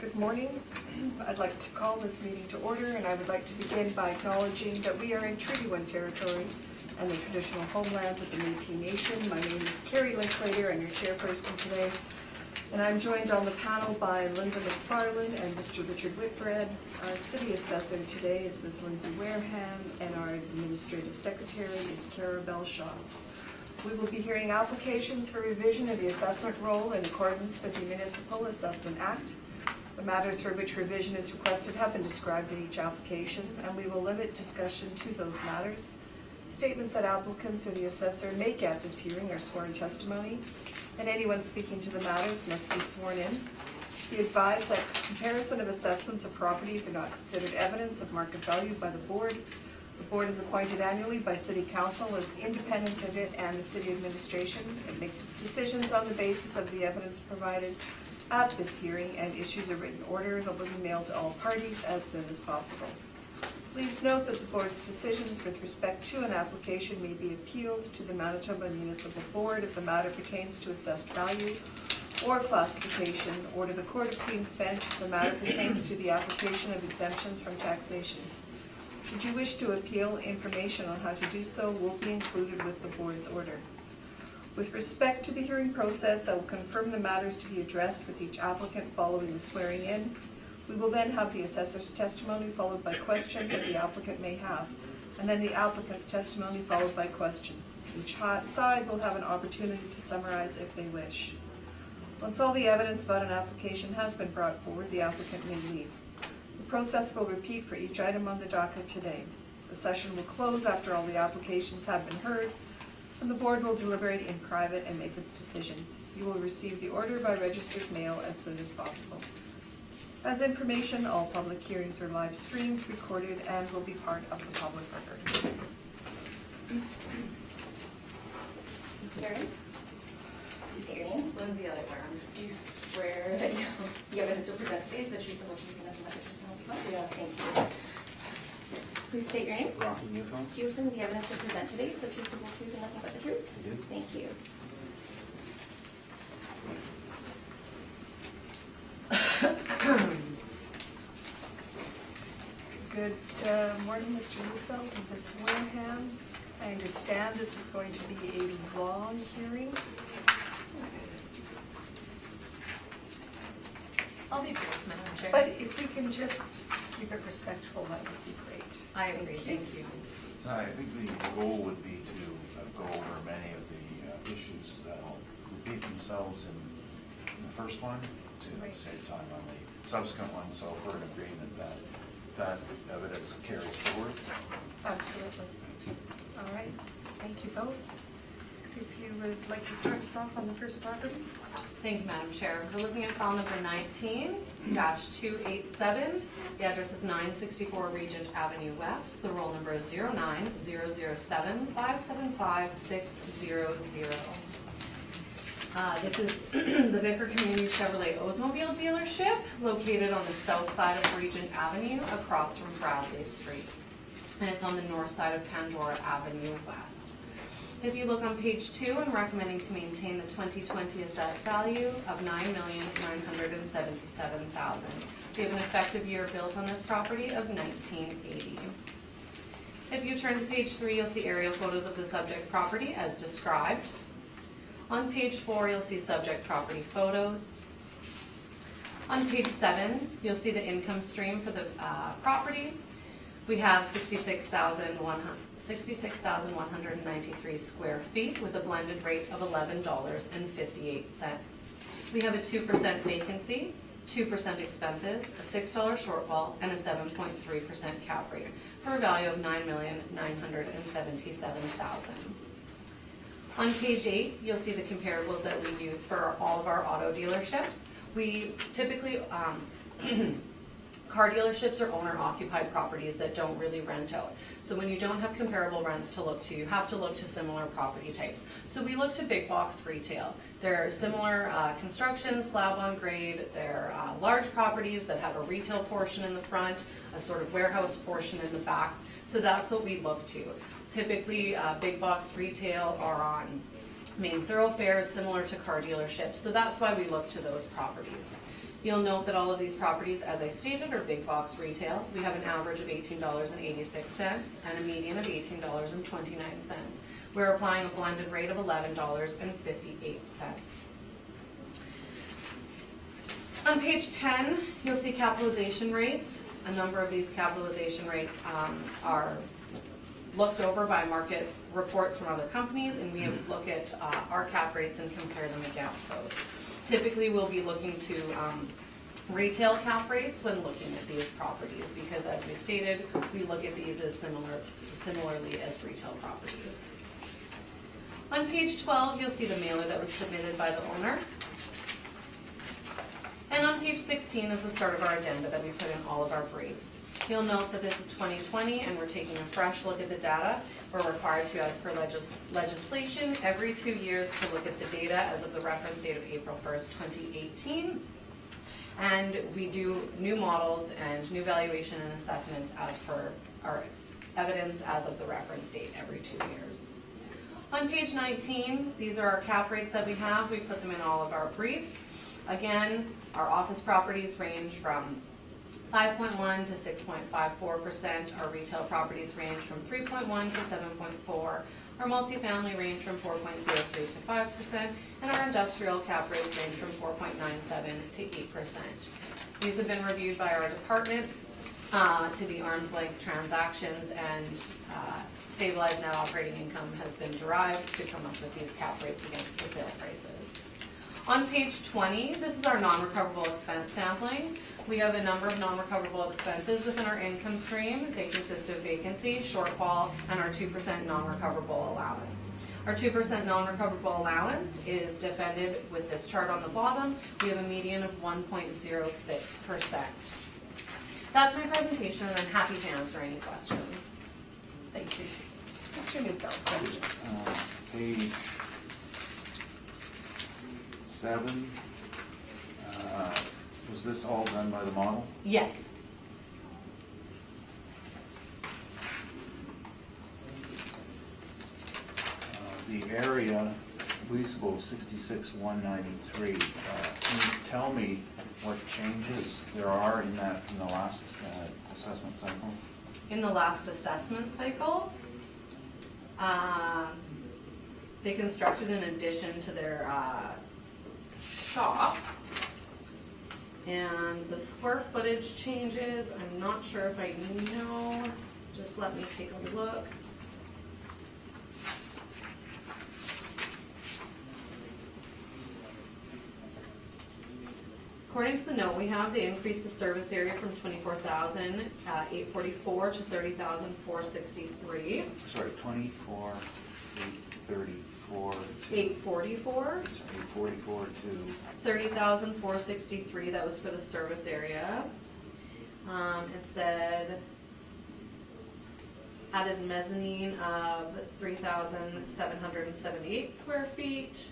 Good morning. I'd like to call this meeting to order, and I would like to begin by acknowledging that we are in Treaty 1 territory and the traditional homeland of the Métis Nation. My name is Carrie Linklater, I'm your chairperson today, and I'm joined on the panel by Linda McFarland and Mr. Richard Whitbread. Our city assessor today is Ms. Lindsay Wareham, and our administrative secretary is Cara Belshaw. We will be hearing applications for revision of the assessment roll in accordance with the Municipal Assessment Act. The matters for which revision is requested have been described in each application, and we will limit discussion to those matters. Statements that applicants or the assessor make at this hearing are sworn testimony, and anyone speaking to the matters must be sworn in. Be advised that comparison of assessments of properties are not considered evidence of market value by the board. The board is appointed annually by City Council as independent of it and the city administration. It makes its decisions on the basis of the evidence provided at this hearing and issues a written order that will be mailed to all parties as soon as possible. Please note that the board's decisions with respect to an application may be appealed to the Manitoba Municipal Board if the matter pertains to assessed value or classification, or to the Court of Queen's Bench if the matter pertains to the application of exemptions from taxation. Should you wish to appeal, information on how to do so will be included with the board's order. With respect to the hearing process, I will confirm the matters to be addressed with each applicant following the swearing in. We will then have the assessor's testimony followed by questions that the applicant may have, and then the applicant's testimony followed by questions. Each side will have an opportunity to summarize if they wish. Once all the evidence about an application has been brought forward, the applicant may leave. The process will repeat for each item on the docket today. The session will close after all the applications have been heard, and the board will deliberate in private and make its decisions. You will receive the order by registered mail as soon as possible. As information, all public hearings are live streamed, recorded, and will be part of the public record. Please state your name. Lindsay Wareham. Do you swear that the evidence you'll present today is the truth, the whole truth, and nothing but the truth, so help you God? Yes. Thank you. Please state your name. Rocky Newfield. Do you affirm the evidence you'll present today is the truth, the whole truth, and nothing but the truth? I do. Thank you. Good morning, Mr. Newfeld and Ms. Wareham. I understand this is going to be a long hearing. I'll be brief, Madam Chair. But if we can just keep it respectful, that would be great. I agree, thank you. I think the goal would be to go over many of the issues that will repeat themselves in the first one to Right. save time on the subsequent one, so if we're in agreement that that evidence carries forward. Absolutely. All right, thank you both. If you would like to start us off on the first property. Thank you, Madam Chair. We're looking at file number 19-287. The address is 964 Regent Avenue West. The roll number is 09-007-575-600. This is the Vicar Community Chevrolet Oldsmobile dealership located on the south side of Regent Avenue across from Bradley Street. And it's on the north side of Pandora Avenue West. If you look on page 2, I'm recommending to maintain the 2020 assessed value of $9,977,000. We have an effective year built on this property of 1980. If you turn to page 3, you'll see aerial photos of the subject property as described. On page 4, you'll see subject property photos. On page 7, you'll see the income stream for the property. We have 66,193 square feet with a blended rate of $11.58. We have a 2% vacancy, 2% expenses, a $6 shortfall, and a 7.3% cap rate for a value of $9,977,000. On page 8, you'll see the comparables that we use for all of our auto dealerships. We typically car dealerships are owner-occupied properties that don't really rent out. So when you don't have comparable rents to look to, you have to look to similar property types. So we look to big box retail. They're similar construction, slab on grade. They're large properties that have a retail portion in the front, a sort of warehouse portion in the back. So that's what we look to. Typically, big box retail are on main thoroughfares similar to car dealerships. So that's why we look to those properties. You'll note that all of these properties, as I stated, are big box retail. We have an average of $18.86 and a median of $18.29. We're applying a blended rate of $11.58. On page 10, you'll see capitalization rates. A number of these capitalization rates are looked over by market reports from other companies, and we look at our cap rates and compare them against those. Typically, we'll be looking to retail cap rates when looking at these properties, because as we stated, we look at these as similarly as retail properties. On page 12, you'll see the mailer that was submitted by the owner. And on page 16 is the start of our agenda that we put in all of our briefs. You'll note that this is 2020 and we're taking a fresh look at the data. We're required to, as per legislation, every 2 years to look at the data as of the reference date of April 1st, 2018. And we do new models and new valuation and assessments as per our evidence as of the reference date every 2 years. On page 19, these are our cap rates that we have. We put them in all of our briefs. Again, our office properties range from 5.1 to 6.54%. Our retail properties range from 3.1 to 7.4. Our multifamily range from 4.03 to 5%, and our industrial cap rates range from 4.97 to 8%. These have been reviewed by our department to be arm's length transactions, and stabilized net operating income has been derived to come up with these cap rates against the sale prices. On page 20, this is our non-recoverable expense sampling. We have a number of non-recoverable expenses within our income stream. They consist of vacancy, shortfall, and our 2% non-recoverable allowance. Our 2% non-recoverable allowance is defended with this chart on the bottom. We have a median of 1.06%. That's my presentation, and I'm happy to answer any questions. Thank you. Mr. Newfeld, questions? Page 7, was this all done by the model? Yes. The area leasable 66,193. Can you tell me what changes there are in that in the last assessment cycle? In the last assessment cycle, they constructed an addition to their shop, and the square footage changes. I'm not sure if I know. Just let me take a look. According to the note we have, they increased the service area from 24,844 to 30,463. Sorry, 24,834 to 844. Sorry, 844 to 30,463. That was for the service area. It said added mezzanine of 3,778 square feet.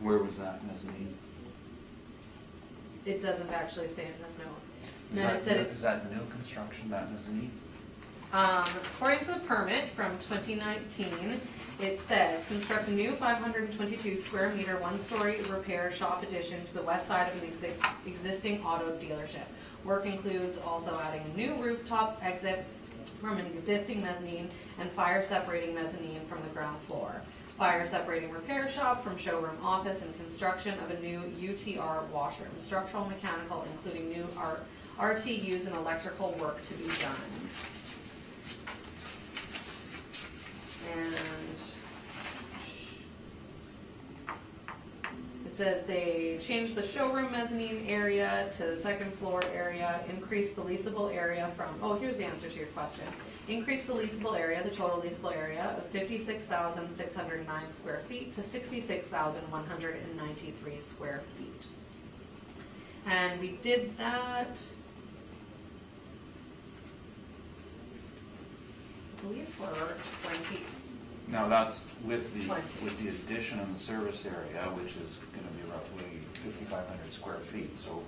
Where was that mezzanine? It doesn't actually say in this note. Is No, that, it said is that new construction, that mezzanine? according to the permit from 2019, it says construct a new 522 square meter, 1-story repair shop addition to the west side of an existing auto dealership. Work includes also adding a new rooftop exit from an existing mezzanine and fire separating mezzanine from the ground floor. Fire separating repair shop from showroom office, and construction of a new UTR washroom. Structural, mechanical, including new RTUs and electrical work to be done. And it says they changed the showroom mezzanine area to the second floor area, increased the leasable area from, oh, here's the answer to your question. Increase the leasable area, the total leasable area of 56,609 square feet to 66,193 square feet. And we did that, I believe, for 20. Now that's with the 20. addition of the service area, which is going to be roughly 5,500 square feet. So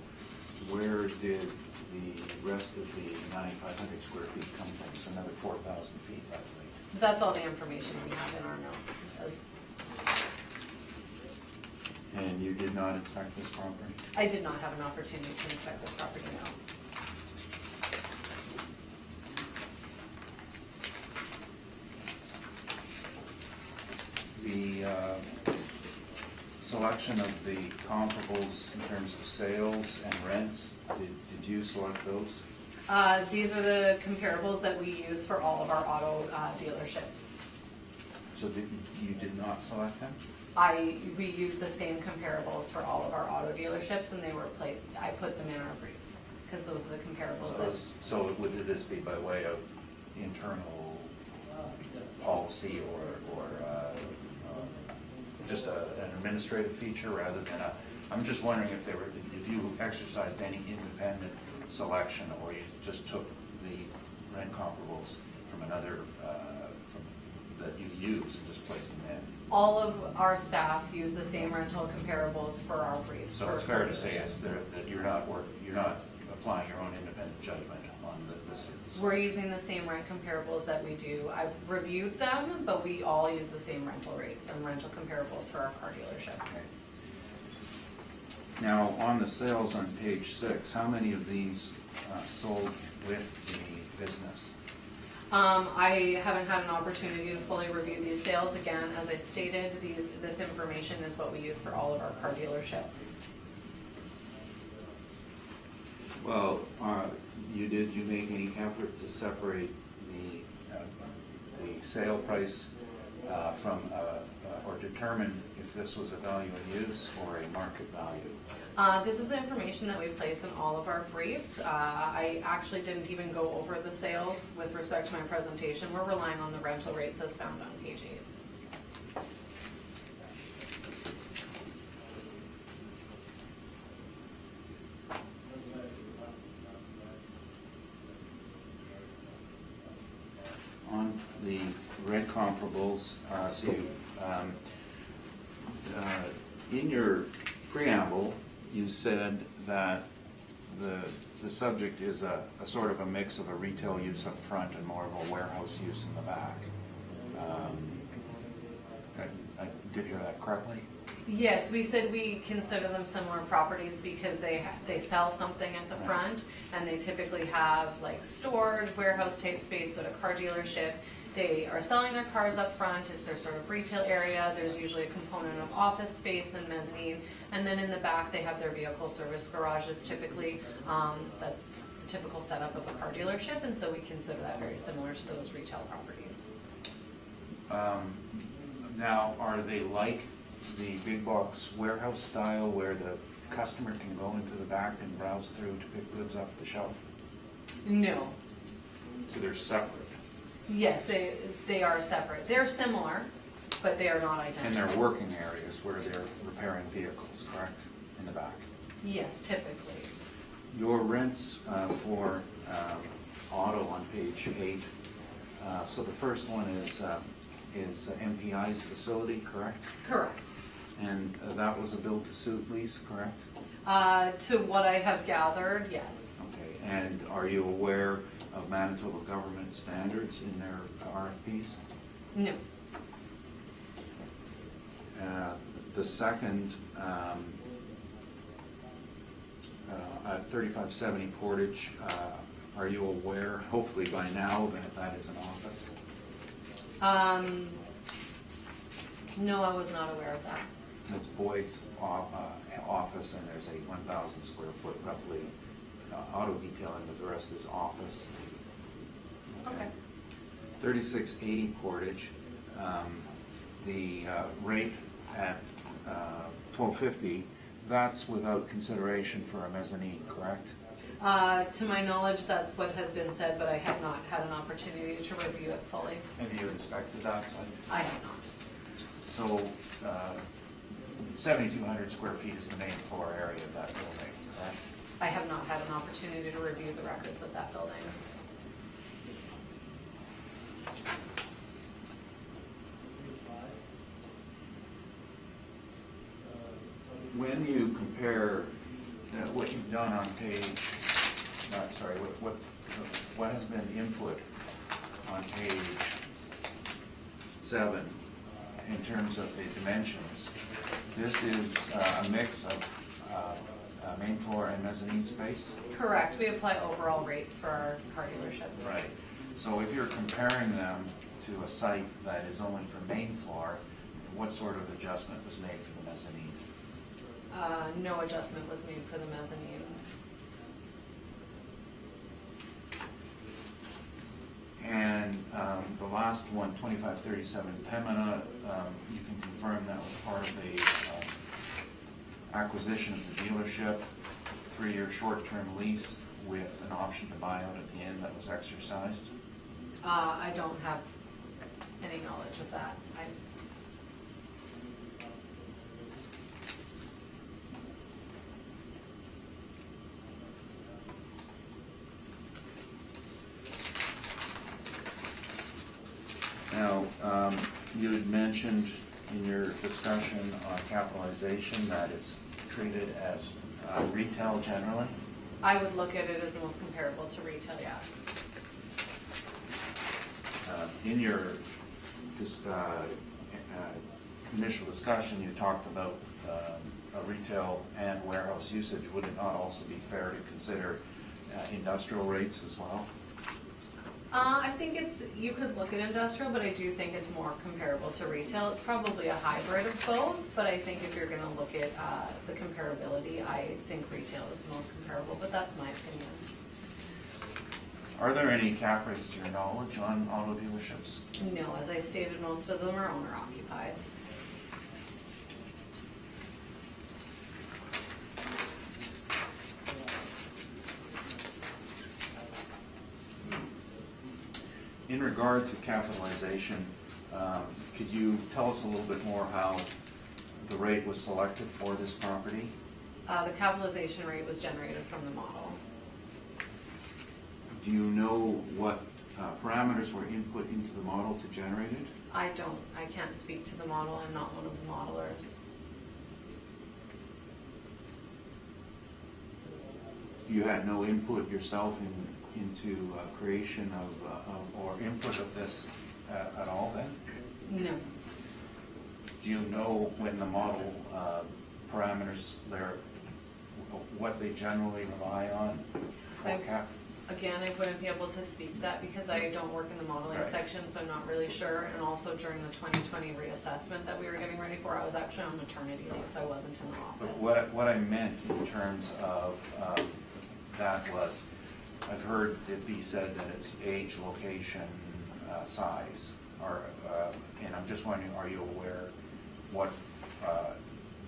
where did the rest of the 9,500 square feet come from? So another 4,000 feet roughly. That's all the information we have in our notes. And you did not inspect this property? I did not have an opportunity to inspect this property, no. The selection of the comparables in terms of sales and rents, did you select those? These are the comparables that we use for all of our auto dealerships. So you did not select them? We use the same comparables for all of our auto dealerships, and I put them in our brief, because those are the comparables that. So would this be by way of internal policy or just an administrative feature rather than I'm just wondering if you exercised any independent selection, or you just took the rent comparables from another, that you use and just placed them in? All of our staff use the same rental comparables for our briefs. So it's fair to say that you're not applying your own independent judgment on this. We're using the same rent comparables that we do. I've reviewed them, but we all use the same rental rates and rental comparables for our car dealership. Okay. Now, on the sales on page 6, how many of these sold with the business? I haven't had an opportunity to fully review these sales. Again, as I stated, this information is what we use for all of our car dealerships. Well, did you make any effort to separate the sale price from, or determine if this was a value in use or a market value? This is the information that we place in all of our briefs. I actually didn't even go over the sales with respect to my presentation. We're relying on the rental rates as found on page 8. On the rent comparables, in your preamble, you said that the subject is a sort of a mix of a retail use up front and more of a warehouse use in the back. I did hear that correctly? Yes, we said we consider them similar properties because they sell something at the front, and they typically have like storage, warehouse type space at a car dealership. They are selling their cars up front, it's their sort of retail area. There's usually a component of office space and mezzanine, and then in the back they have their vehicle service garages typically. That's the typical setup of a car dealership, and so we consider that very similar to those retail properties. Now, are they like the big box warehouse style where the customer can go into the back and browse through to pick goods off the shelf? No. So they're separate? Yes, they are separate. They're similar, but they are not identical. And they're working areas where they're repairing vehicles, correct, in the back? Yes, typically. Your rents for auto on page 8, so the first one is MPI's facility, correct? Correct. And that was a build-to-suit lease, correct? To what I have gathered, yes. Okay, and are you aware of Manitoba government standards in their RFPs? No. The second, at 3570 Portage, are you aware, hopefully by now, that that is an office? No, I was not aware of that. It's Boyd's office, and there's a 1,000 square foot roughly auto detailing, but the rest is office. Okay. 3680 Portage, the rate at $12.50, that's without consideration for a mezzanine, correct? To my knowledge, that's what has been said, but I have not had an opportunity to review it fully. Have you inspected that site? I have not. So 7,200 square feet is the main floor area of that building, correct? I have not had an opportunity to review the records of that building. When you compare what you've done on page, what has been input on page 7 in terms of the dimensions, this is a mix of main floor and mezzanine space? Correct, we apply overall rates for our car dealerships. Right. So if you're comparing them to a site that is only for main floor, what sort of adjustment was made for the mezzanine? No adjustment was made for the mezzanine. And the last one, 2537 Pembina, you can confirm that was part of the acquisition of the dealership, 3-year short-term lease with an option to buy out at the end that was exercised? I don't have any knowledge of that. Now, you had mentioned in your discussion on capitalization that it's treated as retail generally. I would look at it as the most comparable to retail, yes. In your initial discussion, you talked about a retail and warehouse usage. Would it not also be fair to consider industrial rates as well? I think you could look at industrial, but I do think it's more comparable to retail. It's probably a hybrid of both, but I think if you're gonna look at the comparability, I think retail is the most comparable, but that's my opinion. Are there any cap rates to your knowledge on auto dealerships? No, as I stated, most of them are owner occupied. In regard to capitalization, could you tell us a little bit more how the rate was selected for this property? The capitalization rate was generated from the model. Do you know what parameters were input into the model to generate it? I can't speak to the model. I'm not one of the modelers. You had no input yourself into creation of or input of this at all then? No. Do you know when the model parameters there, what they generally rely on for cap? Again, I wouldn't be able to speak to that because I don't work in the modeling Right. section, so I'm not really sure. And also during the 2020 reassessment that we were getting ready for, I was actually on maternity leave, so I wasn't in the office. But what I meant in terms of that was, I've heard it be said that it's age, location, size, or, and I'm just wondering, are you aware what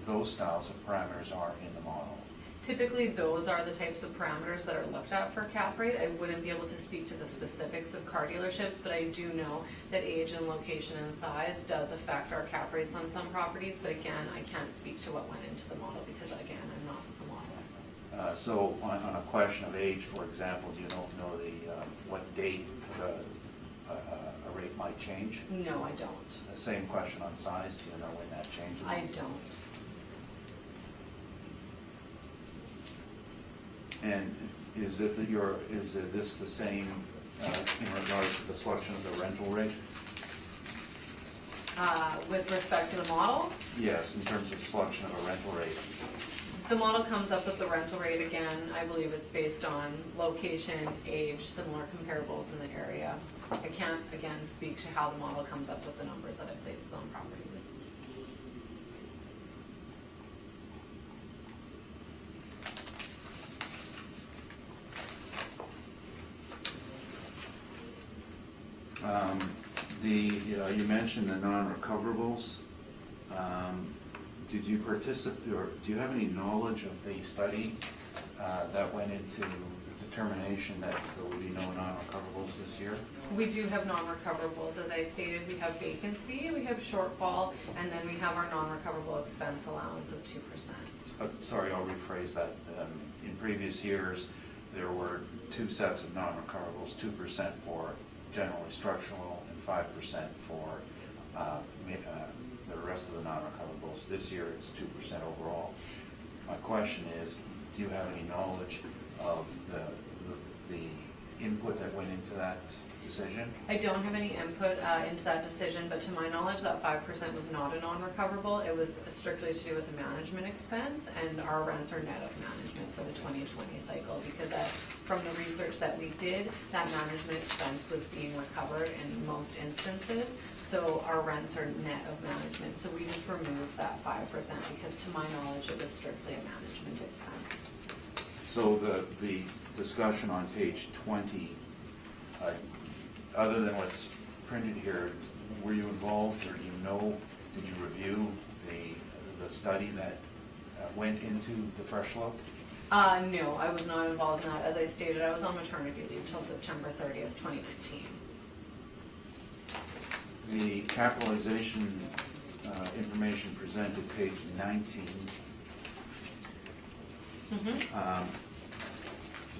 those styles of parameters are in the model? Typically, those are the types of parameters that are looked at for cap rate. I wouldn't be able to speak to the specifics of car dealerships, but I do know that age and location and size does affect our cap rates on some properties. But again, I can't speak to what went into the model because again, I'm not the modeler. So on a question of age, for example, do you know what date a rate might change? No, I don't. The same question on size, do you know when that changes? I don't. And is this the same in regards to the selection of the rental rate? With respect to the model, Yes, in terms of selection of a rental rate. the model comes up with the rental rate again. I believe it's based on location, age, similar comparables in the area. I can't, again, speak to how the model comes up with the numbers that it places on properties. You mentioned the non-recoverables. Did you participate, or do you have any knowledge of the study that went into determination that there would be no non-recoverables this year? We do have non-recoverables. As I stated, we have vacancy, we have shortfall, and then we have our non-recoverable expense allowance of 2%. Sorry, I'll rephrase that. In previous years, there were 2 sets of non-recoverables, 2% for generally structural and 5% for the rest of the non-recoverables. This year, it's 2% overall. My question is, do you have any knowledge of the input that went into that decision? I don't have any input into that decision, but to my knowledge, that 5% was not a non-recoverable. It was strictly to do with the management expense, and our rents are net of management for the 2020 cycle, because from the research that we did, that management expense was being recovered in most instances, so our rents are net of management. So we just removed that 5% because to my knowledge, it was strictly a management expense. So the discussion on page 20, other than what's printed here, were you involved, or do you know, did you review the study that went into the fresh look? No, I was not involved in that. As I stated, I was on maternity leave till September 30th, 2019. The capitalization information presented, page 19.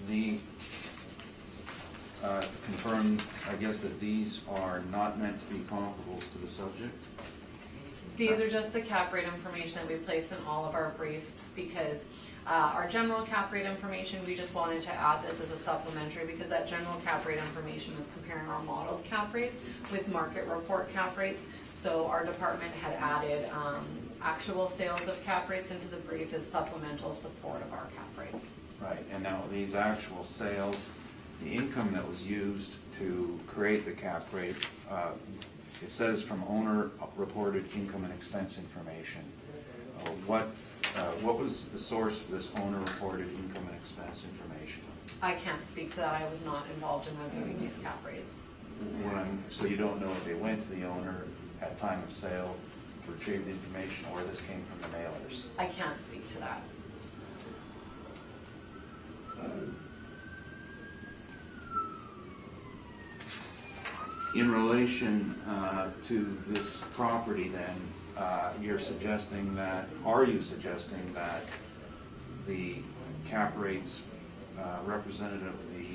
The confirmed, I guess, that these are not meant to be comparables to the subject? These are just the cap rate information that we place in all of our briefs, because our general cap rate information, we just wanted to add this as a supplementary, because that general cap rate information was comparing our modeled cap rates with market report cap rates. So our department had added actual sales of cap rates into the brief as supplemental support of our cap rates. Right, and now these actual sales, the income that was used to create the cap rate, it says from owner reported income and expense information. What was the source of this owner reported income and expense information? I can't speak to that. I was not involved in reviewing these cap rates. So you don't know if they went to the owner at time of sale to retrieve the information, or this came from the mailers? I can't speak to that. In relation to this property then, you're suggesting that, are you suggesting that the cap rates representative of the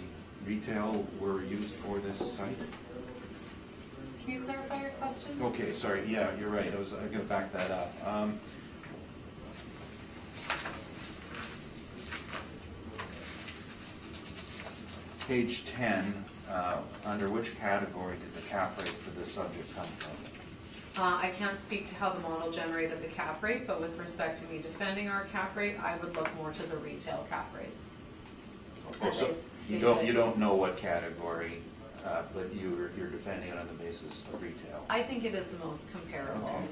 retail were used for this site? Can you clarify your question? Okay, sorry, yeah, you're right, I'm gonna back that up. Page 10, under which category did the cap rate for this subject come from? I can't speak to how the model generated the cap rate, but with respect to me defending our cap rate, I would look more to the retail cap rates. Oh, so That is you don't know what category, but you're defending it on the basis of retail? I think it is the most comparable. Okay.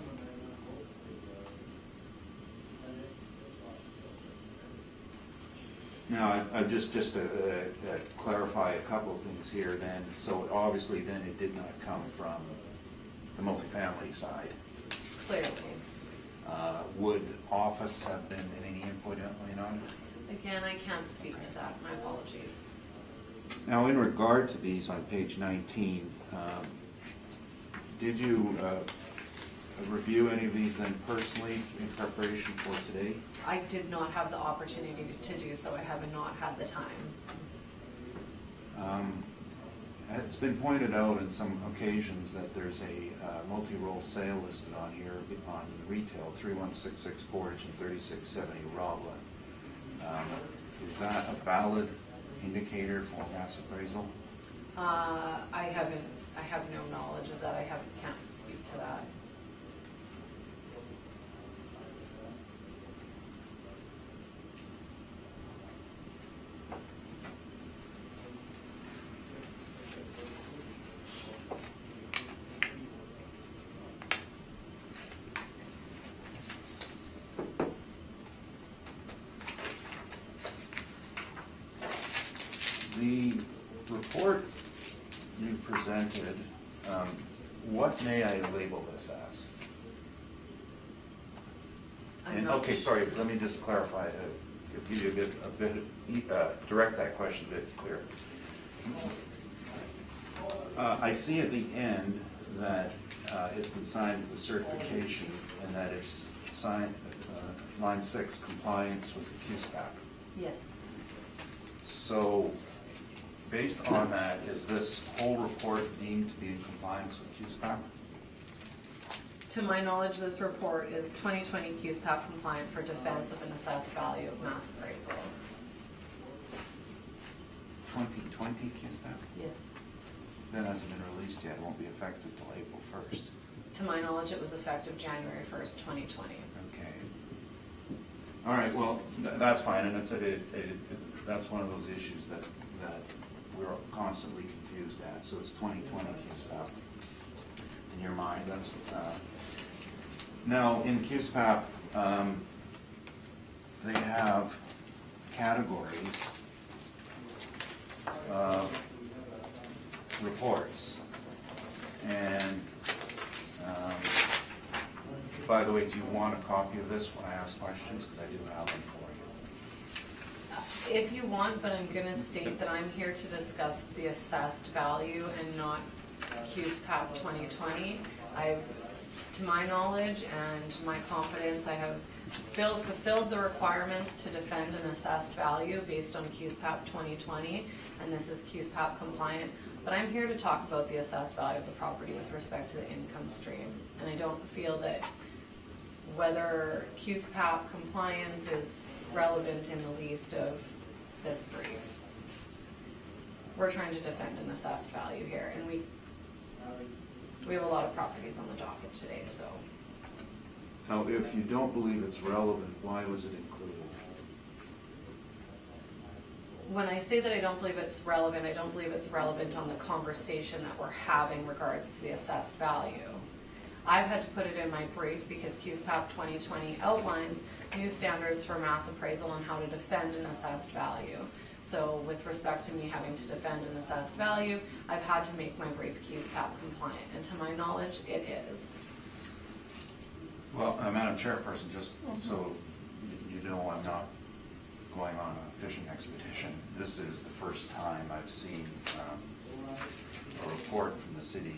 Now, I just to clarify a couple of things here then, so obviously then it did not come from the multifamily side. Clearly. Would office have been any input on it? Again, I can't speak to that. My apologies. Now, in regard to these on page 19, did you review any of these then personally in preparation for today? I did not have the opportunity to do so. I have not had the time. It's been pointed out on some occasions that there's a multi-role sale listed on here on retail, 3166 Portage and 3670 Roblin. Is that a valid indicator for mass appraisal? I have no knowledge of that. I can't speak to that. The report you presented, what may I label this as? Okay, sorry, let me just clarify, give you direct that question a bit clearer. I see at the end that it's been signed with certification and that it's signed, line 6, compliance with the QSPAC. Yes. So, based on that, is this whole report deemed to be in compliance with QSPAC? To my knowledge, this report is 2020 QSPAC compliant for defense of an assessed value of mass appraisal. 2020 QSPAP? Yes. That hasn't been released yet, it won't be effective till April 1st. To my knowledge, it was effective January 1st, 2020. Okay. All right, well, that's fine, and that's one of those issues that we're constantly confused at. So it's 2020 QSPAP in your mind. That's now in QSPAP, they have categories of reports, and by the way, do you want a copy of this when I ask questions? Because I do have them for you. If you want, but I'm gonna state that I'm here to discuss the assessed value and not QSPAP 2020. To my knowledge and my confidence, I have fulfilled the requirements to defend an assessed value based on QSPAP 2020, and this is QSPAP compliant. But I'm here to talk about the assessed value of the property with respect to the income stream. And I don't feel that whether QSPAP compliance is relevant in the least of this brief. We're trying to defend an assessed value here, and we have a lot of properties on the docket today, so. Now, if you don't believe it's relevant, why was it included? When I say that I don't believe it's relevant, I don't believe it's relevant on the conversation that we're having regards to the assessed value. I've had to put it in my brief because QSPAP 2020 outlines new standards for mass appraisal and how to defend an assessed value. So with respect to me having to defend an assessed value, I've had to make my brief QSPAP compliant, and to my knowledge, it is. Well, Madam Chairperson, just so you know, I'm not going on a fishing expedition. This is the first time I've seen a report from the city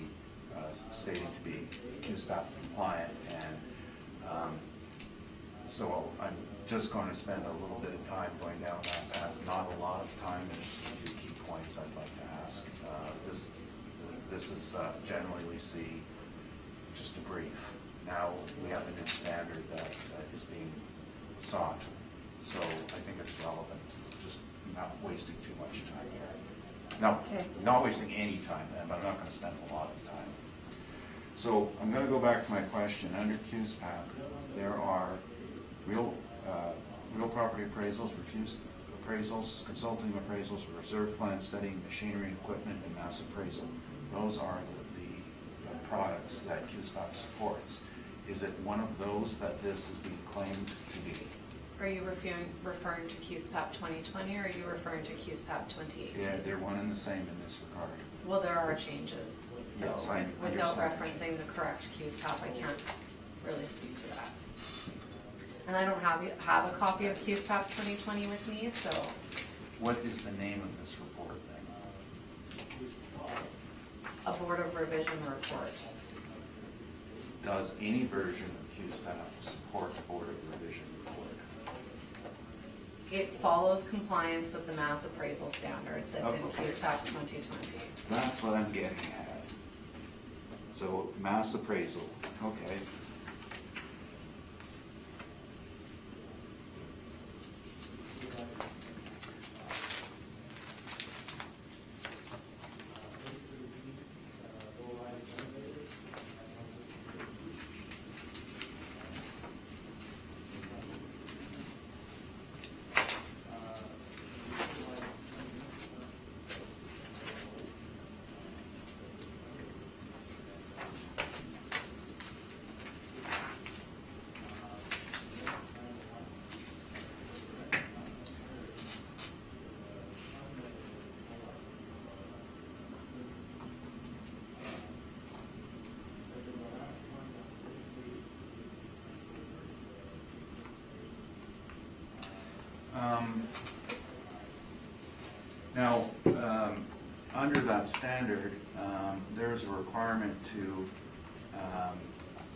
stating to be QSPAP compliant, and so I'm just going to spend a little bit of time going down that path, not a lot of time, and just a few key points I'd like to ask. This is generally we see just a brief. Now we have a new standard that is being sought, so I think it's relevant, just not wasting too much time here. No, Okay. not wasting any time, but I'm not going to spend a lot of time. So I'm going to go back to my question. Under QSPAP, there are real property appraisals, refused appraisals, consulting appraisals, reserve plan studying, machinery and equipment, and mass appraisal. Those are the products that QSPAP supports. Is it one of those that this is being claimed to be? Are you referring to QSPAP 2020, or are you referring to QSPAP 2018? Yeah, they're one and the same in this regard. Well, there are changes, so Yes, I without understand. referencing the correct QSPAP, I can't really speak to that. And I don't have a copy of QSPAP 2020 with me, so What is the name of this report then? a Board of Revision report. Does any version of QSPAP support the Board of Revision report? It follows compliance with the mass appraisal standard that's in Okay. QSPAP 2020. That's what I'm getting at. So mass appraisal, okay. Now, under that standard, there's a requirement to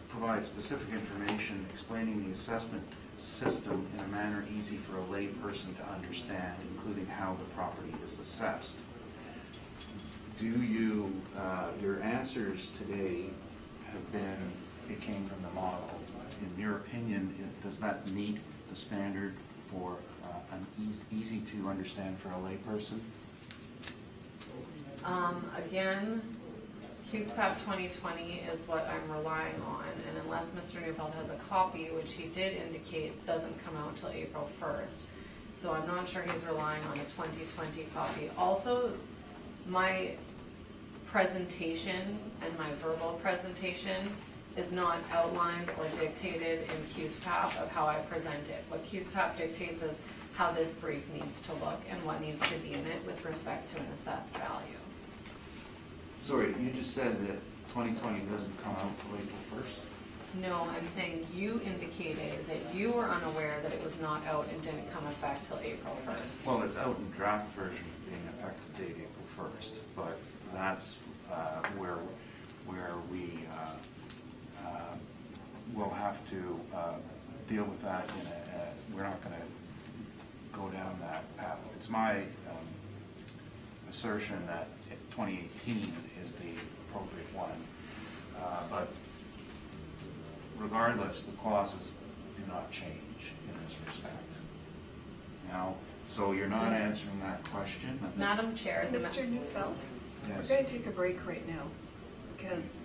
provide specific information explaining the assessment system in a manner easy for a lay person to understand, including how the property is assessed. Do you, your answers today have been, it came from the model. In your opinion, does that meet the standard for an easy to understand for a lay person? Again, QSPAP 2020 is what I'm relying on, and unless Mr. Neufeld has a copy, which he did indicate doesn't come out till April 1st. So I'm not sure he's relying on a 2020 copy. Also, my presentation and my verbal presentation is not outlined or dictated in QSPAP of how I present it. What QSPAP dictates is how this brief needs to look and what needs to be in it with respect to an assessed value. Sorry, you just said that 2020 doesn't come out till April 1st? No, I'm saying you indicated that you were unaware that it was not out and didn't come effect till April 1st. Well, it's out in draft version being effective date April 1st, but that's where we will have to deal with that in we're not gonna go down that path. It's my assertion that 2018 is the appropriate one, but regardless, the clauses do not change in this respect. Now, so you're not answering that question? That's- Madam Chair, Mr. Neufeld, we're Yes. going to take a break right now because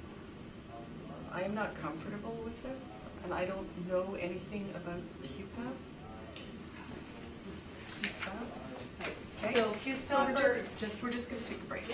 I am not comfortable with this and I don't know anything about QPAP. Okay? So QSPAP So we're or we're just going to take a break.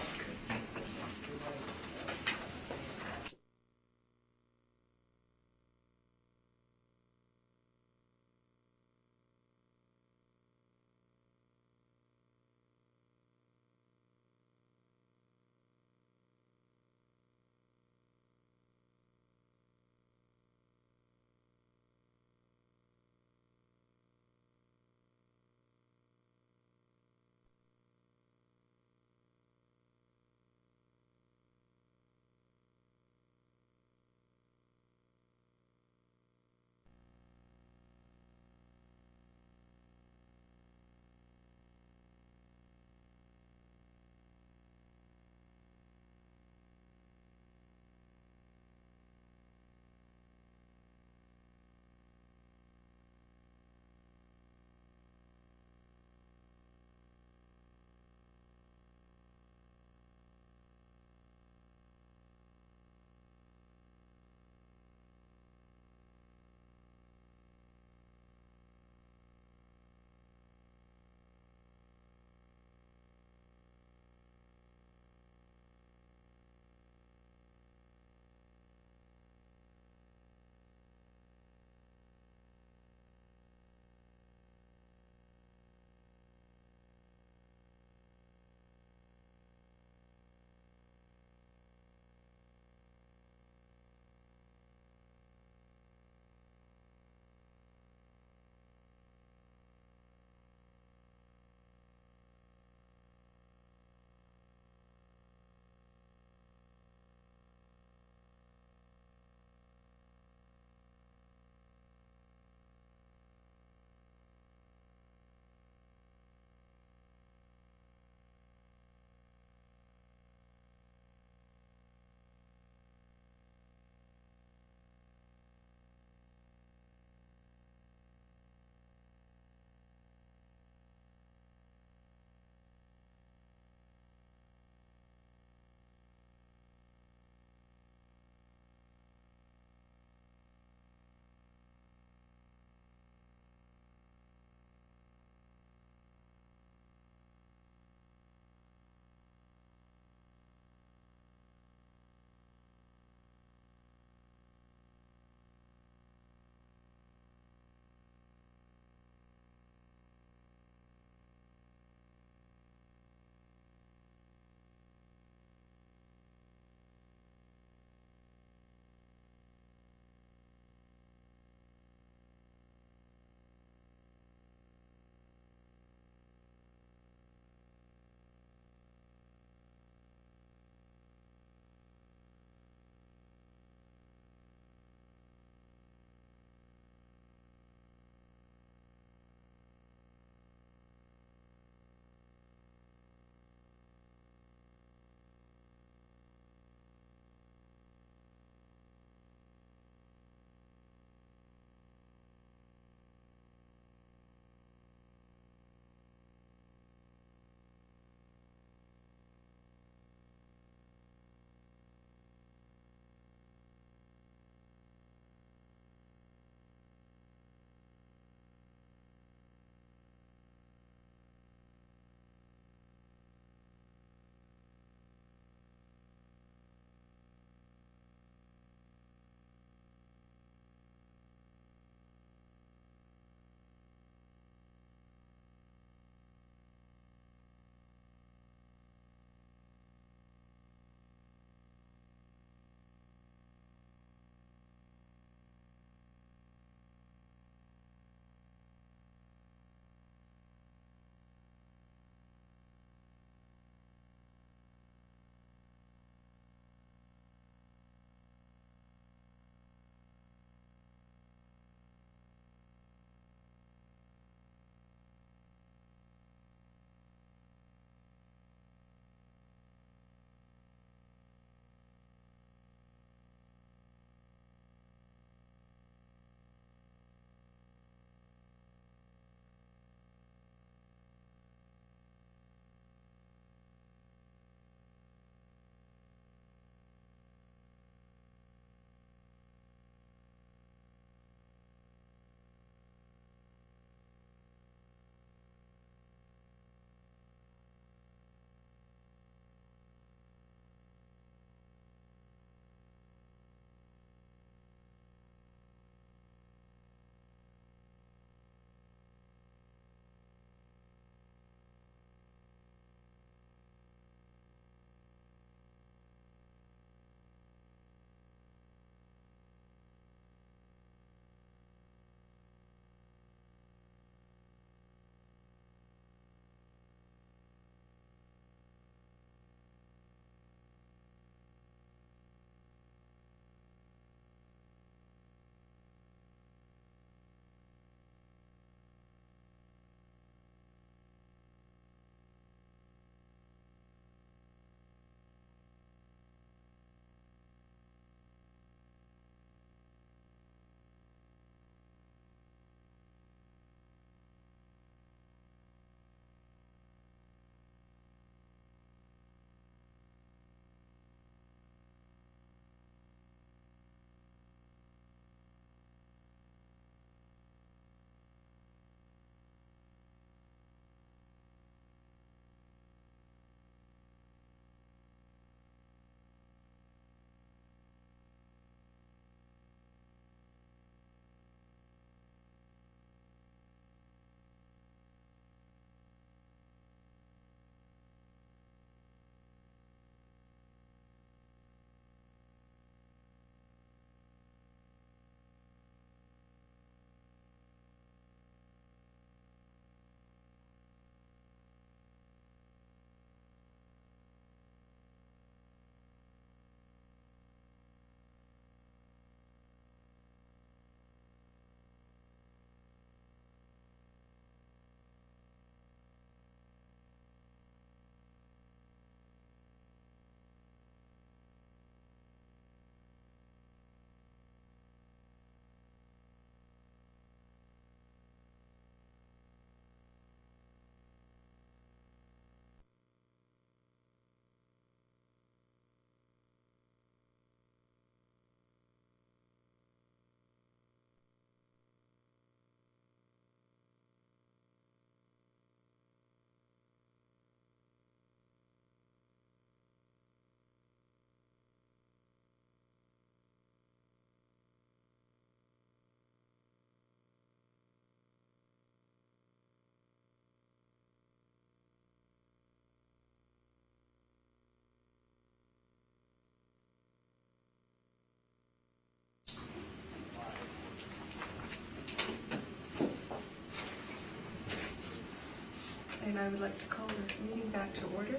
and I would like to call this meeting back to order.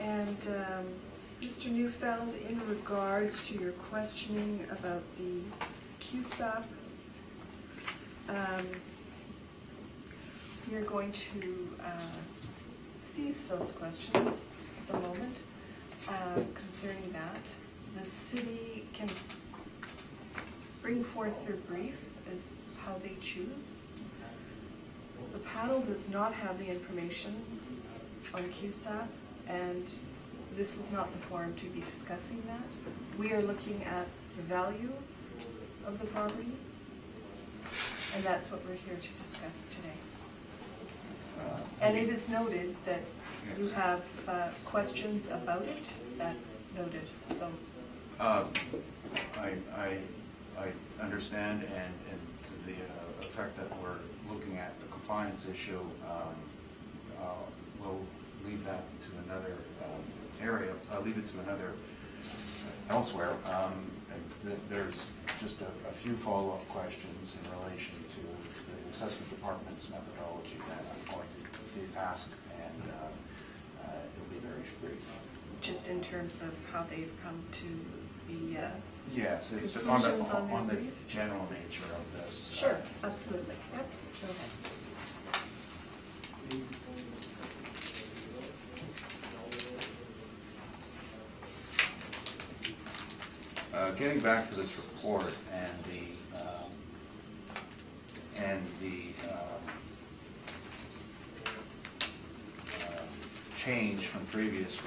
And Mr. Neufeld, in regards to your questioning about the QSAP, we are going to cease those questions at the moment concerning that. The city can bring forth their brief as how they choose. The panel does not have the information on QSAP, and this is not the forum to be discussing that. We are looking at the value of the property, and that's what we're here to discuss today. And it is noted that you have questions about it. That's noted. So I understand, and to the effect that we're looking at the compliance issue, we'll leave that to another area. I'll leave it to another elsewhere. And there's just a few follow-up questions in relation to the assessment department's methodology that I'm going to ask, and it'll be very brief. just in terms of how they've come to the Yes, it's conclusions on on their the brief? general nature of this. Sure, absolutely. Yep, go ahead. Getting back to this report and the change from previous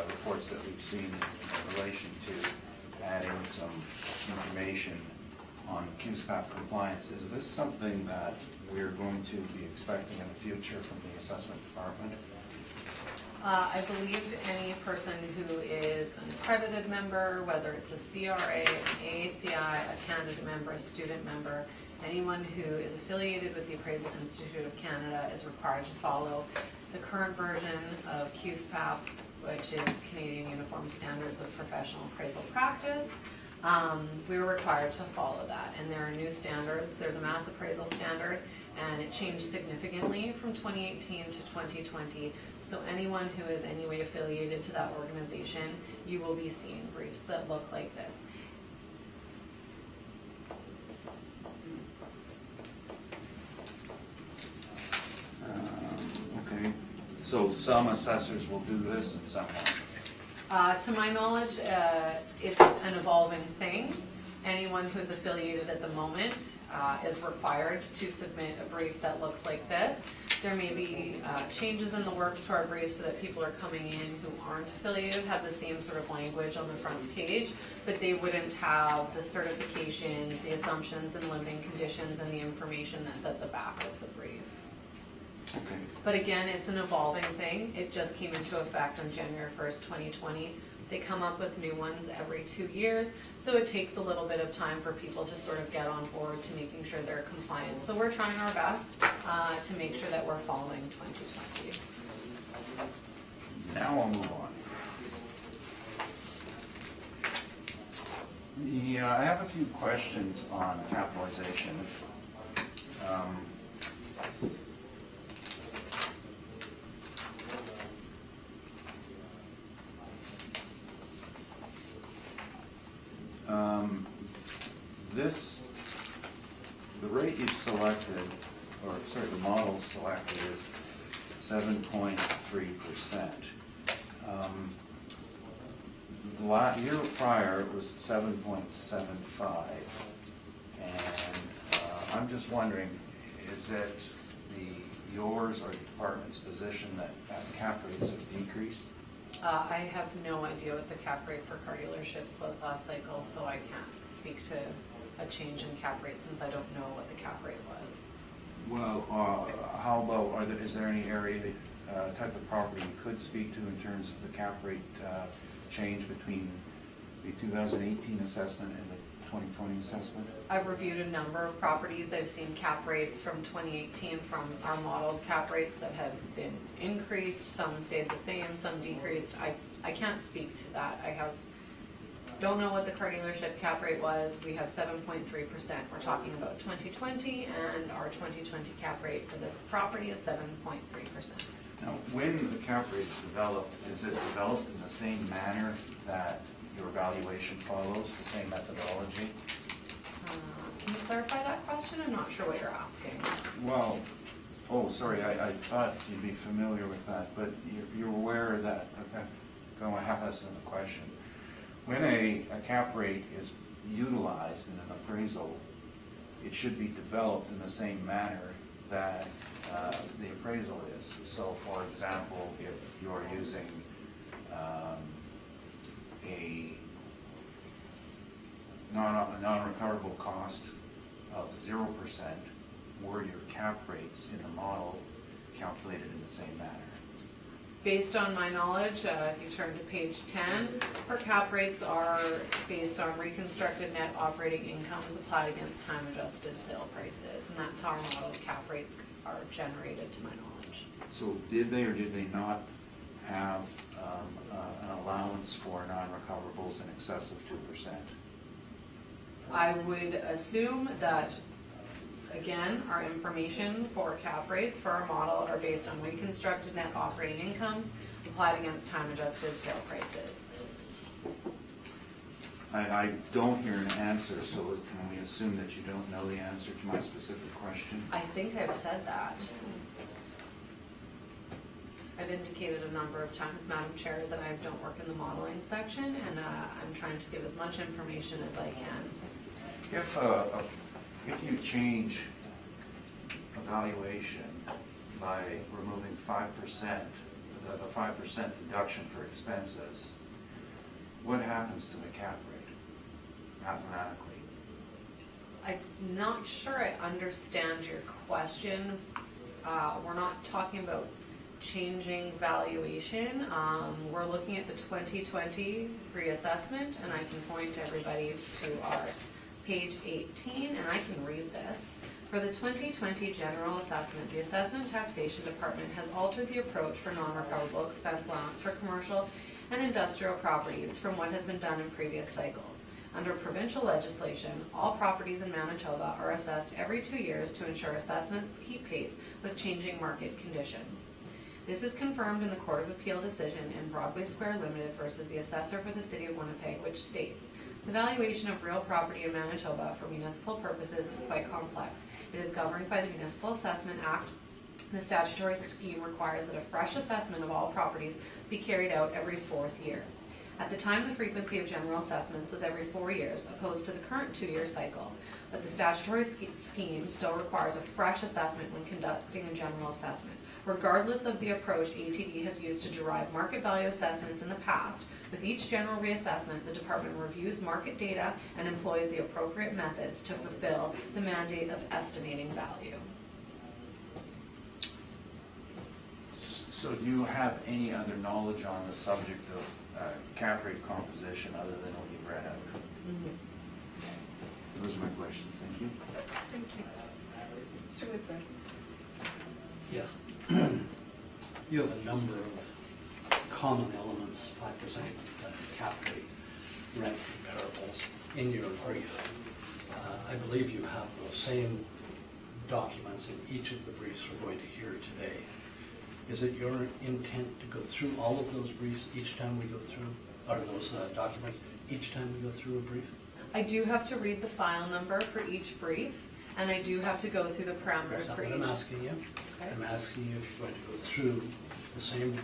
reports that we've seen in relation to adding some information on QSPAP compliance, is this something that we're going to be expecting in the future from the assessment department? I believe any person who is an accredited member, whether it's a CRA, an AACI, a candidate member, a student member, anyone who is affiliated with the Appraisal Institute of Canada is required to follow the current version of QSPAP, which is Canadian Uniform Standards of Professional Appraisal Practice. We're required to follow that, and there are new standards. There's a mass appraisal standard, and it changed significantly from 2018 to 2020. So anyone who is any way affiliated to that organization, you will be seeing briefs that look like this. Okay, so some assessors will do this and some won't. To my knowledge, it's an evolving thing. Anyone who's affiliated at the moment is required to submit a brief that looks like this. There may be changes in the works to our brief so that people are coming in who aren't affiliated have the same sort of language on the front page, but they wouldn't have the certifications, the assumptions and limiting conditions, and the information that's at the back of the brief. Okay. But again, it's an evolving thing. It just came into effect on January 1st, 2020. They come up with new ones every 2 years, so it takes a little bit of time for people to sort of get on board to making sure they're compliant. So we're trying our best to make sure that we're following 2020. Now I'll move on. Yeah, I have a few questions on capitalization. The rate you've selected, or sorry, the model selected is 7.3%. The year prior it was 7.75, and I'm just wondering, is it yours or the department's position that cap rates have decreased? I have no idea what the cap rate for car dealerships was last cycle, so I can't speak to a change in cap rate since I don't know what the cap rate was. Well, how about, is there any area, type of property you could speak to in terms of the cap rate change between the 2018 assessment and the 2020 assessment? I've reviewed a number of properties. I've seen cap rates from 2018 from our modeled cap rates that have been increased. Some stayed the same, some decreased. I can't speak to that. I have don't know what the car dealership cap rate was, we have 7.3%. We're talking about 2020, and our 2020 cap rate for this property is 7.3%. Now, when the cap rate is developed, is it developed in the same manner that your valuation follows, the same methodology? Can you clarify that question? I'm not sure what you're asking. Well, oh, sorry, I thought you'd be familiar with that, but you're aware that, okay, go ahead, that's the question. When a cap rate is utilized in an appraisal, it should be developed in the same manner that the appraisal is. So, for example, if you're using a non-recoverable cost of 0%, were your cap rates in the model calculated in the same manner? Based on my knowledge, if you turn to page 10, our cap rates are based on reconstructed net operating incomes applied against time-adjusted sale prices, and that's how our model cap rates are generated, to my knowledge. So did they or did they not have an allowance for non-recoverables in excess of 2%? I would assume that, again, our information for cap rates for our model are based on reconstructed net operating incomes applied against time-adjusted sale prices. I don't hear an answer, so can we assume that you don't know the answer to my specific question? I think I've said that. I've indicated a number of times, Madam Chair, that I don't work in the modeling section, and I'm trying to give as much information as I can. If you change evaluation by removing 5%, the 5% deduction for expenses, what happens to the cap rate mathematically? I'm not sure I understand your question. We're not talking about changing valuation. We're looking at the 2020 reassessment, and I can point everybody to our page 18, and I can read this. For the 2020 general assessment, the Assessment Taxation Department has altered the approach for non-recoverable expense allowance for commercial and industrial properties from what has been done in previous cycles. Under provincial legislation, all properties in Manitoba are assessed every 2 years to ensure assessments keep pace with changing market conditions. This is confirmed in the Court of Appeal decision in Broadway Square Limited versus the assessor for the City of Winnipeg, which states, the valuation of real property in Manitoba for municipal purposes is quite complex. It is governed by the Municipal Assessment Act. The statutory scheme requires that a fresh assessment of all properties be carried out every 4th year. At the time, the frequency of general assessments was every 4 years, opposed to the current 2-year cycle, but the statutory scheme still requires a fresh assessment when conducting a general assessment. Regardless of the approach ATD has used to derive market value assessments in the past, with each general reassessment, the department reviews market data and employs the appropriate methods to fulfill the mandate of estimating value. So do you have any other knowledge on the subject of cap rate composition other than what you read out? Those are my questions, thank you. Thank you. Mr. Whitburn. Yes. You have a number of common elements, 5% cap rate, rent comparables in your brief. I believe you have those same documents in each of the briefs we're going to hear today. Is it your intent to go through all of those briefs each time we go through, or those documents each time we go through a brief? I do have to read the file number for each brief, and I do have to go through the parameters That's not for what each. I'm asking you. Okay. I'm asking you if you're going to go through the same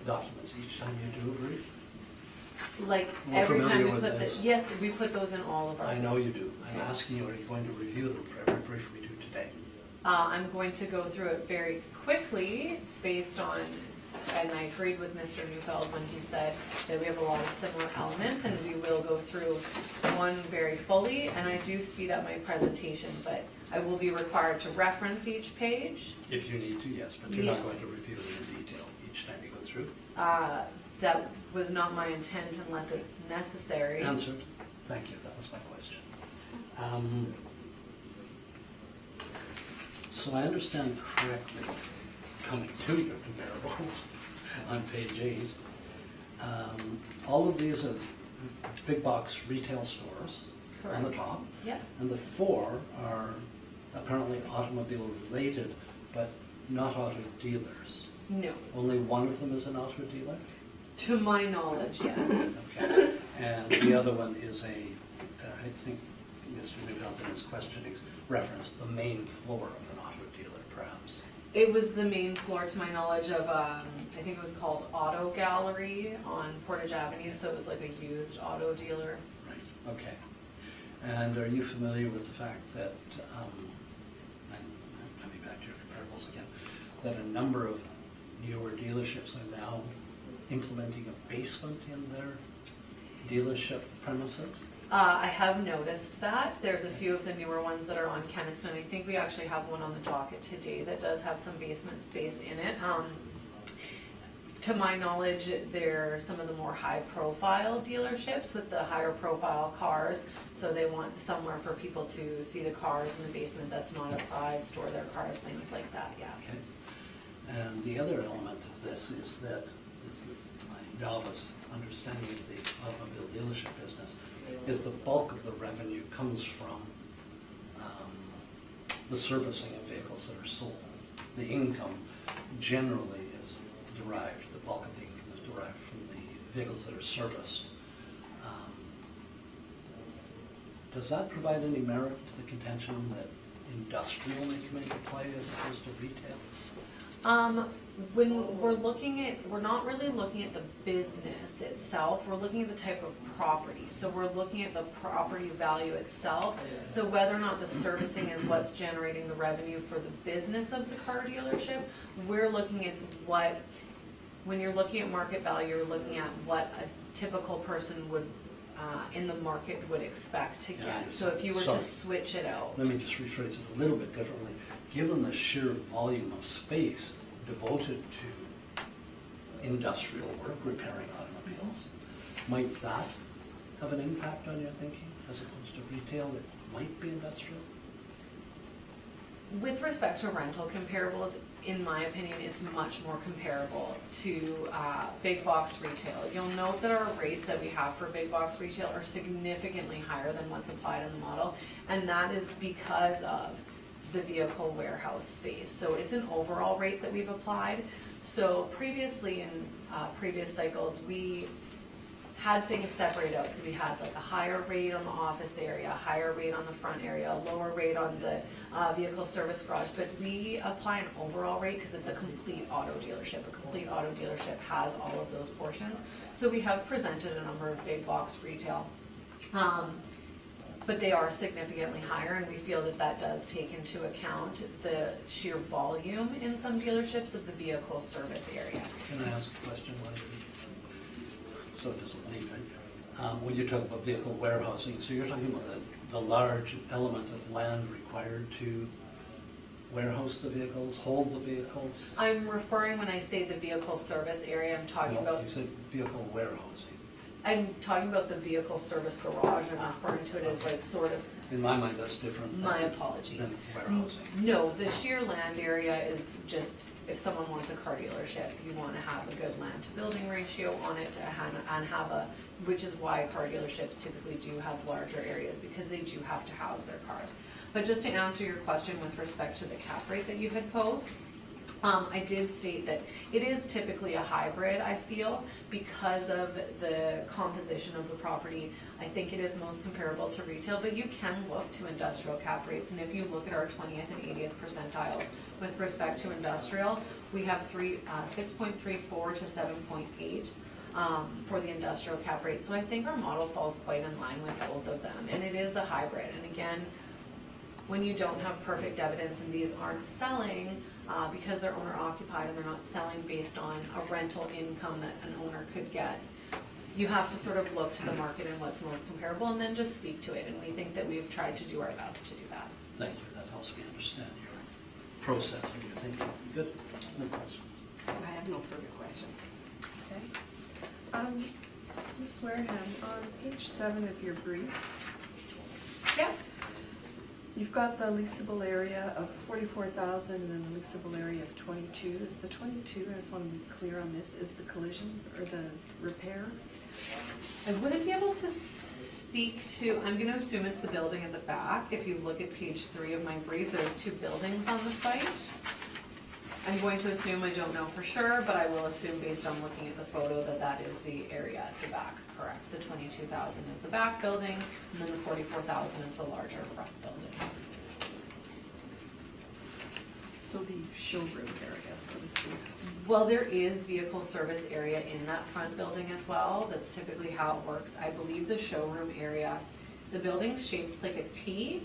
documents each time you do a brief. Like We're every time familiar we with put this. yes, we put those in all of our. I know you do. I'm asking you, are you going to review them for every brief we do today? I'm going to go through it very quickly based on, and I agreed with Mr. Neufeld when he said that we have a lot of similar elements, and we will go through one very fully, and I do speed up my presentation, but I will be required to reference each page. If you need to, yes, but you're not Yeah. going to review them in detail each time you go through? That was not my intent unless it's necessary. Answered. Thank you, that was my question. So I understand correctly, coming to your comparables on page 8, all of these are big box retail stores on the Correct. top. Yeah. And the 4 are apparently automobile related, but not auto dealers. No. Only one of them is an auto dealer? To my knowledge, yes. Okay. And the other one is I think Mr. Newton in his questioning referenced the main floor of an auto dealer, perhaps. It was the main floor, to my knowledge, of, I think it was called Auto Gallery on Portage Avenue, so it was like a used auto dealer. Right, okay. And are you familiar with the fact that, I'm coming back to your comparables again, that a number of newer dealerships are now implementing a basement in their dealership premises? I have noticed that. There's a few of the newer ones that are on Keniston. I think we actually have one on the docket today that does have some basement space in it. To my knowledge, they're some of the more high-profile dealerships with the higher-profile cars. So they want somewhere for people to see the cars in the basement that's not outside, store their cars, things like that, yeah. Okay. And the other element of this is that, my novice understanding of the automobile dealership business, is the bulk of the revenue comes from the servicing of vehicles that are sold. The income generally is derived, the bulk of the income is derived from the vehicles that are serviced. Does that provide any merit to the contention that industrial may come into play as opposed to retail? When we're looking at, we're not really looking at the business itself, we're looking at the type of property. So we're looking at the property value itself. So whether or not the servicing is what's generating the revenue for the business of the car dealership, we're looking at what, when you're looking at market value, you're looking at what a typical person would, in the market would expect to Yeah, I get. So understand. if you were Sorry. to switch it out. Let me just rephrase it a little bit differently. Given the sheer volume of space devoted to industrial work, repairing automobiles, might that have an impact on your thinking as opposed to retail that might be industrial? With respect to rental comparables, in my opinion, it's much more comparable to big box retail. You'll note that our rates that we have for big box retail are significantly higher than what's applied in the model, and that is because of the vehicle warehouse space. So it's an overall rate that we've applied. So previously in previous cycles, we had things separated out. So we had like a higher rate on the office area, a higher rate on the front area, a lower rate on the vehicle service garage. But we apply an overall rate because it's a complete auto dealership. A complete auto dealership has all of those portions. So we have presented a number of big box retail. But they are significantly higher, and we feel that that does take into account the sheer volume in some dealerships of the vehicle service area. Can I ask a question while you're, so it doesn't leave it? When you talk about vehicle warehousing, so you're talking about the large element of land required to warehouse the vehicles, hold the vehicles? I'm referring, when I say the vehicle service area, I'm talking No, about, you said vehicle warehousing. I'm talking about the vehicle service garage. I'm referring to it as like sort of, In my mind, that's different than, my apologies. than warehousing. No, the sheer land area is just, if someone wants a car dealership, you want to have a good land to building ratio on it and have a, which is why car dealerships typically do have larger areas, because they do have to house their cars. But just to answer your question with respect to the cap rate that you had posed, I did state that it is typically a hybrid, I feel, because of the composition of the property. I think it is most comparable to retail, but you can look to industrial cap rates. And if you look at our 20th and 80th percentiles with respect to industrial, we have 6.34 to 7.8 for the industrial cap rate. So I think our model falls quite in line with both of them, and it is a hybrid. And again, when you don't have perfect evidence and these aren't selling, because they're owner occupied and they're not selling based on a rental income that an owner could get, you have to sort of look to the market and what's most comparable and then just speak to it. And we think that we've tried to do our best to do that. Thank you, that helps me understand your process and your thinking. Good, no questions. I have no further questions. Okay. Ms. Wareham, on page 7 of your brief, Yeah. You've got the leasable area of 44,000 and then the leasable area of 22. Is the 22, I just want to be clear on this, is the collision or the repair? I wouldn't be able to speak to, I'm gonna assume it's the building at the back. If you look at page 3 of my brief, there's 2 buildings on the site. I'm going to assume, I don't know for sure, but I will assume based on looking at the photo that that is the area at the back, correct? The 22,000 is the back building, and then the 44,000 is the larger front building. So the showroom area, so to speak. Well, there is vehicle service area in that front building as well. That's typically how it works. I believe the showroom area, the building's shaped like a T,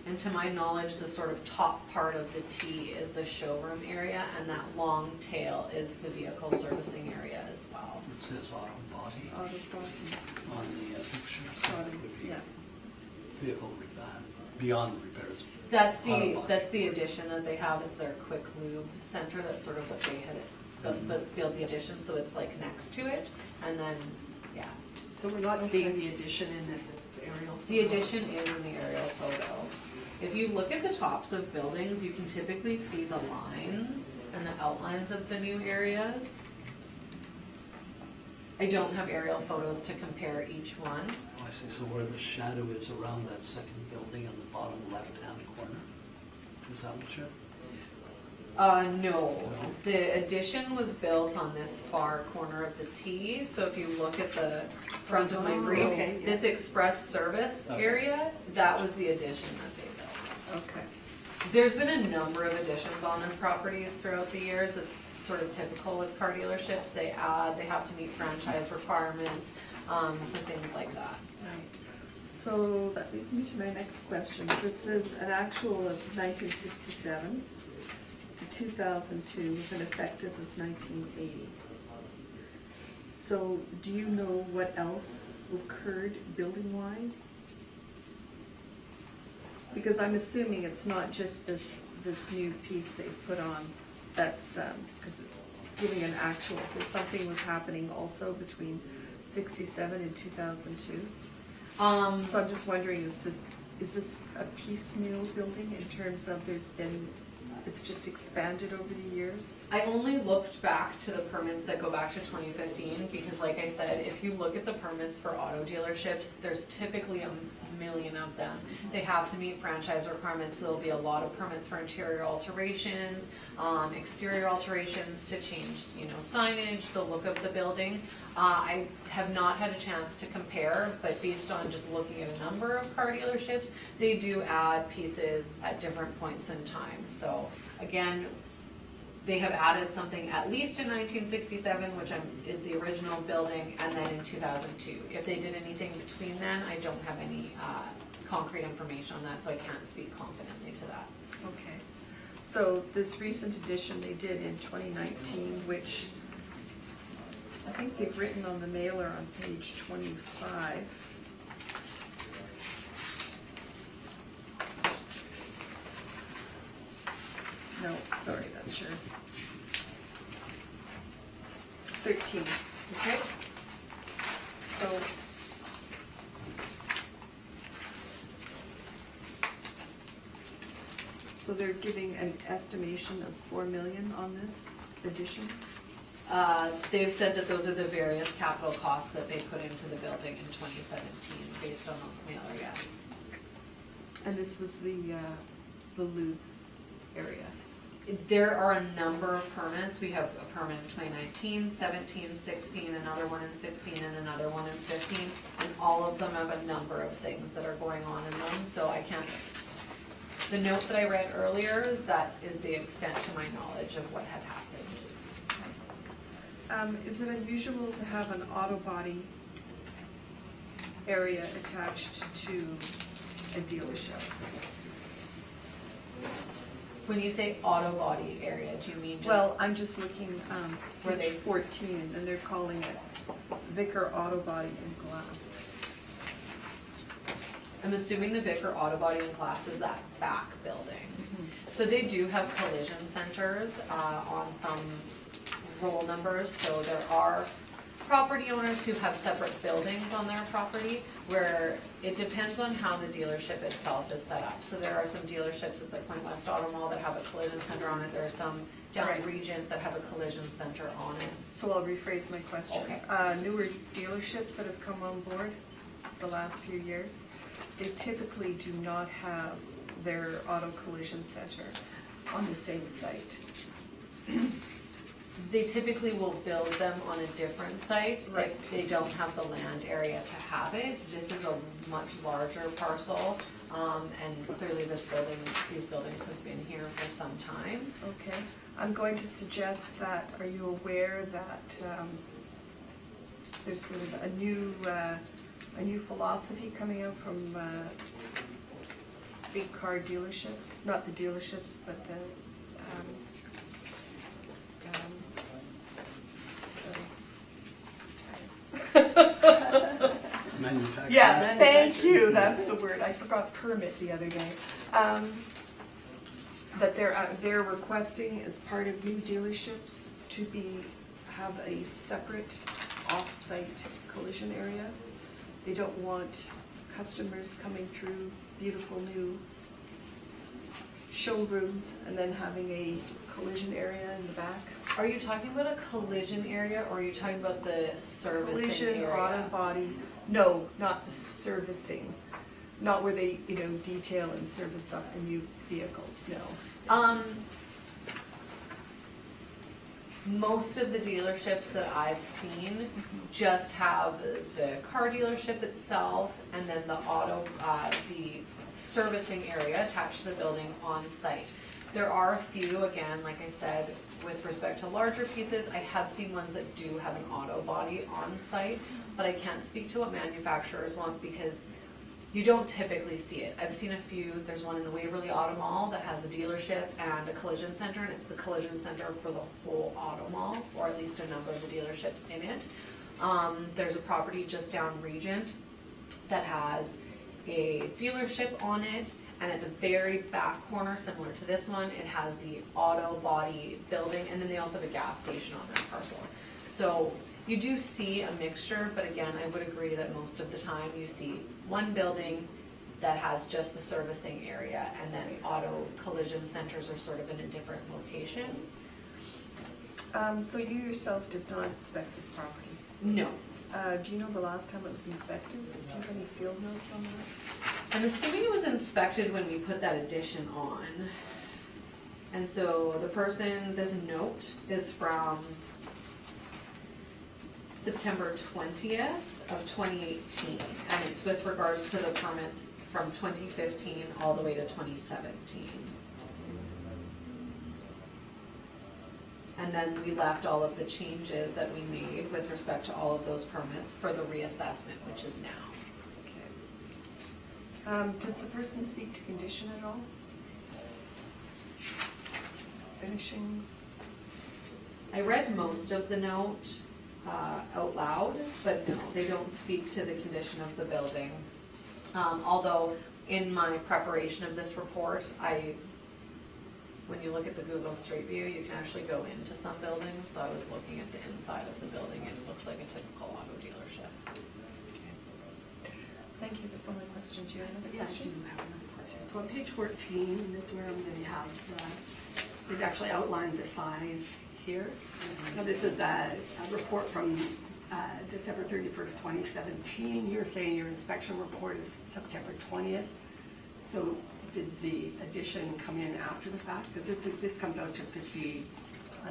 and to my knowledge, the sort of top part of the T is the showroom area, and that long tail is the vehicle servicing area as well. It says auto body Auto body, on the picture, so auto, it would be yeah. vehicle beyond repairs. That's Auto body. that's the addition that they have, is their quick lube center. That's sort of what they had, build the addition, so it's like next to it, and then, yeah. So we're not seeing the addition in this aerial? The addition is in the aerial photo. If you look at the tops of buildings, you can typically see the lines and the outlines of the new areas. I don't have aerial photos to compare each one. Oh, I see, so where the shadow is around that second building on the bottom left-hand corner, is that what you're? No. The addition was built on this far corner of the T, so if you look at the front of my Oh, brief, okay, yeah. this express service Okay. area, that was the addition that they built. Okay. There's been a number of additions on this properties throughout the years. It's sort of typical with car dealerships. They add, they have to meet franchise requirements, some things like that. Right. So that leads me to my next question. This is an actual of 1967 to 2002 with an effective of 1980. So do you know what else occurred building-wise? Because I'm assuming it's not just this new piece they've put on, that's, because it's giving an actual, so something was happening also between 67 and 2002? So I'm just wondering, is this a piecemeal building in terms of it's just expanded over the years? I only looked back to the permits that go back to 2015 because like I said, if you look at the permits for auto dealerships, there's typically a million of them. They have to meet franchise requirements, so there'll be a lot of permits for interior alterations, exterior alterations to change, signage, the look of the building. I have not had a chance to compare, but based on just looking at a number of car dealerships, they do add pieces at different points in time. So again, they have added something at least in 1967, which is the original building, and then in 2002. If they did anything between then, I don't have any concrete information on that, so I can't speak confidently to that. Okay. So this recent addition they did in 2019, which I think they've written on the mailer on page 25. No, sorry, that's your 13, okay? So they're giving an estimation of 4 million on this addition? They've said that those are the various capital costs that they put into the building in 2017, based on the mailer, yes. And this was the lube area? There are a number of permits. We have a permit in 2019, 17, 16, another one in 16, and another one in 15. And all of them have a number of things that are going on in them, so I can't. The note that I read earlier, that is the extent to my knowledge of what had happened. Is it unusual to have an auto body area attached to a dealership? When you say auto body area, do you mean just? Well, I'm just looking, Were page they- 14, and they're calling it Vicar Auto Body and Glass. I'm assuming the Vicar Auto Body and Glass is that back building. So they do have collision centers on some roll numbers, so there are property owners who have separate buildings on their property, where it depends on how the dealership itself is set up. So there are some dealerships at the Point West Auto Mall that have a collision center on it, there are some down Right. Regent that have a collision center on it. So I'll rephrase my question. Okay. Newer dealerships that have come on board the last few years, they typically do not have their auto collision center on the same site. They typically will build them on a different site Right. if they don't have the land area to have it. This is a much larger parcel, and clearly these buildings have been here for some time. Okay, I'm going to suggest that, are you aware that there's sort of a new philosophy coming out from big car dealerships, not the dealerships, but the, Manufacturing. yeah, thank you, that's the word, I forgot permit the other day. That they're requesting as part of new dealerships to have a separate off-site collision area. They don't want customers coming through beautiful new showrooms and then having a collision area in the back. Are you talking about a collision area, or are you talking about the servicing Collision, area? auto body, no, not the servicing, not where they, detail and service up the new vehicles, no. Most of the dealerships that I've seen just have the car dealership itself and then the the servicing area attached to the building on site. There are a few, again, like I said, with respect to larger pieces, I have seen ones that do have an auto body on site, but I can't speak to what manufacturers want because you don't typically see it. I've seen a few, there's one in the Waverly Auto Mall that has a dealership and a collision center, and it's the collision center for the whole auto mall, or at least a number of the dealerships in it. There's a property just down Regent that has a dealership on it, and at the very back corner, similar to this one, it has the auto body building, and then they also have a gas station on that parcel. So you do see a mixture, but again, I would agree that most of the time you see one building that has just the servicing area, and then auto collision centers are sort of in a different location. So you yourself did not inspect this property? No. Do you know the last time it was inspected? Do you have any field notes on that? I'm assuming it was inspected when we put that addition on. And so this note is from September 20th of 2018, and it's with regards to the permits from 2015 all the way to 2017. And then we left all of the changes that we made with respect to all of those permits for the reassessment, which is now. Okay. Does the person speak to condition at all? Finishings? I read most of the note out loud, but no, they don't speak to the condition of the building. Although in my preparation of this report, when you look at the Google Street View, you can actually go into some buildings. So I was looking at the inside of the building, and it looks like a typical auto dealership. Thank you, that's all my questions. You have another Yeah, I do question? have another question. So on page 14 is where I'm going to have, it actually outlines the size here. Now this is a report from December 31st, 2017. You're saying your inspection report is September 20th. So did the addition come in after the fact? Because this comes out to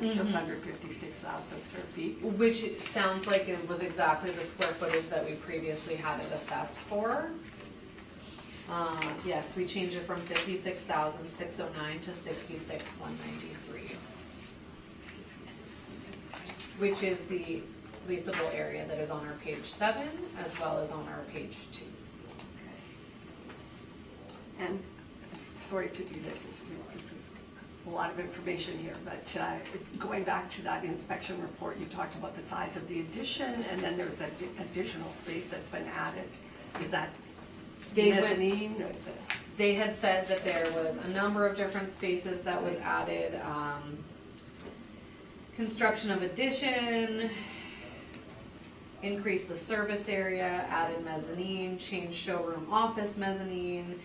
just under 56,000 square feet. Which sounds like it was exactly the square footage that we previously had it assessed for. Yes, we changed it from 56,609 to 66,193. Which is the leasable area that is on our page 7 as well as on our page 2. And sorry to do this, this is a lot of information here, but going back to that inspection report, you talked about the size of the addition, and then there's that additional space that's been added. Is that mezzanine? Or is it? They had said that there was a number of different spaces that was added. Construction of addition. increased the service area, added mezzanine, changed showroom office mezzanine,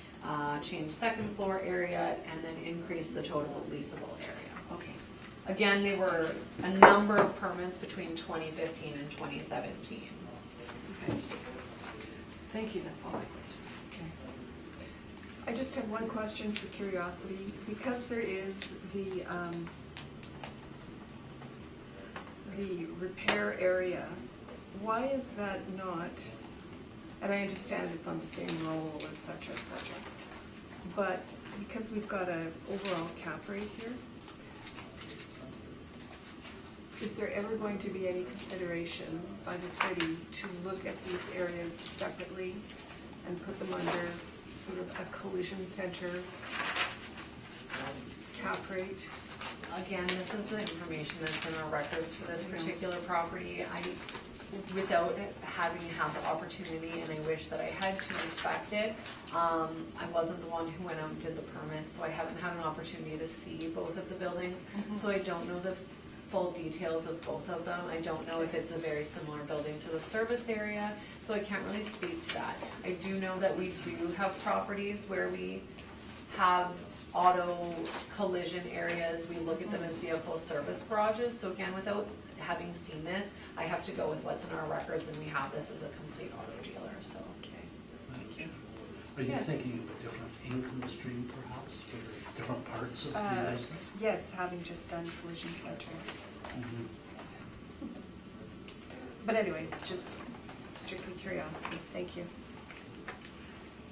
changed second floor area, and then increased the total leasable area. Okay. Again, they were a number of permits between 2015 and 2017. Okay. Thank you, that's all my question. Okay. I just have one question for curiosity. Because there is the repair area, why is that not, and I understand it's on the same roll, et cetera, but because we've got a overall cap rate here, is there ever going to be any consideration by the city to look at these areas separately and put them under sort of a collision center cap rate? Again, this is the information that's in our records for this particular property. Without having had the opportunity, and I wish that I had to inspect it, I wasn't the one who went out and did the permit, so I haven't had an opportunity to see both of the buildings. So I don't know the full details of both of them. I don't know if it's a very similar building to the service area, so I can't really speak to that. I do know that we do have properties where we have auto collision areas. We look at them as vehicle service garages. So again, without having seen this, I have to go with what's in our records, and we have this as a complete auto dealer, so. Okay. Thank you. Are you Yes. thinking of a different income stream perhaps for the different parts of the business? Yes, having just done collision centers. Mhm. But anyway, just strictly curiosity. Thank you.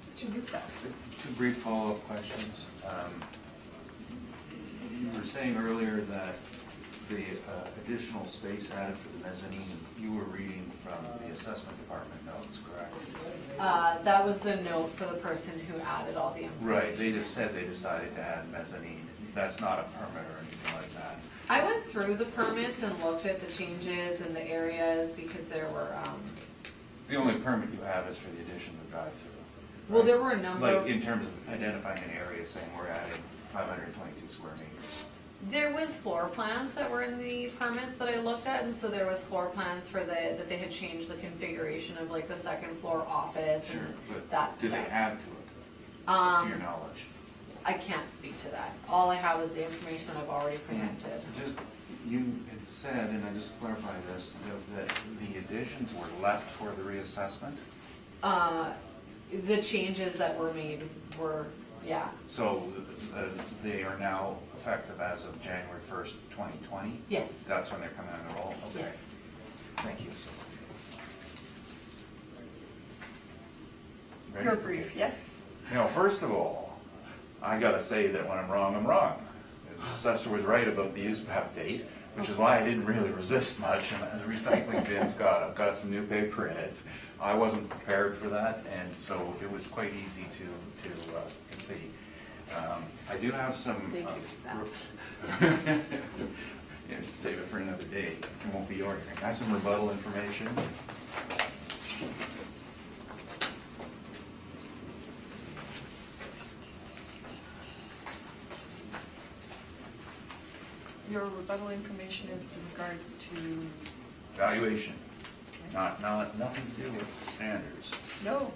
Mr. Newfeld. Two brief follow-up questions. You were saying earlier that the additional space added for the mezzanine, you were reading from the assessment department notes, correct? That was the note for the person who added all the information. Right, they just said they decided to add mezzanine. That's not a permit or anything like that. I went through the permits and looked at the changes and the areas because there were, The only permit you have is for the addition of the drive-through. well, right? there were a number Like of, in terms of identifying an area, saying we're adding 522 square meters. there was floor plans that were in the permits that I looked at, and so there was floor plans for that they had changed the configuration of like the second floor office and But that did they stuff. add to it, to your knowledge? I can't speak to that. All I have is the information that I've already presented. Just, you had said, and I just clarify this, that the additions were left for the reassessment? The changes that were made were, yeah, So they are now effective as of January 1st, 2020? yes, That's when they're coming on the roll? Okay. yes. Thank you. Ready? You're brief, yes? Now, first of all, I gotta say that when I'm wrong, I'm wrong. The assessor was right about the use map date, which is why I didn't really resist much, and the recycling bin's got some new paper in it. I wasn't prepared for that, and so it was quite easy to see. I do have some. Thank you for Yeah, save it for another day, it won't be ordering. I have some rebuttal information. Your rebuttal information is in regards to, Valuation, nothing to do with standards. no,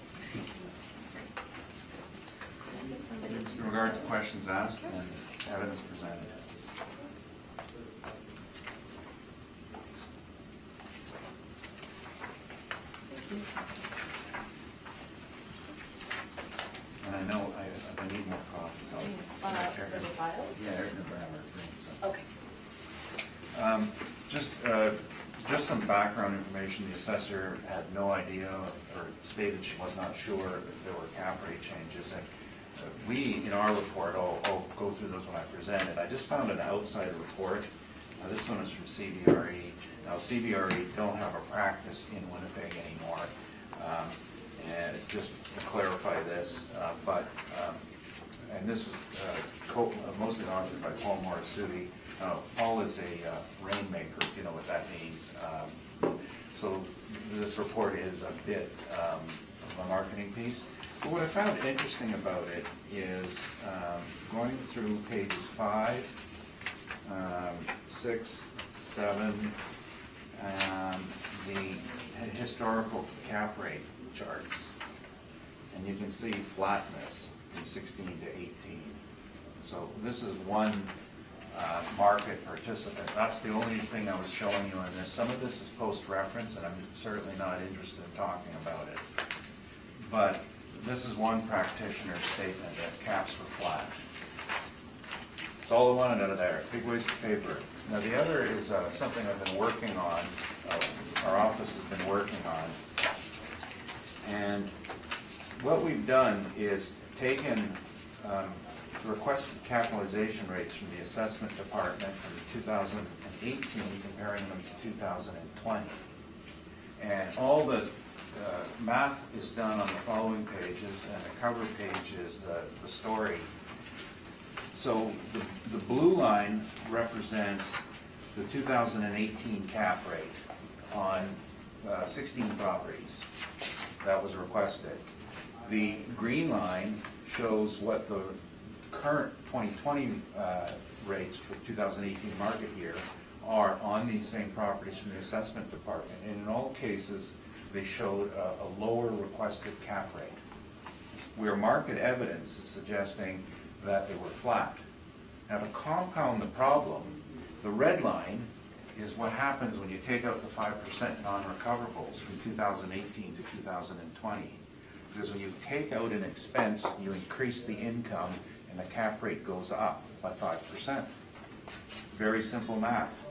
In regard to questions asked and evidence presented. And I know I need more copies. I'll make sure. For the files? Yeah, they're gonna grab our things, so. Okay. Just some background information, the assessor had no idea or stated she was not sure if there were cap rate changes. And we, in our report, I'll go through those when I present it. I just found an outside report. This one is from CBRE. Now, CBRE don't have a practice in Winnipeg anymore. And just to clarify this, and this was mostly authored by Paul Morisuti. Paul is a rainmaker, if you know what that means. So this report is a bit of a marketing piece. But what I found interesting about it is going through pages 5, 6, 7, historical cap rate charts, and you can see flatness from 16 to 18. So this is one market participant. That's the only thing I was showing you on this. Some of this is post-reference, and I'm certainly not interested in talking about it. But this is one practitioner's statement that caps were flat. That's all I wanted out of there, big waste of paper. Now the other is something I've been working on, our office has been working on. And what we've done is taken requested capitalization rates from the assessment department from 2018, comparing them to 2020. And all the math is done on the following pages, and the cover page is the story. So the blue line represents the 2018 cap rate on 16 properties that was requested. The green line shows what the current 2020 rates for 2018 market year are on these same properties from the assessment department. And in all cases, they showed a lower requested cap rate, where market evidence is suggesting that they were flat. Now, to compound the problem, the red line is what happens when you take out the 5% non-recoverables from 2018 to 2020. Because when you take out an expense, you increase the income, and the cap rate goes up by 5%. Very simple math.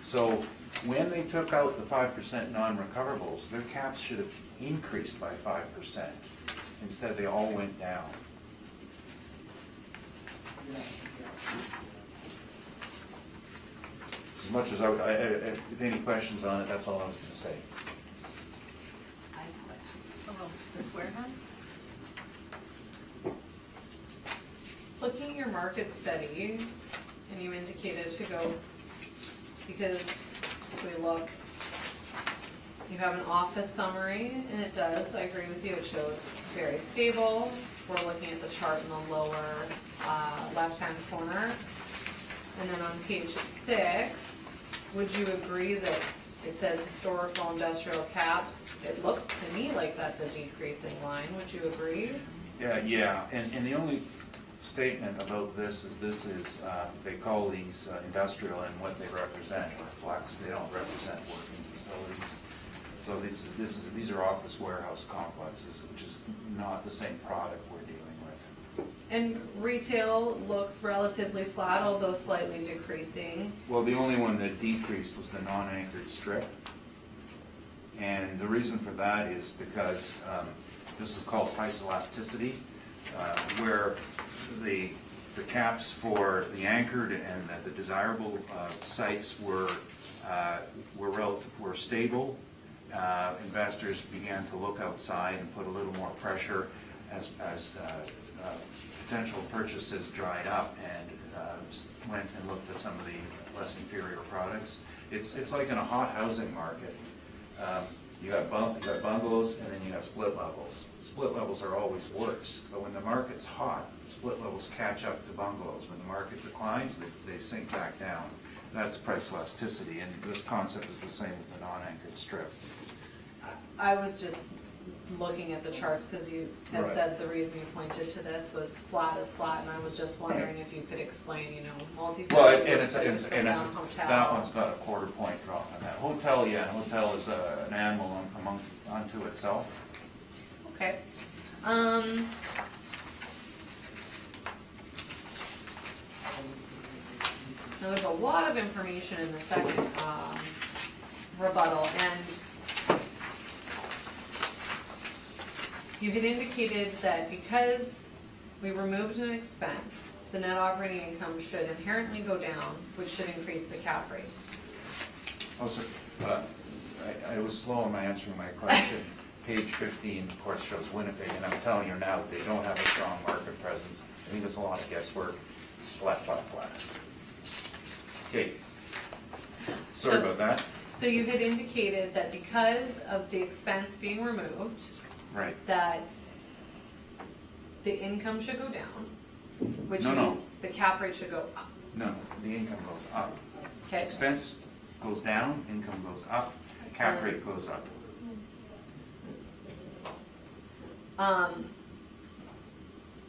So when they took out the 5% non-recoverables, their caps should have increased by 5%. Instead, they all went down. As much as if any questions on it, that's all I was going to say. I have a question. Oh, Ms. Wareham? Looking at your market study, and you indicated to go, because if we look, you have an office summary, and it does, I agree with you, it shows very stable. We're looking at the chart in the lower left-hand corner. And then on page 6, would you agree that it says historical industrial caps? It looks to me like that's a decreasing line. Would you agree? Yeah, and the only statement about this is they call these industrial, and what they represent reflects, they don't represent working facilities. So these are office warehouse complexes, which is not the same product we're dealing with. And retail looks relatively flat, although slightly decreasing. Well, the only one that decreased was the non-anchored strip. And the reason for that is because this is called price elasticity, where the caps for the anchored and the desirable sites were stable. Investors began to look outside and put a little more pressure as potential purchases dried up, and went and looked at some of the less inferior products. It's like in a hot housing market. You got bungalows, and then you got split levels. Split levels are always worse, but when the market's hot, split levels catch up to bungalows. When the market declines, they sink back down. That's price elasticity, and this concept is the same with the non-anchored strip. I was just looking at the charts because you had Right. said the reason you pointed to this was flat is flat, and I was just wondering Right. if you could explain, multifamily. Well, hotel. that one's got a quarter point drop on that. Hotel, yeah, hotel is an animal unto itself. Okay. Now, there's a lot of information in the second rebuttal, and you had indicated that because we removed an expense, the net operating income should inherently go down, which should increase the cap rates. Oh, so, I was slow in my answering my questions. Page 15, of course, shows Winnipeg, and I'm telling you now that they don't have a strong market presence. I think there's a lot of guesswork. Flat, flat, flat. Okay. Sorry about that. So you had indicated that because of the expense being removed, Right. that the income should go down, which No. means the cap rate should go up. No, the income goes up. Okay, Expense goes down, income goes up. cap rate goes up.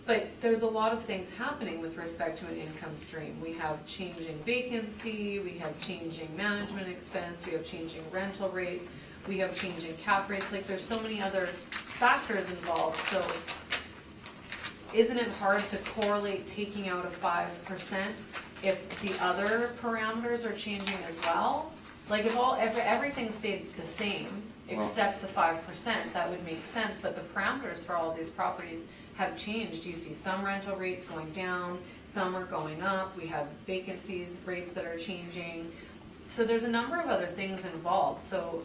But there's a lot of things happening with respect to an income stream. We have changing vacancy, we have changing management expense, we have changing rental rates, we have changing cap rates, like there's so many other factors involved, so isn't it hard to correlate taking out a 5% if the other parameters are changing as well? Like if everything stayed the same, except the 5%, that would make sense, but the parameters for all of these properties have changed. You see some rental rates going down, some are going up, we have vacancies, rates that are changing. So there's a number of other things involved, so.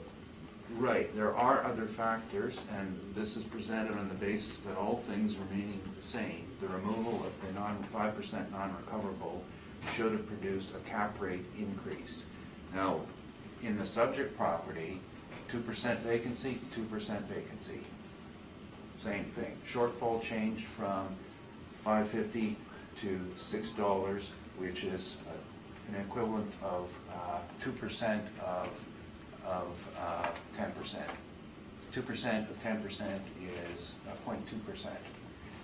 Right, there are other factors, and this is presented on the basis that all things remaining the same. The removal of the 5% non-recoverable should have produced a cap rate increase. Now, in the subject property, 2% vacancy, 2% vacancy. Same thing. Shortfall changed from $5.50 to $6, which is an equivalent of 2% of 10%. 2% of 10% is 0.2%.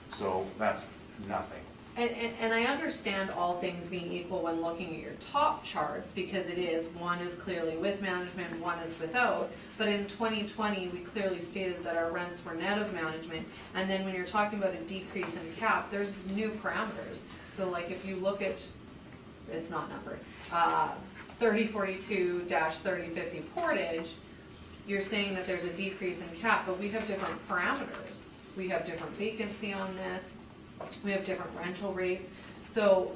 So that's nothing. And I understand all things being equal when looking at your top charts, because it is, one is clearly with management, one is without. But in 2020, we clearly stated that our rents were net of management. And then when you're talking about a decrease in cap, there's new parameters. So like if you look at, it's not numbered, 3042-3050 Portage, you're saying that there's a decrease in cap, but we have different parameters. We have different vacancy on this. We have different rental rates. So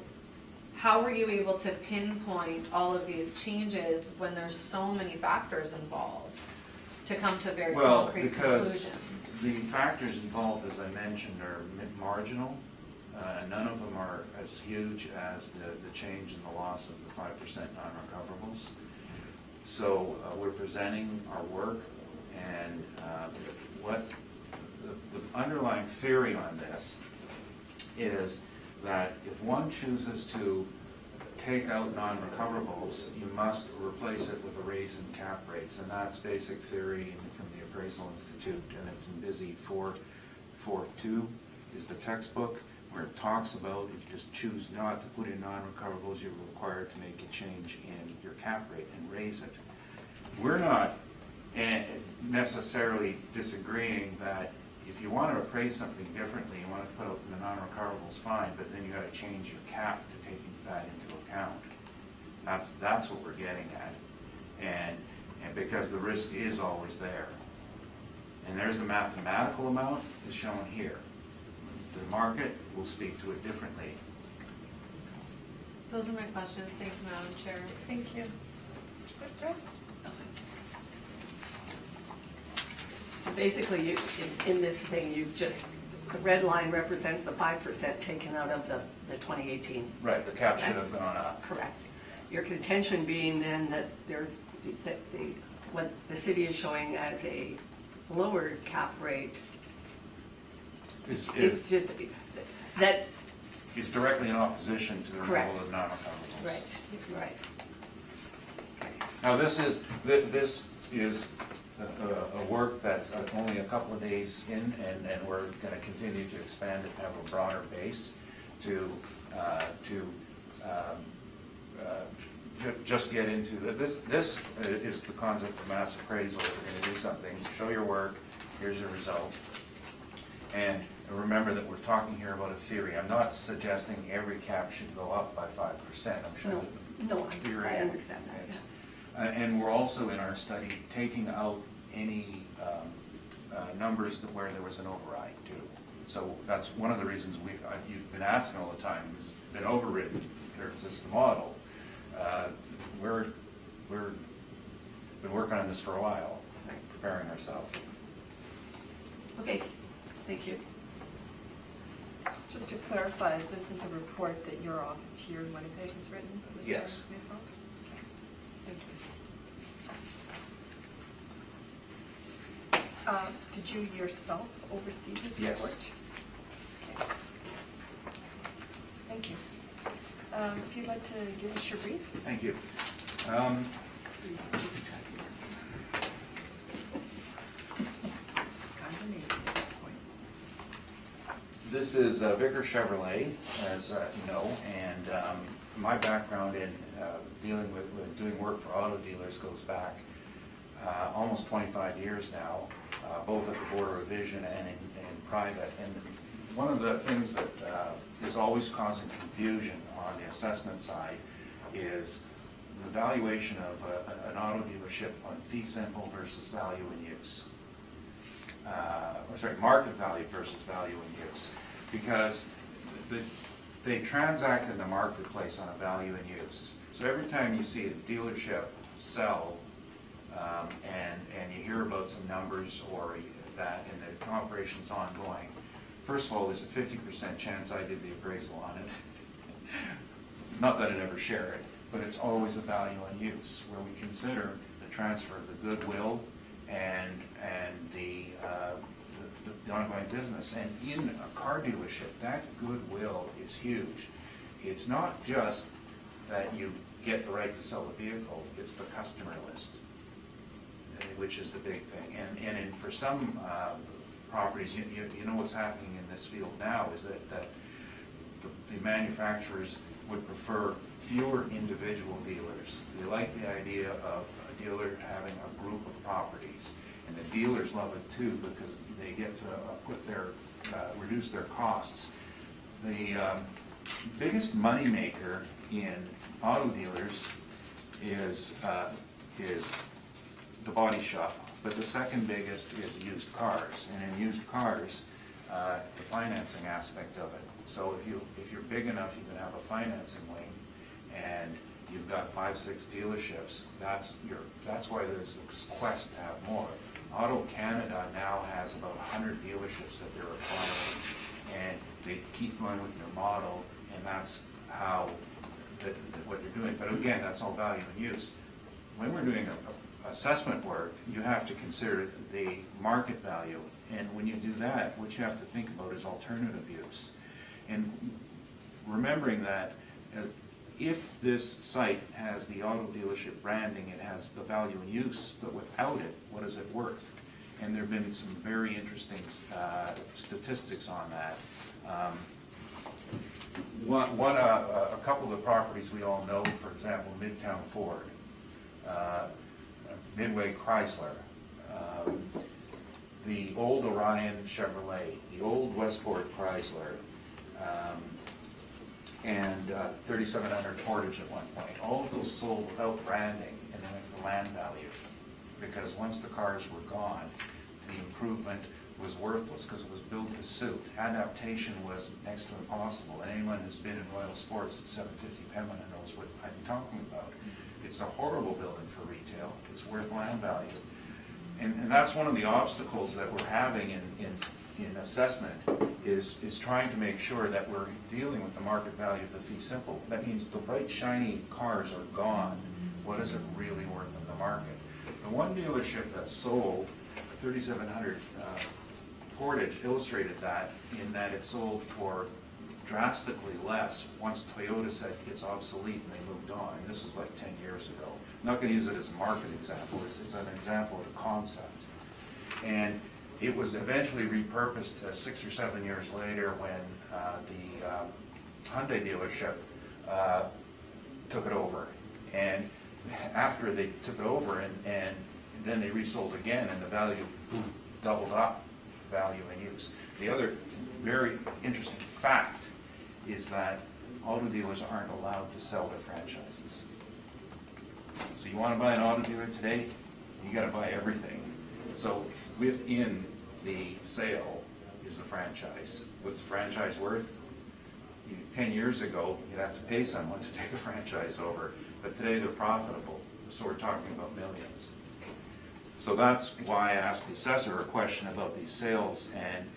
how were you able to pinpoint all of these changes when there's so many factors involved to come to very concrete conclusions? Because the factors involved, as I mentioned, are marginal. None of them are as huge as the change in the loss of the 5% non-recoverables. So we're presenting our work, and what the underlying theory on this is that if one chooses to take out non-recoverables, you must replace it with a raise in cap rates, and that's basic theory from the Appraisal Institute, and it's in Busy 442 is the textbook, where it talks about if you just choose not to put in non-recoverables, you're required to make a change in your cap rate and raise it. We're not necessarily disagreeing that if you want to appraise something differently, you want to put out the non-recoverables, fine, but then you got to change your cap to take that into account. That's what we're getting at, and because the risk is always there, and there's the mathematical amount is shown here. The market will speak to it differently. Those are my questions. Thank you, Madam Chair. Thank you. Mr. Whitbread? So basically, in this thing, the red line represents the 5% taken out of the 2018. Right, the cap should have gone up. Correct. Your contention being then that what the city is showing as a lowered cap rate Is just, that, directly in opposition to the Correct. removal of non-recoverables. right. Now, this is a work that's only a couple of days in, and we're going to continue to expand it, have a broader base to just get into this. This is the concept of mass appraisal. We're going to do something, show your work, here's your result. And remember that we're talking here about a theory. I'm not suggesting every cap should go up by 5%. I'm sure No, that the theory. I understand that, is. And we're also in our study taking out any numbers where there was an override too. So that's one of the reasons you've been asking all the time, has been overridden, or is this the model? We're been working on this for a while, preparing ourselves. Okay, thank you. Just to clarify, this is a report that your office here in Winnipeg has written? Mr. Yes. Mayfield? Okay. Thank you. Did you yourself oversee this report? Yes. Okay. Thank you. If you'd like to give us your brief? Thank you. This is Vickers Chevrolet, as you know, and my background in dealing with doing work for auto dealers goes back almost 25 years now, both at the Board of Revision and in private. And one of the things that is always causing confusion on the assessment side is the valuation of an auto dealership on fee simple versus value in use. Market value versus value in use. Because they transact in the marketplace on a value in use. So every time you see a dealership sell, and you hear about some numbers or that and the operation's ongoing, first of all, there's a 50% chance I did the appraisal on it. Not that I never share it, but it's always a value in use, where we consider the transfer of the goodwill and the ongoing business. And in a car dealership, that goodwill is huge. It's not just that you get the right to sell the vehicle, it's the customer list, which is the big thing. And for some properties, you know what's happening in this field now is that the manufacturers would prefer fewer individual dealers. They like the idea of a dealer having a group of properties. And the dealers love it too, because they get to reduce their costs. The biggest moneymaker in auto dealers is the body shop, but the second biggest is used cars. And in used cars, the financing aspect of it. So if you're big enough, you can have a financing wing, and you've got 5-6 dealerships. That's why there's this quest to have more. Auto Canada now has about 100 dealerships that they're acquiring, and they keep going with their model, and that's how what they're doing. But again, that's all value and use. When we're doing assessment work, you have to consider the market value, and when you do that, what you have to think about is alternative use. And remembering that if this site has the auto dealership branding, it has the value in use, but without it, what is it worth? And there have been some very interesting statistics on that. A couple of the properties we all know, for example, Midtown Ford, Midway Chrysler, the old Orion Chevrolet, the old Westport Chrysler, and 3700 Portage at one point. All of those sold without branding and then for land value, because once the cars were gone, the improvement was worthless because it was built to suit. Adaptation was next to impossible, and anyone who's been in Royal Sports at 750 Pembina knows what I'm talking about. It's a horrible building for retail. It's worth land value. And that's one of the obstacles that we're having in assessment is trying to make sure that we're dealing with the market value of the fee simple. That means the bright, shiny cars are gone. What is it really worth in the market? The one dealership that sold 3700 Portage illustrated that in that it sold for drastically less once Toyota said it's obsolete and they moved on. And this was like 10 years ago. I'm not going to use it as a market example. It's an example of the concept. And it was eventually repurposed 6 or 7 years later when the Hyundai dealership took it over. And after they took it over and then they resold again, and the value doubled up, value and use. The other very interesting fact is that auto dealers aren't allowed to sell their franchises. So you want to buy an auto dealer today, you got to buy everything. So within the sale is the franchise. What's the franchise worth? 10 years ago, you'd have to pay someone to take a franchise over, but today they're profitable. So we're talking about millions. So that's why I asked the assessor a question about these sales and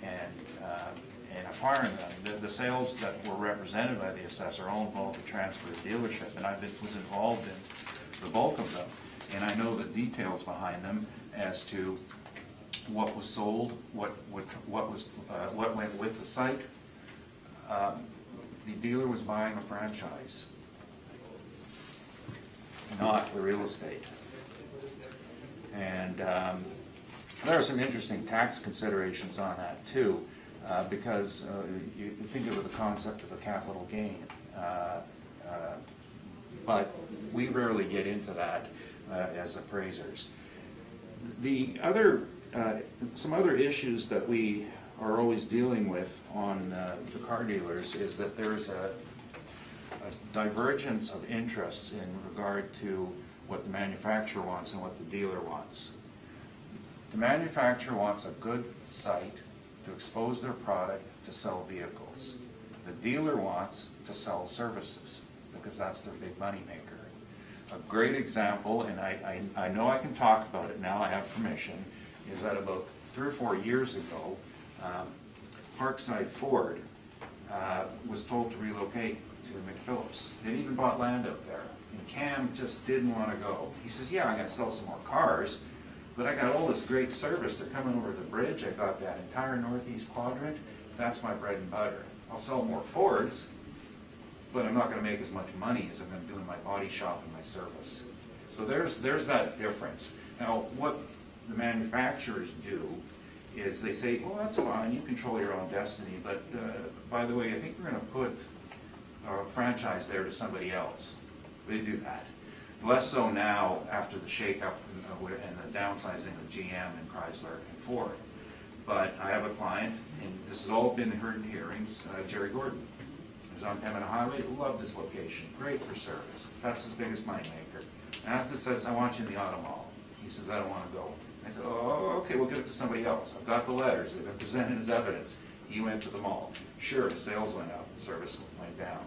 acquiring them. The sales that were represented by the assessor all involved the transfer of dealership, and I was involved in the bulk of them. And I know the details behind them as to what was sold, what went with the site. The dealer was buying a franchise, not the real estate. And there are some interesting tax considerations on that too. because you think of the concept of a capital gain. But we rarely get into that as appraisers. The other, some other issues that we are always dealing with on the car dealers is that there's a divergence of interests in regard to what the manufacturer wants and what the dealer wants. The manufacturer wants a good site to expose their product to sell vehicles. The dealer wants to sell services because that's their big money maker. A great example, and I know I can talk about it now, I have permission, is that about 3 or 4 years ago, Parkside Ford was told to relocate to McPhillips. They even bought land up there. And Cam just didn't want to go. He says, yeah, I'm going to sell some more cars, but I got all this great service. They're coming over the bridge. I got that entire northeast quadrant. That's my bread and butter. I'll sell more Fords, but I'm not going to make as much money as I'm going to do in my body shop and my service. So there's that difference. Now, what the manufacturers do is they say, well, that's fine, you control your own destiny, but by the way, I think we're going to put a franchise there to somebody else. They do that. Less so now after the shakeup and the downsizing of GM and Chrysler and Ford. But I have a client, and this has all been heard in hearings, Jerry Gordon. He's on Pembina Highway, loved this location, great for service. That's his biggest money maker. Asda says, I want you in the auto mall. He says, I don't want to go. I said, oh, okay, we'll give it to somebody else. I've got the letters, they've been presented as evidence. He went to the mall. Sure, the sales went up, service went down.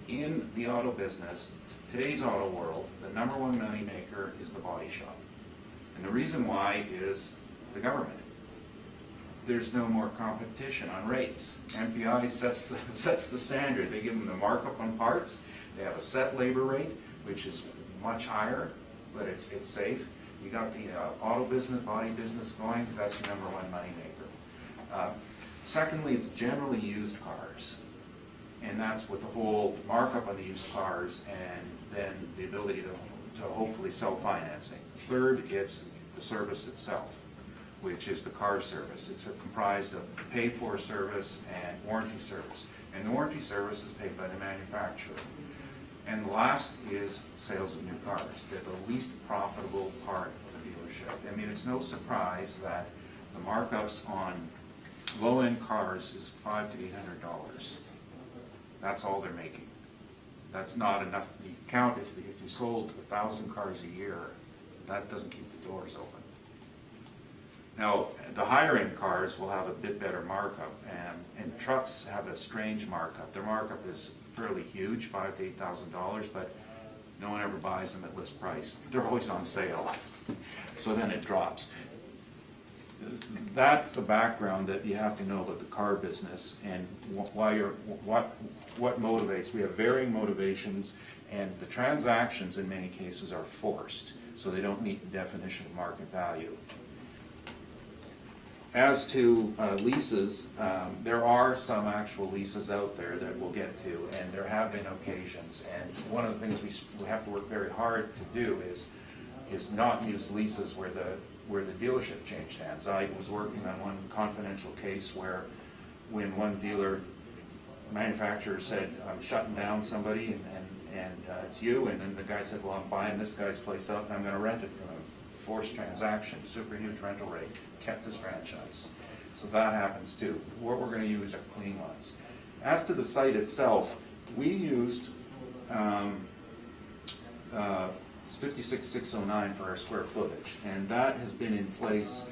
In the auto business, today's auto world, the number one money maker is the body shop. And the reason why is the government. There's no more competition on rates. MPI sets the standard. They give them the markup on parts. They have a set labor rate, which is much higher, but it's safe. You got the auto business, body business going, that's your number one money maker. Secondly, it's generally used cars. And that's with the whole markup on the used cars and then the ability to hopefully sell financing. Third, it's the service itself, which is the car service. It's comprised of pay-for service and warranty service. And the warranty service is paid by the manufacturer. And the last is sales of new cars. They're the least profitable part of the dealership. I mean, it's no surprise that the markups on low-end cars is $500 to $800. That's all they're making. That's not enough. You count if you sold 1,000 cars a year, that doesn't keep the doors open. Now, the higher-end cars will have a bit better markup, and trucks have a strange markup. Their markup is fairly huge, $5,000 to $8,000, but no one ever buys them at list price. They're always on sale, so then it drops. That's the background that you have to know about the car business and what motivates. We have varying motivations, and the transactions in many cases are forced, so they don't meet the definition of market value. As to leases, there are some actual leases out there that we'll get to, and there have been occasions. And one of the things we have to work very hard to do is not use leases where the dealership changed hands. I was working on one confidential case where when one dealer manufacturer said, I'm shutting down somebody and it's you, and then the guy said, well, I'm buying this guy's place up and I'm going to rent it from him. Forced transaction, super huge rental rate, kept his franchise. So that happens too. What we're going to use are clean ones. As to the site itself, we used 56,609 for our square footage, and that has been in place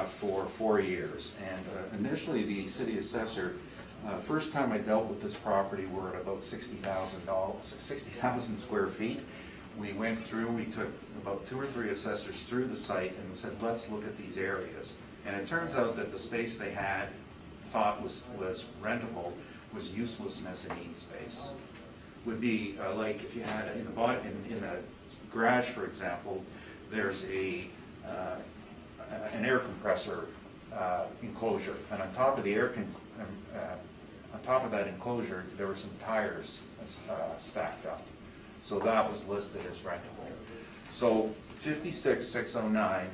for 4 years. And initially, the city assessor, first time I dealt with this property, we're at about $60,000 square feet. We went through, we took about 2 or 3 assessors through the site and said, let's look at these areas. And it turns out that the space they had thought was rentable was useless mezzanine space. Would be like if you had in the garage, for example, there's an air compressor enclosure, and on top of the on top of that enclosure, there were some tires stacked up. So that was listed as rentable. So 56,609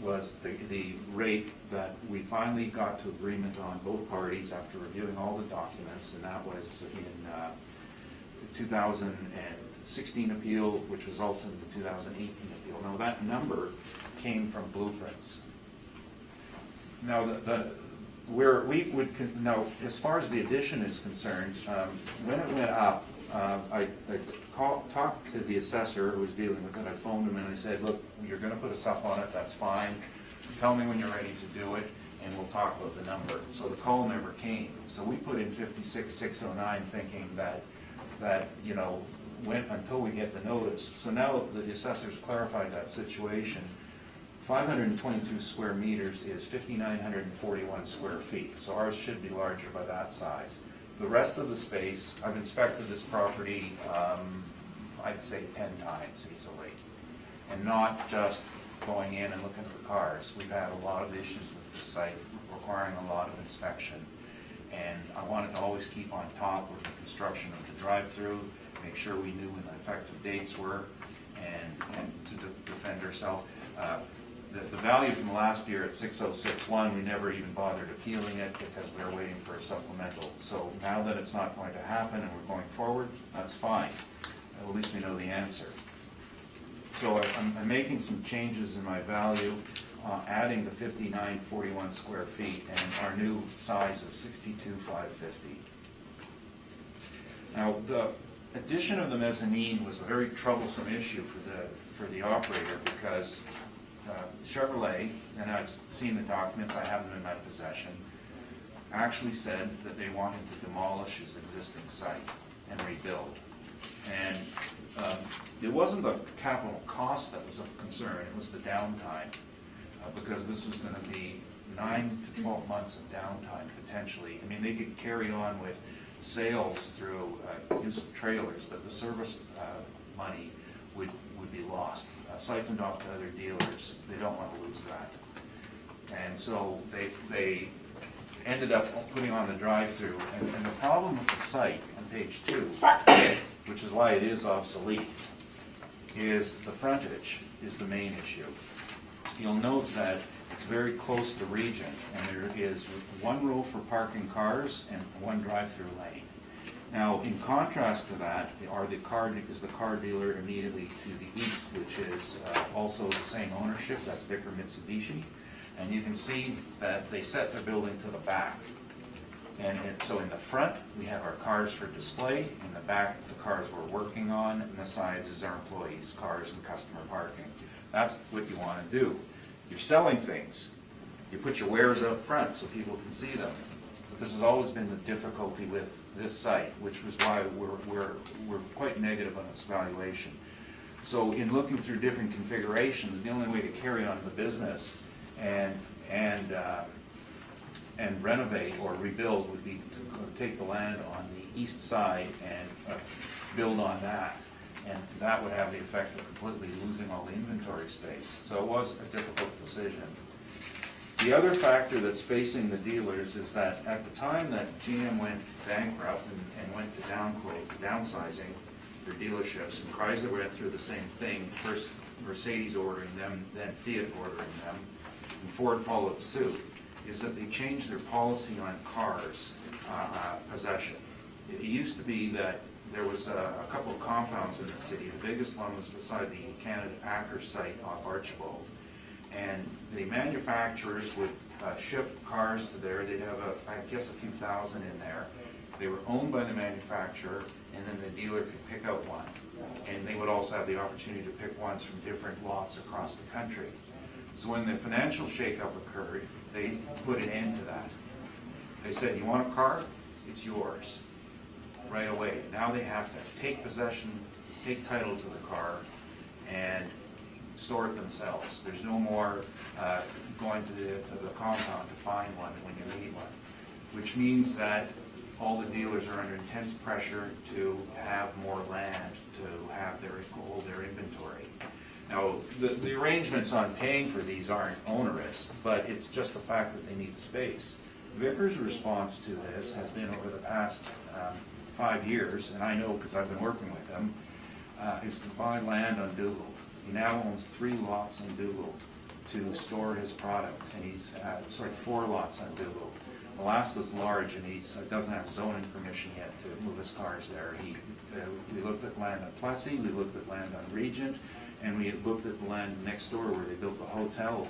was the rate that we finally got to agreement on, both parties, after reviewing all the documents, and that was in the 2016 appeal, which was also in the 2018 appeal. Now, that number came from blueprints. Now, now, as far as the addition is concerned, when it went up, I talked to the assessor who was dealing with it. I phoned him and I said, look, you're gonna put a sup on it, that's fine. Tell me when you're ready to do it, and we'll talk about the number. So the call never came. So we put in 56,609 thinking that, you know, went until we get the notice. So now the assessor's clarified that situation. 522 square meters is 5,941 square feet, so ours should be larger by that size. The rest of the space, I've inspected this property, I'd say 10 times easily, and not just going in and looking for cars. We've had a lot of issues with the site requiring a lot of inspection, and I wanted to always keep on top of the construction of the drive-through, make sure we knew when the effective dates were, and to defend ourselves. The value from last year at 6061, we never even bothered appealing it because we were waiting for a supplemental. So now that it's not going to happen and we're going forward, that's fine. At least we know the answer. So I'm making some changes in my value, adding the 5,941 square feet, and our new size is 62,550. Now, the addition of the mezzanine was a very troublesome issue for the operator because Chevrolet, and I've seen the documents, I have them in my possession, actually said that they wanted to demolish his existing site and rebuild. And it wasn't the capital cost that was of concern, it was the downtime, because this was going to be 9 to 12 months of downtime potentially. I mean, they could carry on with sales through use of trailers, but the service money would be lost, siphoned off to other dealers. They don't want to lose that. And so they ended up putting on the drive-through. And the problem with the site on page 2, which is why it is obsolete, is the frontage is the main issue. You'll note that it's very close to Regent, and there is one row for parking cars and one drive-through lane. Now, in contrast to that, is the car dealer immediately to the east, which is also the same ownership, that's Vicker Mitsubishi. And you can see that they set their building to the back. And so in the front, we have our cars for display. In the back, the cars we're working on. And the sides is our employees' cars and customer parking. That's what you want to do. You're selling things. You put your wares up front so people can see them. So this has always been the difficulty with this site, which was why we're quite negative on its valuation. So in looking through different configurations, the only way to carry on the business and renovate or rebuild would be to take the land on the east side and build on that. And that would have the effect of completely losing all the inventory space. So it was a difficult decision. The other factor that's facing the dealers is that at the time that GM went bankrupt and went to downsizing their dealerships, and Chrysler went through the same thing, first Mercedes ordering them, then Fiat ordering them, and Ford followed suit, is that they changed their policy on cars possession. It used to be that there was a couple of compounds in the city. The biggest one was beside the Canada Packers site off Archibald. And the manufacturers would ship cars to there. They'd have, I guess, a few thousand in there. They were owned by the manufacturer, and then the dealer could pick out one. And they would also have the opportunity to pick ones from different lots across the country. So when the financial shakeup occurred, they put an end to that. They said, you want a car? It's yours. Right away. Now they have to take possession, take title to the car, and store it themselves. There's no more going to the compound to find one when you need one, which means that all the dealers are under intense pressure to have more land to have hold their inventory. Now, the arrangements on paying for these aren't onerous, but it's just the fact that they need space. Vicker's response to this has been over the past 5 years, and I know because I've been working with him, is to buy land on Dugald. He now owns 3 lots in Dugald, to store his product, and he's, 4 lots on Dougal. Alaska's large, and he's, doesn't have zoning permission yet to move his cars there. We looked at land on Plessy, we looked at land on Regent, and we had looked at the land next door where they built the hotel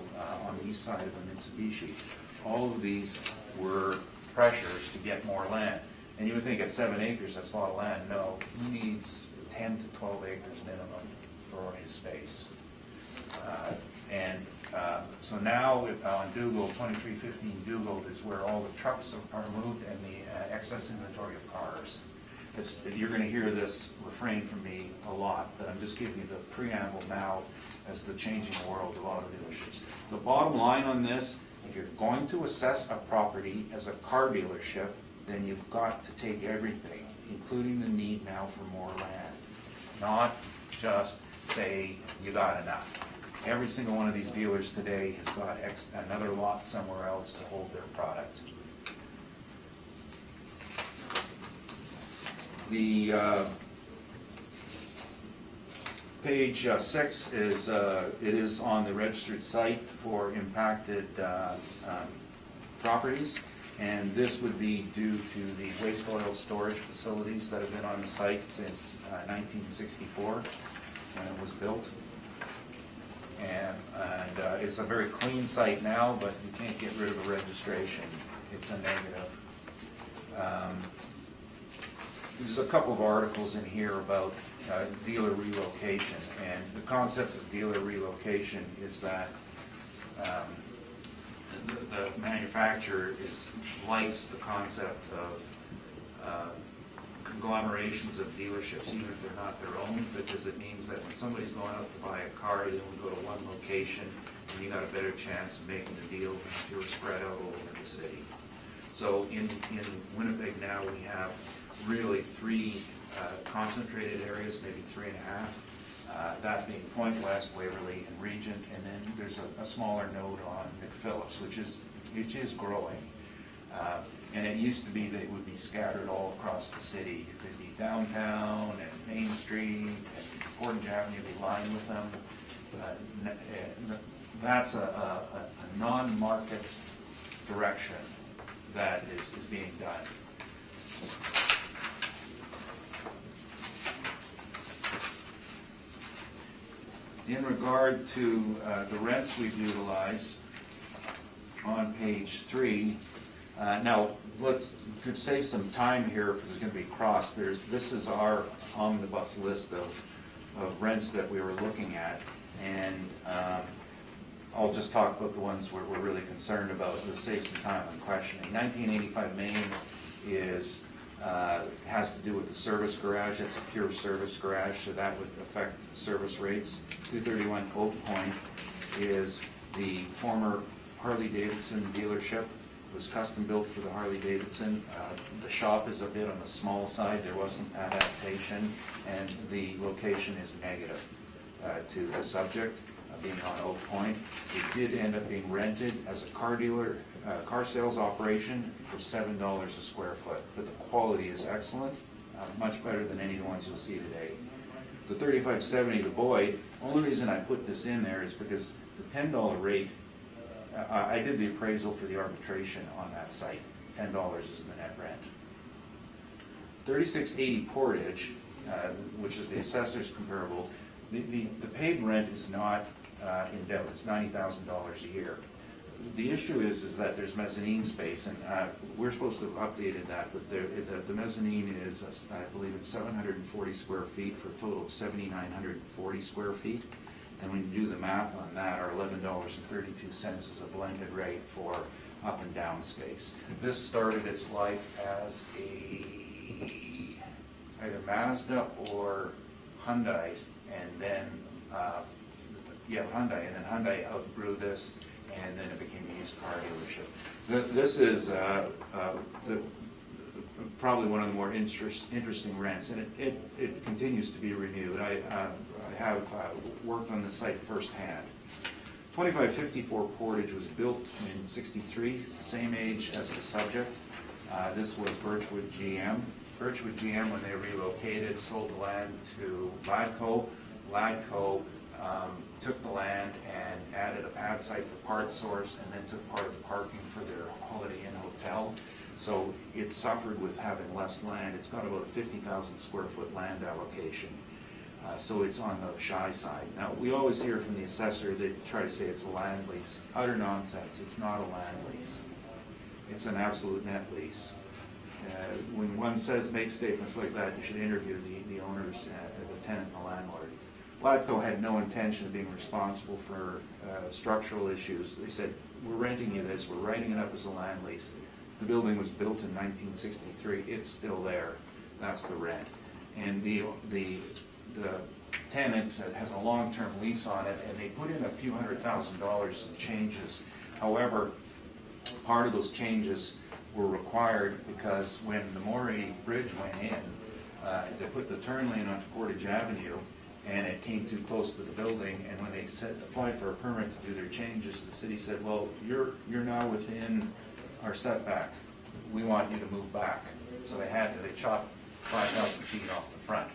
on the east side of the Mitsubishi. All of these were pressures to get more land. And you would think at 7 acres, that's a lot of land. No, he needs 10 to 12 acres minimum for his space. So now on Dougal, 2315 Dougal is where all the trucks are moved and the excess inventory of cars. You're going to hear this refrain from me a lot, but I'm just giving you the preamble now as the changing world of auto dealerships. The bottom line on this, if you're going to assess a property as a car dealership, then you've got to take everything, including the need now for more land. Not just say you got enough. Every single one of these dealers today has got another lot somewhere else to hold their product. The page 6 is it is on the registered site for impacted properties, and this would be due to the waste oil storage facilities that have been on the site since 1964 when it was built. And it's a very clean site now, but you can't get rid of a registration. It's a negative. There's a couple of articles in here about dealer relocation, and the concept of dealer relocation is that the manufacturer likes the concept of conglomerations of dealerships, even if they're not their own, because it means that when somebody's going out to buy a car, they only go to one location, and you got a better chance of making the deal than if you were spread out all over the city. So in Winnipeg now, we have really 3 concentrated areas, maybe 3.5, that being Point West, Waverly, and Regent, and then there's a smaller node on McPhillips, which is growing. And it used to be that it would be scattered all across the city. It could be downtown and Main Street and Portage Avenue would be lined with them. That's a non-market direction that is being done. In regard to the rents we've utilized on page 3, now to save some time here, if there's going to be cross, this is our omnibus list of rents that we were looking at, and I'll just talk about the ones we're really concerned about to save some time on questioning. 1985 Main has to do with the service garage. It's a pure service garage, so that would affect service rates. 231 Oak Point is the former Harley-Davidson dealership. It was custom built for the Harley-Davidson. The shop is a bit on the small side. There wasn't adaptation, and the location is negative to the subject being on Oak Point. It did end up being rented as a car dealer, car sales operation for $7 a square foot, but the quality is excellent, much better than any of the ones you'll see today. The 3570, the Boyd, only reason I put this in there is because the $10 rate, I did the appraisal for the arbitration on that site. $10 is the net rent. 3680 Portage, which is the assessor's comparable, the paid rent is not in doubt. It's $90,000 a year. The issue is that there's mezzanine space, and we're supposed to have updated that, but the mezzanine is, I believe it's 740 square feet for a total of 7,940 square feet. And when you do the math on that, our $11.32 is a blended rate for up and down space. This started its life as either Mazda or Hyundai, and then Hyundai, and then Hyundai outgrew this, and then it became a used car dealership. This is probably one of the more interesting rents, and it continues to be renewed. I have worked on the site firsthand. 2554 Portage was built in '63, same age as the subject. This was Birchwood GM. Birchwood GM, when they relocated, sold the land to Ladco. Ladco took the land and added a pad site for part source, and then took part of the parking for their Holiday Inn hotel. So it suffered with having less land. It's got about a 50,000 square foot land allocation. So it's on the shy side. Now, we always hear from the assessor, they try to say it's a land lease. Utter nonsense, it's not a land lease. It's an absolute net lease. When one says, make statements like that, you should interview the owners, the tenant and the landlord. Ladco had no intention of being responsible for structural issues. They said, we're renting you this, we're writing it up as a land lease. The building was built in 1963, it's still there, that's the rent. And the tenant has a long-term lease on it, and they put in a few $100,000 in changes. However, part of those changes were required because when the Morey Bridge went in, they put the turn lane onto Portage Avenue, and it came too close to the building, and when they applied for a permit to do their changes, the city said, well, you're now within our setback. We want you to move back. So they chopped 5,000 feet off the front.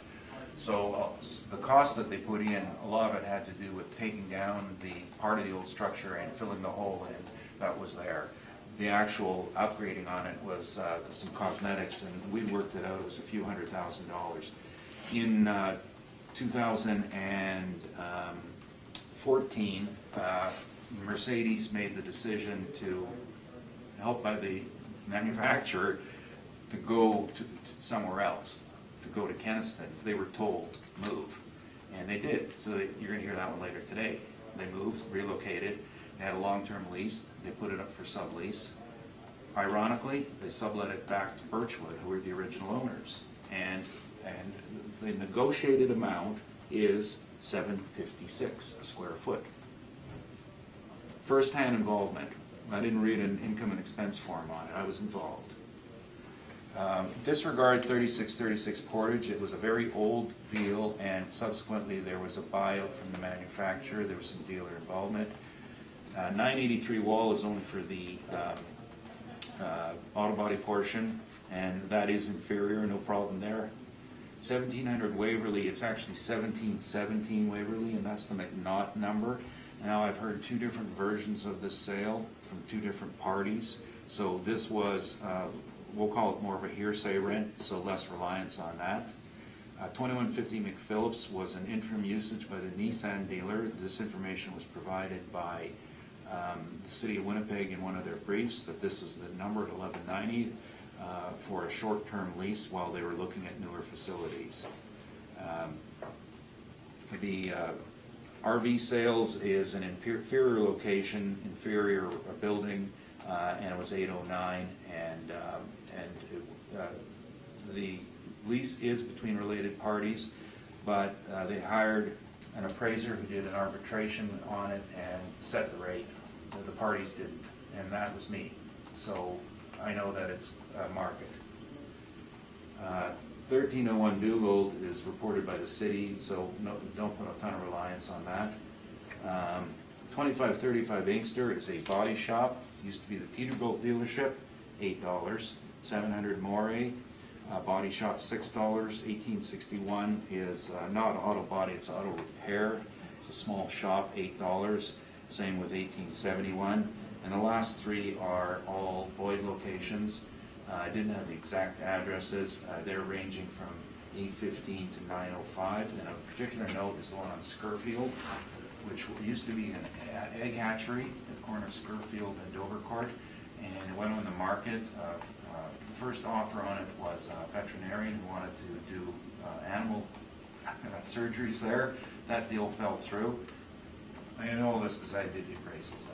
So the cost that they put in, a lot of it had to do with taking down the part of the old structure and filling the hole in that was there. The actual upgrading on it was some cosmetics, and we worked it out, it was a few $100,000. In 2014, Mercedes made the decision to, helped by the manufacturer, to go to somewhere else, to go to Kenniston's. They were told, move. And they did. So you're going to hear that one later today. They moved, relocated, they had a long-term lease. They put it up for sublease. Ironically, they sublet it back to Birchwood, who were the original owners. And the negotiated amount is $756 a square foot. First-hand involvement. I didn't read an income and expense form on it. I was involved. Disregard 3636 Portage. It was a very old deal, and subsequently there was a buyout from the manufacturer. There was some dealer involvement. 983 Wall is only for the auto body portion, and that is inferior, no problem there. 1700 Waverly, it's actually 1717 Waverly, and that's the McNaught number. Now, I've heard two different versions of this sale from two different parties, so this was, we'll call it more of a hearsay rent, so less reliance on that. 2150 McPhillips was an interim usage by the Nissan dealer. This information was provided by the city of Winnipeg in one of their briefs, that this was the number at 1190 for a short-term lease while they were looking at newer facilities. The RV sales is an inferior location, inferior building, and it was 809, and the lease is between related parties, but they hired an appraiser who did an arbitration on it and set the rate. The parties didn't, and that was me. So I know that it's market. 1301 Dugald is reported by the city, so don't put a ton of reliance on that. 2535 Inkster is a body shop. Used to be the Peterbilt dealership, $8. 700 Morey, body shop, $6. 1861 is not auto body, it's auto repair. It's a small shop, $8. Same with 1871. And the last three are all Boyd locations. I didn't have the exact addresses. They're ranging from 815 to 905. And a particular note is the one on Scurfield, which used to be an egg hatchery at the corner of Scurfield and Dovercourt. And it went on the market. The first offer on it was a veterinarian who wanted to do animal surgeries there. That deal fell through. I know all this because I did the appraisals.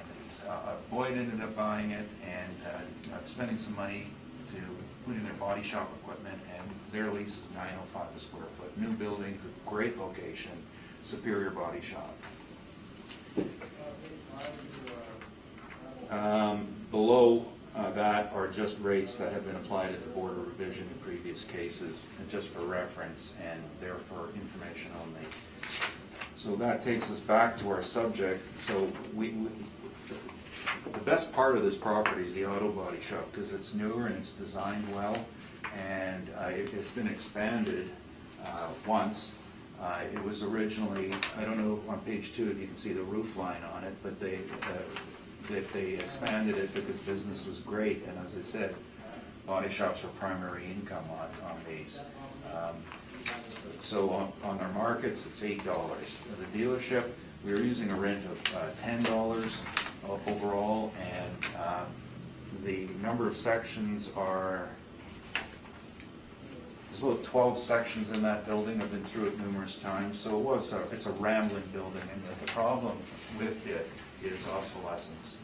Boyd ended up buying it and spending some money to put in their body shop equipment, and their lease is $905 a square foot. New building, great location, superior body shop. Below that are just rates that have been applied at the Board of Revision in previous cases, and just for reference, and they're for information only. So that takes us back to our subject. So the best part of this property is the auto body shop, because it's newer and it's designed well, and it's been expanded once. It was originally, I don't know on page 2 if you can see the roof line on it, but they expanded it because business was great, and as I said, body shops are primary income on these. So on our markets, it's $8. At the dealership, we were using a rent of $10 overall, and the number of sections are, there's about 12 sections in that building. I've been through it numerous times, so it's a rambling building, and the problem with it is obsolescence.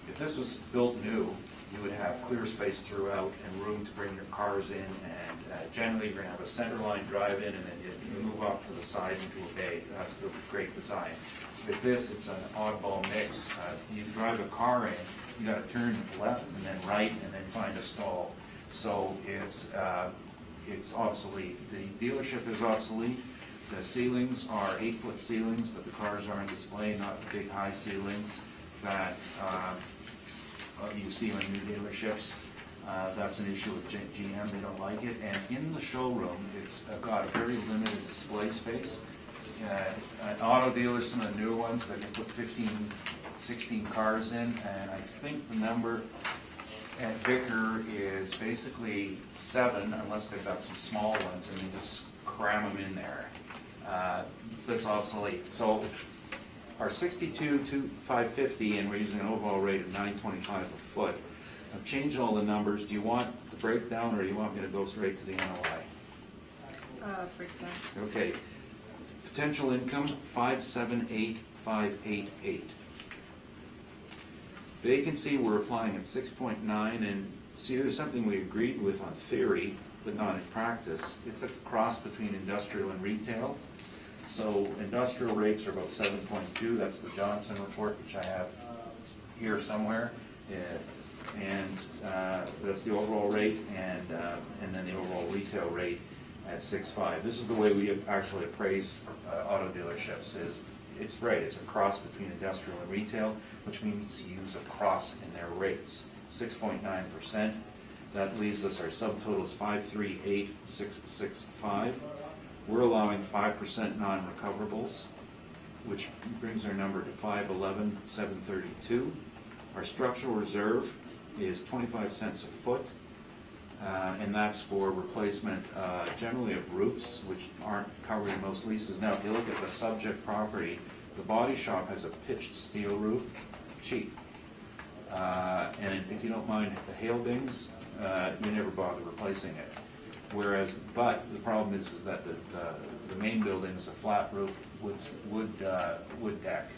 If this was built new, you would have clear space throughout and room to bring your cars in, and generally you're going to have a center line drive-in, and then you move off to the side into a bay. That's the great design. With this, it's an oddball mix. You drive a car in, you got to turn left and then right and then find a stall. So it's obsolete. The dealership is obsolete. The ceilings are 8-foot ceilings that the cars are on display, not the big high ceilings that you see on new dealerships. That's an issue with GM, they don't like it. And in the showroom, it's got a very limited display space. An auto dealer, some of the newer ones, they can put 15, 16 cars in, and I think the number at Vicar is basically 7, unless they've got some small ones, and they just cram them in there. That's obsolete. So our 62,550, and we're using an overall rate of $9.25 a foot. I've changed all the numbers. Do you want the breakdown, or do you want me to go straight to the NOI? Breakdown. Okay. Potential income, 578,588. Vacancy, we're applying at 6.9, and see, there's something we agreed with on theory, but not in practice. It's a cross between industrial and retail. So industrial rates are about 7.2. That's the Johnson report, which I have here somewhere. And that's the overall rate, and then the overall retail rate at 6.5. This is the way we actually appraise auto dealerships. It's right. It's a cross between industrial and retail, which means you use a cross in their rates. 6.9%. That leaves us, our subtotal is 538,665. We're allowing 5% non-recoverables, which brings our number to 511,732. Our structural reserve is 25 cents a foot, and that's for replacement generally of roofs, which aren't covered in most leases. Now, if you look at the subject property, the body shop has a pitched steel roof, cheap. And if you don't mind the hail bings, you never bother replacing it. Whereas, but the problem is that the main building is a flat roof wood deck.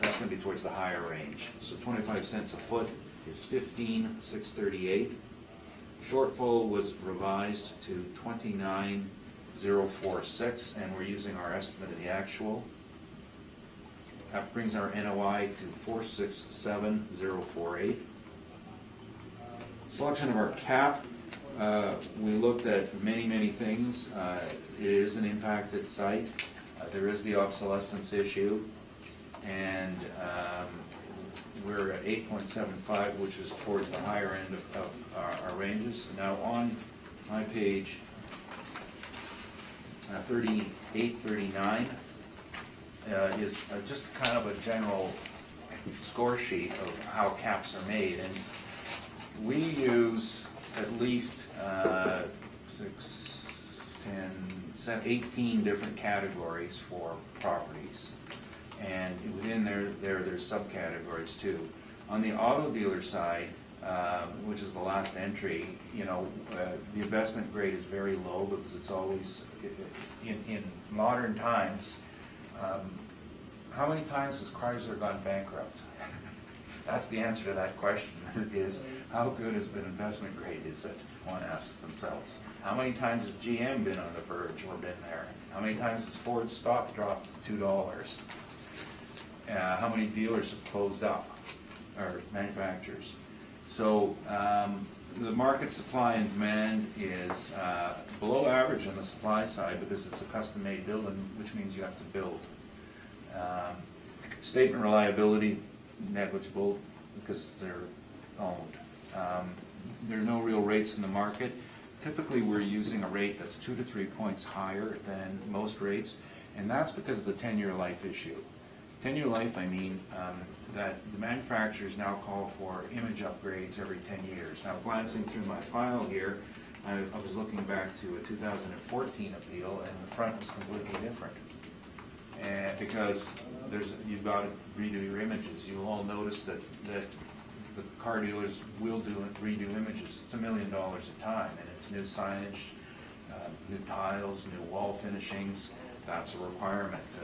That's going to be towards the higher range. So 25 cents a foot is 15,638. Shortfall was revised to 29,046, and we're using our estimate of the actual. That brings our NOI to 467,048. Selection of our cap. We looked at many things. It is an impacted site. There is the obsolescence issue, and we're at 8.75, which is towards the higher end of our ranges. Now on my page 38, 39 is just kind of a general score sheet of how caps are made, and we use at least 18 different categories for properties. And within there's subcategories too. On the auto dealer side, which is the last entry, the investment grade is very low because it's always, in modern times, how many times has Chrysler gone bankrupt? That's the answer to that question, is how good has been investment grade is it? One asks themselves. How many times has GM been on the verge or been there? How many times has Ford stock dropped to $2? How many dealers have closed up, or manufacturers? So the market supply and demand is below average on the supply side because it's a custom-made building, which means you have to build. Statement reliability, negligible because they're owned. There are no real rates in the market. typically we're using a rate that's 2 to 3 points higher than most rates, and that's because of the 10-year life issue. 10-year life, I mean, that the manufacturers now call for image upgrades every 10 years. Now, glancing through my file here, I was looking back to a 2014 appeal, and the front was completely different. And because you've got to redo your images. You'll all notice that the car dealers will redo images. It's $1 million a time, and it's new signage, new tiles, new wall finishings. That's a requirement to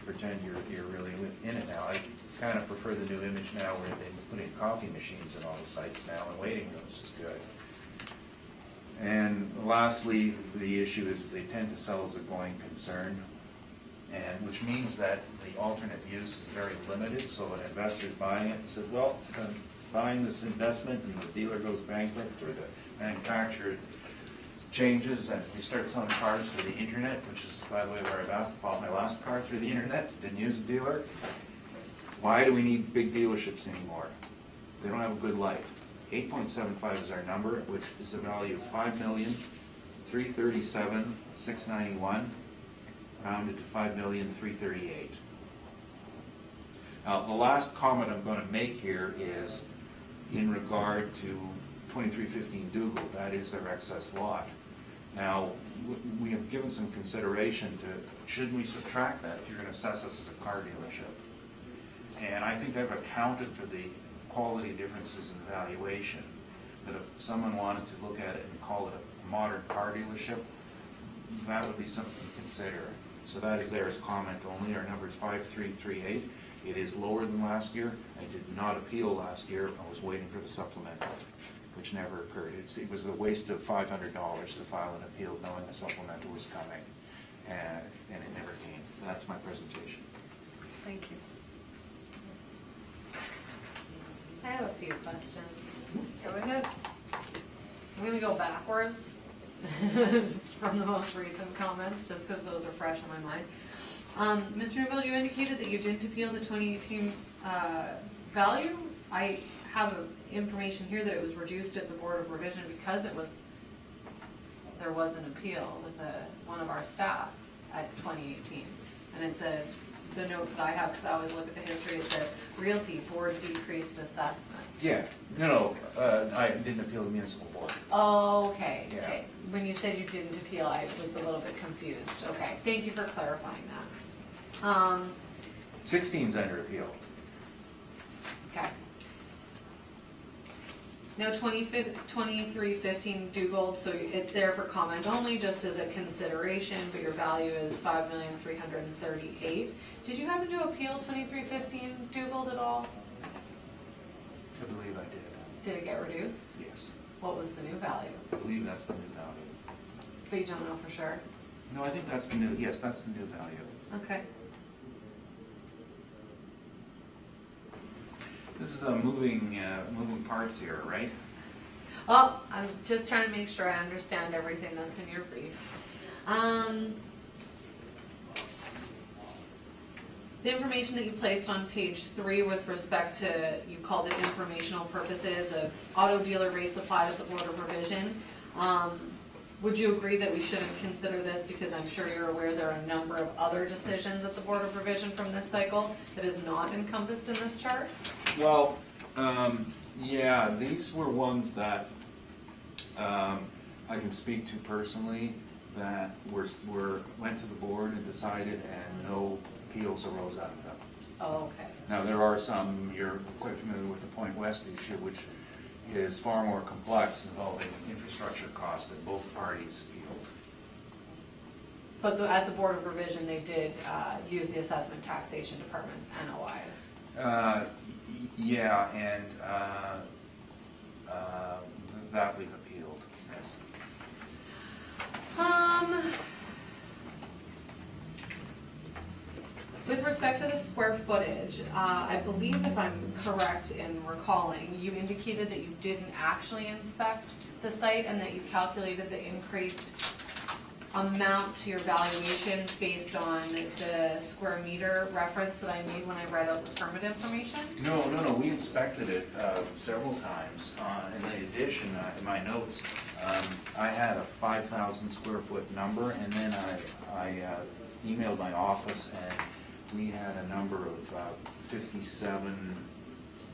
pretend you're really within it now. I kind of prefer the new image now where they put in coffee machines in all the sites now, and waiting rooms is good. And lastly, the issue is they tend to sell as a going concern, and which means that the alternate use is very limited, so an investor's buying it and says, well, I'm buying this investment and the dealer goes bankrupt or the manufacturer changes and we start selling cars through the internet, which is, by the way, where I bought my last car through the internet, didn't use a dealer. Why do we need big dealerships anymore? They don't have a good life. 8.75 is our number, which is a value of $5,337,691, rounded to $5,338,000. Now, the last comment I'm going to make here is in regard to 2315 Dougal. That is their excess lot. Now, we have given some consideration to, should we subtract that if you're going to assess us as a car dealership? And I think I've accounted for the quality differences in valuation, that if someone wanted to look at it and call it a modern car dealership, that would be something to consider. So that is there as comment only. Our number is 5338. It is lower than last year. I did not appeal last year. I was waiting for the supplemental, which never occurred. It was a waste of $500 to file an appeal knowing the supplemental was coming, and it never came. That's my presentation. Thank you. I have a few questions. Go ahead. I'm gonna go backwards from the most recent comments, just because those are fresh in my mind. Mr. Newville, you indicated that you didn't appeal the 2018 value. I have information here that it was reduced at the Board of Revision because there was an appeal with one of our staff at 2018. And it said, the notes that I have, because I always look at the history, it said Realty Board decreased assessment. Yeah, I didn't appeal the municipal board. Oh, okay, Yeah. okay. When you said you didn't appeal, I was a little bit confused. Okay, thank you for clarifying that. 16's under appeal. Okay. Now 2315 Dugald, so it's there for comment only, just as a consideration, but your value is $5,338,000. Did you happen to appeal 2315 Dugald at all? I believe I did. Did it get reduced? Yes. What was the new value? I believe that's the new value. But you don't know for sure? No, I think that's the new, yes, that's the new value. Okay. This is a moving parts here, right? Well, I'm just trying to make sure I understand everything that's in your brief. The information that you placed on page 3 with respect to, you called it informational purposes of auto dealer rates applied at the Board of Revision. Would you agree that we shouldn't consider this, because I'm sure you're aware there are a number of other decisions at the Board of Revision from this cycle that is not encompassed in this chart? Well, yeah, these were ones that I can speak to personally, that went to the board and decided, and no appeals arose out of them. Oh, okay. Now, there are some, you're quite familiar with the Point West issue, which is far more complex, involving infrastructure costs that both parties appealed. But at the Board of Revision, they did use the Assessment Taxation Department's NOI. Yeah, and that we've appealed, yes. With respect to the square footage, I believe, if I'm correct in recalling, you indicated that you didn't actually inspect the site and that you calculated the increased amount to your valuation based on the square meter reference that I made when I read out the permit information? No, we inspected it several times. In the addition, in my notes, I had a 5,000 square foot number, and then I emailed my office, and we had a number of 57,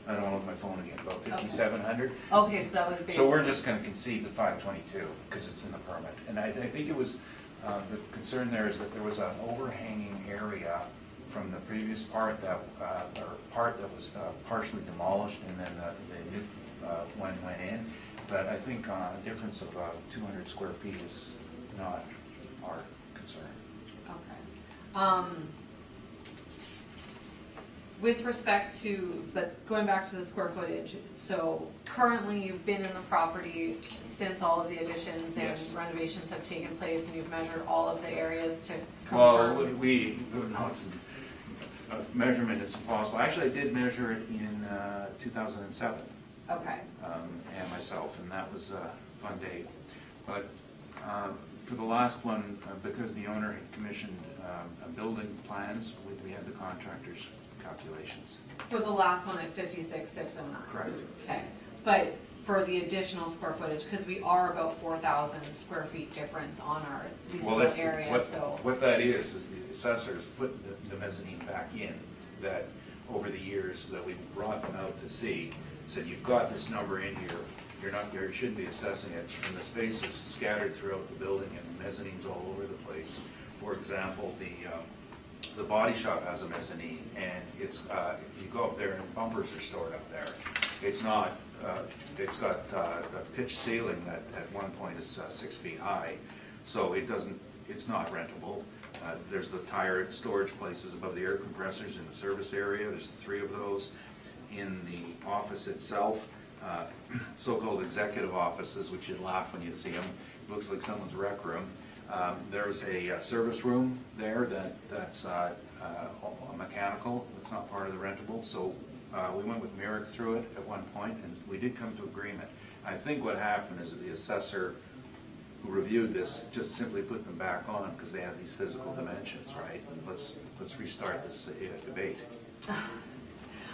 I don't know if my phone again, about 5,700. Okay, so that was based. So we're just gonna concede the 522, because it's in the permit. And I think it was, the concern there is that there was an overhanging area from the previous part that, or part that was partially demolished, and then the new one went in. But I think a difference of 200 square feet is not our concern. Okay. With respect to, but going back to the square footage, so currently you've been in the property since all of the additions and Yes. renovations have taken place, and you've measured all of the areas to Well, confirm? no, measurement is impossible. Actually, I did measure it in 2007. Okay, And myself, and that was a fun day. But for the last one, because the owner had commissioned building plans, we had the contractor's calculations. for the last one at 56,609? Correct. Okay, but for the additional square footage, because we are about 4,000 square feet difference on our Well, leaseable area, so. what that is the assessors put the mezzanine back in, that over the years that we brought them out to see, said, you've got this number in here, you shouldn't be assessing it, and the space is scattered throughout the building, and mezzanines all over the place. For example, the body shop has a mezzanine, and it's, you go up there and bumpers are stored up there. It's not, it's got a pitched ceiling that at one point is 6 feet high, so it's not rentable. There's the tire storage places above the air compressors in the service area, there's 3 of those. In the office itself, so-called executive offices, which you'd laugh when you see them, looks like someone's rec room. There's a service room there that's mechanical, it's not part of the rentable, so we went with Merrick through it at one point, and we did come to agreement. I think what happened is the assessor who reviewed this just simply put them back on because they have these physical dimensions, right? Let's restart this debate.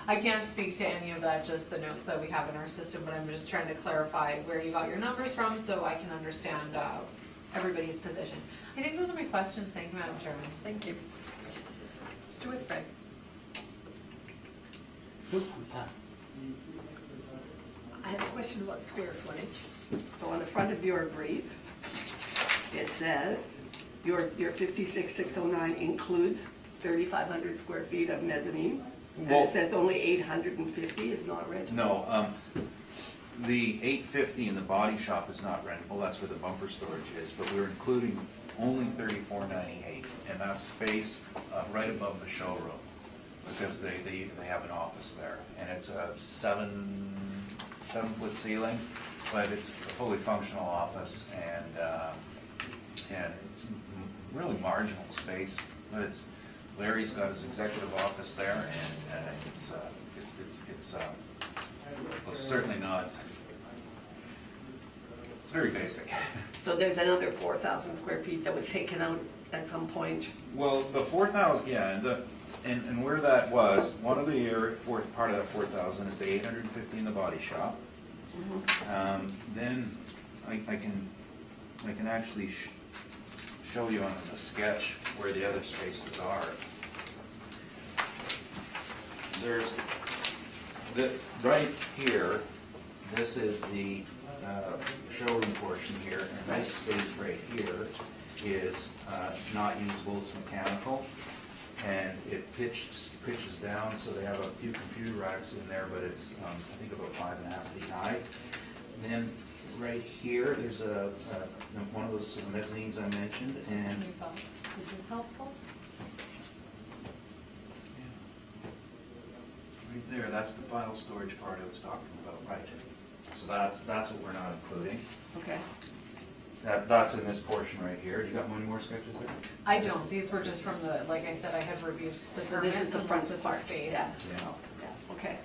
I can't speak to any of that, just the notes that we have in our system, but I'm just trying to clarify where you got your numbers from so I can understand everybody's position. I think those are my questions. Thank you, Madam Chairman. Thank you. Let's do it, Fred. I have a question about square footage. So on the front of your brief, it says your 56,609 includes 3,500 square feet of mezzanine. And Well- it says only 850 is not rentable. No, the 850 in the body shop is not rentable, that's where the bumper storage is, but we're including only 3498, and that's space right above the showroom, because they have an office there, and it's a 7-foot ceiling, but it's a fully functional office, and it's really marginal space, but Larry's got his executive office there, and it's well, certainly not, it's very basic. So there's another 4,000 square feet that was taken out at some point. Well, the 4,000, yeah, and where that was, one of the part of that 4,000 is the 850 in the body shop. Then I can actually show you on the sketch where the other spaces are. There's right here, this is the showroom portion here, and this space right here is not usable, it's mechanical, and it pitches down, so they have a few computer racks in there, but it's I think about 5.5 feet high. Then right here, there's one of those mezzanines I mentioned, and Is this helpful? right there, that's the file storage part I was talking about, right? So that's what we're not including. Okay. That's in this portion right here. You got one more sketches there? I don't. These were just from the, like I said, I had reviewed the So this permits is the and front looked at the part, space. yeah. Yeah. Okay.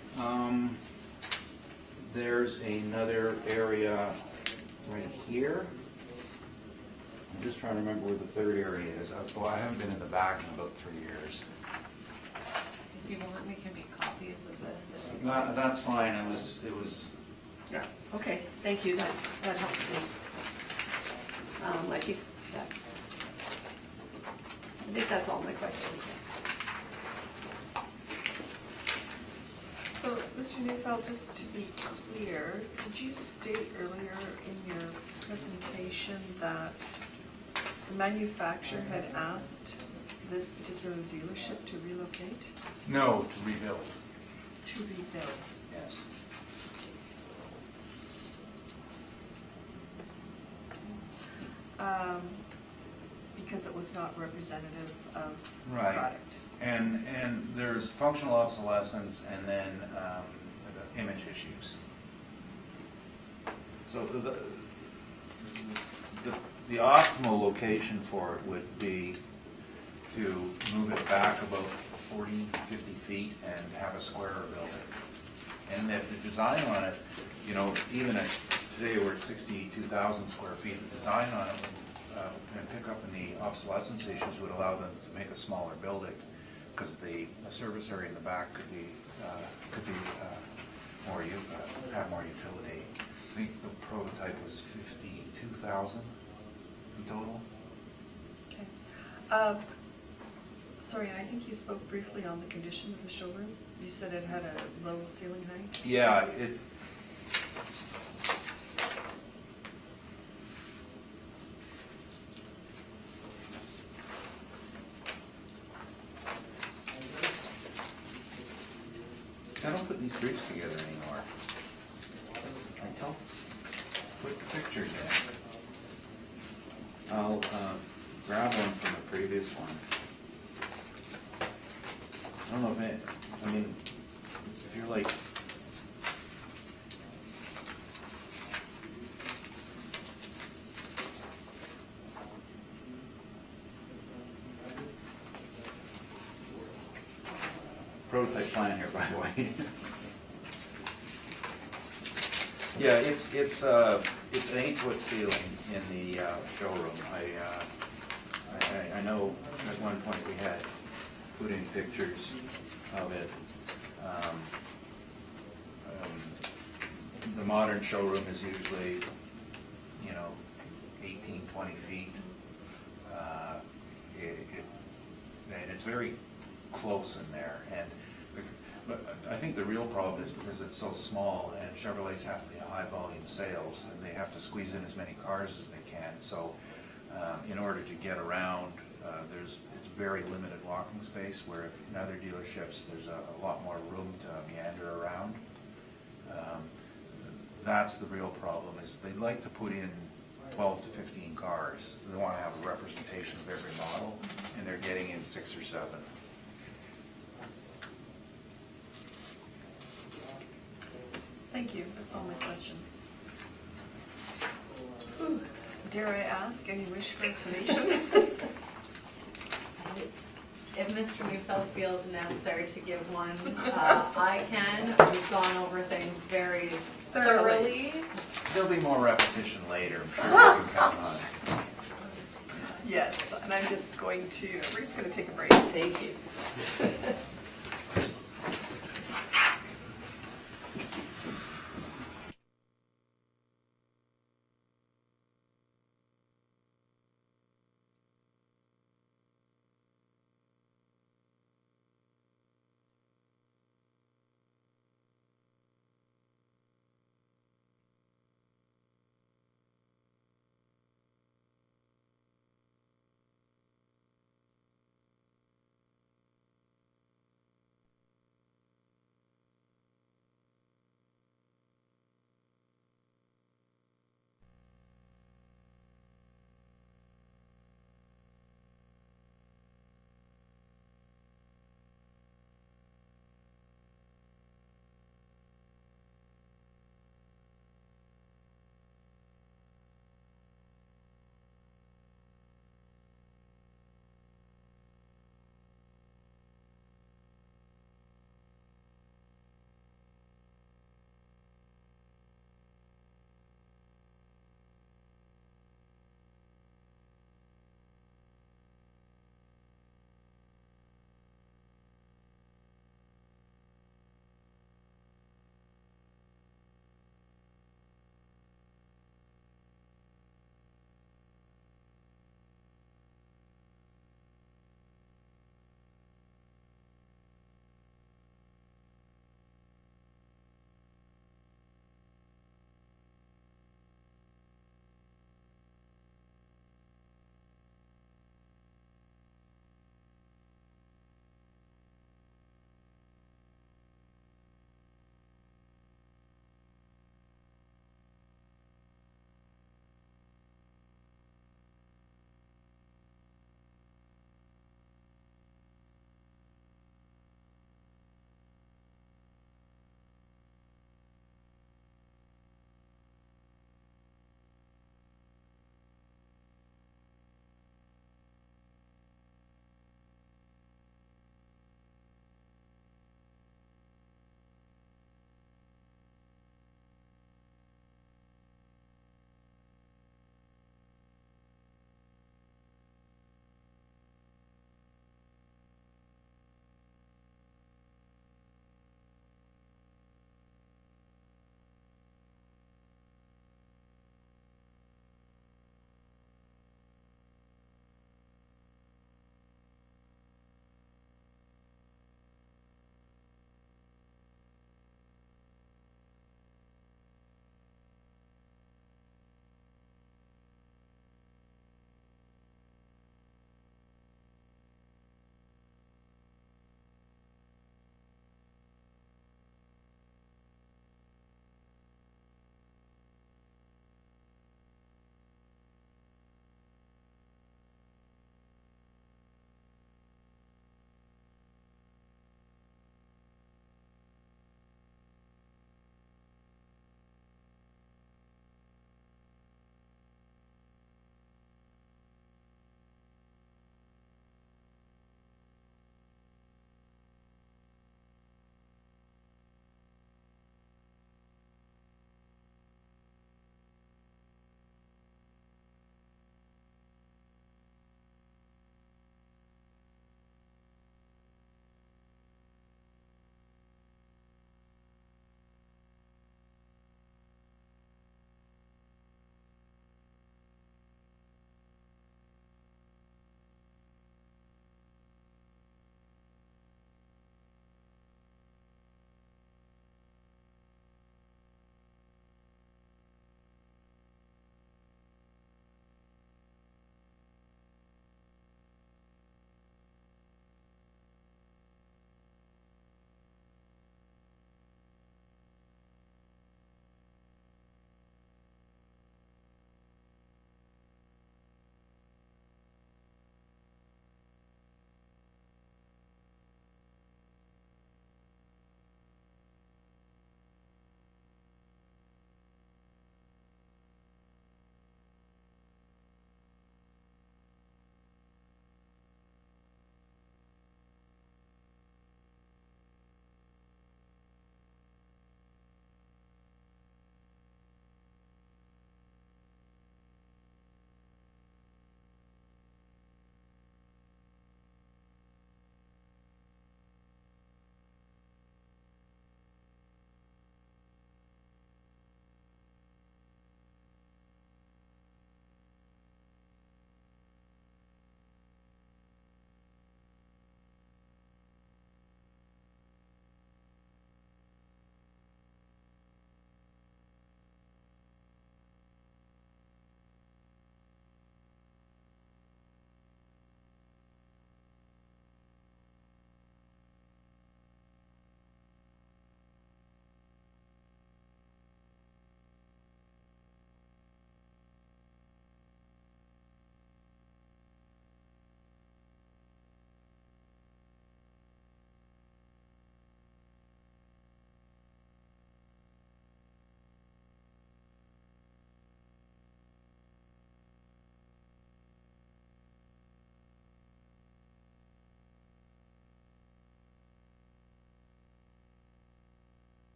There's another area right here. I'm just trying to remember where the third area is. Well, I haven't been in the back in about 3 years. If you want, we can make copies of this. That's fine. It was. Yeah, okay, thank you, that helps me. I think that's all my questions. So, Mr. Neufeld, just to be clear, did you state earlier in your presentation that the manufacturer had asked this particular dealership to relocate, No, to rebuild, to rebuild? yes. Because it was not representative of the Right. product. And there's functional obsolescence and then image issues. So the optimal location for it would be to move it back about 40, 50 feet and have a squarer building. And the design on it, you know, even at, today we're at 62,000 square feet, the design on it and pick up in the obsolescence issues would allow them to make a smaller building, because the service area in the back could be more, have more utility. I think the prototype was 52,000 in total. Okay. Sorry, I think you spoke briefly on the condition of the showroom. You said it had a low ceiling height? Yeah, it, I don't put these briefs together anymore. I don't put the pictures in. I'll grab one from the previous one. I don't know if it, I mean, if you're like, prototype plan here, by the way. Yeah, it's an 8-foot ceiling in the showroom. I know at one point we had put in pictures of it. The modern showroom is usually, you know, 18, 20 feet. And it's very close in there. But I think the real problem is because it's so small, and Chevrolets have to be a high volume sales, and they have to squeeze in as many cars as they can. So in order to get around, it's very limited walking space, where if in other dealerships, there's a lot more room to meander around. That's the real problem, is they like to put in 12 to 15 cars. They want to have a representation of every model, and they're getting in 6 or 7. Thank you, that's all my questions. Ooh, dare I ask, any wish for a summation? If Mr. Neufeld feels necessary to give one, I can. We've gone over things very thoroughly. There'll be more repetition later, I'm sure you can count on it. Yes, and I'm just going to, we're just going to take a break. Thank you.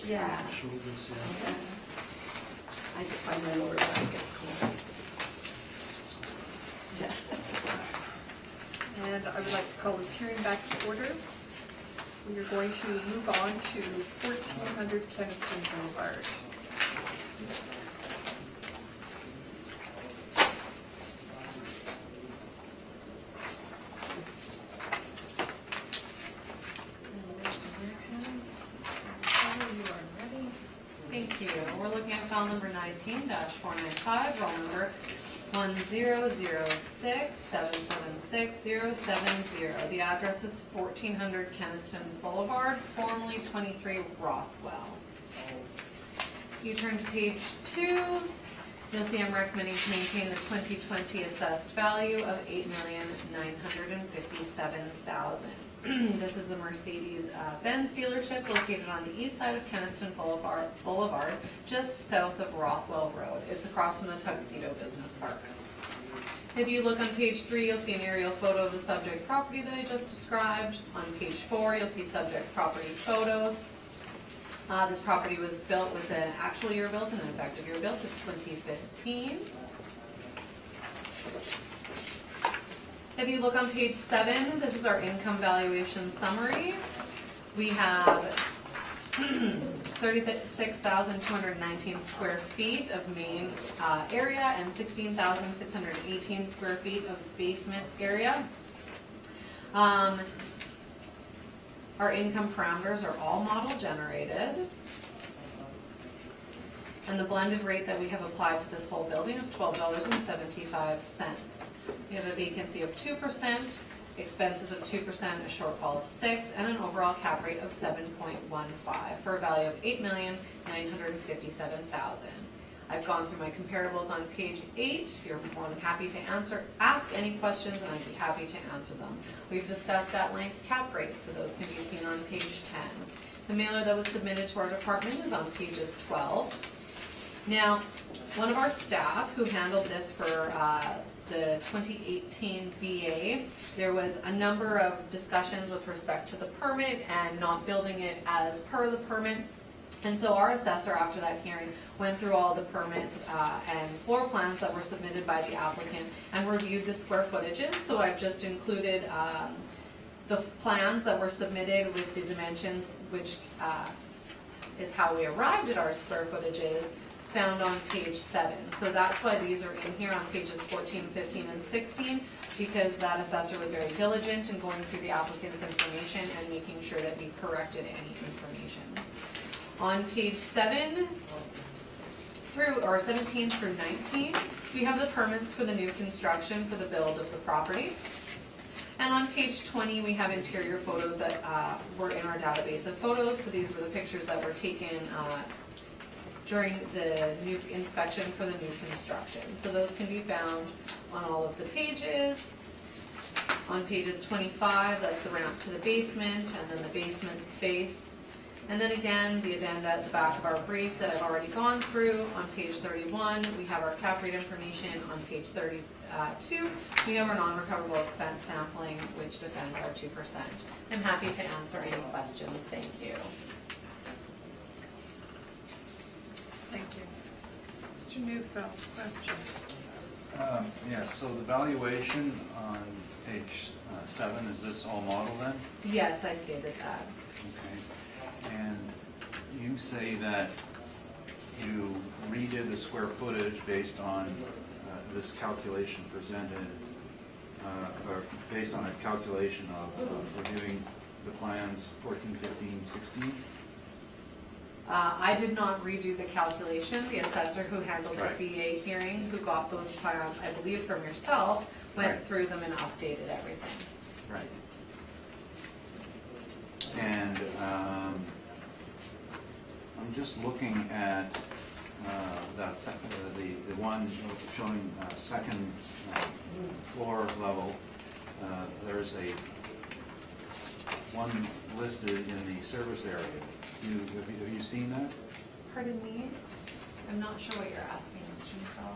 Yeah. Shoulders, yeah. I just find my lower back gets cold. Yeah. And I would like to call this hearing back to order. We are going to move on to 1400 Keniston Boulevard. And Ms. Wareham, you are ready. Thank you. We're looking at file number 19-495, roll number 10067760770. The address is 1400 Keniston Boulevard, formerly 23 Rothwell. You turn to page 2. You'll see I'm recommending to maintain the 2020 assessed value of $8,957,000. This is the Mercedes-Benz dealership located on the east side of Keniston Boulevard, just south of Rothwell Road. It's across from the Tuxedo Business Park. If you look on page 3, you'll see an aerial photo of the subject property that I just described. On page 4, you'll see subject property photos. This property was built with an actual year built and an effective year built of 2015. If you look on page 7, this is our income valuation summary. We have 36,219 square feet of main area and 16,618 square feet of basement area. Our income parameters are all model generated. And the blended rate that we have applied to this whole building is $12.75. We have a vacancy of 2%, expenses of 2%, a shortfall of 6%, and an overall cap rate of 7.15 for a value of $8,957,000. I've gone through my comparables on page 8. You're more than happy to ask any questions, and I'd be happy to answer them. We've discussed at length cap rates, so those can be seen on page 10. The mailer that was submitted to our department is on pages 12. Now, one of our staff who handled this for the 2018 BA, there was a number of discussions with respect to the permit and not building it as per the permit. And so our assessor, after that hearing, went through all the permits and floor plans that were submitted by the applicant and reviewed the square footages. So I've just included the plans that were submitted with the dimensions, which is how we arrived at our square footages, found on page 7. So that's why these are in here on pages 14, 15, and 16, because that assessor was very diligent in going through the applicant's information and making sure that we corrected any information. On page 17 through 19, we have the permits for the new construction for the build of the property. And on page 20, we have interior photos that were in our database of photos. So these were the pictures that were taken during the new inspection for the new construction. So those can be found on all of the pages. On pages 25, that's the ramp to the basement, and then the basement space. And then again, the addenda at the back of our brief that I've already gone through. On page 31, we have our cap rate information. On page 32, we have our non-recoverable expense sampling, which defends our 2%. I'm happy to answer any questions. Thank you. Thank you. Mr. Neufeld, questions? Yeah, so the valuation on page 7, is this all model then? Yes, I stated that. Okay. And you say that you redid the square footage based on this calculation presented, or based on a calculation of reviewing the plans 14, 15, 16? I did not redo the calculation. The assessor who handled the Right. VA hearing, who got those plans, I believe from yourself, went Right. through them and updated everything. Right. And I'm just looking at that second, the one showing second floor level. There's one listed in the service area. Have you seen that? Pardon me? I'm not sure what you're asking, Mr. Nicole.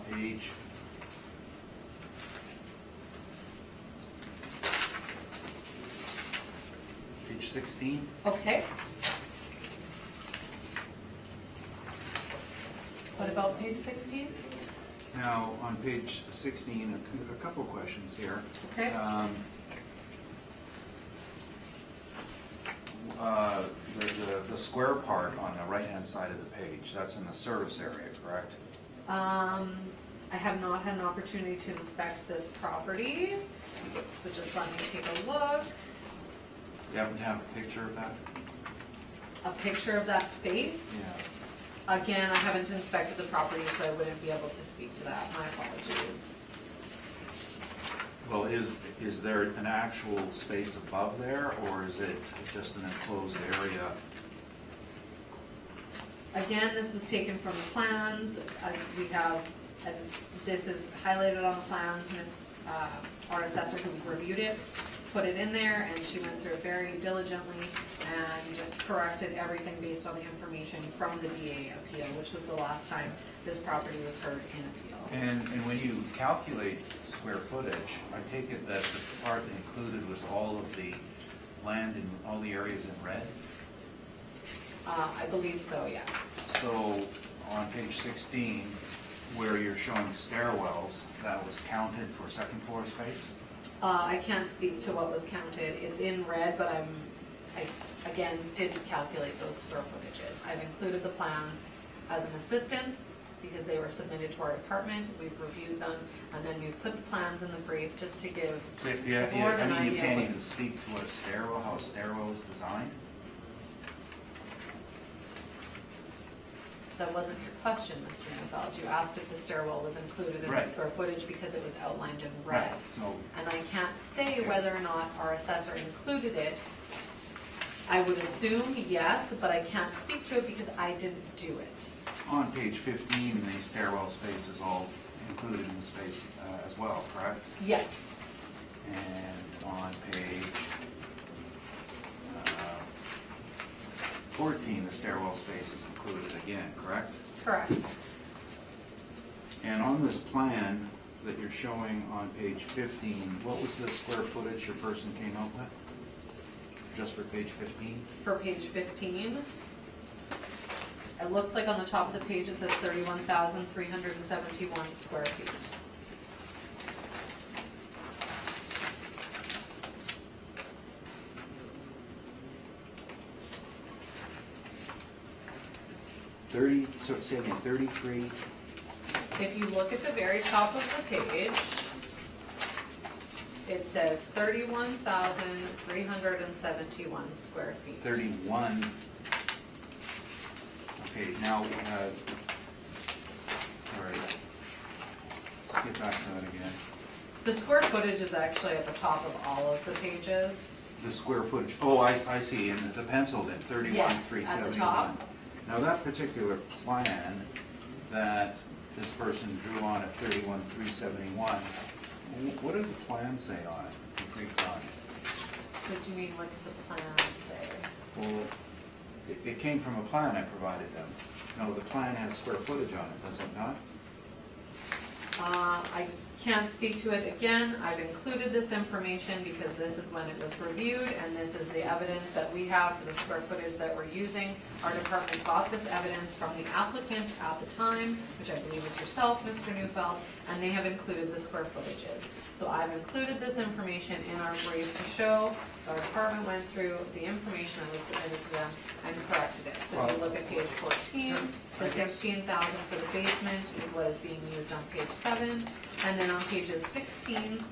Page 16. Okay. about page 16? Now, on page 16, a couple of questions here. Okay. The square part on the right-hand side of the page, that's in the service area, correct? I have not had an opportunity to inspect this property, so just let me take a look. You happen to have a picture of that? A picture of that space. Yeah. Again, I haven't inspected the property, so I wouldn't be able to speak to that. My apologies. Well, is there an actual space above there, or is it just an enclosed area? Again, this was taken from the plans. We have, and this is highlighted on the plans. Our assessor who reviewed it, put it in there, and she went through it very diligently and corrected everything based on the information from the BA appeal, which was the last time this property was heard in appeal. And when you calculate square footage, I take it that the part included was all of the land in all the areas in red? I believe so, yes. So on page 16, where you're showing stairwells, that was counted for second floor space? I can't speak to what was counted. It's in red, but I again, didn't calculate those square footages. I've included the plans as an assistance because they were submitted to our department. We've reviewed them, and then we've put the plans in the brief just to give So if the you, board an I mean, you idea. can't what's- even speak to what a stairwell, how a stairwell is designed? That wasn't your question, Mr. Neufeld. You asked if the stairwell was included in the Right. square footage because it was outlined in red. So, And I can't say whether or not our assessor included it. I would assume yes, but I can't speak to it because I didn't do it. on page 15, the stairwell space is all included in the space as well, correct? Yes, And on page 14, the stairwell space is included again, correct? correct. And on this plan that you're showing on page 15, what was the square footage your person came up with? Just for page 15? For page 15, it looks like on the top of the page it says 31,371 square feet. So say again, 33, If you look at the very top of the page, it says 31,371 square feet. 31. Okay, now, all right. Let's get back to that again. The square footage is actually at the top of all of the pages. The square footage, oh, I see, and the penciled in, 31,371. Yes, at the top. Now, that particular plan that this person drew on at 31,371, what did the plan say on it, the pre-con? What do you mean, what does the plan say? Well, it came from a plan I provided them. No, the plan has square footage on it, does it not? I can't speak to it again. I've included this information because this is when it was reviewed, and this is the evidence that we have for the square footage that we're using. Our department got this evidence from the applicant at the time, which I believe was yourself, Mr. Neufeld, and they have included the square footages. So I've included this information in our brief to show our department went through the information that was submitted to them and corrected it. So if you look at page 14, the 16,000 for the basement is what is being used on page 7. And then on pages 16,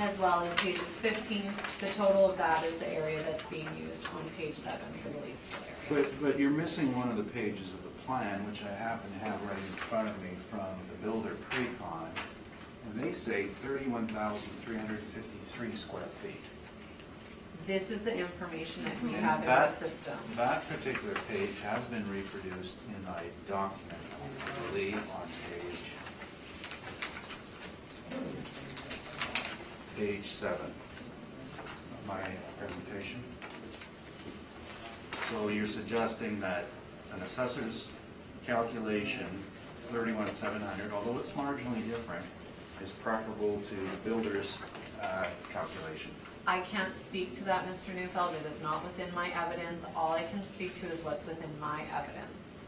as well as pages 15, the total of that is the area that's being used on page 7 for the leasable area. But you're missing one of the pages of the plan, which I happen to have right in front of me from the builder pre-con, and they say 31,353 square feet. This is the information that we have in And our system. That particular page has been reproduced in my document, I believe, on page 7 of my presentation. So you're suggesting that an assessor's calculation, 31,700, although it's marginally different, is preferable to the builder's calculation. I can't speak to that, Mr. Neufeld. It is not within my evidence. All I can speak to is what's within my evidence.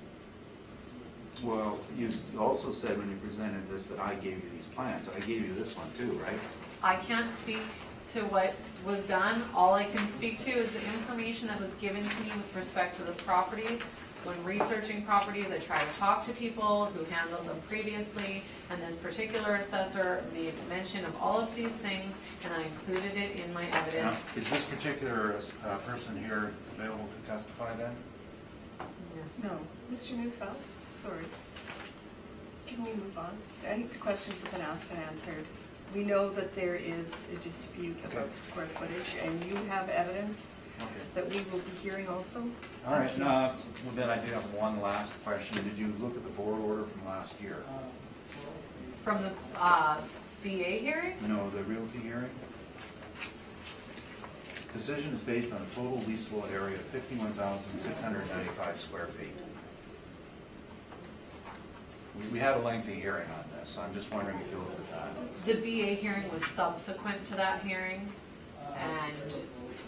Well, you also said when you presented this that I gave you these plans. I gave you this one too, right? I can't speak to what was done. All I can speak to is the information that was given to me with respect to this property. When researching properties, I try to talk to people who handled them previously, and this particular assessor made mention of all of these things, and I included it in my Now, evidence. is this particular person here available to testify then? No. Mr. Neufeld, sorry. Can we move on? I think the questions have been asked and answered. We know that there is a dispute about Okay. the square footage, and you have evidence Okay. that we will be hearing also? All right, well, then I do have one last question. Did you look at the board order from last year? From the BA hearing? No, the realty hearing? Decision is based on a total leasable area of 51,695 square feet. We had a lengthy hearing on this. I'm just wondering if you looked at that. The BA hearing was subsequent to that hearing, and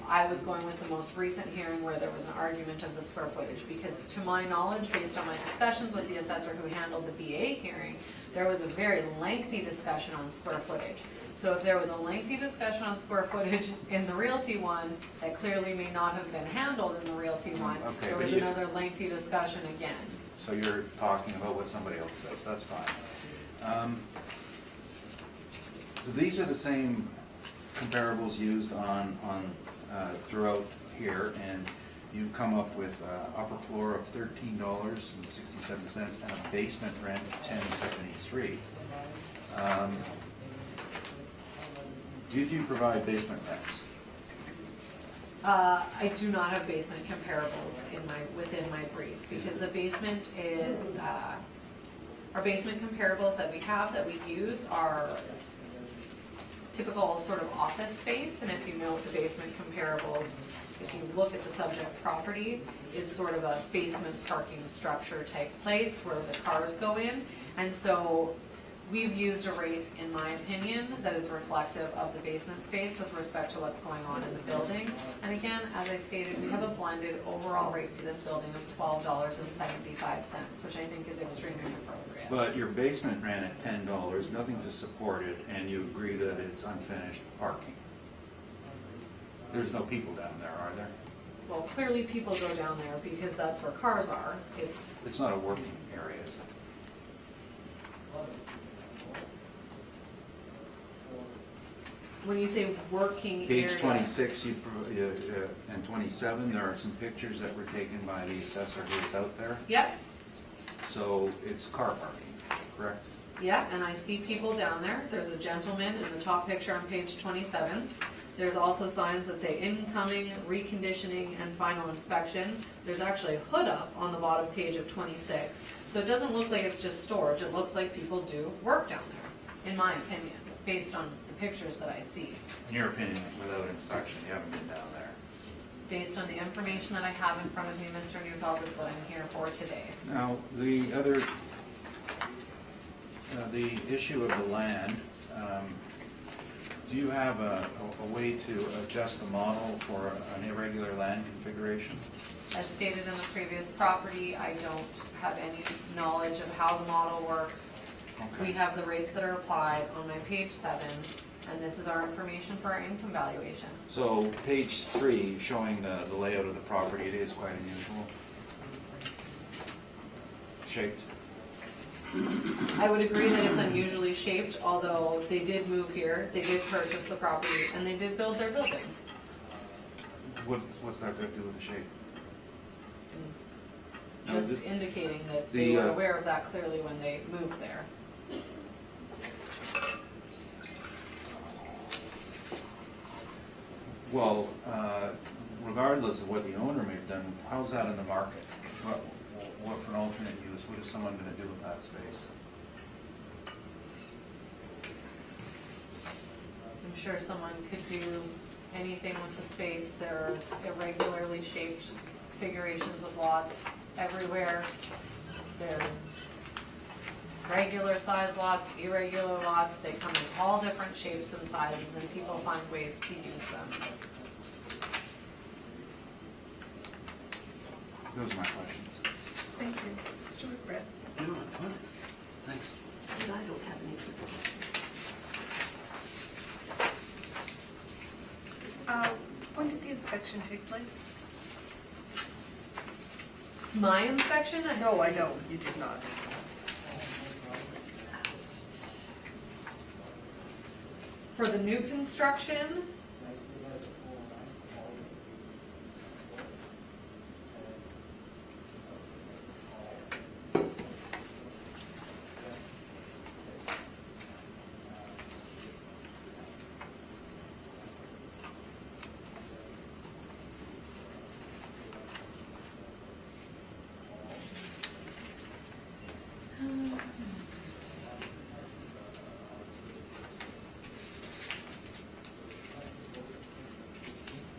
I was going with the most recent hearing where there was an argument of the square footage, because to my knowledge, based on my discussions with the assessor who handled the BA hearing, there was a very lengthy discussion on square footage. So if there was a lengthy discussion on square footage in the realty one, that clearly may not have been handled in the realty one, Okay, there but was you- another lengthy discussion again. So you're talking about what somebody else says, that's fine. So these are the same comparables used on throughout here, and you come up with upper floor of $13.67 and a basement rent of $10.73. Did you provide basement rents? I do not have basement comparables within my brief, because the basement is, our basement comparables that we have, that we use are typical sort of office space, and if you note the basement comparables, if you look at the subject property, is sort of a basement parking structure type place where the cars go in, and so we've used a rate, in my opinion, that is reflective of the basement space with respect to what's going on in the building. And again, as I stated, we have a blended overall rate for this building of $12.75, which I think is extremely appropriate. But your basement ran at $10, nothing to support it, and you agree that it's unfinished parking. There's no people down there, are there? Well, clearly people go down there because that's where cars are. It's not a working area, is it? When you say working area. Page 26 and 27, there are some pictures that were taken by the assessor who is out there. Yep, So it's car parking, correct? yep, and I see people down there. There's a gentleman in the top picture on page 27. There's also signs that say incoming, reconditioning, and final inspection. There's actually a hood up on the bottom page of 26. So it doesn't look like it's just storage. It looks like people do work down there, in my opinion, based on the pictures that I see. In your opinion, without inspection, you haven't been down there. Based on the information that I have in front of me, Mr. Neufeld, is what I'm here for today. Now, the other, the issue of the land, do you have a way to adjust the model for an irregular land configuration? As stated in the previous property, I don't have any knowledge of how the model works. Okay. We have the rates that are applied on my page 7, and this is our information for our income valuation. So page 3, showing the layout of the property, it is quite unusual. Shaped. I would agree that it's unusually shaped, although they did move here, they did purchase the property, and they did build their building. What's that got to do with the shape? No, Just the- indicating that the, they were aware of that clearly when they moved there. Well, regardless of what the owner may have done, how's that in the market? What for an alternate use, what is someone going to do with that space? I'm sure someone could do anything with the space. There's irregularly shaped configurations of lots everywhere. There's regular size lots, irregular lots. They come in all different shapes and sizes, and people find ways to use them. Those are my questions. Thank you. Stuart Brett. All right, fine. Thanks. And I don't have any. When did the inspection take place? My inspection, No, I know, you did not. for the new construction,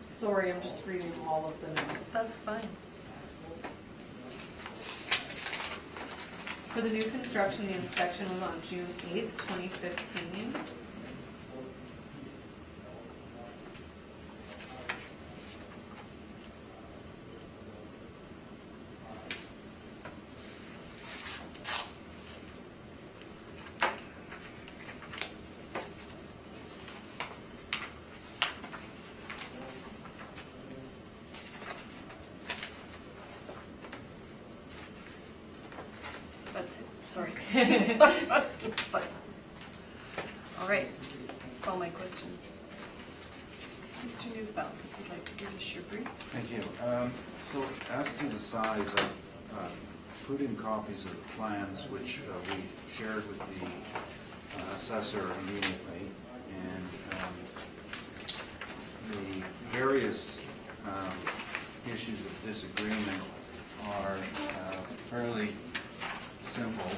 sorry, I'm just reading all of the notes. That's fine. For the new construction, the inspection was on June 8th, 2015. That's it, sorry. But, all right, that's all my questions. Mr. Newfeld, if you'd like to give us your brief. Thank you. So as to the size, I put in copies of the plans which we shared with the assessor immediately. And the various issues of disagreement are fairly simple.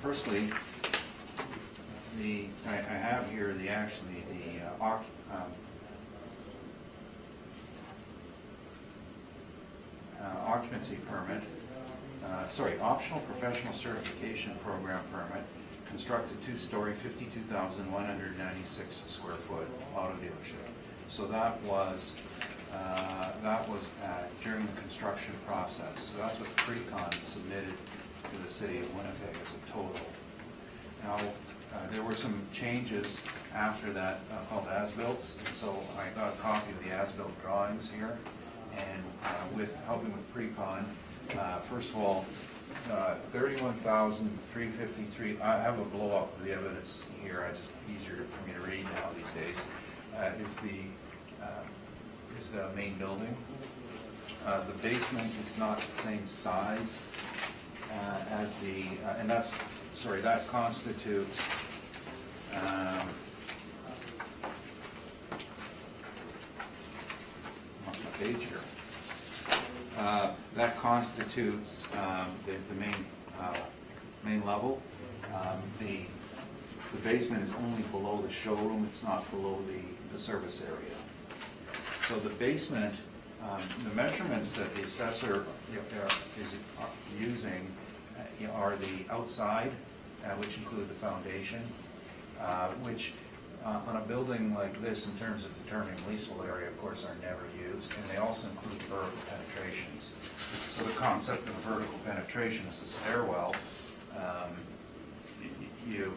Firstly, I have here the occupancy permit, optional professional certification program permit, constructed two-story, 52,196 square foot auto dealership. So that was during the construction process. So that's what Precon submitted to the city of Winnipeg as a total. Now, there were some changes after that called as-bills, and so I got a copy of the as-built drawings here. And with helping with Precon, first of all, 31,353. I have a blow up of the evidence here. I just easier for me to read now these days. Is the main building. The basement is not the same size as the, and that's, sorry, that constitutes on my page here. That constitutes the main level. The basement is only below the showroom. It's not below the service area. So the basement, the measurements that the assessor is using are the outside, which include the foundation, which on a building like this, in terms of determining leaseable area, of course, are never used, and they also include vertical penetrations. So the concept of vertical penetration is a stairwell. You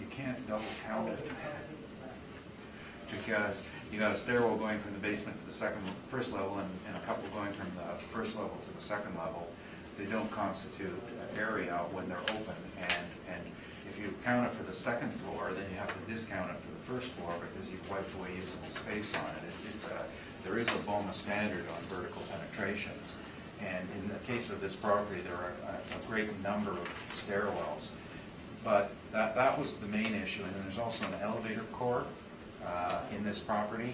can't double count it, because you got a stairwell going from the basement to the first level, and a couple going from the first level to the second level. They don't constitute area when they're open, and if you count it for the second floor, then you have to discount it for the first floor because you've wiped away usable space on it. There is a BOMA standard on vertical penetrations, and in the case of this property, there are a great number of stairwells. But that was the main issue, and then there's also an elevator core in this property.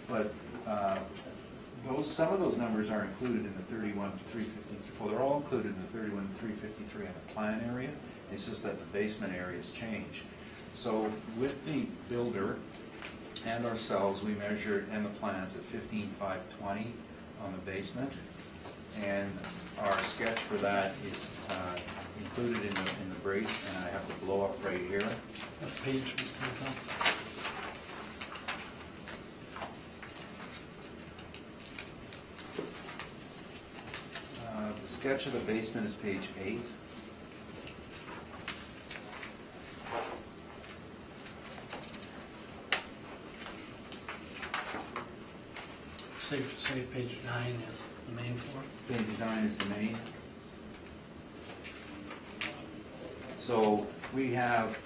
But some of those numbers are included in the 31,353. Well, they're all included in the 31,353 on the plan area. It's just that the basement areas change. So with the builder and ourselves, we measured and the plans at 15,520 on the basement, and our sketch for that is included in the brief, and I have the blow up right here. What page was coming from? The sketch of the basement is page 8. Safe to say page 9 is the main floor. Page 9 is the main. So we have,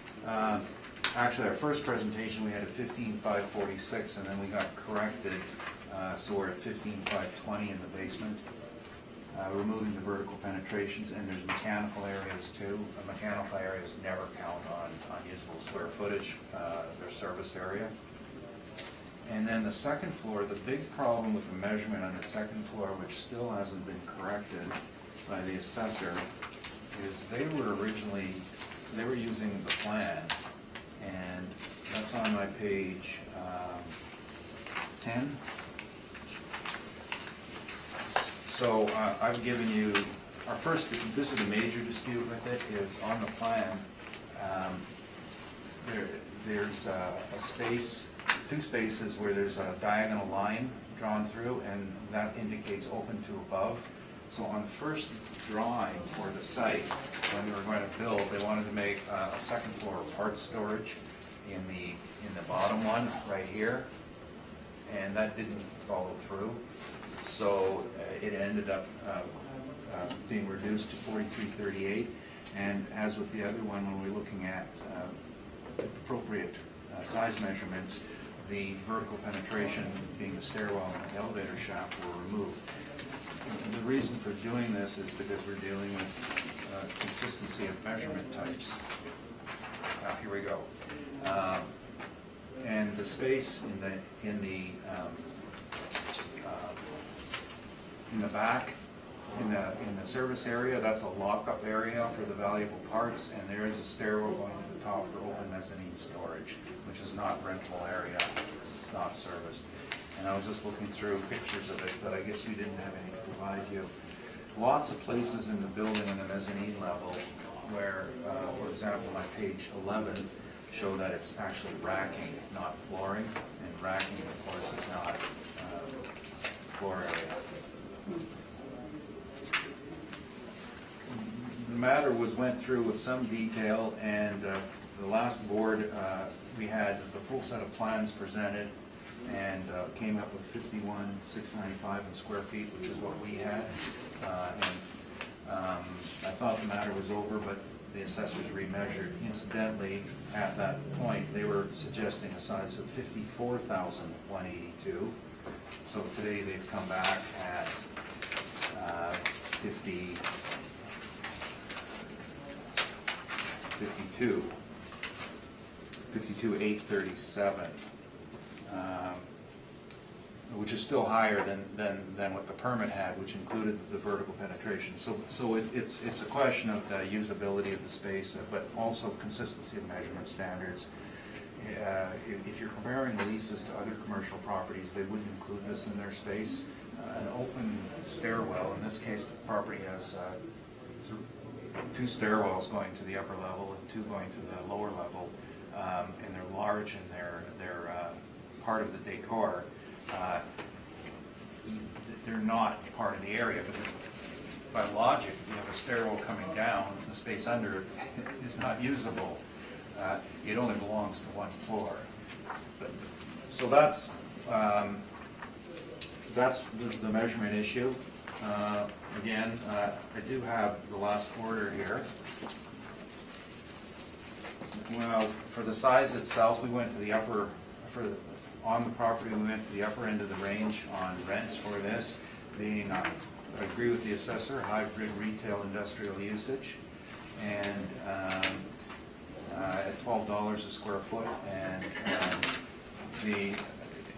actually our first presentation, we had a 15,546 and then we got corrected, so we're at 15,520 in the basement. Removing the vertical penetrations, and there's mechanical areas too. The mechanical areas never count on usable square footage, their service area. And then the second floor, the big problem with the measurement on the second floor, which still hasn't been corrected by the assessor, is they were using the plan, and that's on my page 10. So I've given you, our first, this is a major dispute with it, is on the plan, there's a space, 2 spaces where there's a diagonal line drawn through, and that indicates open to above. So on the first drawing for the site, when they were going to build, they wanted to make a second floor parts storage in the bottom one, right here, and that didn't follow through. So it ended up being reduced to 4338, and as with the other one, when we're looking at appropriate size measurements, the vertical penetration, being the stairwell and the elevator shaft, were removed. The reason for doing this is because we're dealing with consistency of measurement types. Here we go. And the space in the back, in the service area, that's a lockup area for the valuable parts, and there is a stairwell going to the top for open mezzanine storage, which is not rentable area, it's not serviced. And I was just looking through pictures of it, but I guess we didn't have any to provide you. Lots of places in the building in the mezzanine level where, for example, my page 11 show that it's actually racking, not flooring, and racking, of course, is not floor area. The matter went through with some detail, and the last board, we had the full set of plans presented, and came up with 51,695 in square feet, which is what we had. I thought the matter was over, but the assessors remeasured. Incidentally, at that point, they were suggesting a size of 54,182. So today they've come back at 52,837, which is still higher than what the permit had, which included the vertical penetration. So it's a question of the usability of the space, but also consistency of measurement standards. If you're comparing leases to other commercial properties, they wouldn't include this in their space. An open stairwell, in this case, the property has 2 stairwells going to the upper level and 2 going to the lower level, and they're large and they're part of the decor. They're not part of the area, because by logic, if you have a stairwell coming down, the space under it is not usable. It only belongs to one floor. So that's the measurement issue. Again, I do have the last order here. Well, for the size itself, we went to the upper, on the property, we went to the upper end of the range on rents for this, being, I agree with the assessor, hybrid retail industrial usage, and at $12 a square foot, and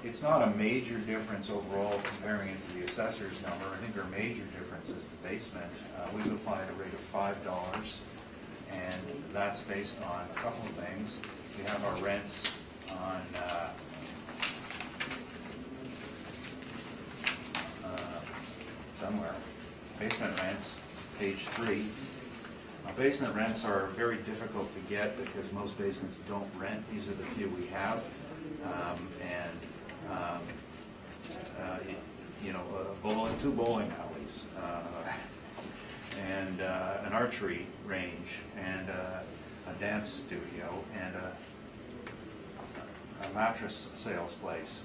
it's not a major difference overall comparing it to the assessor's number. I think our major difference is the basement. We've applied a rate of $5, and that's based on a couple of things. We have our rents on somewhere, basement rents, page 3. Now, basement rents are very difficult to get because most basements don't rent. These are the few we have. You know, 2 bowling alleys. and an archery range, and a dance studio, and a mattress sales place.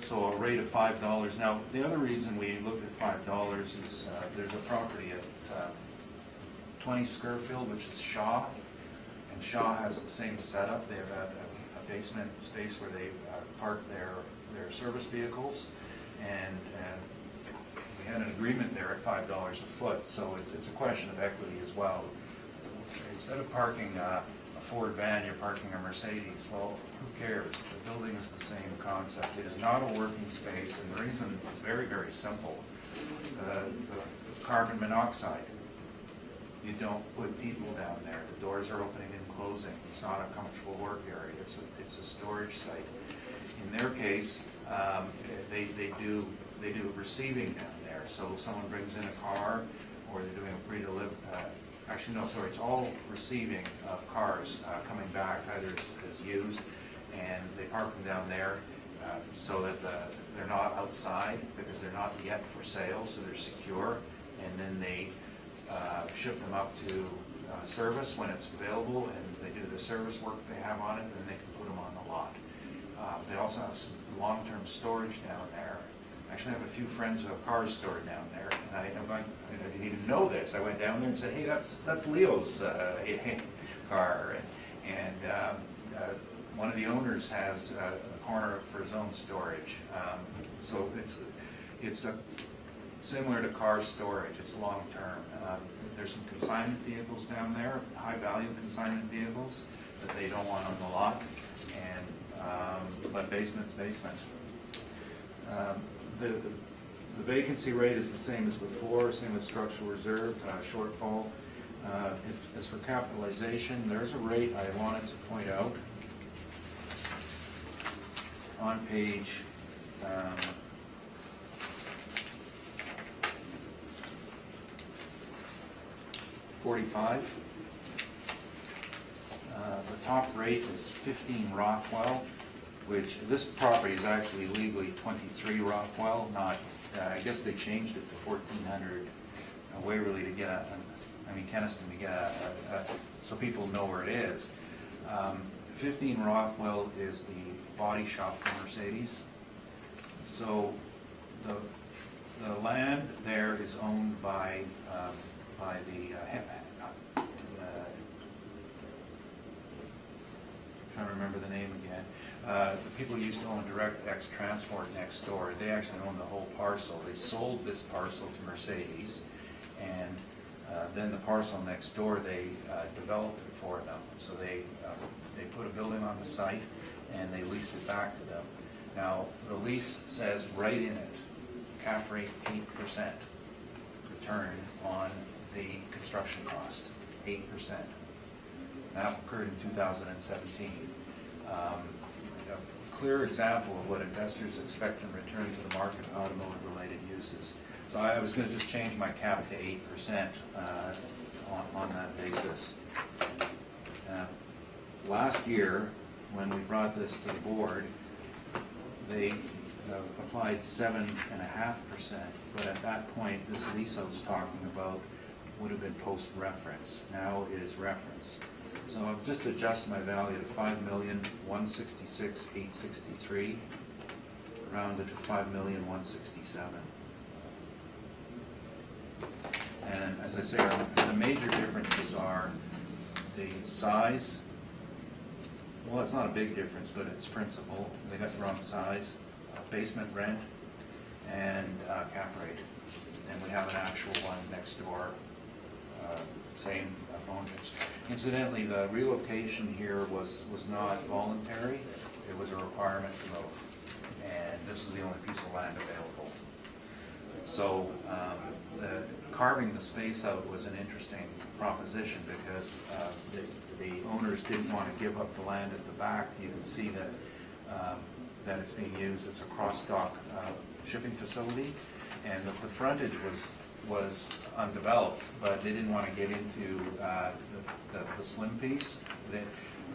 So a rate of $5. Now, the other reason we looked at $5 is there's a property at 20 Scurfield, which is Shaw, and Shaw has the same setup. They have a basement space where they park their service vehicles, and we had an agreement there at $5 a foot, so it's a question of equity as well. Instead of parking a Ford van, you're parking a Mercedes. Well, who cares? The building is the same concept. It is not a working space, and the reason is very, very simple. The carbon monoxide. You don't put people down there. The doors are opening and closing. It's not a comfortable work area. It's a storage site. In their case, they do receiving down there. So if someone brings in a car, or they're doing a pre-deliver. Actually, no, sorry. It's all receiving of cars coming back either as used, and they park them down there so that they're not outside because they're not yet for sale, so they're secure, and then they ship them up to service when it's available, and they do the service work they have on it, and then they can put them on the lot. They also have some long-term storage down there. Actually, I have a few friends who have cars stored down there, and I didn't even know this. I went down there and said, "Hey, that's Leo's car," and one of the owners has a corner for his own storage. So it's similar to car storage. It's long-term. There's some consignment vehicles down there, high-value consignment vehicles that they don't want on the lot, and but basement's basement. The vacancy rate is the same as before, same as structural reserve, shortfall. As for capitalization, there's a rate I wanted to point out on page 45. The top rate is 15 Rockwell, which this property is actually legally 23 Rockwell, not, I guess they changed it to 1400 Waverly to get Keniston to get so people know where it is. 15 Rothwell is the body shop for Mercedes. So the land there is owned by the trying to remember the name again. The people who used to own DirectX Transport next door, they actually own the whole parcel. They sold this parcel to Mercedes, and then the parcel next door, they developed it for them. So they put a building on the site, and they leased it back to them. Now, the lease says right in it, cap rate 8% return on the construction cost, 8%. That occurred in 2017. A clear example of what investors expect in return to the market of automotive-related uses. So I was going to just change my cap to 8% on that basis. Last year, when we brought this to the board, they applied 7.5%, but at that point, this lease I was talking about would have been post-reference. Now it is reference. So I've just adjusted my value to $5,166,863, rounded to $5,167,000. And as I say, the major differences are the size. Well, it's not a big difference, but it's principal. They got the wrong size, basement rent, and cap rate. And we have an actual one next door, same owners. Incidentally, the relocation here was not voluntary. It was a requirement to move. And this was the only piece of land available. So carving the space out was an interesting proposition because the owners didn't want to give up the land at the back. You can see that that it's being used. It's a cross-dock shipping facility, and the frontage was undeveloped, but they didn't want to get into the slim piece.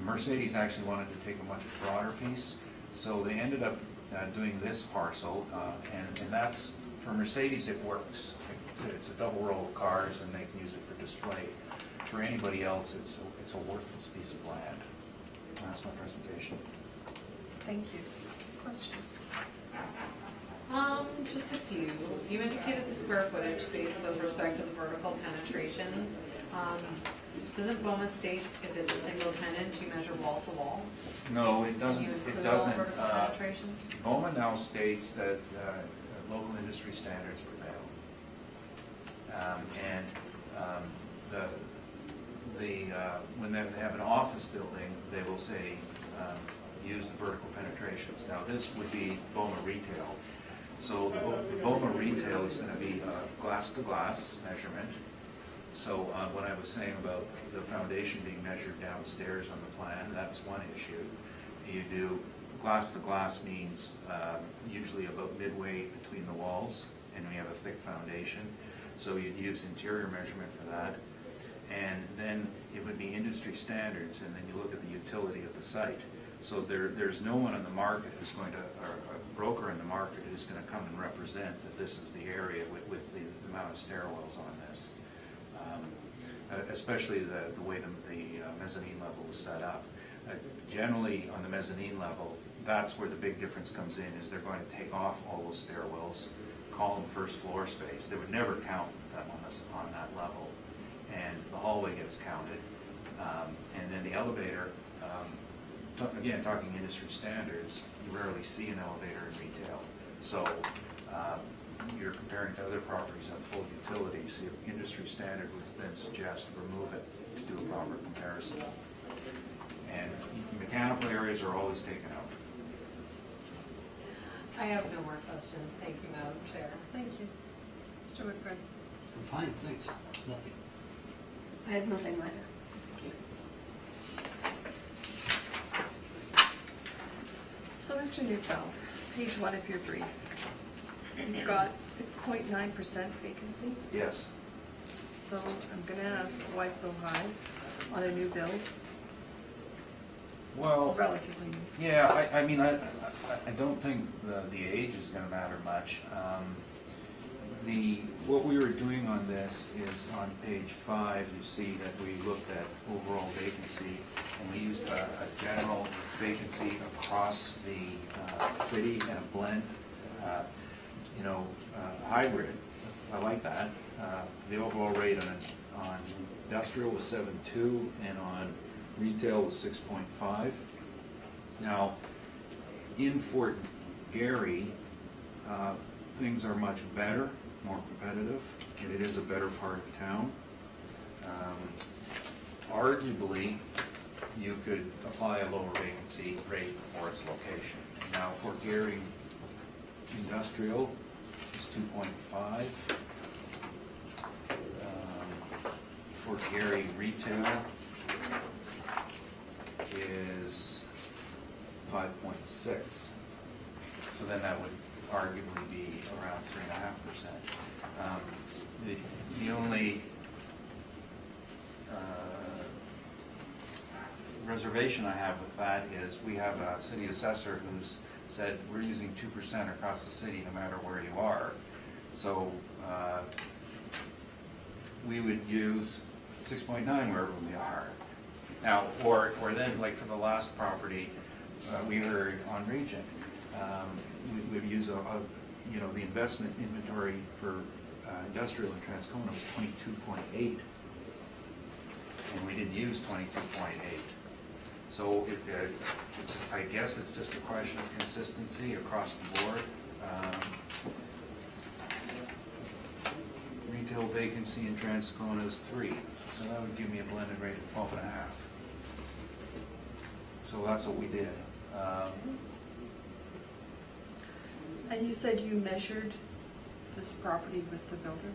Mercedes actually wanted to take a much broader piece, so they ended up doing this parcel, and that's, for Mercedes it works. it's a double row of cars and they can use it for display. For anybody else, it's a worthless piece of land. That's my presentation. Thank you. Questions? Just a few. You indicated the square footage space with respect to the vertical penetrations. Doesn't BOMA state if it's a single tenant, you measure wall to wall? No, it Do doesn't. you It include all doesn't. vertical penetrations? BOMA now states that local industry standards prevail. When they have an office building, they will say, use the vertical penetrations. Now, this would be BOMA retail. So the BOMA retail is going to be a glass-to-glass measurement. So what I was saying about the foundation being measured downstairs on the plan, that's one issue. You do glass-to-glass means usually about midway between the walls, and we have a thick foundation. So you'd use interior measurement for that. And then it would be industry standards, and then you look at the utility of the site. So there's no one in the market who's going to, or a broker in the market who's going to come and represent that this is the area with the amount of stairwells on this. Especially the way the mezzanine level is set up. Generally, on the mezzanine level, that's where the big difference comes in, is they're going to take off all those stairwells, call them first floor space. They would never count them on that level. And the hallway gets counted. And then the elevator, again, talking industry standards, you rarely see an elevator in retail. So you're comparing to other properties that have full utilities. So your industry standard would then suggest remove it to do a proper comparison. And mechanical areas are always taken out. I have no more questions. Thank you, Madam Chair. Thank you. Mr. Whitford? I'm fine, thanks. Nothing. I have nothing either. So, Mr. Neufeld, page 1 of your brief. You've got 6.9% vacancy. Yes. So I'm going to ask, why so high on a new build? Well, Relatively new. yeah, I mean, I don't think the age is going to matter much. What we were doing on this is on page 5, you see that we looked at overall vacancy, and we used a general vacancy across the city and a blend, hybrid. I like that. The overall rate on industrial was 7.2, and on retail was 6.5. Now, in Fort Garry, things are much better, more competitive, and it is a better part of town. Arguably, you could apply a lower vacancy rate for its location. Now, Fort Garry industrial is 2.5. Fort Garry retail is 5.6. So then that would arguably be around 3.5%. The only reservation I have with that is we have a city assessor who's said we're using 2% across the city no matter where you are. So we would use 6.9 wherever we are. Now, or then, like for the last property we heard on Regent, we would use the investment inventory for industrial in Transcona was 22.8, and we didn't use 22.8. So I guess it's just a question of consistency across the board. Retail vacancy in Transcona is 3, so that would give me a blended rate of 12.5. So that's what we did. And you said you measured this property with the builder?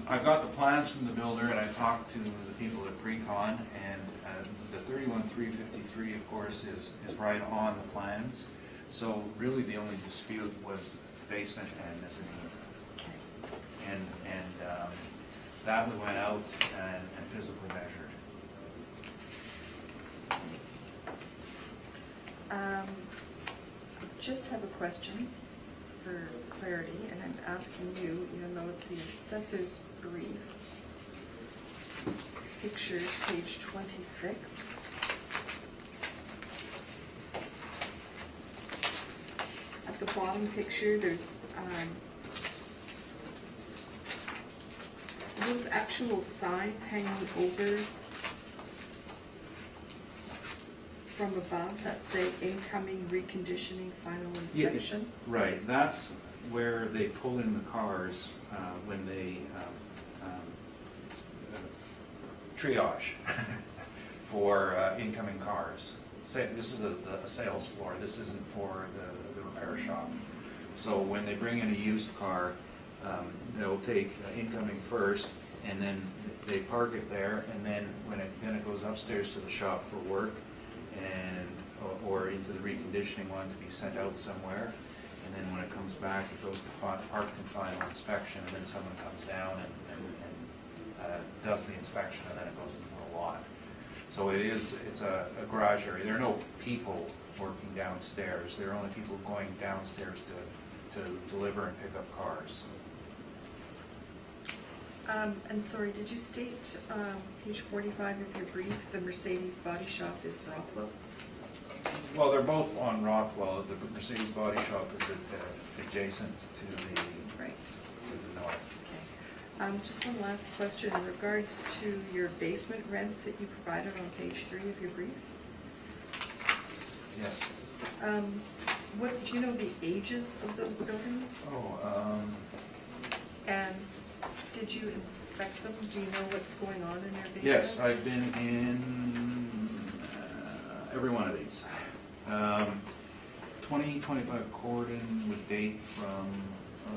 I've got the plans from the builder, and I talked to the people at Precon, and the 31,353, of course, is right on the plans. So really, the only dispute was basement and mezzanine. Okay. And that we went out and physically measured. Just have a question for clarity, and I'm asking you, even though it's the assessor's brief, pictures, page 26. At the bottom picture, there's those actual signs hanging over from above that say incoming reconditioning final inspection. Right, that's where they pull in the cars when they triage for incoming cars. Say, this is a sales floor, this isn't for the repair shop. So when they bring in a used car, they'll take incoming first, and then they park it there, and then when it goes upstairs to the shop for work, and or into the reconditioning one to be sent out somewhere, and then when it comes back, it goes to parked and final inspection, and then someone comes down and does the inspection, and then it goes into the lot. So it's a garage area. There are no people working downstairs. There are only people going downstairs to deliver and pick up cars. And sorry, did you state, page 45 of your brief, the Mercedes body shop is Rothwell? Well, they're both on Rothwell. The Mercedes body shop is adjacent to the Right. north. Okay. Just one last question in regards to your basement rents that you provided on page 3 of your brief. Yes. What, do you know the ages of those buildings? Oh, And did you inspect them? Do you know what's going on in their basement? yes, I've been in every one of these. 2025 Corden would date from,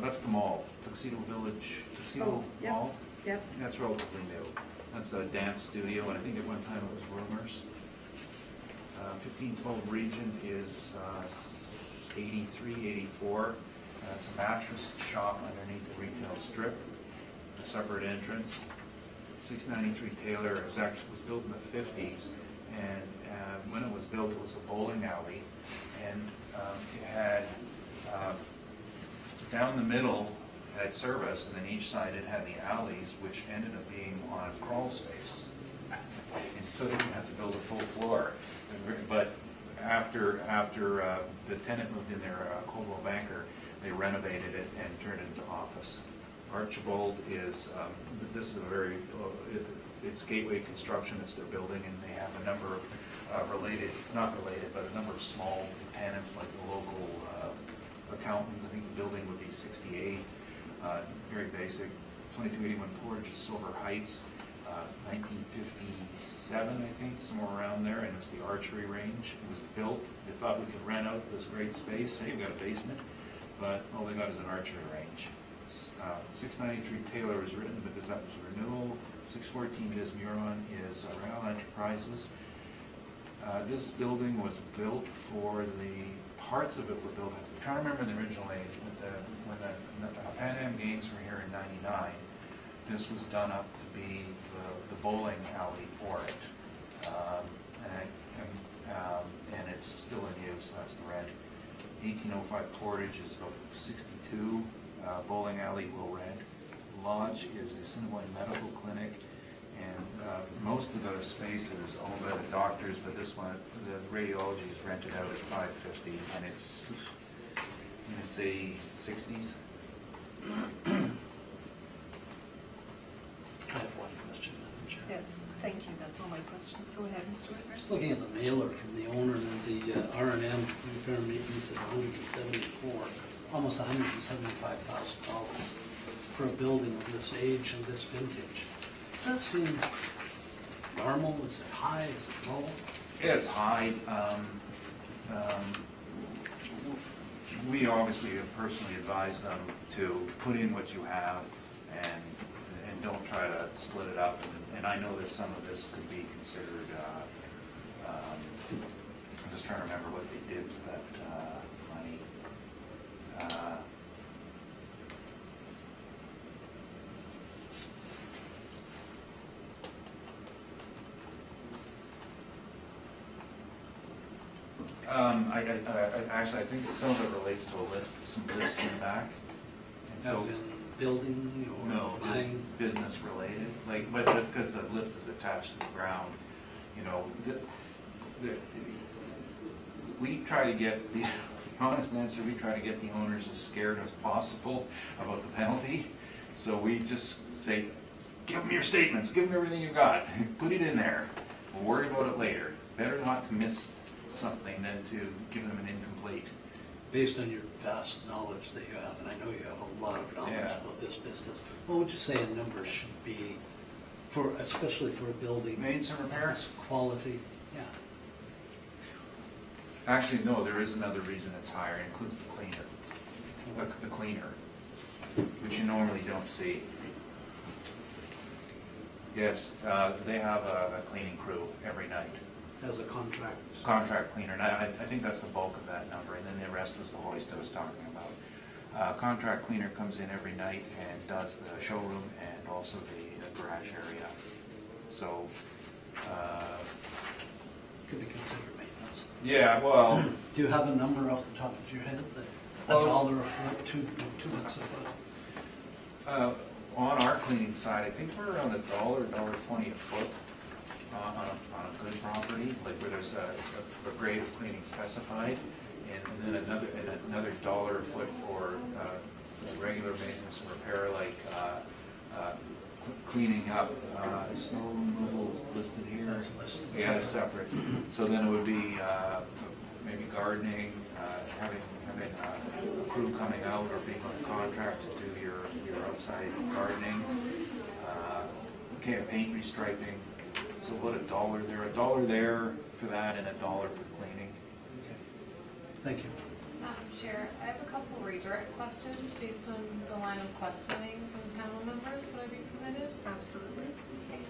that's the mall, Tuxedo Village, Tuxedo Oh, yep. Mall. Yep. That's relatively new. That's a dance studio, and I think at one time it was Rumors. 1512 Regent is 83, 84. It's a mattress shop underneath the retail strip, a separate entrance. 693 Taylor was built in the 50s, and when it was built, it was a bowling alley, and it had down the middle it had service, and then each side it had the alleys, which ended up being on crawl space. And so they didn't have to build a full floor. But after the tenant moved in there, Coldwell Banker, they renovated it and turned it into office. Archibald is, this is a very, it's Gateway Construction, it's their building, and they have a number of not related, but a number of small tenants, like the local accountant. I think the building would be 68, very basic. 2281 Portage is Silver Heights, 1957, I think, somewhere around there, and it was the archery range. It was built, they thought we could rent out this great space. Hey, we've got a basement, but all they got is an archery range. 693 Taylor is written because that was renewal. 614 Dismuron is Real Enterprises. This building was built for parts of it were built, I'm trying to remember the original age, when the Pan Am Games were here in '99, this was done up to be the bowling alley for it. And it's still in use, that's the rent. 1805 Portage is about 62, bowling alley will rent. Lodge is the Assiniboine Medical Clinic, and most of the space is owned by the doctors, but this one, the radiology is rented out at $550, and it's, I'm gonna say 60s. I have one question, Madam Chair. Yes, thank you. That's all my questions. Go ahead, Mr. Just Whitmer. looking at the mailer from the owner and the R&M repair and maintenance of 174, almost $175,000 for a building of this age and this vintage. Does that seem normal? Is it high? Is it low? It's high. We obviously have personally advised them to put in what you have and don't try to split it up. And I know that some of this could be considered, I'm just trying to remember what they did with that money. Actually, I think some of it relates to a lift, some lifts in the back. And As so, in building or no, buying? business related, like, but because the lift is attached to the ground, you know, we try to get, the honest answer, we try to get the owners as scared as possible about the penalty. So we just say, give them your statements, give them everything you got, put it in there. We'll worry about it later. Better not to miss something than to give them an incomplete. Based on your vast knowledge that you have, and I know you have a lot of knowledge Yeah. about this business, what would you say a number should be for, especially for a building? Made some repairs? of this quality, yeah. Actually, no, there is another reason it's higher. It includes the cleaner. The cleaner, which you normally don't see. Yes, they have a cleaning crew every night. As a contract. Contract cleaner, and I think that's the bulk of that number, and then the rest was the hoist I was talking about. Contract cleaner comes in every night and does the showroom and also the garage area. So, Could be considered maintenance. yeah, well, Do you have a number off the top of your head that Well- $1 a foot, two bucks a foot? on our cleaning side, I think we're around $1.20 a foot on a good property, like where there's a grade of cleaning specified, and then another $1 a foot for regular maintenance and repair, like cleaning up, snow removal is listed here. That's listed Yeah, it's separate. So then it would be maybe gardening, having a crew coming out or being on contract to do your outside gardening, paint restriping. So what, $1 there, $1 there for that and $1 for cleaning. Okay. Thank you. Chair, I have a couple redirect questions based on the line of questioning from panel members. Would I be permitted? Absolutely. Okay.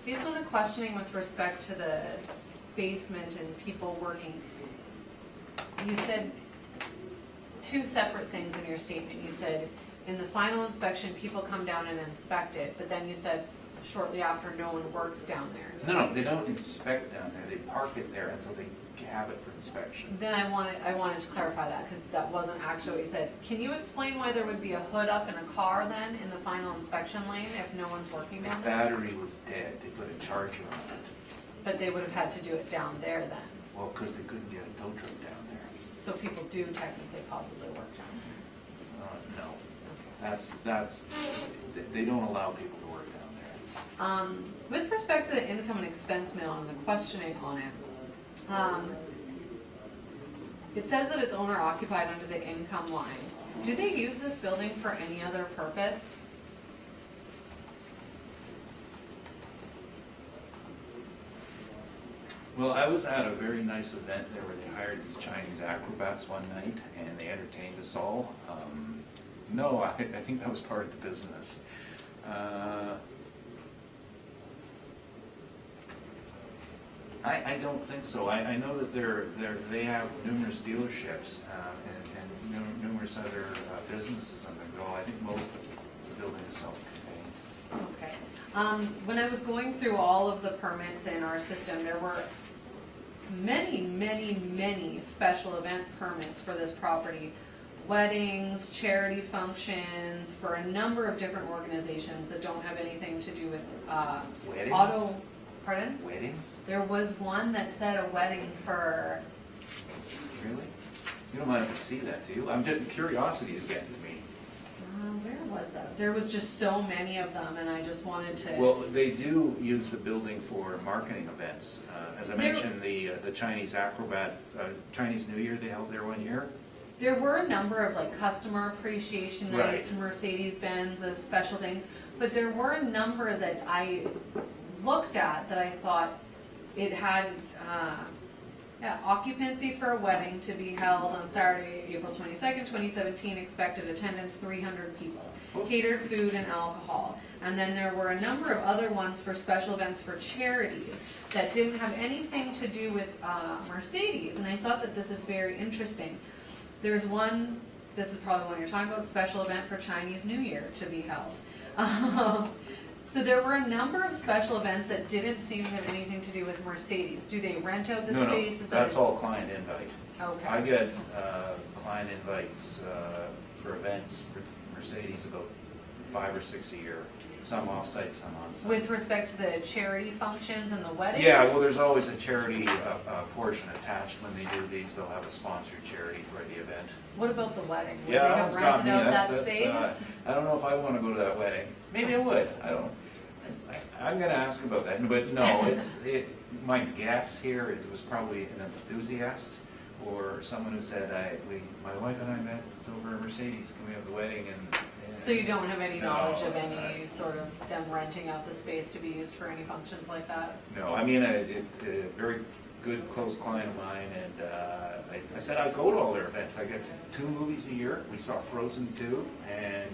Based on the questioning with respect to the basement and people working, you said two separate things in your statement. You said in the final inspection, people come down and inspect it, but then you said shortly after, no one works down there. No, they don't inspect down there, they park it there until they have it for inspection. Then I wanted to clarify that, because that wasn't actually what you said. Can you explain why there would be a hood up in a car then in the final inspection lane if no one's working The down there? battery was dead, they put a charger on it. But they would have had to do it down there then. Well, because they couldn't get a tow truck down there. So people do technically possibly work down there. No, that's, they don't allow people to work down there. With respect to the income and expense mill and the questioning on it, it says that it's owner occupied under the income line. Do they use this building for any other purpose? Well, I was at a very nice event there where they hired these Chinese acrobats one night and they entertained us all. No, I think that was part of the business. I don't think so. I know that they have numerous dealerships and numerous other businesses on the go. I think most of the building is self-contained. Okay. When I was going through all of the permits in our system, there were many special event permits for this property. Weddings, charity functions, for a number of different organizations that don't have anything to do with Weddings? Pardon? Weddings? There was one that said a wedding for, Really? You don't mind if I see that, do you? I'm just, curiosity is getting to me. where was that? There was just so many of them, and I just wanted to. Well, they do use the building for marketing events. As I mentioned, the Chinese acrobat, Chinese New Year, they held there one year. There were a number of like customer appreciation nights, Right. Mercedes-Benz as special things, but there were a number that I looked at that I thought it had occupancy for a wedding to be held on Saturday, April 22nd, 2017, expected attendance 300 people, catered food and alcohol. And then there were a number of other ones for special events for charities that didn't have anything to do with Mercedes, and I thought that this is very interesting. There's one, this is probably one you're talking about, special event for Chinese New Year to be held. So there were a number of special events that didn't seem to have anything to do with Mercedes. Do they rent out the No, space? no, Is that that's all client invite. Okay. I get client invites for events for Mercedes about 5 or 6 a year, some off-site, some on-site. With respect to the charity functions and the weddings? Yeah, well, there's always a charity portion attached when they do these. They'll have a sponsored charity for the event. What about the wedding? Would Yeah, they have it's got rented me. out that That's, space? I don't know if I want to go to that wedding. Maybe I would. I don't. I'm going to ask about that. But no, my guess here, it was probably an enthusiast or someone who said, my wife and I met over at Mercedes. Can we have the wedding? And So you don't have any knowledge of No, any sort of them renting out the space to be used for any functions like that? No, I mean, a very good, close client of mine, and I said I'd go to all their events. I get 2 movies a year. We saw Frozen 2, and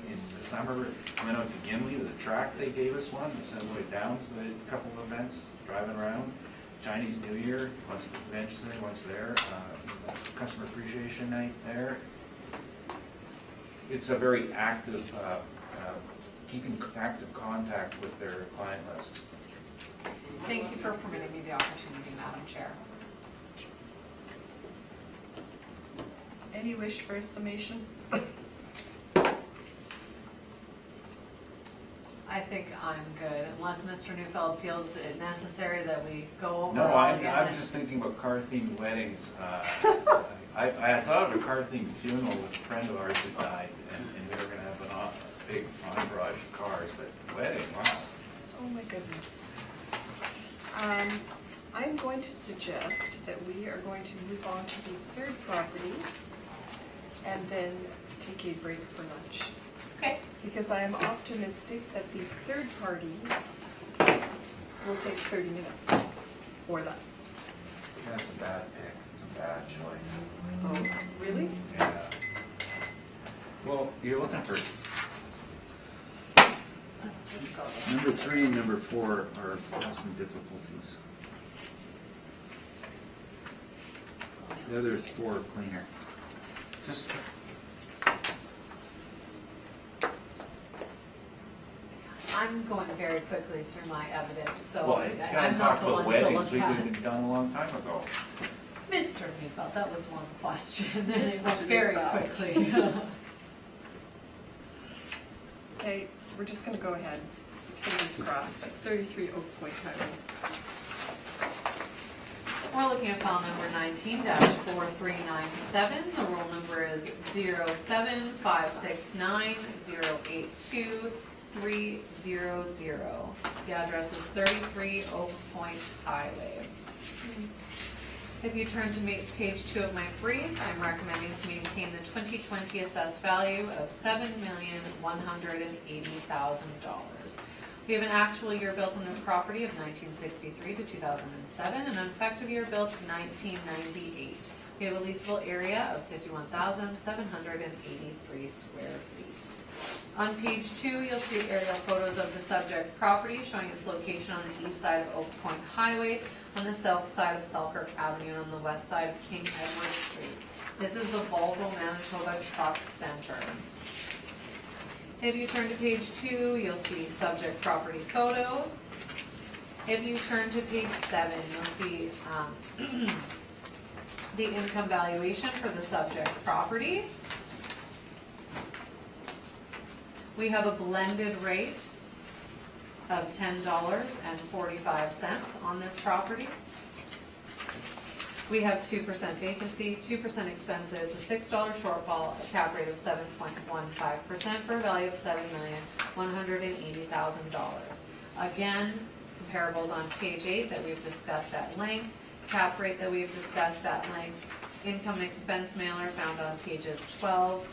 in the summer, I went out to Gimli, to the track, they gave us one, the Assembly Downs, they had a couple of events, driving around. Chinese New Year, once at the convention center, once there, customer appreciation night there. It's a very active, keeping active contact with their client list. Thank you for permitting me the opportunity, Madam Chair. Any wish for a summation? I think I'm good, unless Mr. Neufeld feels it necessary that we go over No, all I'm again. just thinking about car-themed weddings. I thought of a car-themed funeral with a friend of ours who died, and we were gonna have a big entourage of cars, but wedding, wow. Oh my goodness. I'm going to suggest that we are going to move on to the third property and then take a break for lunch. Okay. Because I am optimistic that the third party will take 30 minutes or less. That's a bad pick, it's a bad choice. Oh, really? Yeah. Well, you're looking for, Let's just go. number 3 and number 4 are have some difficulties. The other 4 are cleaner. Just, I'm going very quickly through my evidence, so well, I I'm can't not talk the about one to weddings, look we could at. have done a long time ago. Mr. Neufeld, that was one question, and it Mr. went very Neufeld. quickly. Okay, we're just gonna go ahead. Fingers crossed. 33 Oak Point Highway. We're looking at file number 19-4397. The roll number is 07569082300. The address is 33 Oak Point Highway. If you turn to page 2 of my brief, I'm recommending to maintain the 2020 assessed value of $7,180,000. We have an actual year built on this property of 1963 to 2007, and an effective year built of 1998. We have a leasable area of 51,783 square feet. On page 2, you'll see aerial photos of the subject property showing its location on the east side of Oak Point Highway, on the south side of Selkirk Avenue, and on the west side of King Edward Street. This is the Volvo Manitoba Truck Center. If you turn to page 2, you'll see subject property photos. If you turn to page 7, you'll see the income valuation for the subject property. We have a blended rate of $10.45 on this property. We have 2% vacancy, 2% expenses, a $6 shortfall, a cap rate of 7.15% for a value of $7,180,000. Again, comparables on page 8 that we've discussed at length, cap rate that we've discussed at length, income and expense mailer found on pages 12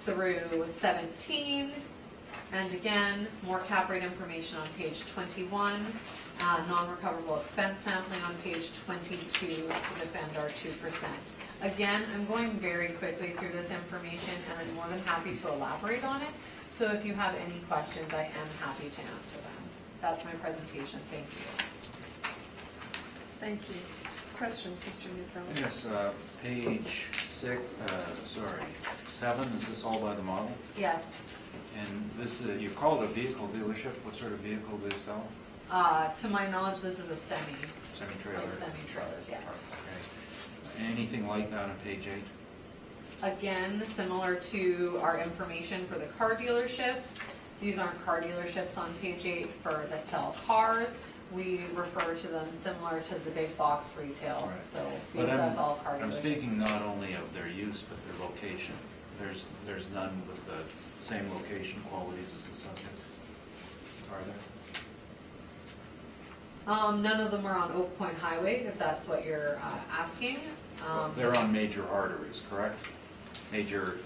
through 17. And again, more cap rate information on page 21, non-recoverable expense sampling on page 22 to defend our 2%. Again, I'm going very quickly through this information, and I'm more than happy to elaborate on it. So if you have any questions, I am happy to answer them. That's my presentation. Thank you. Thank you. Questions, Mr. Neufeld? Yes, page 7, is this all by the model? Yes. And this, you call it a vehicle dealership, what sort of vehicle do they sell? To my knowledge, this is a semi-trailer. Semi-trailer? Semi-trailers, yeah. Okay. Anything like that on page 8? Again, similar to our information for the car dealerships, these aren't car dealerships on page 8 that sell cars. We refer to them similar to the big box retail, Right. so we But assess all car dealerships. I'm speaking not only of their use, but their location. There's none with the same location qualities as the subject, are there? None of them are on Oak Point Highway, if that's what you're asking. They're on major arteries, correct? Major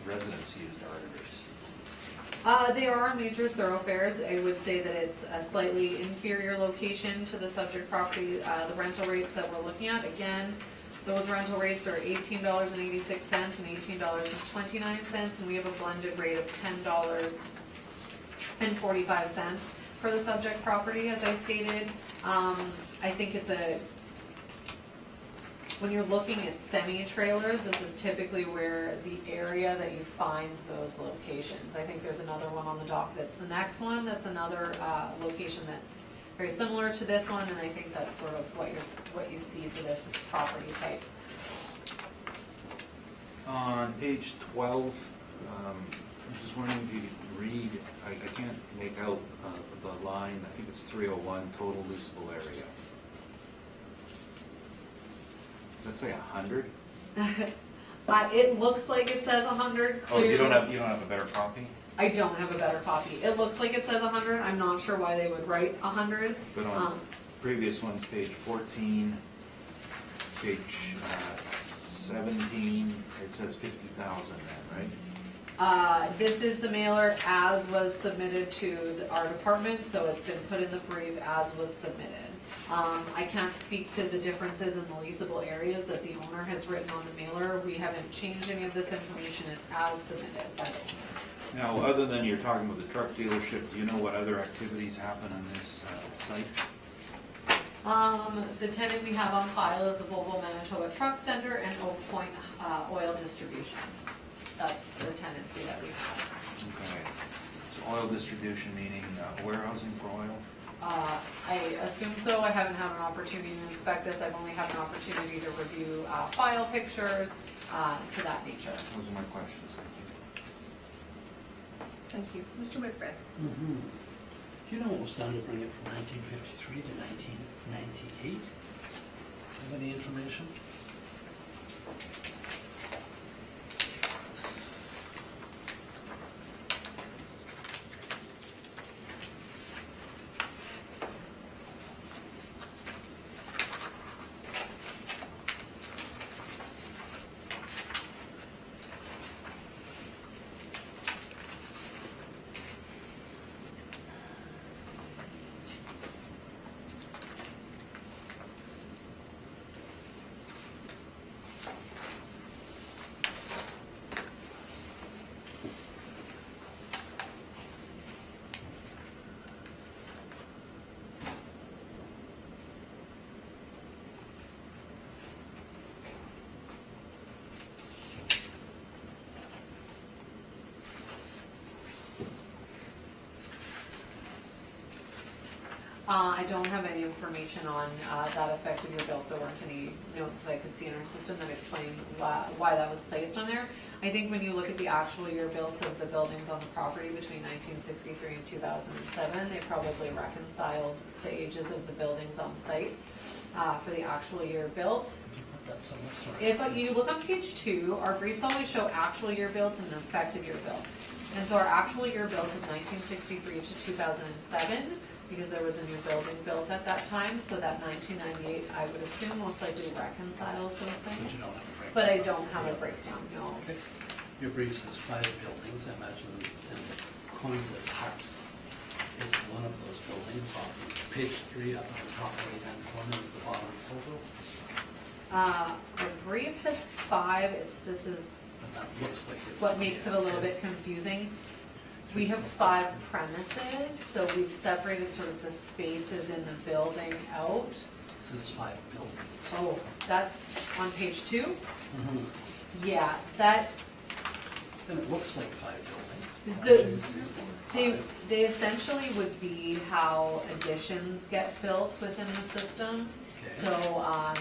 residence-used arteries. They are major thoroughfares. I would say that it's a slightly inferior location to the subject property. The rental rates that we're looking at, again, those rental rates are $18.86 and $18.29, and we have a blended rate of $10.45 for the subject property, as I stated. I think when you're looking at semi-trailers, this is typically where the area that you find those locations. I think there's another one on the dock that's the next one, that's another location that's very similar to this one, and I think that's sort of what you see for this property type. On page 12, I'm just wondering if you could read, I can't make out the line, I think it's 301, total leasable area. Let's say 100? It looks like it says 100. Oh, you don't clearly. have a better copy? I don't have a better copy. It looks like it says 100. I'm not sure why they would write 100. But on previous ones, page 14, page 17, it says 50,000 then, right? This is the mailer as was submitted to our department, so it's been put in the brief as was submitted. I can't speak to the differences in the leasable areas that the owner has written on the mailer. We haven't changed any of this information. It's as submitted by the owner. Now, other than you're talking with the truck dealership, do you know what other activities happen on this site? The tenant we have on file is the Volvo Manitoba Truck Center and Oak Point Oil Distribution. That's the tenancy that we have. Okay. So oil distribution, meaning warehousing for oil? I assume so. I haven't had an opportunity to inspect this. I've only had an opportunity to review file pictures to that nature. Those are my questions, thank you. Thank you. Mr. Whitbread? Do you know what was done to bring it from 1953 to 1998? Have any information? I don't have any information on that effect of your built. There weren't any notes that I could see in our system that explain why that was placed on there. I think when you look at the actual year built of the buildings on the property between 1963 and 2007, they probably reconciled the ages of the buildings on site for the actual year built. Did you put that somewhere? Sorry. If you look on page 2, our briefs always show actual year built and effective year built. And so our actual year built is 1963 to 2007, because there was a new building built at that time, so that 1998, I would assume, most likely reconciles those But you things. don't have a breakdown. But I don't have a breakdown, no. Okay. Your brief says 5 buildings. I imagine the Quonset Hut is one of those buildings on page 3 up at the top right-hand corner of the bottom photo. The brief has 5, this is But that looks like it's... what makes it a little bit confusing. We have 5 premises, so we've separated sort of the spaces in the building out. This is 5 buildings. Oh, that's on page 2? Mm-hmm. Yeah, And it looks like 5 buildings. They essentially would be how additions get built within the system. Okay. So,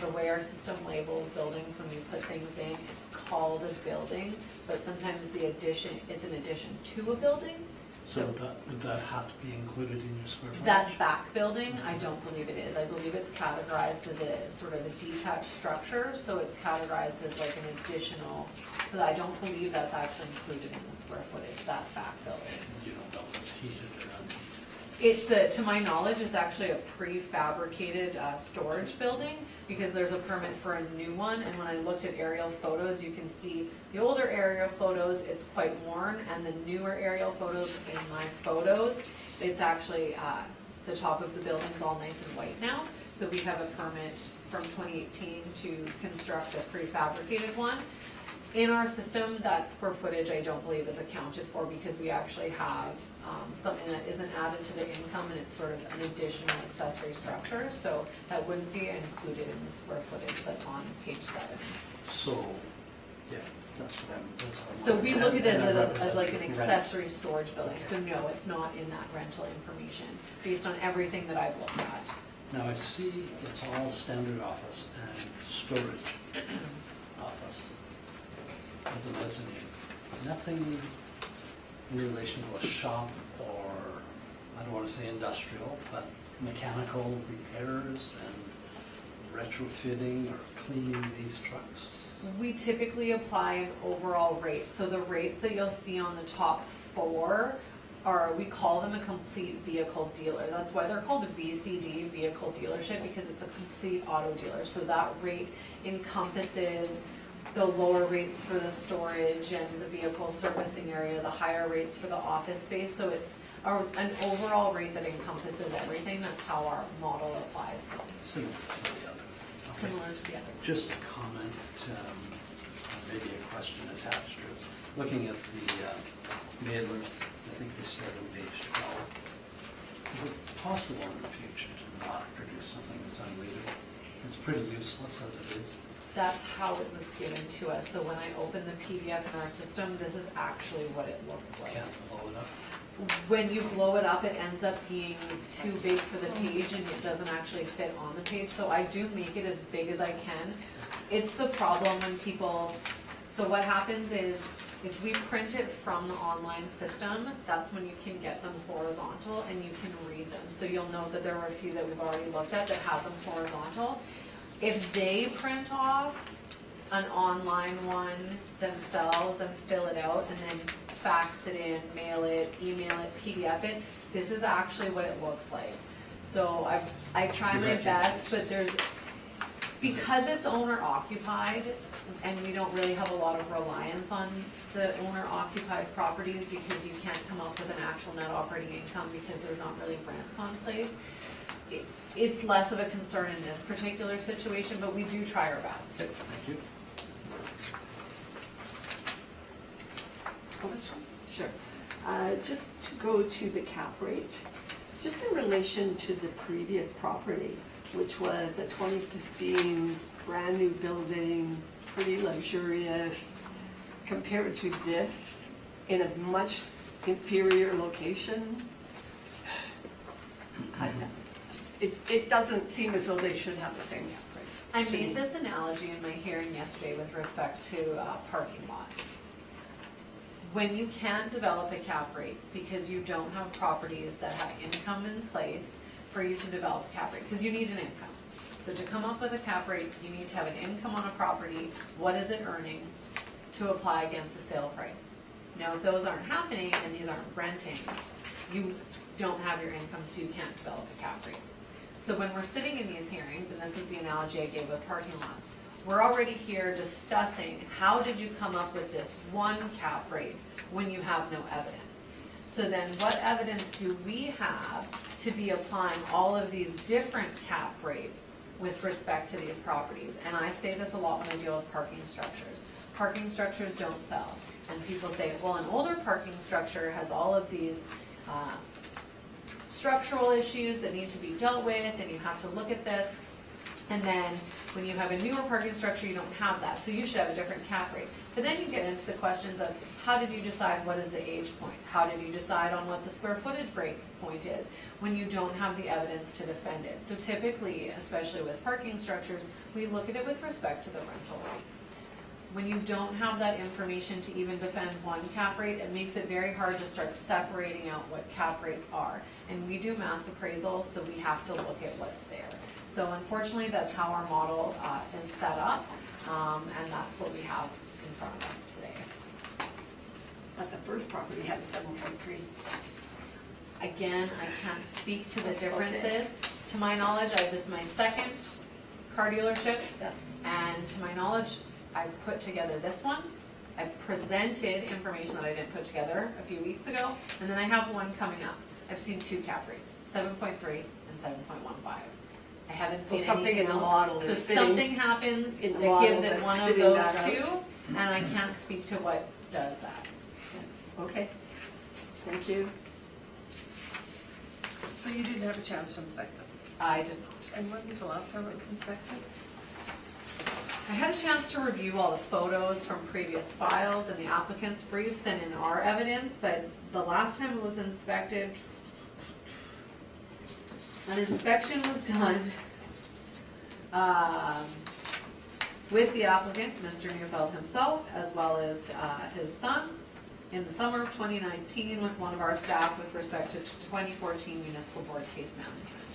the way our system labels buildings, when you put things in, it's called a building, but sometimes it's an addition to a building. So would that have to be included in your square footage? That back building, I don't believe it is. I believe it's categorized as a sort of a detached structure, so it's categorized as like an additional, so I don't believe that's actually included in the square footage, that back building. You don't know if it's heated or not. It's, to my knowledge, it's actually a prefabricated storage building, because there's a permit for a new one, and when I looked at aerial photos, you can see the older aerial photos, it's quite worn, and the newer aerial photos in my photos, it's actually, the top of the building's all nice and white now, so we have a permit from 2018 to construct a prefabricated one. In our system, that square footage I don't believe is accounted for, because we actually have something that isn't added to the income, and it's sort of an additional accessory structure, so that wouldn't be included in the square footage that's on page 7. So, yeah, that's what I'm. So we look at it And I as like an represent accessory storage building, so no, it's not in that rental information, based on everything that I've looked at. Now, I see it's all standard office and storage office with a mezzanine. Nothing in relation to a shop or, I don't want to say industrial, but mechanical repairs and retrofitting or cleaning these trucks. We typically apply an overall rate, so the rates that you'll see on the top 4 are, we call them a complete vehicle dealer. That's why they're called a VCD, vehicle dealership, because it's a complete auto dealer. So that rate encompasses the lower rates for the storage and the vehicle servicing area, the higher rates for the office space. So it's an overall rate that encompasses everything. That's how our model applies them, Similar to the other. Okay. similar to the other. Just a comment, maybe a question attached to it. Looking at the mailers, I think they start on page 12. Is it possible in the future to not produce something that's unreadable? It's pretty useless as it is. That's how it was given to us. So when I open the PDF in our system, this is actually what it looks like. Can't blow it up. When you blow it up, it ends up being too big for the page, and it doesn't actually fit on the page. So I do make it as big as I can. It's the problem when people, so what happens is, if we print it from the online system, that's when you can get them horizontal and you can read them. So you'll note that there were a few that we've already looked at that have them horizontal. If they print off an online one themselves and fill it out and then fax it in, mail it, email it, PDF it, this is actually what it looks like. So I try my best, but because it's owner occupied, and we don't really have a lot of reliance on the owner occupied properties, because you can't come up with an actual net operating income because there's not really rents on place. It's less of a concern in this particular situation, but we do try our best. Thank you. Sure. Just to go to the cap rate, just in relation to the previous property, which was a 2015 brand new building, pretty luxurious, compared to this in a much inferior location, it doesn't seem as though they should have the same cap rate. I to made me. this analogy in my hearing yesterday with respect to parking lots. When you can't develop a cap rate because you don't have properties that have income in place for you to develop a cap rate, because you need an income. So to come up with a cap rate, you need to have an income on a property, what is it earning, to apply against the sale price. Now, if those aren't happening and these aren't renting, you don't have your income, so you can't develop a cap rate. So when we're sitting in these hearings, and this is the analogy I gave with parking lots, we're already here discussing how did you come up with this one cap rate when you have no evidence. So then what evidence do we have to be applying all of these different cap rates with respect to these properties? And I say this a lot when I deal with parking structures. Parking structures don't sell. And people say, well, an older parking structure has all of these structural issues that need to be dealt with, and you have to look at this. And then when you have a newer parking structure, you don't have that, so you should have a different cap rate. But then you get into the questions of, how did you decide what is the age point? How did you decide on what the square footage break point is when you don't have the evidence to defend it? So typically, especially with parking structures, we look at it with respect to the rental rates. When you don't have that information to even defend one cap rate, it makes it very hard to start separating out what cap rates are. And we do mass appraisals, so we have to look at what's there. So unfortunately, that's how our model is set up, and that's what we have in front of us today. But the first property had 7.3. Again, I can't speak to the differences. To my knowledge, this is my second car dealership, Yeah. and to my knowledge, I've put together this one. I presented information that I didn't put together a few weeks ago, and then I have one coming up. I've seen two cap rates, 7.3 and 7.15. I haven't So seen something anything in the else. model So is fitting something happens in the that model gives it that's one of fitting those that out. two, and I can't speak to what does that. Okay, thank you. So you didn't have a chance to inspect this? I did not. And when was the last time it was inspected? I had a chance to review all the photos from previous files and the applicant's briefs and in our evidence, but the last time it was inspected, an inspection was done with the applicant, Mr. Neufeld himself, as well as his son, in the summer of 2019 with one of our staff with respect to 2014 municipal board case management.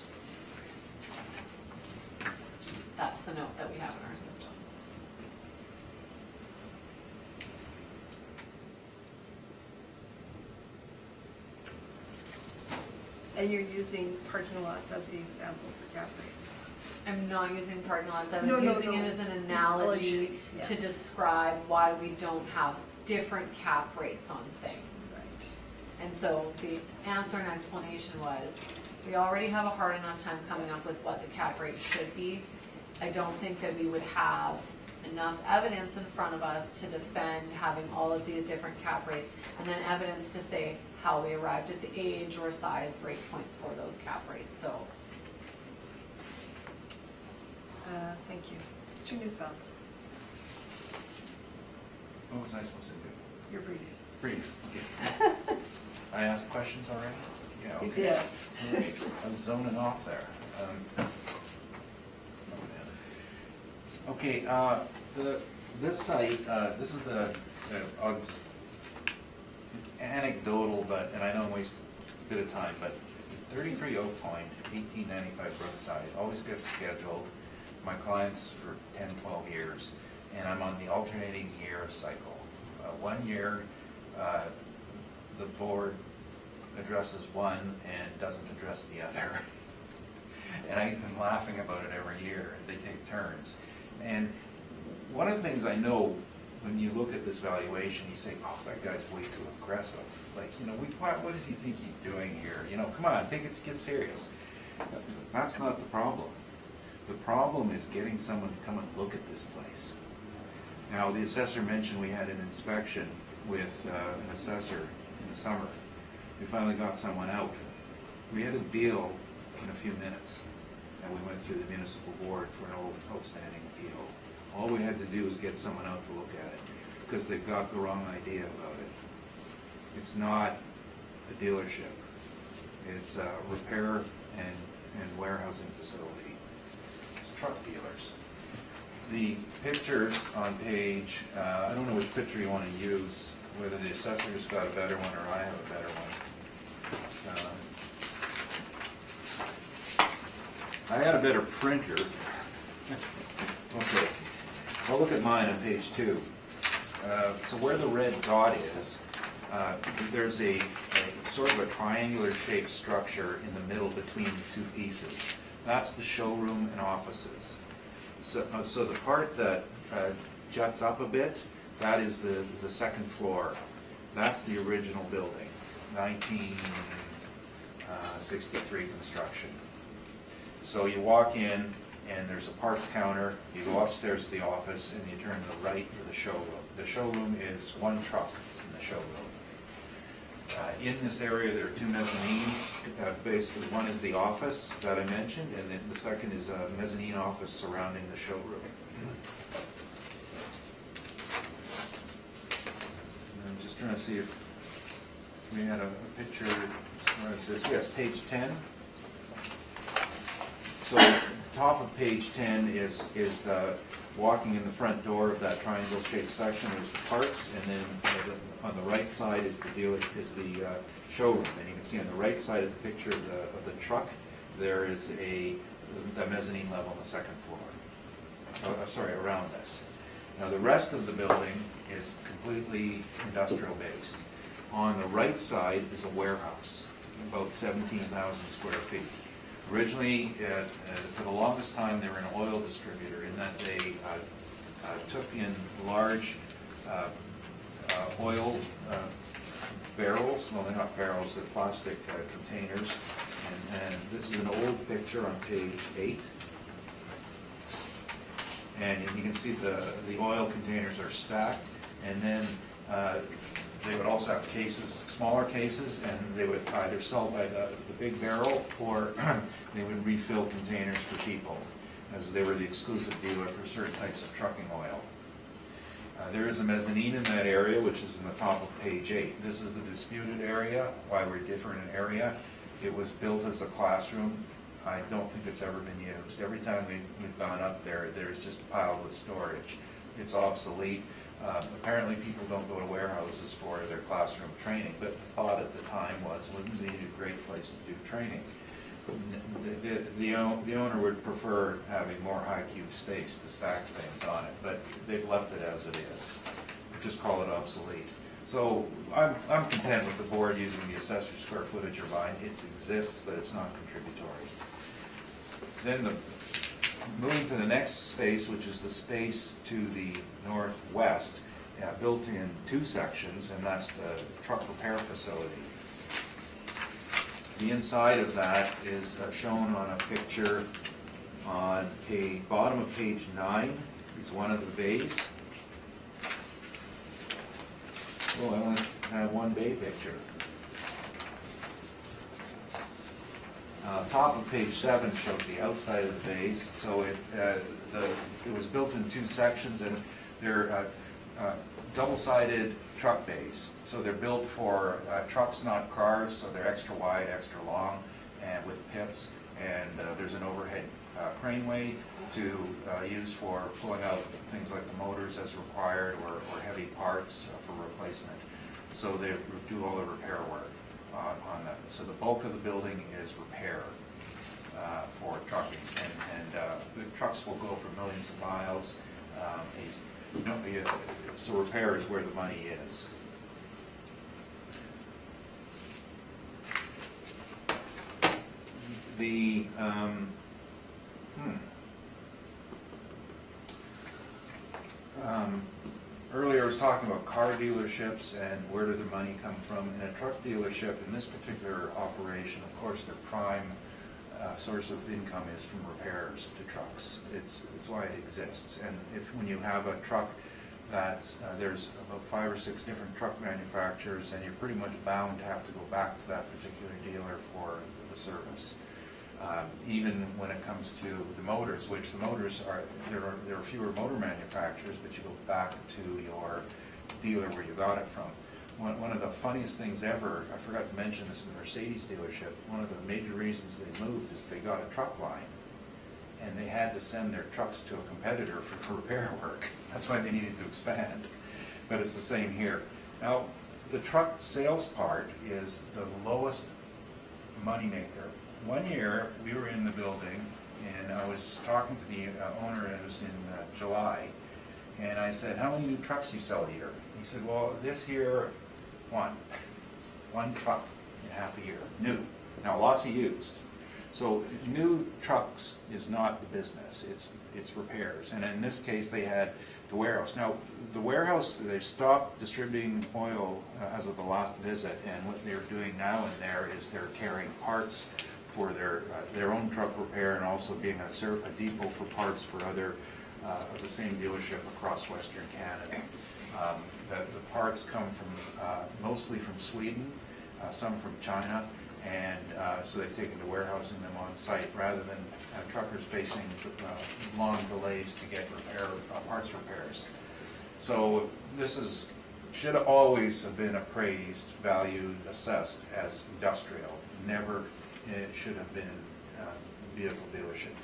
That's the note that we have in our system. And you're using parking lots as the example for cap rates? I'm not using parking lots, I No, was no, using no. it as an analogy Yes. to describe why we don't have different cap rates on things. Right. And so the answer and explanation was, we already have a hard enough time coming up with what the cap rate should be. I don't think that we would have enough evidence in front of us to defend having all of these different cap rates, and then evidence to say how we arrived at the age or size break points for those cap rates, so. Thank you. Mr. Neufeld, What was I supposed to do? you're briefed. Brief, okay. I asked questions already? Yeah, You okay. did. All right, I was zoning off there. Okay, this site, this is I'll just- anecdotal, and I don't waste a bit of time, but 33 Oak Point, 1895 Brookside, always gets scheduled. My clients for 10, 12 years, and I'm on the alternating year cycle. 1 year, the board addresses one and doesn't address the other. And I've been laughing about it every year. They take turns. And one of the things I know, when you look at this valuation, you say, oh, that guy's way too aggressive. Like, what does he think he's doing here? Come on, get serious. That's not the problem. The problem is getting someone to come and look at this place. Now, the assessor mentioned we had an inspection with an assessor in the summer. We finally got someone out. We had a deal in a few minutes, and we went through the municipal board for an outstanding appeal. All we had to do was get someone out to look at it, because they've got the wrong idea about it. It's not a dealership. It's a repair and warehousing facility. It's truck dealers. The pictures on page, I don't know which picture you want to use, whether the assessor's got a better one or I have a better one. I had a better printer. Okay, I'll look at mine on page 2. So where the red dot is, there's a sort of a triangular shaped structure in the middle between the two pieces. That's the showroom and offices. So the part that juts up a bit, that is the second floor. That's the original building, 1963 construction. So you walk in, and there's a parts counter, you go upstairs to the office, and you turn to the right for the showroom. The showroom is one truck in the showroom. In this area, there are two mezzanines. Basically, one is the office that I mentioned, and then the second is a mezzanine office surrounding the showroom. And I'm just trying to see if we had a picture where it says, yes, page 10. So top of page 10 is the walking in the front door of that triangle-shaped section. There's the parts, and then on the right side is the showroom. And you can see on the right side of the picture of the truck, there is the mezzanine level on the second floor. Around this. Now the rest of the building is completely industrial based. On the right side is a warehouse, about 17,000 square feet. Originally, for the longest time, they were an oil distributor in that they took in large oil barrels, well, they're not barrels, they're plastic containers. And this is an old picture on page 8. And you can see the oil containers are stacked, and then they would also have cases, smaller cases, and they would either sell by the big barrel, or they would refill containers for people, as they were the exclusive dealer for certain types of trucking oil. There is a mezzanine in that area, which is in the top of page 8. This is the disputed area, why we're different in area. It was built as a classroom. I don't think it's ever been used. Every time we've gone up there, there's just piled with storage. It's obsolete. Apparently people don't go to warehouses for their classroom training, but the thought at the time was, wouldn't it be a great place to do training? The owner would prefer having more high cube space to stack things on it, but they've left it as it is. Just call it obsolete. So I'm content with the board using the assessor's square footage or line. It exists, but it's not contributory. Then moving to the next space, which is the space to the northwest, built in two sections, and that's the truck repair facility. The inside of that is shown on a picture on the bottom of page 9. Is one of the bays. Oh, I only have one bay picture. Top of page 7 shows the outside of the bays. So it was built in two sections, and they're double-sided truck bays. So they're built for trucks, not cars. So they're extra wide, extra long, and with pits. And there's an overhead craneway to use for pulling out things like the motors as required, or heavy parts for replacement. So they do all the repair work on that. So the bulk of the building is repair for trucking, and the trucks will go for millions of miles. So repair is where the money is. Earlier I was talking about car dealerships and where did the money come from. In a truck dealership, in this particular operation, of course, their prime source of income is from repairs to trucks. It's why it exists. And when you have a truck that's, there's about 5 or 6 different truck manufacturers, and you're pretty much bound to have to go back to that particular dealer for the service. Even when it comes to the motors, which the motors are, there are fewer motor manufacturers, but you go back to your dealer where you got it from. One of the funniest things ever, I forgot to mention this in the Mercedes dealership, one of the major reasons they moved is they got a truck line, and they had to send their trucks to a competitor for repair work. That's why they needed to expand. But it's the same here. Now, the truck sales part is the lowest moneymaker. One year, we were in the building, and I was talking to the owner, and it was in July, and I said, how many new trucks do you sell here? He said, well, this year, one truck in half a year, new. Now, lots of used. So new trucks is not the business, it's repairs. And in this case, they had the warehouse. Now, the warehouse, they've stopped distributing oil as of the last visit, and what they're doing now in there is they're carrying parts for their own truck repair, and also being a depot for parts for other of the same dealership across Western Canada. The parts come from mostly from Sweden, some from China, and so they've taken to warehousing them on site rather than truckers facing long delays to get parts repairs. So this should always have been appraised, valued, assessed as industrial. Never it should have been vehicle dealership,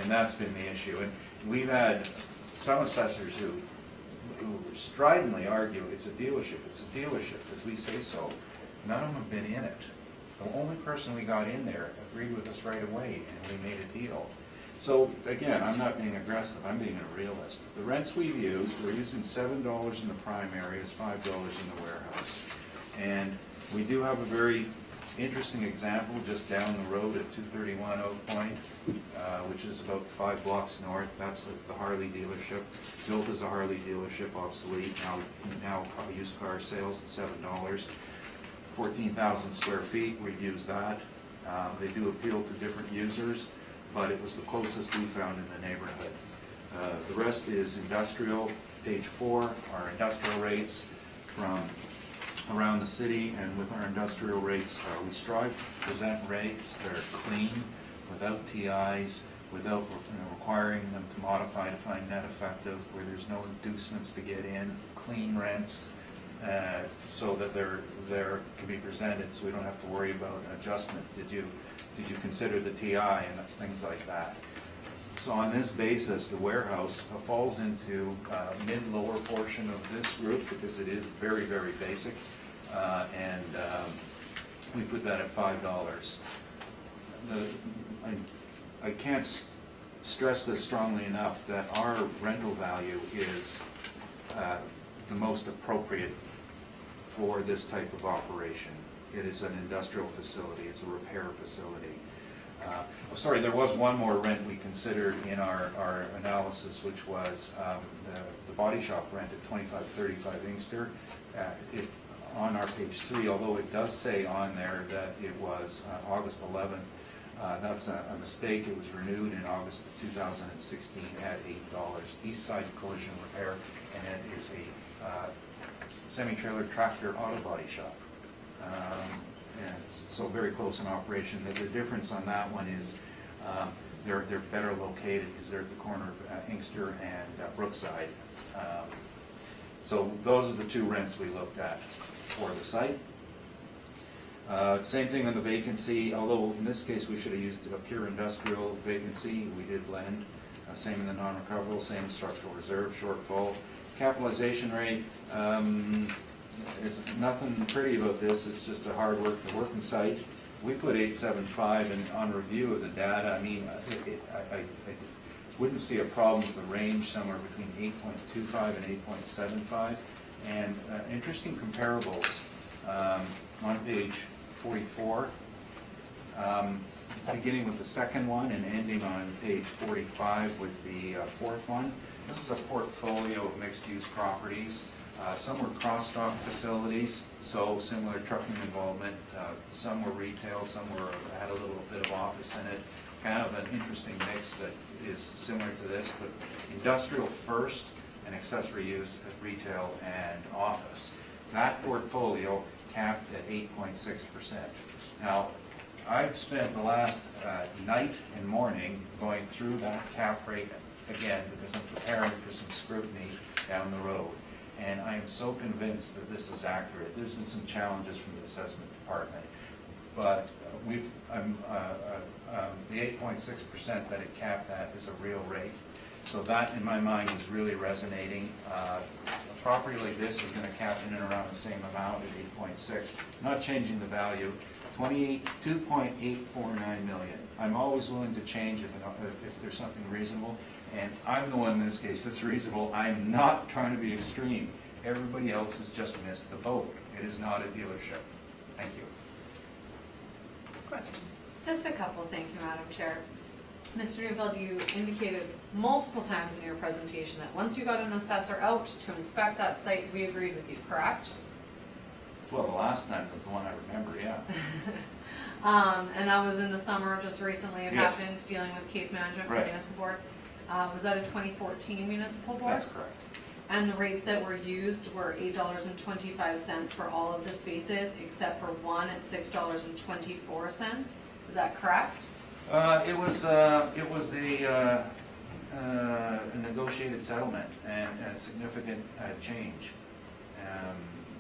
and that's been the issue. And we've had some assessors who stridently argue it's a dealership, because we say so. None of them have been in it. The only person we got in there agreed with us right away, and we made a deal. So again, I'm not being aggressive, I'm being a realist. The rents we've used, we're using $7 in the prime areas, $5 in the warehouse. And we do have a very interesting example just down the road at 231 Oak Point, which is about 5 blocks north. That's the Harley dealership, built as a Harley dealership, obsolete, now used car sales at $7. 14,000 square feet, we'd use that. They do appeal to different users, but it was the closest we found in the neighborhood. The rest is industrial. Page 4, our industrial rates from around the city, and with our industrial rates, we strive to present rates that are clean, without TIs, without requiring them to modify to find net effective, where there's no inducements to get in, clean rents, so that they're can be presented, so we don't have to worry about adjustment. Did you consider the TI and that's things like that? So on this basis, the warehouse falls into mid-lower portion of this group because it is very, very basic, and we put that at $5. I can't stress this strongly enough that our rental value is the most appropriate for this type of operation. It is an industrial facility, it's a repair facility. Sorry, there was one more rent we considered in our analysis, which was the body shop rent at 2535 Inkster. On our page 3, although it does say on there that it was August 11th, that's a mistake. It was renewed in August of 2016 at $8. East Side Collision Repair, and it is a semi-trailer tractor auto body shop. And it's so very close in operation. The difference on that one is they're better located because they're at the corner of Inkster and Brookside. So those are the two rents we looked at for the site. Same thing on the vacancy, although in this case we should have used a pure industrial vacancy. We did blend. Same in the non-recoverable, same in structural reserve, shortfall. Capitalization rate, it's nothing pretty about this. It's just a hard working site. We put 875, and on review of the data, I mean, I wouldn't see a problem with the range somewhere between 8.25 and 8.75. And interesting comparables on page 44, beginning with the second one and ending on page 45 with the fourth one. This is a portfolio of mixed-use properties. Some were cross-dock facilities, so similar trucking involvement. Some were retail, some had a little bit of office in it. Kind of an interesting mix that is similar to this, but industrial first and accessory use at retail and office. That portfolio capped at 8.6%. Now, I've spent the last night and morning going through that cap rate again because I'm preparing for some scrutiny down the road. And I am so convinced that this is accurate. There's been some challenges from the assessment department, but the 8.6% that it capped at is a real rate. So that, in my mind, is really resonating. A property like this is going to cap in and around the same amount at 8.6, not changing the value. 2.849 million. I'm always willing to change if there's something reasonable, and I'm the one in this case that's reasonable. I'm not trying to be extreme. Everybody else has just missed the boat. It is not a dealership. Thank you. Questions? Just a couple, thank you, Madam Chair. Mr. Neufeld, you indicated multiple times in your presentation that once you got an assessor out to inspect that site, we agreed with you, correct? Well, the last time was the one I remember, yeah. And that was in the summer, just recently it Yes. happened, dealing with case management for Right. municipal board. Was that a 2014 municipal board? That's correct. And the rates that were used were $8.25 for all of the spaces, except for one at $6.24. Is that correct? It was a negotiated settlement and a significant change.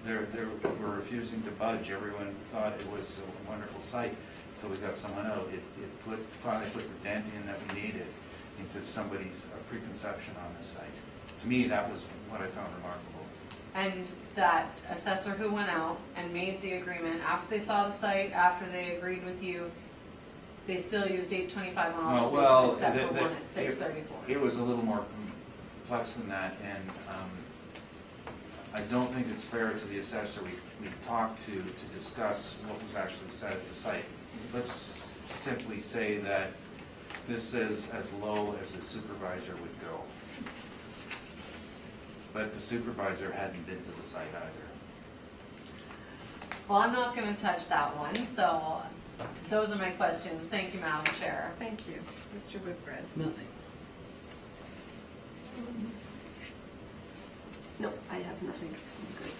They were refusing to budge. Everyone thought it was a wonderful site until we got someone out. It finally put the dent in that we needed into somebody's preconception on this site. To me, that was what I found remarkable. And that assessor who went out and made the agreement, after they saw the site, after they agreed with you, they still used $8.25 on all the spaces except for one at $6.34. It was a little more complex than that, and I don't think it's fair to the assessor we talked to discuss what was actually said at the site. Let's simply say that this is as low as the supervisor would go. But the supervisor hadn't been to the site either. Well, I'm not going to touch that one, so those are my questions. Thank you, Madam Chair. Thank you. Mr. Whitbread? Nothing. No, I have nothing. I'm good.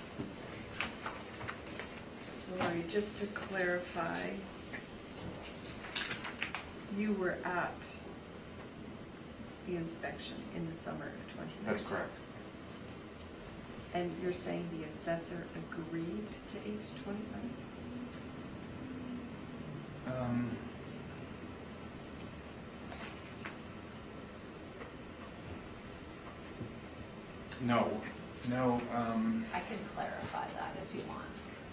Sorry, just to clarify, you were at the inspection in the summer of 2019? That's correct. And you're saying the assessor agreed to $8.25? No. I can clarify that if you want.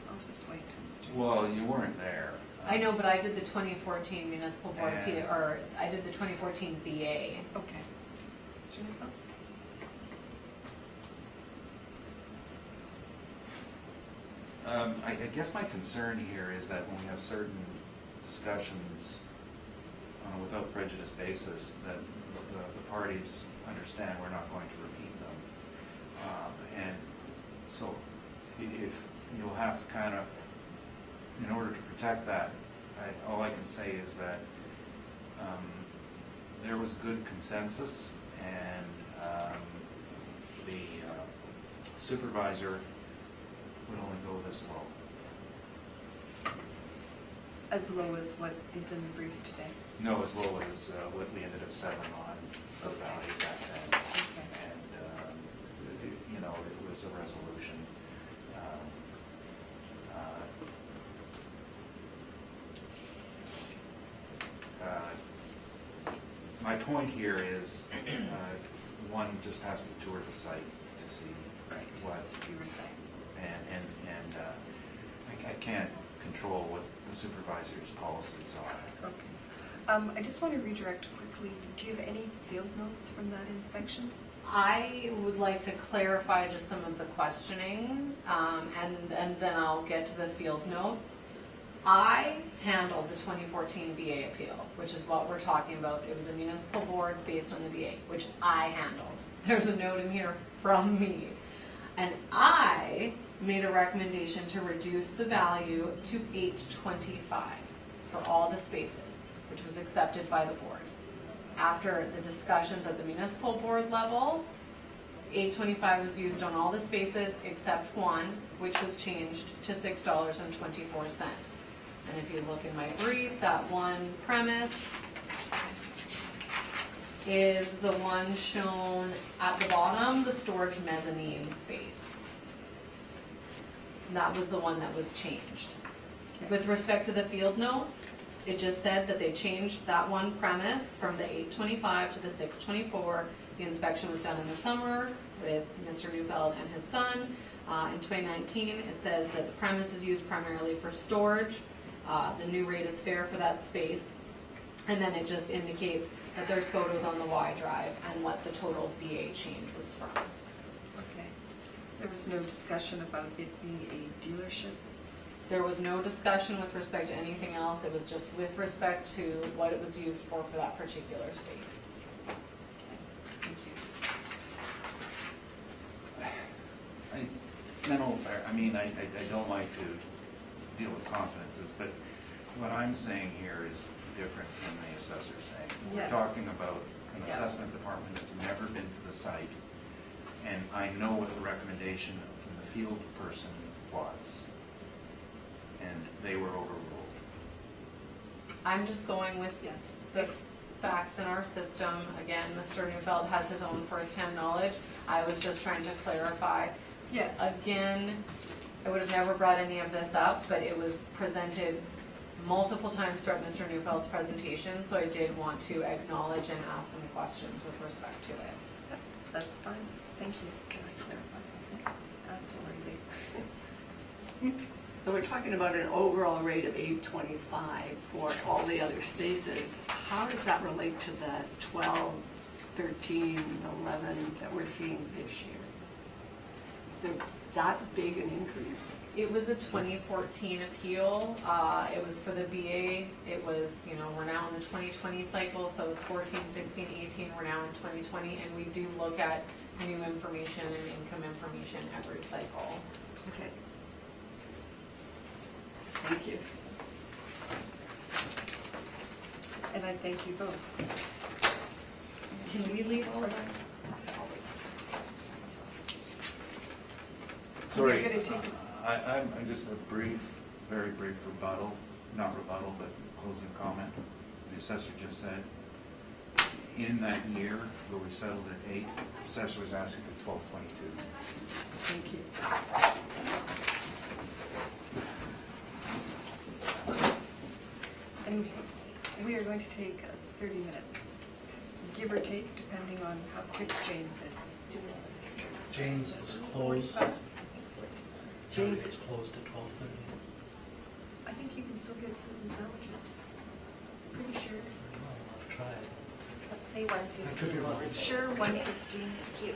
I'll just wait till Mr. Well, you weren't there. I know, but I did the 2014 municipal board, And- or I did the 2014 BA. Okay. Mr. Neufeld? I guess my concern here is that when we have certain discussions on a without prejudice basis, that the parties understand we're not going to repeat them. And so if you'll have to kind of, in order to protect that, all I can say is that there was good consensus, and the supervisor would only go this low. As low as what is in the brief today? No, as low as what we ended up settling on the value back then. Okay. And, you know, it was a resolution. My point here is, one just has to tour the site to see what, That's what you were saying. and I can't control what the supervisor's policies are. Okay. I just want to redirect quickly, do you have any field notes from that inspection? I would like to clarify just some of the questioning, and then I'll get to the field notes. I handled the 2014 BA appeal, which is what we're talking about. It was a municipal board based on the BA, which I handled. There's a note in here from me. And I made a recommendation to reduce the value to $8.25 for all the spaces, which was accepted by the board. After the discussions at the municipal board level, $8.25 was used on all the spaces except one, which was changed to $6.24. And if you look in my brief, that one premise is the one shown at the bottom, the storage mezzanine space. And that was the one that was changed. With respect to the field notes, it just said that they changed that one premise from the $8.25 to the $6.24. The inspection was done in the summer with Mr. Neufeld and his son. In 2019, it says that the premise is used primarily for storage. The new rate is fair for that space. And then it just indicates that there's photos on the Y drive and what the total BA change was from. Okay. There was no discussion about it being a dealership? There was no discussion with respect to anything else. It was just with respect to what it was used for that particular space. Okay, thank you. I don't like to deal with confidences, but what I'm saying here is different than the assessor's saying. Yes. We're talking about an Yeah. assessment department that's never been to the site, And I know what the recommendation from the field person was, and they were overruled. I'm just going with Yes. the facts in our system. Again, Mr. Neufeld has his own firsthand knowledge. I was just trying to clarify. Yes. Again, I would have never brought any of this up, but it was presented multiple times throughout Mr. Neufeld's presentation, so I did want to acknowledge and ask some questions with respect to it. Yep, that's fine. Thank you. Can I clarify something? Absolutely. So we're talking about an overall rate of 825 for all the other spaces. How does that relate to the 12, 13, 11 that we're seeing this year? Is it that big an increase? It was a 2014 appeal. It was for the BA. It was, we're now in the 2020 cycle, so it was 14, 16, 18. We're now in 2020, and we do look at new information and income information every cycle. Okay. Thank you. And I thank you both. Can we leave all of that? Sorry, We're gonna take I'm just a very brief rebuttal, not rebuttal, but closing comment. The assessor just said, in that year where we settled at 8, the assessor was asking for 1222. Thank you. And we are going to take 30 minutes, give or take, depending on how quick James is. Jane's is closed. 45? Jane's is closed at 12:30. I think you can still get soup and sandwiches. Pretty sure. I've tried. Let's say I could be 1:15. wrong. Sure, 1:15. Thank you.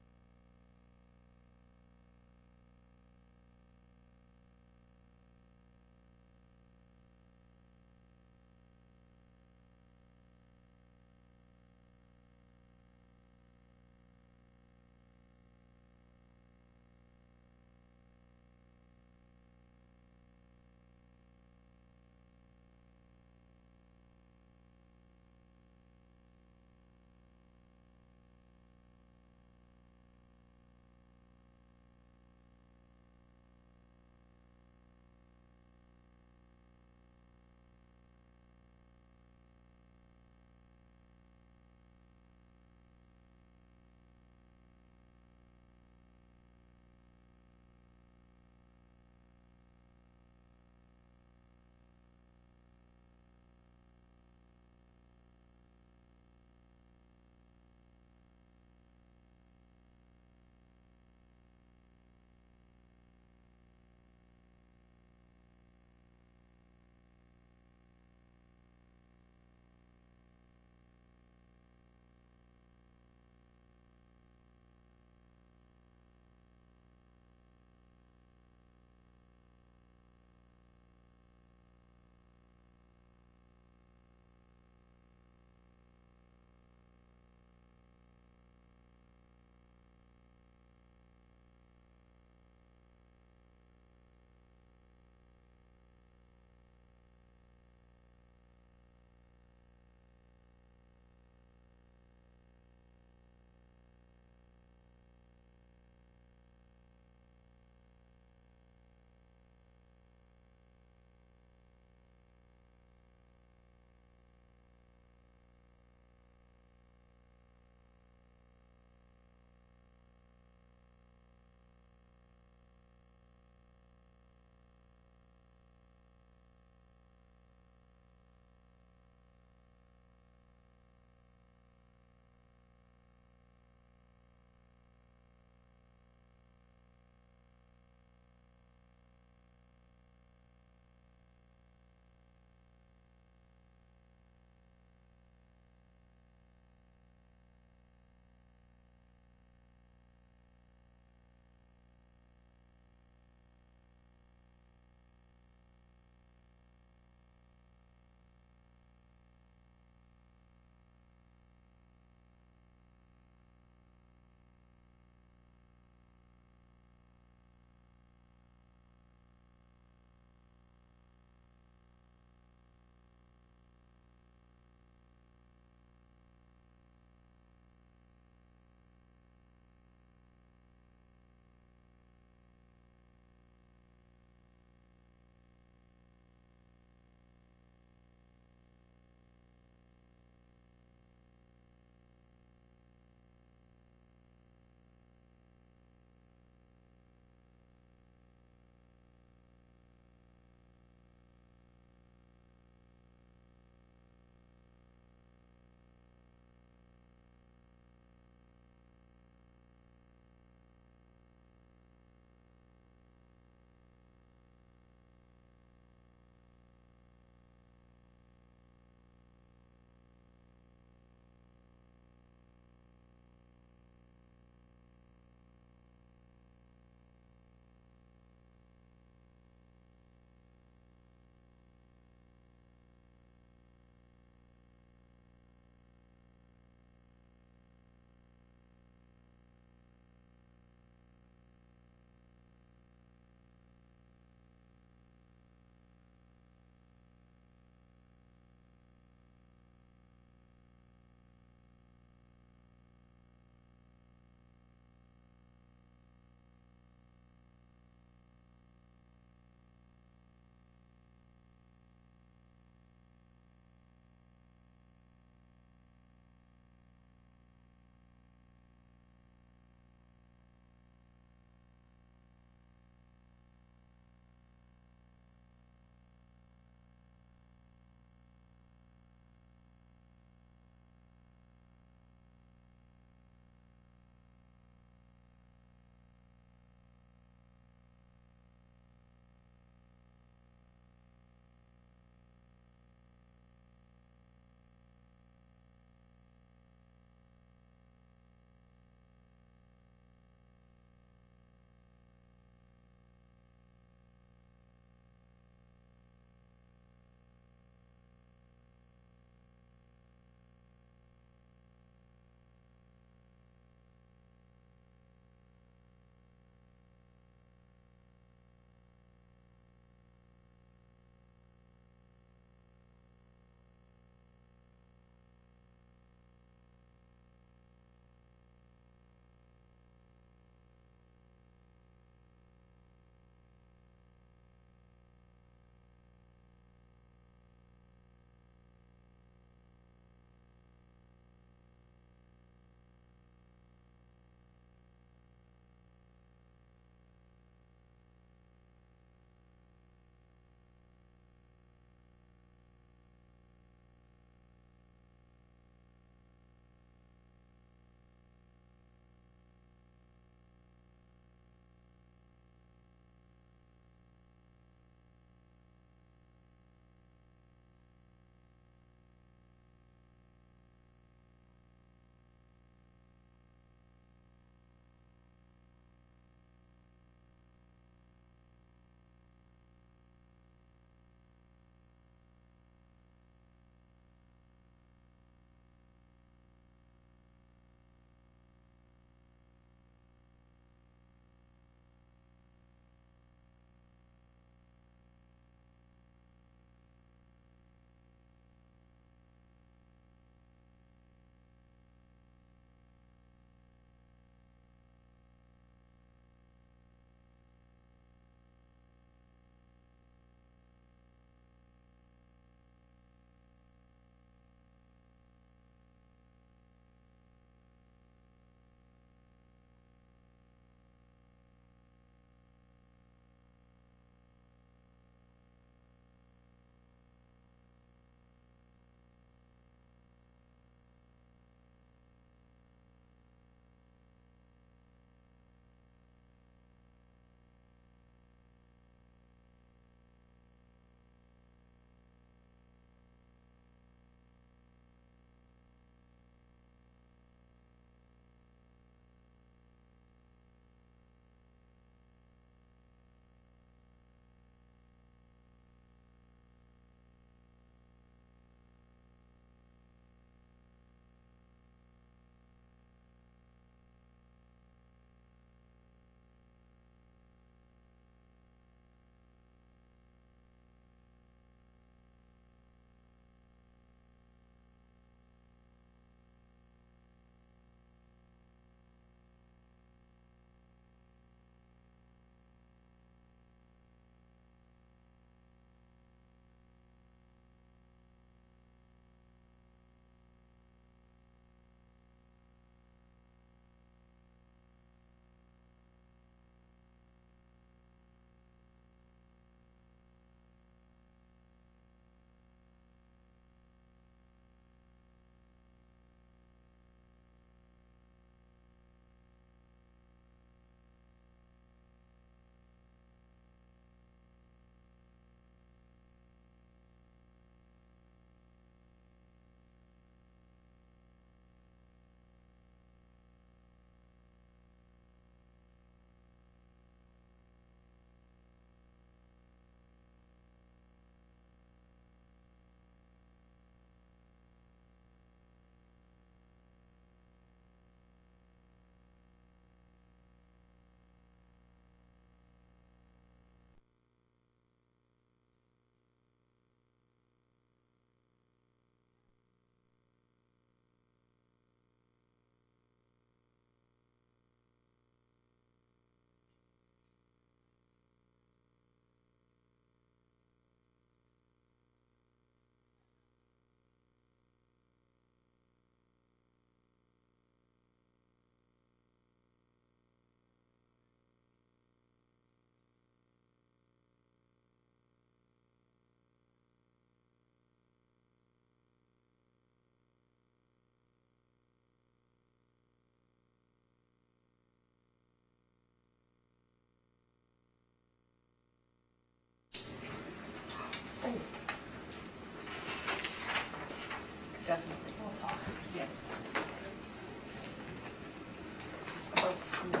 about school.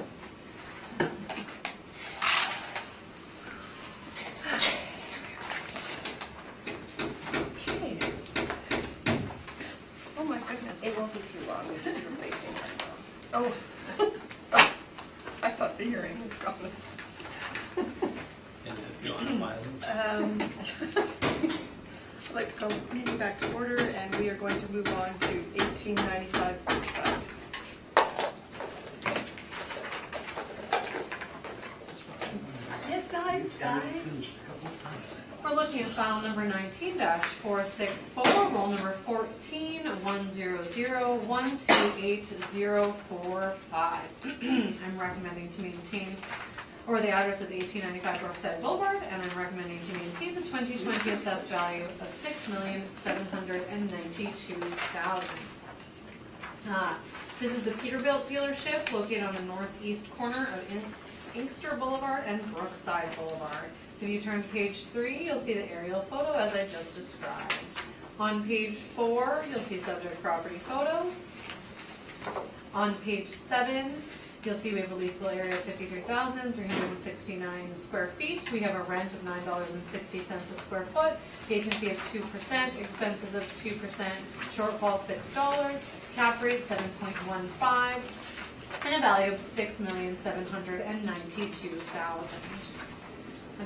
Okay. Oh my goodness. It won't be too long, we're just replacing it. Oh. Oh, I thought the hearing was gone. And if you want to file I'd like to call this meeting back to order, and we are going to move on to 1895 Brookside. Yes, guys, finished a couple of times. We're looking at file number 19-464, roll number 14-100-128-045. I'm recommending to maintain, or the address is 1895 Brookside Boulevard, and I'm recommending to maintain the 2020 assessed value of $6,792,000. This is the Peterbilt dealership located on the northeast corner of Inkster Boulevard and Brookside Boulevard. If you turn to page 3, you'll see the aerial photo as I just described. On page 4, you'll see subject property photos. On page 7, you'll see we have a leasable area of 53,369 square feet. We have a rent of $9.60 a square foot, vacancy of 2%, expenses of 2%, shortfall $6, cap rate 7.15, and a value of $6,792,000.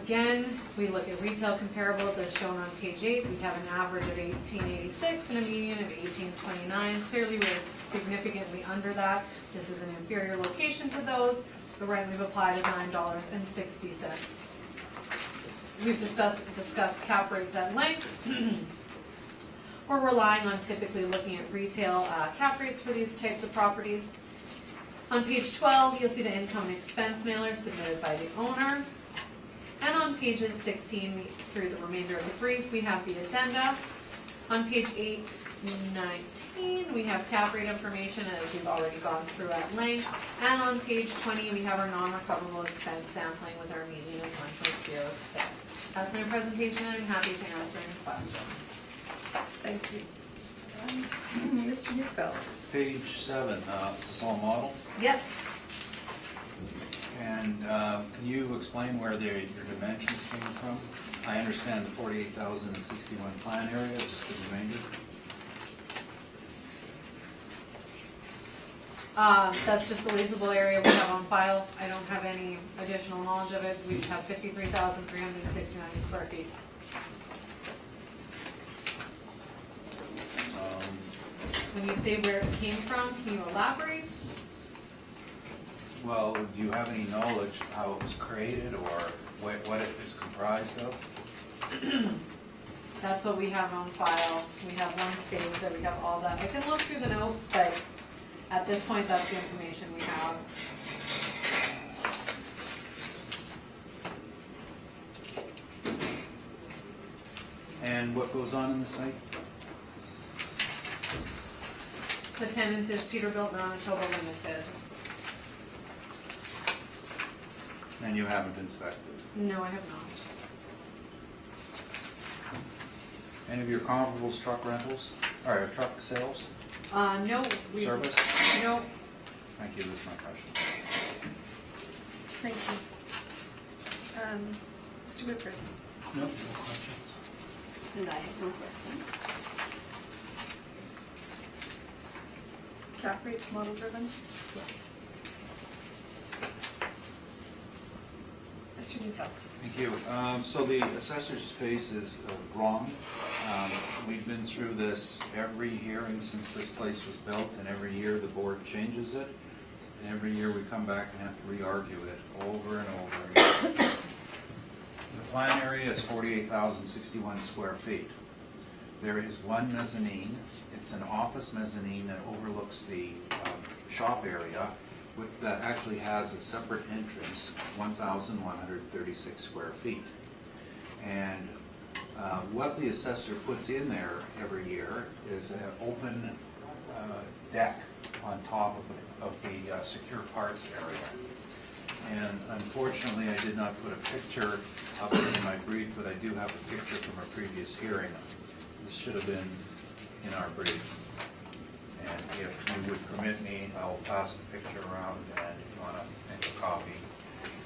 Again, we look at retail comparables as shown on page 8. We have an average of 1886 and a median of 1829. Clearly, we're significantly under that. This is an inferior location to those. The rent we've applied is $9.60. We've discussed cap rates at length. We're relying on typically looking at retail cap rates for these types of properties. On page 12, you'll see the income and expense mailer submitted by the owner. And on pages 16 through the remainder of the brief, we have the addenda. On page 8, 19, we have cap rate information as we've already gone through at length. And on page 20, we have our non-recoverable expense sampling with our median of 1.06. That's my presentation, and I'm happy to answer any questions. Thank you. Mr. Neufeld. Page 7, is this all model? Yes. And can you explain where your dimensions came from? I understand the 48,061 plan area, just the remainder. That's just the leasable area we have on file. I don't have any additional knowledge of it. We have 53,369 square feet. When you say where it came from, can you elaborate? Well, do you have any knowledge of how it was created or what it is comprised of? That's what we have on file. We have one space that we have all that. I can look through the notes, but at this point, that's the information we have. And what goes on in the site? The tenant is Peterbilt Manitoba Limited. And you haven't inspected? No, I have not. Any of your comparables truck rentals, or truck sales? No. Service? No. Thank you, that's my question. Thank you. Mr. Whitford. No, no questions. and I have no questions. Cap rates model driven. Mr. Neufeld. Thank you. So the assessor's space is wrong. We've been through this every hearing since this place was built, and every year the board changes it. And every year we come back and have to re-argue it over and over again. The plan area is 48,061 square feet. There is one mezzanine. It's an office mezzanine that overlooks the shop area, that actually has a separate entrance, 1,136 square feet. And what the assessor puts in there every year is an open deck on top of the secure parts area. And unfortunately, I did not put a picture of it in my brief, but I do have a picture from a previous hearing. This should have been in our brief. And if you would permit me, I'll pass the picture around, and if you want to make a copy,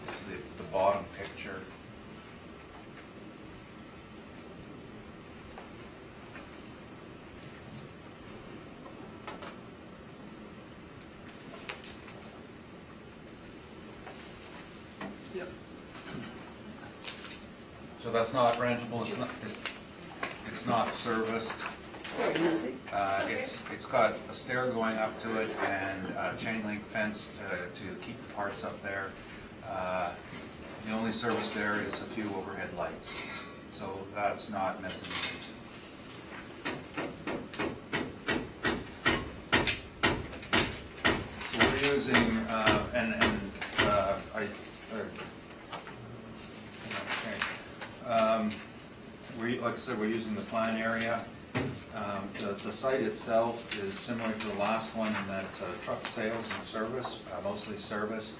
it's the bottom picture. Yep. So that's not rentable, it's not serviced. Sorry, Lindsay. It's got a stair going up to it and a chain link fence to keep the parts up there. The only service there is a few overhead lights, so that's not mezzanine. So we're using, like I said, we're using the plan area. The site itself is similar to the last one in that it's truck sales and service, mostly service.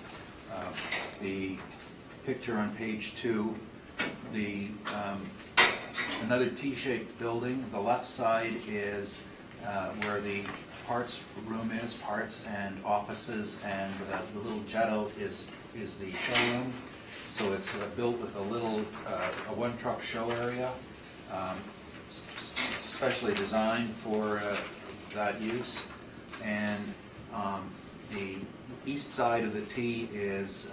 The picture on page 2, another T-shaped building. The left side is where the parts room is, parts and offices, and the little jet out is the showroom. So it's built with a one truck show area, specially designed for that use. And the east side of the T is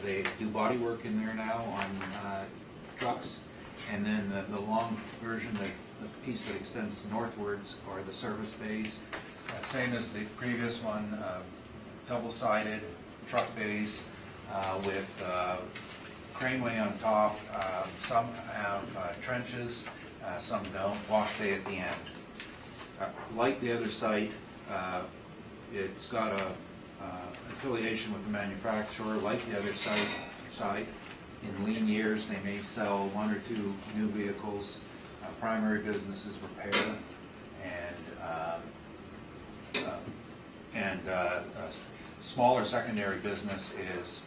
they do body work in there now on trucks. And then the long version, the piece that extends northwards, are the service bays. Same as the previous one, double-sided truck bays with craneway on top. Some have trenches, some don't. Wash bay at the end. Like the other site, it's got a affiliation with the manufacturer. Like the other site, in lean years, they may sell 1 or 2 new vehicles. Primary business is repair, and smaller secondary business is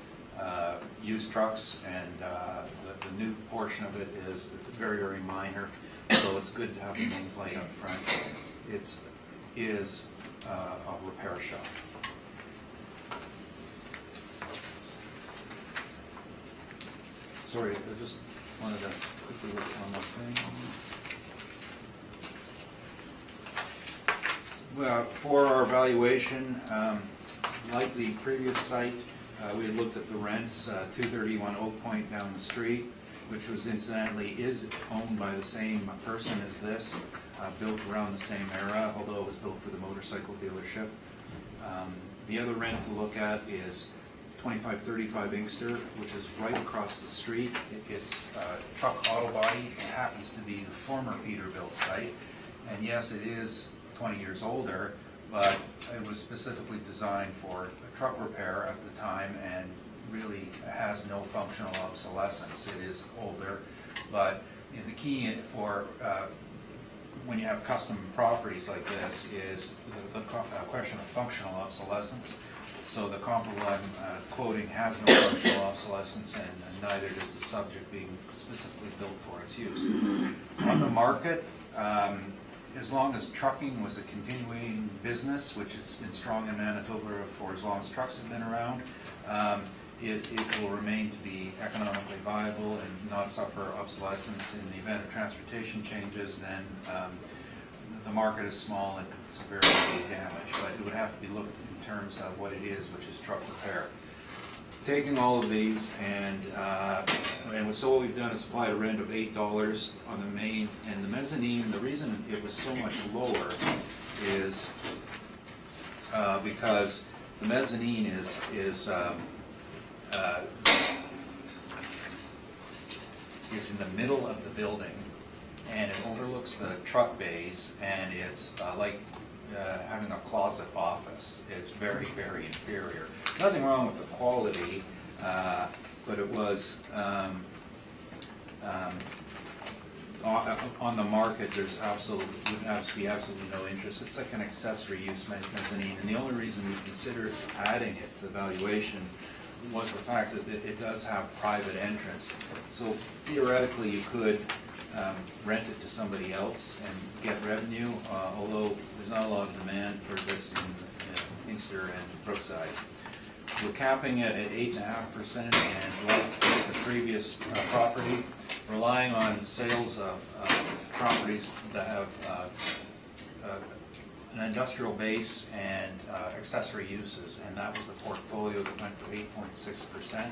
used trucks, and the new portion of it is very, very minor. So it's good to have a nameplate up front. It is a repair shop. Sorry, I just wanted to quickly look at one more thing. Well, for our evaluation, like the previous site, we had looked at the rents, 231 Oak Point down the street, which was incidentally is owned by the same person as this, built around the same era, although it was built for the motorcycle dealership. The other rent to look at is 2535 Inkster, which is right across the street. It's truck auto body. It happens to be the former Peterbilt site. And yes, it is 20 years older, but it was specifically designed for truck repair at the time and really has no functional obsolescence. It is older, but the key for when you have custom properties like this is the question of functional obsolescence. So the comparable I'm quoting has no functional obsolescence, and neither does the subject being specifically built for its use. On the market, as long as trucking was a continuing business, which it's been strong in Manitoba for as long as trucks have been around, it will remain to be economically viable and not suffer obsolescence. In the event of transportation changes, then the market is small and could severely be damaged, but it would have to be looked in terms of what it is, which is truck repair. Taking all of these, and so what we've done is applied a rent of $8 on the main and the mezzanine. The reason it was so much lower is because the mezzanine is in the middle of the building, and it overlooks the truck bays, and it's like having a closet office. It's very, very inferior. Nothing wrong with the quality, but it was on the market. There's absolutely no interest. It's like an accessory use mezzanine, and the only reason we considered adding it to the valuation was the fact that it does have private entrance. So theoretically, you could rent it to somebody else and get revenue, although there's not a lot of demand for this in Inkster and Brookside. We're capping it at 8.5%, and like the previous property, relying on sales of properties that have an industrial base and accessory uses, and that was the portfolio that went for 8.6%.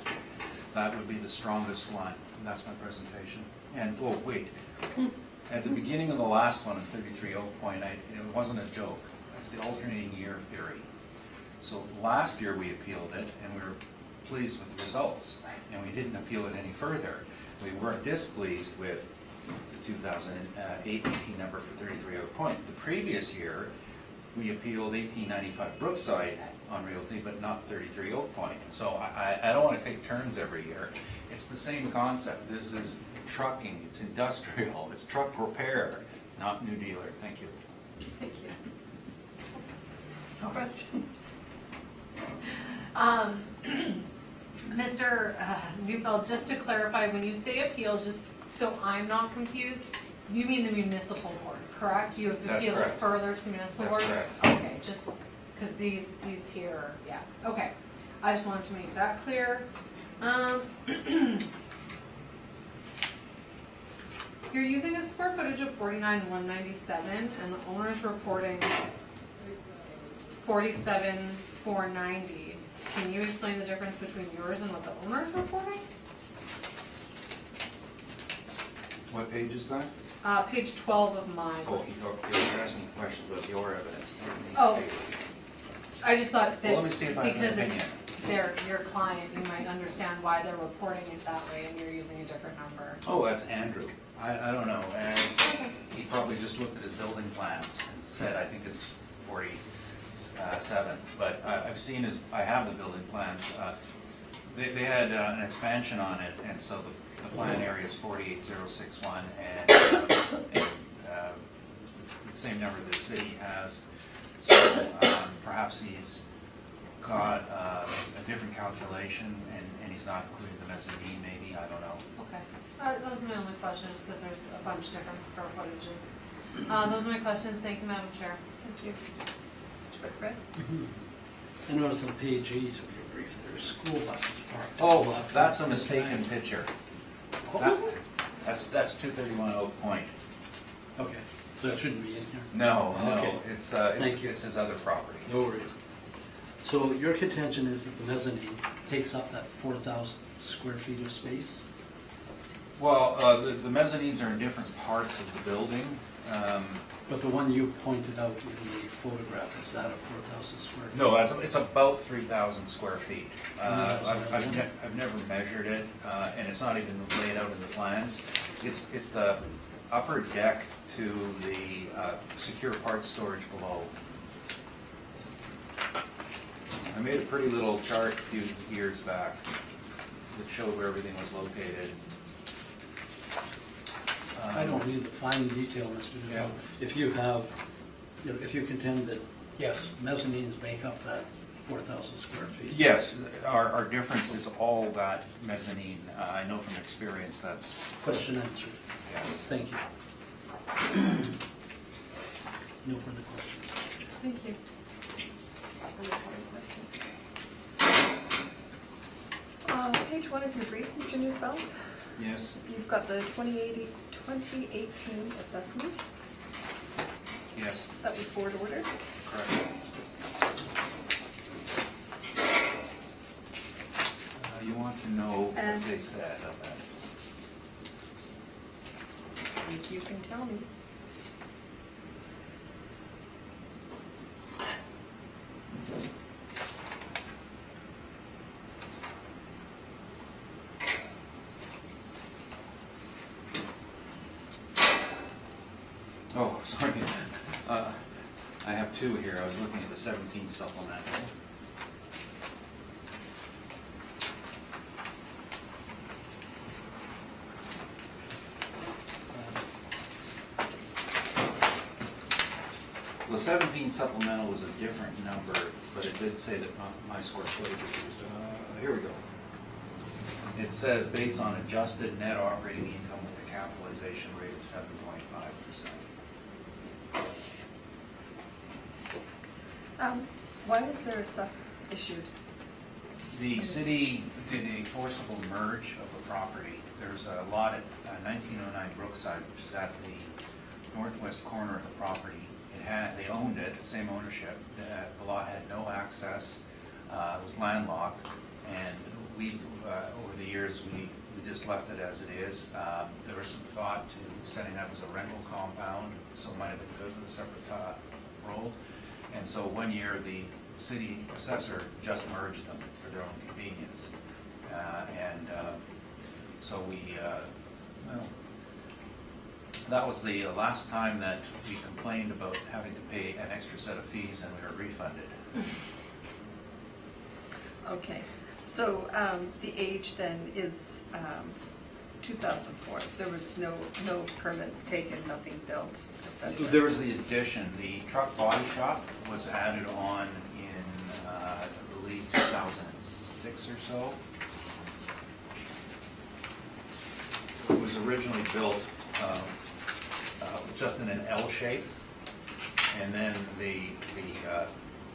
That would be the strongest one, and that's my presentation. And, oh, wait, at the beginning of the last one, in 33 Oak Point, it wasn't a joke. That's the alternating year theory. So last year we appealed it, and we were pleased with the results, and we didn't appeal it any further. We weren't displeased with the 2018 number for 33 Oak Point. The previous year, we appealed 1895 Brookside on realty, but not 33 Oak Point. So I don't want to take turns every year. It's the same concept. This is trucking, it's industrial, it's truck repair, not new dealer. Thank you. Thank you. Some questions? Mr. Neufeld, just to clarify, when you say appeal, just so I'm not confused, you mean the municipal board, correct? You have That's appealed it correct. further to the municipal That's board? correct. Okay, just because these here, yeah, okay. I just wanted to make that clear. You're using a square footage of 49,197, and the owner's reporting 47,490. Can you explain the difference between yours and what the owner's reporting? What page is that? Page 12 of mine. Oh, you're asking questions about your evidence. Oh. I just thought Well, let that me see if I have an because opinion. it's your client, you might understand why they're reporting it that way and you're using a different number. Oh, that's Andrew. I don't know. He probably just looked at his building plans and said, I think it's 47. But I've seen I have the building plans. They had an expansion on it, and so the plan area is 48,061, and it's the same number the city has. So perhaps he's got a different calculation, and he's not including the mezzanine, maybe, I don't know. Okay. That was my only question, is because there's a bunch of different square footages. Those are my questions. Thank you, Madam Chair. Thank you. Mr. Whitbread? I noticed on page 8 of your brief, there's school buses parked. Oh, that's a mistaken picture. That's 231 Oak Point. Okay, so it shouldn't be in here? No, Okay. Thank you. It's his other property. No worries. So your contention is that the mezzanine takes up that 4,000 square feet of space? Well, the mezzanines are in different parts of the building. But the one you pointed out in the photograph, is that a 4,000 square feet? No, it's about 3,000 square feet. I've I've never measured it, and it's not even laid out in the plans. It's the upper deck to the secure parts storage below. I made a pretty little chart a few years back that showed where everything was located. I don't need the fine detail, Mr. Yeah. Duval. If you have, if you contend that, yes, mezzanines make up that 4,000 square feet. Yes, our difference is all that mezzanine. I know from experience that's, Question answered. yes. Thank you. No further questions. Thank you. Page 1 of your brief, Mr. Neufeld. Yes, You've got the 2018 assessment. yes, That was board ordered. correct. You want to know what And- they said of that? If you can tell me. Oh, sorry. I have two here. I was looking at the 17 supplemental. The 17 supplemental was a different number, but it did say that my square footage was, here we go. It says based on adjusted net operating income with a capitalization rate of 7.5%. Why was there a sub issued? The city did a forcible merge of a property. There's a lot at 1909 Brookside, which is at the northwest corner of the property. They owned it, same ownership. The lot had no access, it was landlocked, and we, over the years, we just left it as it is. There was some thought to setting up as a rental compound, so it might have been good with a separate road. And so one year, the city assessor just merged them for their own convenience. So we, well, that was the last time that we complained about having to pay an extra set of fees and we were refunded. Okay, so the age then is 2004. There was no permits taken, nothing built, etc. There was the addition, the truck body shop was added on in, I believe, 2006 or so. It was originally built just in an L shape, and then the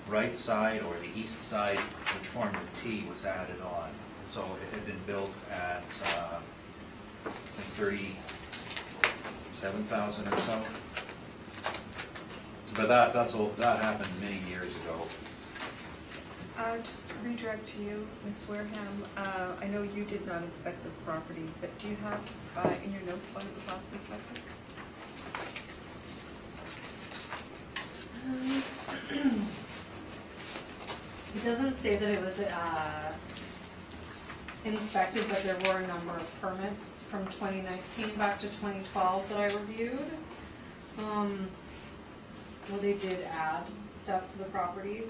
right side or the east side, which formed a T, was added on. So it had been built at I think 37,000 or so. But that happened many years ago. Just redirect to you, Ms. Wareham. I know you did not inspect this property, but do you have in your notes when it was last inspected? It doesn't say that it was inspected, but there were a number of permits from 2019 back to 2012 that I reviewed. Well, they did add stuff to the property.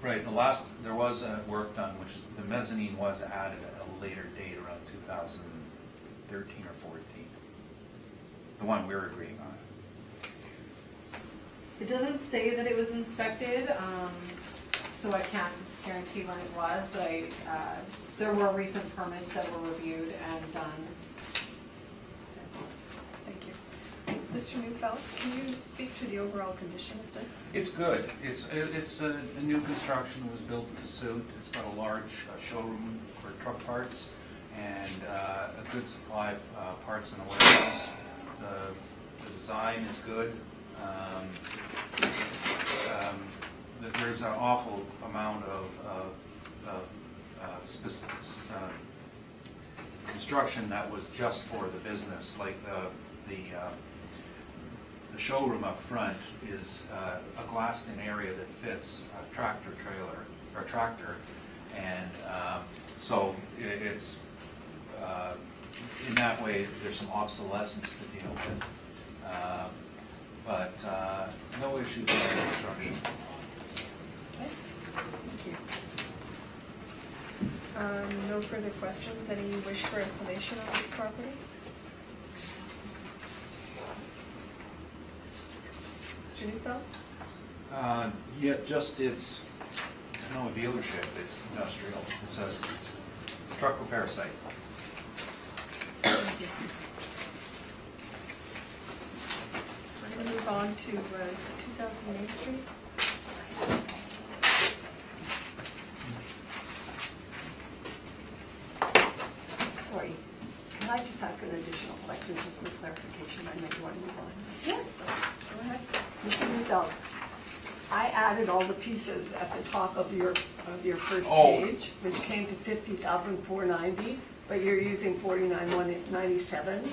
Right, there was work done, which is, the mezzanine was added at a later date, around 2013 or 14. The one we're agreeing on. It doesn't say that it was inspected, so I can't guarantee when it was, but there were recent permits that were reviewed and done. Thank you. Mr. Neufeld, can you speak to the overall condition of this? It's good. It's a new construction, was built to suit. It's got a large showroom for truck parts and a good supply of parts in the warehouse. The design is good. There's an awful amount of construction that was just for the business, like the showroom up front is a glassed-in area that fits a tractor trailer or tractor, and so it's in that way there's some obsolescence to deal with. But no issues with the construction. Okay, thank you. No further questions. Any wish for a summation on this property? Mr. Neufeld? Yeah, just it's no dealership, it's industrial. It's a truck repair site. Thank you. We're going to move on to 2000 Main Street. Sorry, can I just ask an additional question, just some clarification, I may want to move on? Yes, go ahead. Mr. Musil, I added all the pieces at the top of your first Oh. page, which came to 50,490, but you're using 49,197.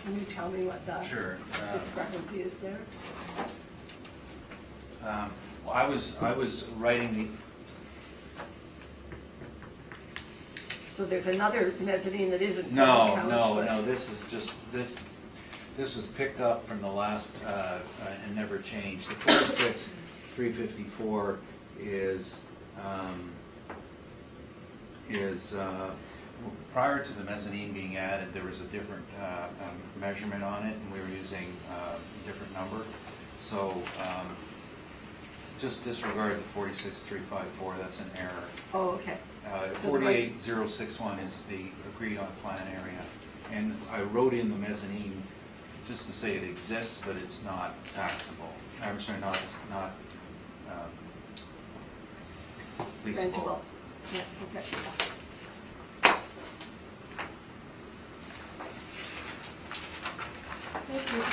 Can you tell me what the Sure. discrepancy is there? Well, I was writing So there's another mezzanine that isn't. No, counted no, with- no, this is just, this was picked up from the last, and never changed. The 46,354 is, prior to the mezzanine being added, there was a different measurement on it, and we were using a different number. So, just disregard the 46354, that's an error. Oh, okay. So the right- 48061 is the agreed on plan area. And I wrote in the mezzanine just to say it exists, but it's not taxable. I'm sorry, it's not leasable. Rentable. Yeah, okay. Thank you.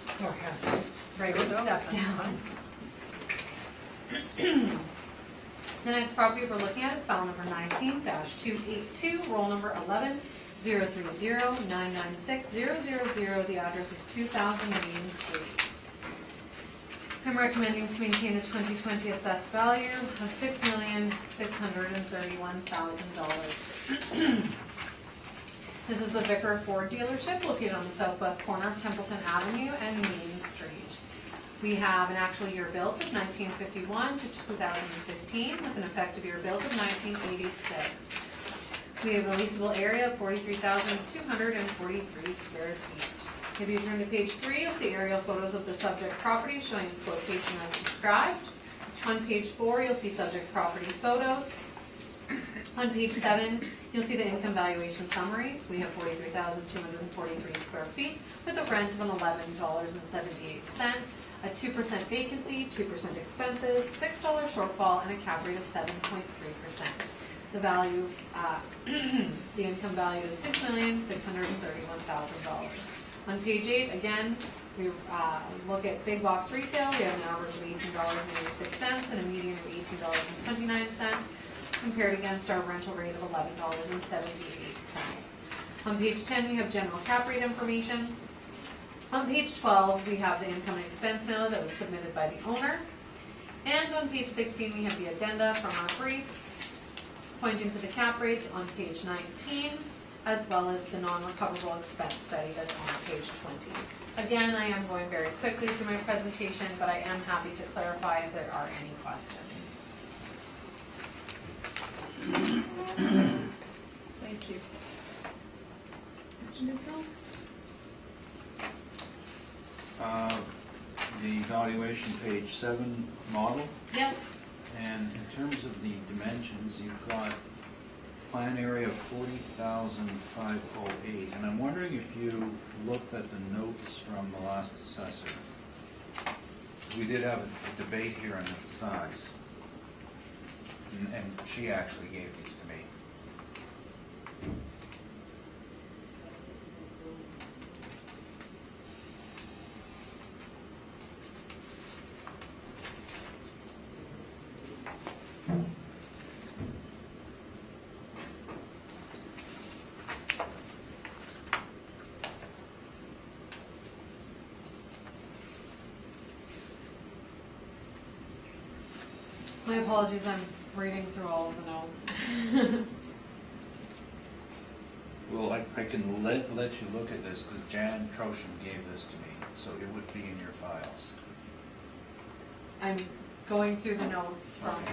Sorry, I was just writing No, stuff that's down. The next property we're looking at is file number 19-282, roll number 11-030-996-000. The address is 2000 Main Street. I'm recommending to maintain the 2020 assessed value of $6,631,000. This is the Vicar Ford dealership located on the southwest corner of Templeton Avenue and Main Street. We have an actual year built of 1951 to 2015 with an effective year built of 1986. We have a leasable area of 43,243 square feet. If you turn to page 3, you'll see aerial photos of the subject property showing its location as described. On page 4, you'll see subject property photos. On page 7, you'll see the income valuation summary. We have 43,243 square feet with a rent of $11.78, a 2% vacancy, 2% expenses, $6 shortfall, and a cap rate of 7.3%. The value of the income value is $6,631,000. On page 8, again, we look at big box retail. We have an average of $18.86 and a median of $18.29, compared against our rental rate of $11.78. On page 10, we have general cap rate information. On page 12, we have the income and expense memo that was submitted by the owner. And on page 16, we have the addenda from our brief, pointing to the cap rates on page 19, as well as the non-recoverable expense study that's on page 20. Again, I am going very quickly through my presentation, but I am happy to clarify if there are any questions. Thank you. Mr. Newfield? The valuation, page 7 model, Yes? and in terms of the dimensions, you've got plan area of 40,508, and I'm wondering if you looked at the notes from the last assessor. We did have a debate here on the size, and she actually gave these to me. My apologies, I'm reading through all of the notes. Well, I can let you look at this, because Jan Trosham gave this to me, so it would be in your files. I'm going through the notes from, Okay.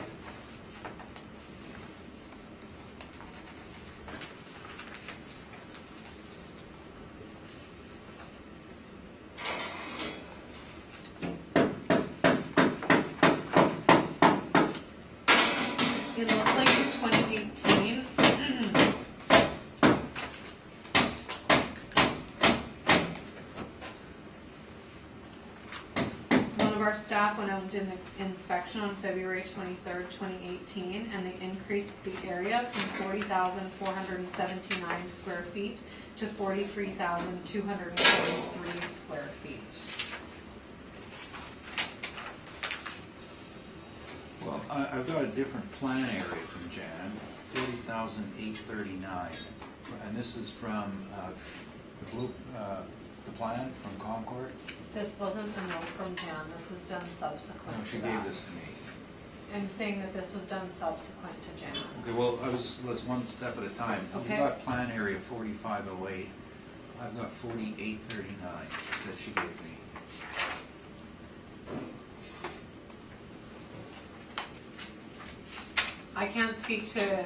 it looks like in 2018, one of our staff went out and did an inspection on February 23rd, 2018, and they increased the area from 40,479 square feet to 43,243 square feet. Well, I've got a different plan area from Jan, 40,839, and this is from the plan from Concord. This wasn't a note from Jan, this was done subsequent No, to she that. gave this to me. I'm saying that this was done subsequent to Jan. Okay, well, let's one step at a time. Okay. We've got plan area 4508, I've got 4839 that she gave me. I can't speak to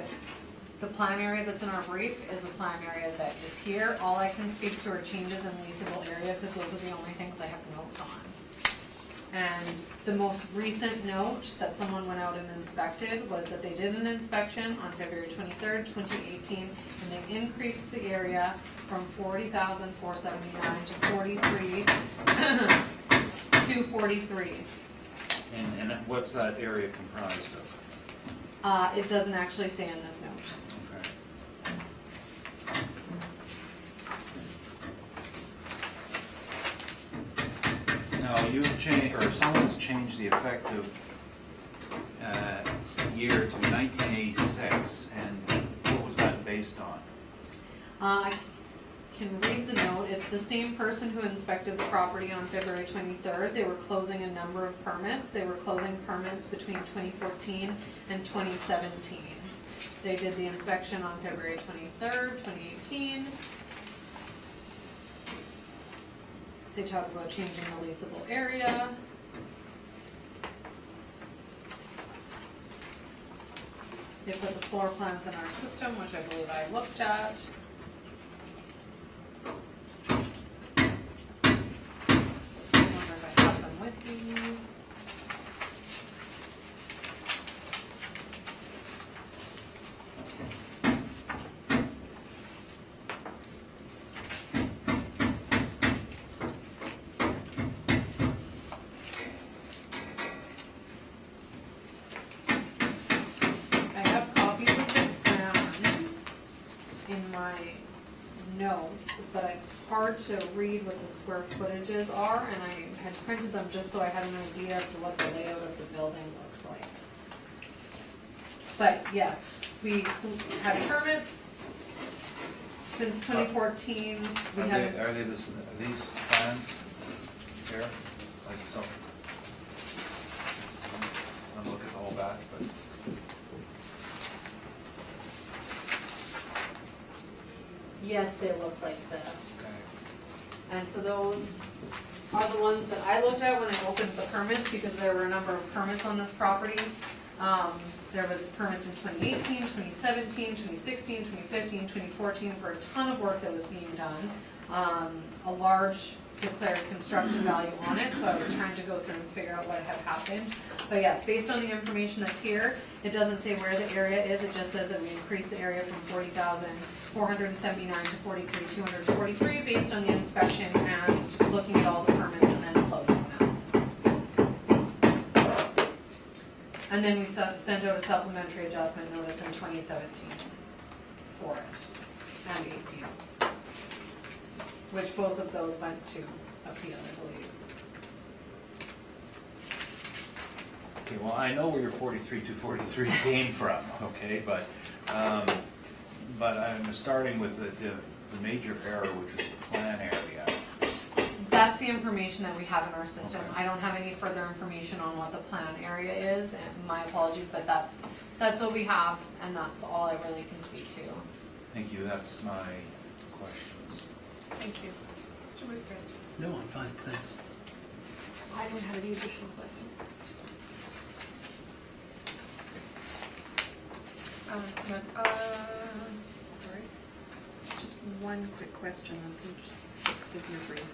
the plan area that's in our brief is the plan area that is here. All I can speak to are changes in leasable area, because those are the only things I have notes on. And the most recent note that someone went out and inspected was that they did an inspection on February 23rd, 2018, and they increased the area from 40,479 to 43. And what's that area comprised of? It doesn't actually say in this note. Okay. Now, you've changed, or someone's changed the effective year to 1986, and what was that based on? I can read the note. It's the same person who inspected the property on February 23rd. They were closing a number of permits. They were closing permits between 2014 and 2017. They did the inspection on February 23rd, 2018. They talked about changing the leasable area. They put the floor plans in our system, which I believe I looked at. I wonder if I have them with me. I have copies of the plans in my notes, but it's hard to read what the square footages are, and I had printed them just so I had an idea of what the layout of the building looked like. But yes, we had permits since 2014. We have. Are these plans here? Like so? I'm gonna look at the whole back, but. Yes, they look like this. Okay. And so those are the ones that I looked at when I opened the permits, because there were a number of permits on this property. There was permits in 2018, 2017, 2016, 2015, 2014 for a ton of work that was being done. A large declared construction value on it, so I was trying to go through and figure out what had happened. But yes, based on the information that's here, it doesn't say where the area is, it just says that we increased the area from 40,479 to 43,243 based on the inspection and looking at all the permits and then closing them. And then we sent out a supplementary adjustment notice in 2017 for it, and 18. Which both of those went to appeal, I believe. Okay, well, I know where your 43,243 came from, okay, but I'm starting with the major error, which was the plan area. That's the information that we have in our system. I don't have any further information on what the plan area is, and my apologies, but that's what we have, and that's all I really can speak to. Thank you, that's my questions. Thank you. Mr. Whitbread? No, I'm fine, thanks. I don't have any additional questions. Sorry. Just one quick question on page 6 of your brief.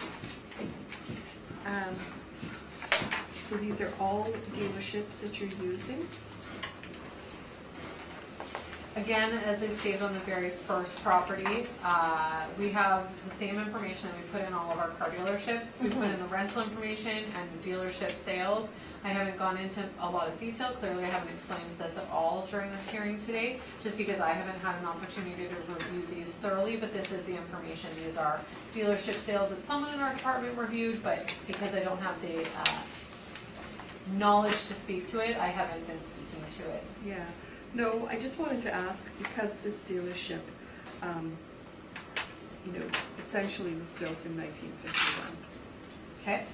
So these are all dealerships that you're using? Again, as I stated on the very first property, we have the same information that we put in all of our car dealerships. We put in the rental information and the dealership sales. I haven't gone into a lot of detail. Clearly, I haven't explained this at all during this hearing today, just because I haven't had an opportunity to review these thoroughly, but this is the information. These are dealership sales that someone in our department reviewed, but because I don't have the knowledge to speak to it, I haven't been speaking to it. Yeah. No, I just wanted to ask, because this dealership, essentially was built in 1951. Okay?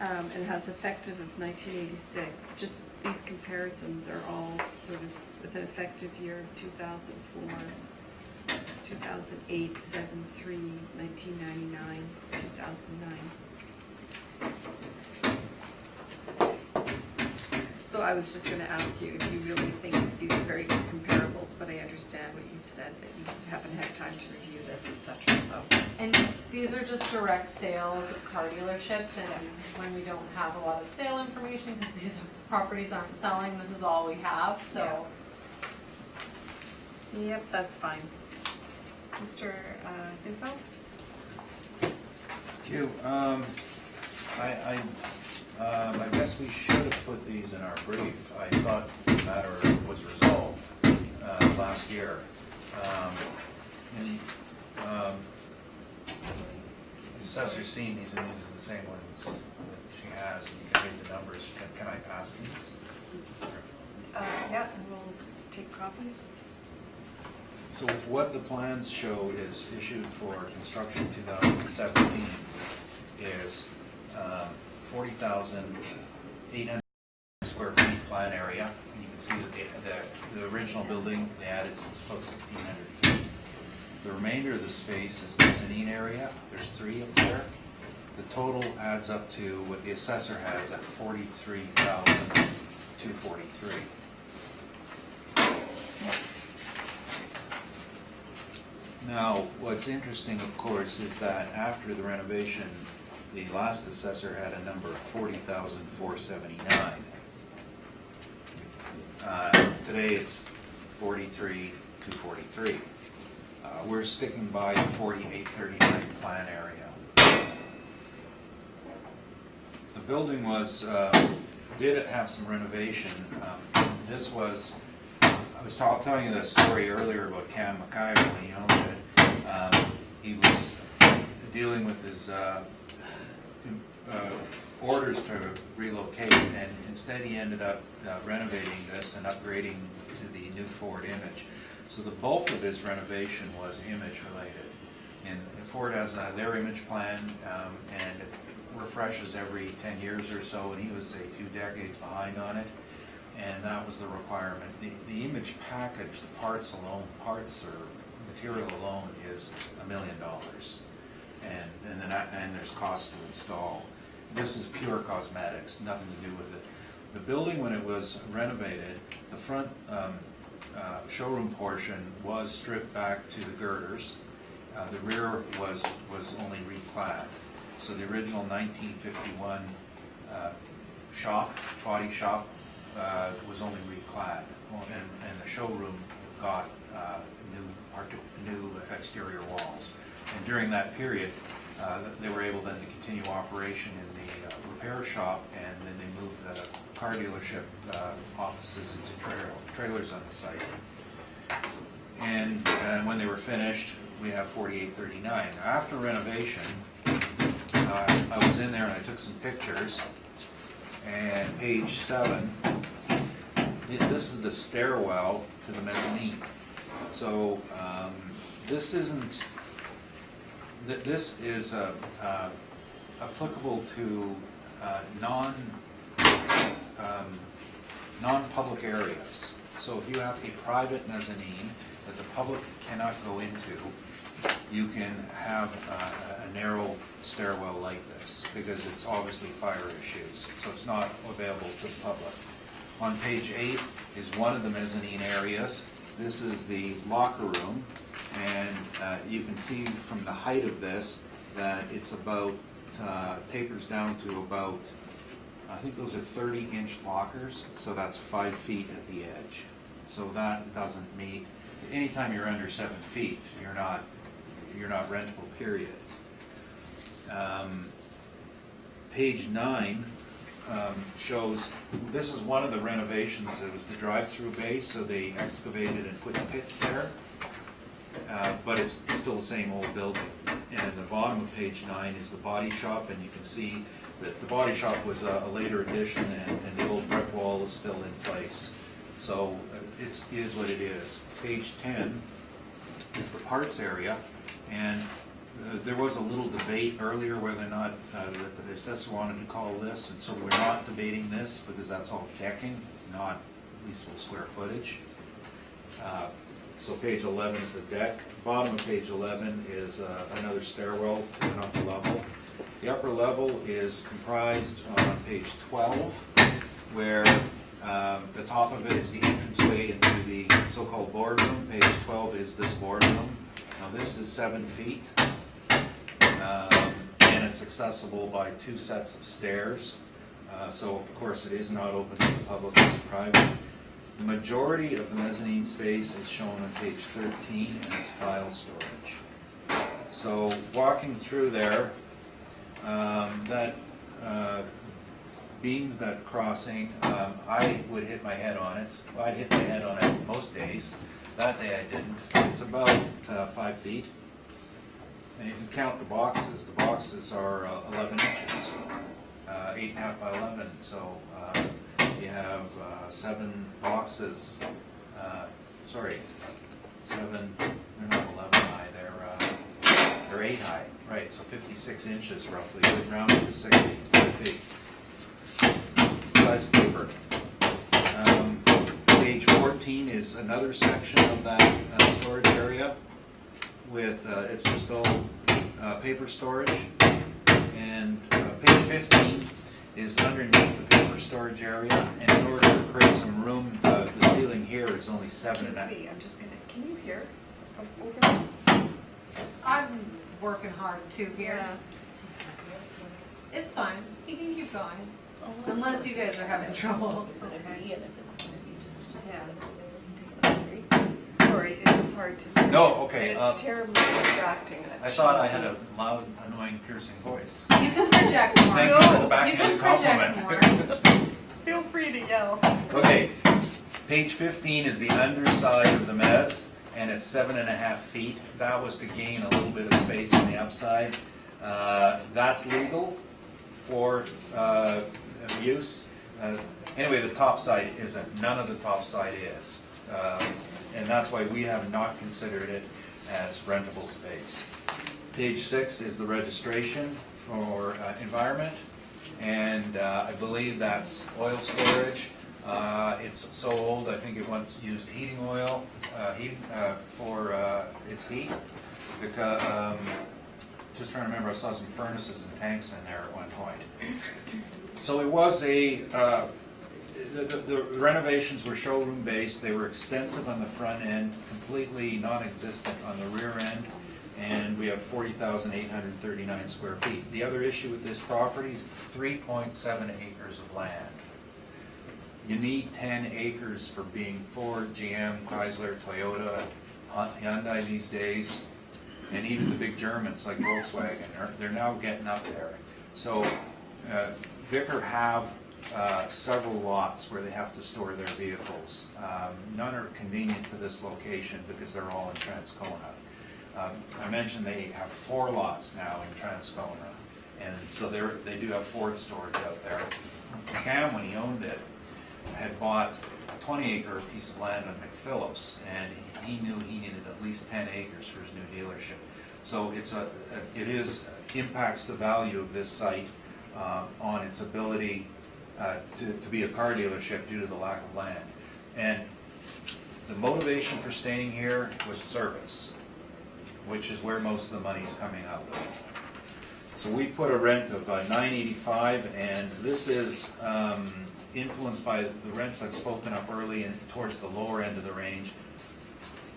And has effective of 1986. Just these comparisons are all sort of with an effective year of 2004, 2008, 7/3, 1999, 2009. So I was just gonna ask you if you really think that these are very good comparables, but I understand what you've said, that you haven't had time to review this, et cetera, so. And these are just direct sales of car dealerships, and when we don't have a lot of sale information, because these properties aren't selling, this is all we have, so. Yep, that's fine. Mr. Neufeld? Thank you. I guess we should have put these in our brief. I thought the matter was resolved last year. The assessor's seen these, and these are the same ones that she has, and you can read the numbers. Can I pass these? Yeah, and we'll take copies. So what the plans show is issued for construction 2017 is 40,800 square feet plan area. And you can see that the original building, they added about 1,600 feet. The remainder of the space is mezzanine area. There's 3 up there. The total adds up to what the assessor has at 43,243. Now, what's interesting, of course, is that after the renovation, the last assessor had a number of 40,479. Today it's 43,243. We're sticking by the 4839 plan area. The building did have some renovation. This was, I was telling you the story earlier about Cam Mackay when he owned it. He was dealing with his orders to relocate, and instead he ended up renovating this and upgrading to the new Ford Image. So the bulk of his renovation was image related. And Ford has their image plan, and it refreshes every 10 years or so, and he was a few decades behind on it. And that was the requirement. The image package, the parts alone, parts or material alone is $1 million. And there's cost to install. This is pure cosmetics, nothing to do with it. The building, when it was renovated, the front showroom portion was stripped back to the girders. The rear was only reclad. So the original 1951 body shop, was only reclad, and the showroom got new exterior walls. And during that period, they were able then to continue operation in the repair shop, and then they moved the car dealership offices into trailers on the site. And when they were finished, we have 4839. After renovation, I was in there and I took some pictures. And page 7, this is the stairwell to the mezzanine. So this is applicable to non-public areas. So if you have a private mezzanine that the public cannot go into, you can have a narrow stairwell like this, because it's obviously fire issues, so it's not available to the public. On page 8 is one of the mezzanine areas. This is the locker room, and you can see from the height of this that it's about, tapers down to about, I think those are 30-inch lockers, so that's 5 feet at the edge. So that doesn't meet, anytime you're under 7 feet, you're not rentable, period. Page 9 shows, this is one of the renovations. It was the drive-through bay, so they excavated and put pits there. But it's still the same old building. And at the bottom of page 9 is the body shop, and you can see that the body shop was a later addition, and the old brick wall is still in place. So it is what it is. Page 10 is the parts area, and there was a little debate earlier whether or not that the assessor wanted to call this, and so we're not debating this because that's all decking, not leasable square footage. So page 11 is the deck. Bottom of page 11 is another stairwell to an upper level. The upper level is comprised on page 12, where the top of it is the entranceway into the so-called boardroom. Page 12 is this boardroom. Now this is 7 feet, and it's accessible by 2 sets of stairs. So of course it is not open to the public, it's private. The majority of the mezzanine space is shown on page 13, and it's file storage. So walking through there, that beam, that crossing, I would hit my head on it. Well, I'd hit my head on it most days. That day I didn't. It's about 5 feet. And you can count the boxes. The boxes are 11 inches, 8.5 by 11. So you have 7 boxes. Sorry, 7. They're not 11 high. They're 8 high. Right. So 56 inches roughly. We'd round it to 60 feet. Size of paper. Page 14 is another section of that storage area with, it's just all paper storage. And page 15 is underneath the paper storage area. And in order to create some room, the ceiling here is only 7.5. Excuse me, I'm just gonna, can you hear over there? I'm working hard too here. Yeah. It's fine, you can keep going, Oh, unless you guys are having trouble. Would agree, and if it's gonna be just. Yeah. Sorry, it is hard to hear. No, okay. And it's terribly distracting. that I thought I shit. had a loud, annoying, piercing voice. You can project more. Thank you for the You backhanded can project compliment. more. Feel free to yell. Okay, page 15 is the underside of the mezz, and it's 7.5 feet. That was to gain a little bit of space on the upside. That's legal for use. Anyway, the top side isn't. None of the top side is. And that's why we have not considered it as rentable space. Page 6 is the registration for environment, and I believe that's oil storage. It's so old, I think it once used heating oil for its heat. Because, just trying to remember, I saw some furnaces and tanks in there at one point. So it was the renovations were showroom based. They were extensive on the front end, completely non-existent on the rear end, and we have 40,839 square feet. The other issue with this property is 3.7 acres of land. You need 10 acres for being Ford, GM, Chrysler, Toyota, Hyundai these days, and even the big Germans like Volkswagen, they're now getting up there. So Vicar have several lots where they have to store their vehicles. None are convenient to this location because they're all in Transcona. I mentioned they have 4 lots now in Transcona, and so they do have Ford storage out there. Cam, when he owned it, had bought a 20-acre piece of land on McPhillips, and he knew he needed at least 10 acres for his new dealership. So it impacts the value of this site on its ability to be a car dealership due to the lack of land. And the motivation for staying here was service, which is where most of the money's coming out of. So we put a rent of $985, and this is influenced by the rents I've spoken up early and towards the lower end of the range.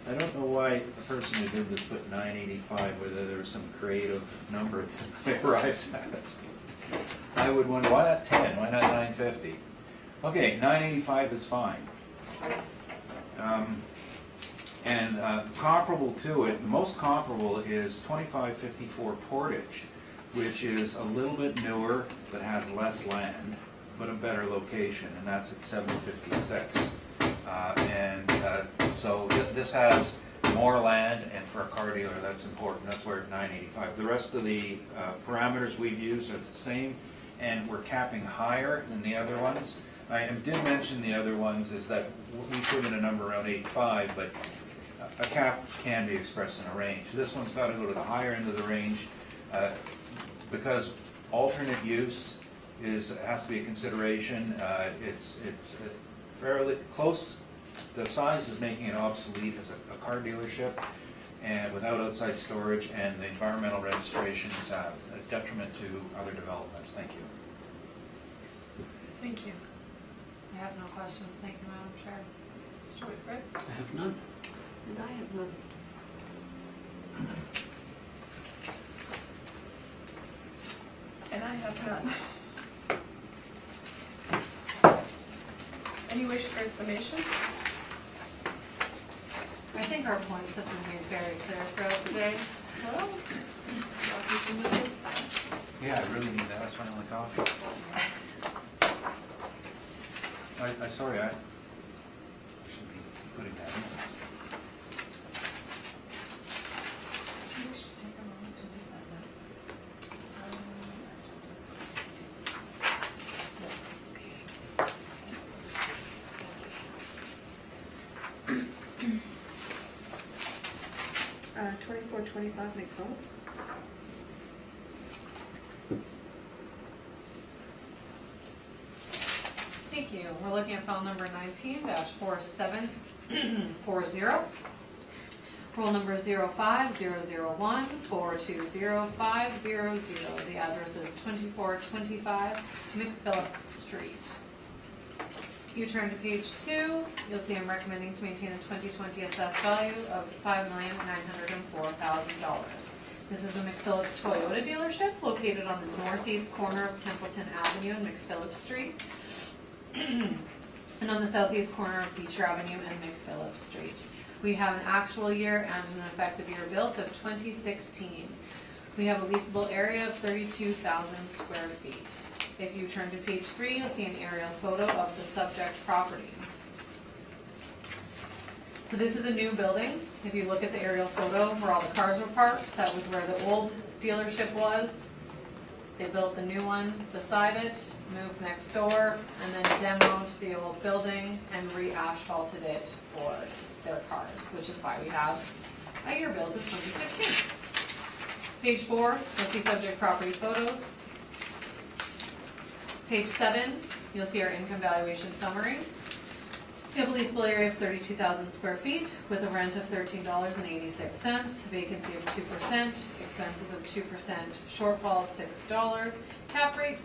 I don't know why the person who did this put $985, whether there was some creative number that they arrived at. I would wonder, why not 10? Why not 950? Okay, 985 is fine. Comparable to it, the most comparable is 2554 Portage, which is a little bit newer, but has less land, but a better location, and that's at 756. So this has more land, and for a car dealer, that's important. That's where 985. The rest of the parameters we've used are the same, and we're capping higher than the other ones. I did mention the other ones is that we put in a number around 85, but a cap can be expressed in a range. This one's got to go to the higher end of the range because alternate use has to be a consideration. It's fairly close the size is making it obsolete as a car dealership, and without outside storage, and the environmental registration is a detriment to other developments. Thank you. Thank you. I have no questions, thank you, Madam Chair. Mr. Whitford? I have none. And I have none. And I have none. Any wish for a summation? I think our points have been made very clear throughout the day. Well, coffee for me is fine. Yeah, I really need that. I was running like coffee. Sorry, I should be putting that in. We should take a moment to do that now. That's okay. 2425 McPhillips. Thank you. We're looking at file number 19-4740. Roll number 050014200500. The address is 2425 McPhillips Street. If you turn to page 2, you'll see I'm recommending to maintain a 2020 assessed value of $5,904,000. This is the McPhillips Toyota dealership located on the northeast corner of Templeton Avenue and McPhillips Street, and on the southeast corner of Beecher Avenue and McPhillips Street. We have an actual year and an effective year built of 2016. We have a leasable area of 32,000 square feet. If you turn to page 3, you'll see an aerial photo of the subject property. So this is a new building. If you look at the aerial photo where all the cars were parked, that was where the old dealership was. They built the new one beside it, moved next door, and then demoed the old building and re-asphalted it for their cars, which is why we have a year built of 2015. Page 4, you'll see subject property photos. Page 7, you'll see our income valuation summary. We have a leasable area of 32,000 square feet with a rent of $13.86, vacancy of 2%, expenses of 2%, shortfall of $6, cap rate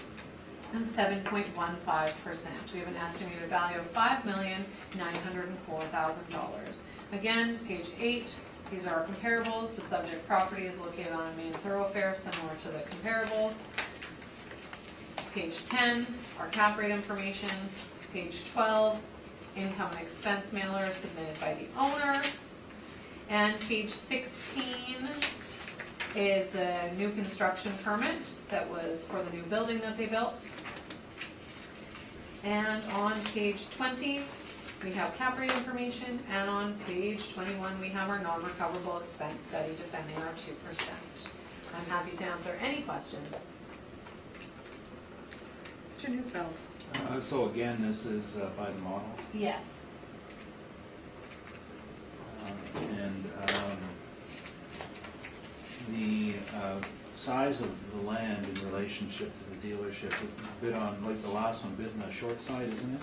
of 7.15%. We have an estimated value of $5,904,000. Again, page 8, these are our comparables. The subject property is located on a main thoroughfare similar to the comparables. Page 10, our cap rate information. Page 12, income and expense mailer submitted by the owner. And page 16 is the new construction permit that was for the new building that they built. And on page 20, we have cap rate information, and on page 21, we have our non-recoverable expense study defending our 2%. I'm happy to answer any questions. Mr. Newfeld. So again, this is by the model, Yes. and the size of the land in relationship to the dealership, a bit on, like the last one, bit on the short side, isn't it?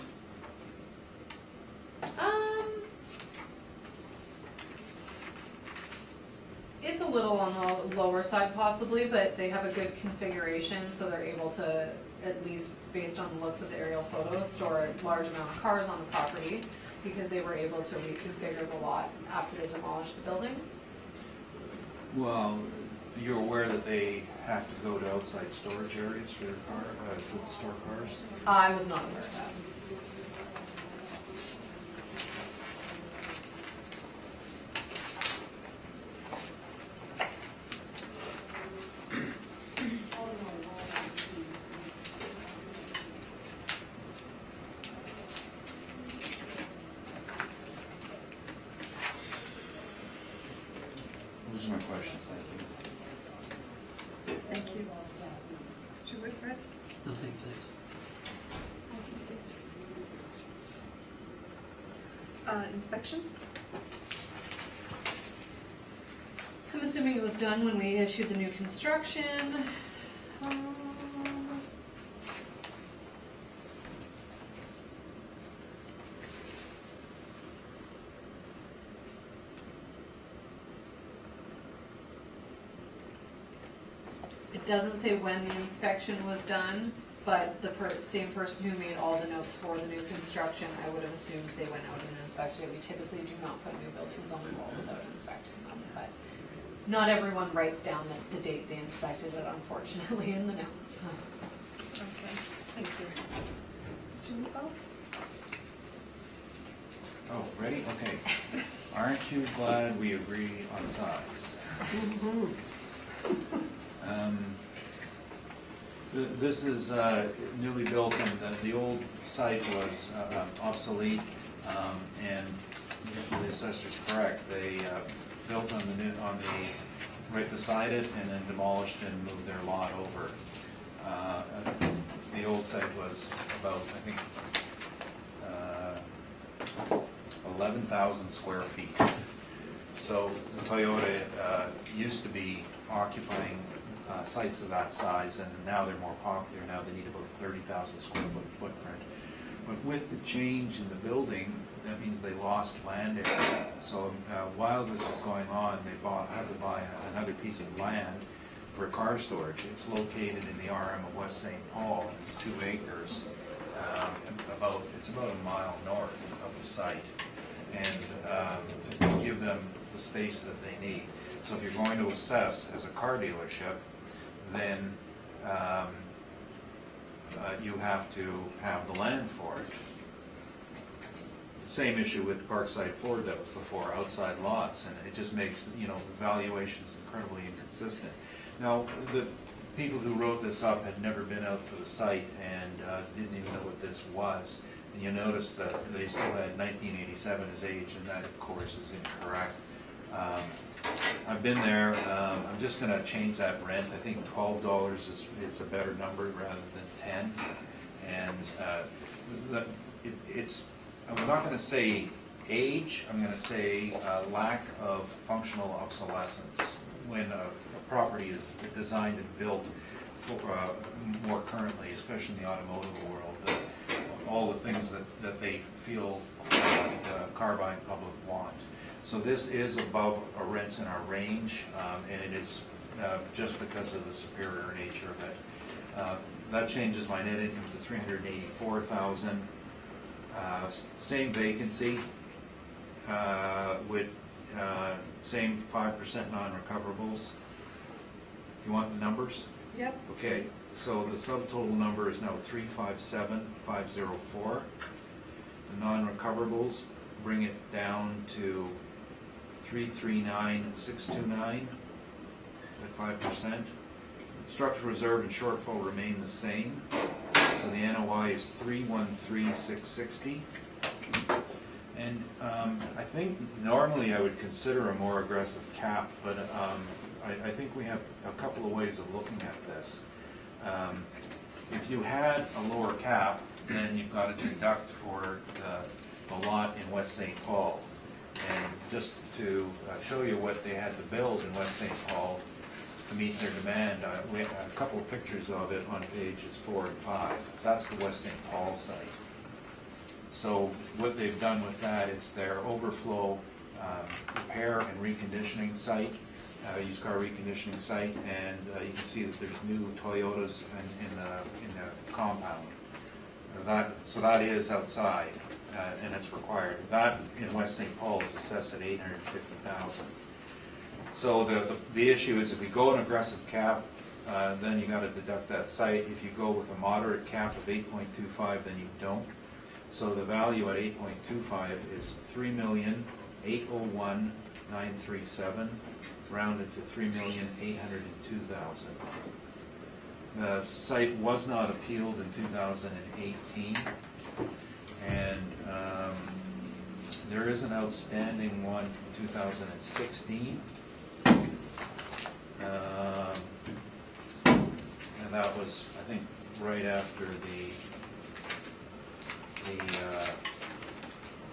It's a little on the lower side possibly, but they have a good configuration, so they're able to, at least based on the looks of the aerial photos, store a large amount of cars on the property because they were able to reconfigure the lot after they demolished the building. Well, you're aware that they have to go to outside storage areas for their car, to store cars? I was not aware of that. Those are my questions, thank you. Thank you. Mr. Whitford. Nothing, thanks. Inspection. I'm assuming it was done when we issued the new construction. It doesn't say when the inspection was done, but the same person who made all the notes for the new construction, I would have assumed they went out and inspected it. We typically do not put new buildings on the wall without inspecting them, but not everyone writes down the date they inspected it, unfortunately, in the notes, so. Okay, thank you. Mr. Neufeld? Oh, ready? Okay. Aren't you glad we agree on size? This is newly built, and the old site was obsolete, and the assessor's correct. They built on right beside it, and then demolished and moved their lot over. The old site was about, I think, 11,000 square feet. So Toyota used to be occupying sites of that size, and now they're more popular. Now they need about 30,000 square foot footprint. But with the change in the building, that means they lost land area. So while this was going on, they had to buy another piece of land for car storage. It's located in the RM of West St. Paul. It's 2 acres. It's about a mile north of the site, and to give them the space that they need. So if you're going to assess as a car dealership, then you have to have the land for it. The same issue with Parkside Ford that was before, outside lots, and it just makes, the valuations incredibly inconsistent. Now, the people who wrote this up had never been out to the site and didn't even know what this was. And you notice that they still had 1987 as age, and that, of course, is incorrect. I've been there. I'm just going to change that rent. I think $12 is a better number rather than 10. And I'm not going to say age. I'm going to say lack of functional obsolescence. When a property is designed and built more currently, especially in the automotive world, all the things that they feel the car buying public want. So this is above our rents in our range, and it is just because of the superior nature of it. That changes my net income to $384,000. Same vacancy with same 5% non-recoverables. You want the numbers? Yep. Okay, so the subtotal number is now 357,504. The non-recoverables bring it down to 339,629 at 5%. Structural reserve and shortfall remain the same. So the NOI is 313,660. And I think normally I would consider a more aggressive cap, but I think we have a couple of ways of looking at this. If you had a lower cap, then you've got to deduct for the lot in West St. Paul. And just to show you what they had to build in West St. Paul to meet their demand, we have a couple of pictures of it on pages 4 and 5. That's the West St. Paul site. So what they've done with that, it's their overflow repair and reconditioning site, used car reconditioning site, and you can see that there's new Toyotas in the compound. So that is outside, and it's required. That in West St. Paul is assessed at $850,000. So the issue is if you go an aggressive cap, then you got to deduct that site. If you go with a moderate cap of 8.25, then you don't. So the value at 8.25 is $3,801,937, rounded to $3,802,000. The site was not appealed in 2018, and there is an outstanding one from 2016. And that was, I think, right after the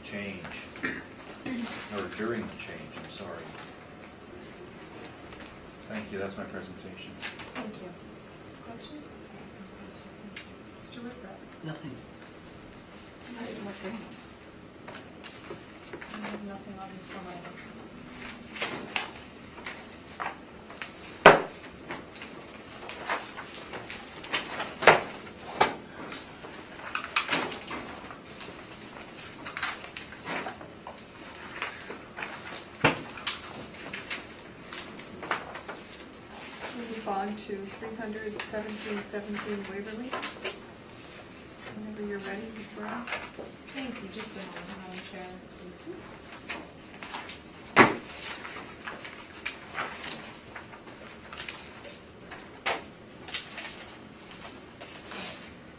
change, or during the change, I'm sorry. Thank you, that's my presentation. Thank you. Questions? Mr. Whitbread? Nothing. I have nothing on this one either. to 317 Waverly. Whenever you're ready, Ms. Brown. Thank you, just a moment, Madam Chair.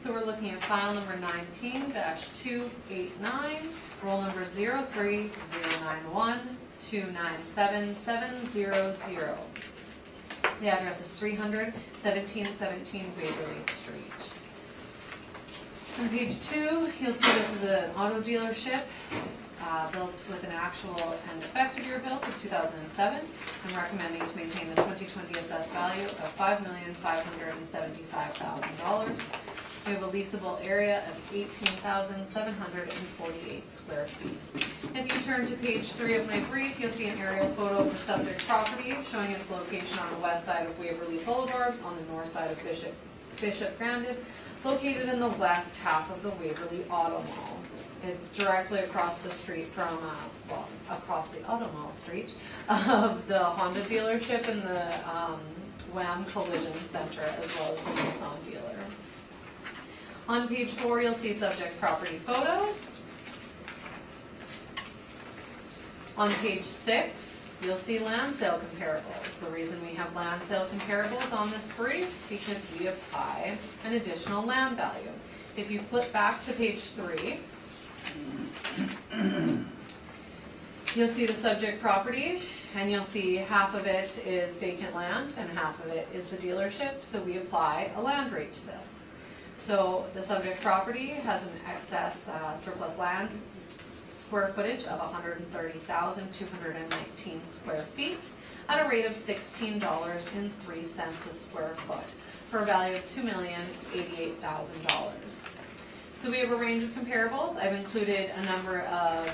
So we're looking at file number 19-289, roll number 03091297700. The address is 300-1717 Waverly Street. On page 2, you'll see this is an auto dealership built with an actual and effective year built of 2007. I'm recommending to maintain the 2020 assessed value of $5,575,000. We have a leasable area of 18,748 square feet. If you turn to page 3 of my brief, you'll see an aerial photo of the subject property showing its location on the west side of Waverly Boulevard, on the north side of Bishop Grandin, located in the west half of the Waverly Auto Mall. It's directly across the street from, across the Auto Mall street of the Honda dealership and the WAM Collision Center, as well as the Nissan dealer. On page 4, you'll see subject property photos. On page 6, you'll see land sale comparables. The reason we have land sale comparables on this brief, because we apply an additional land value. If you flip back to page 3, you'll see the subject property, and you'll see half of it is vacant land and half of it is the dealership, so we apply a land rate to this. So the subject property has an excess surplus land square footage of 130,219 square feet at a rate of $16.03 a square foot for a value of $2,088,000. So we have a range of comparables. I've included a number of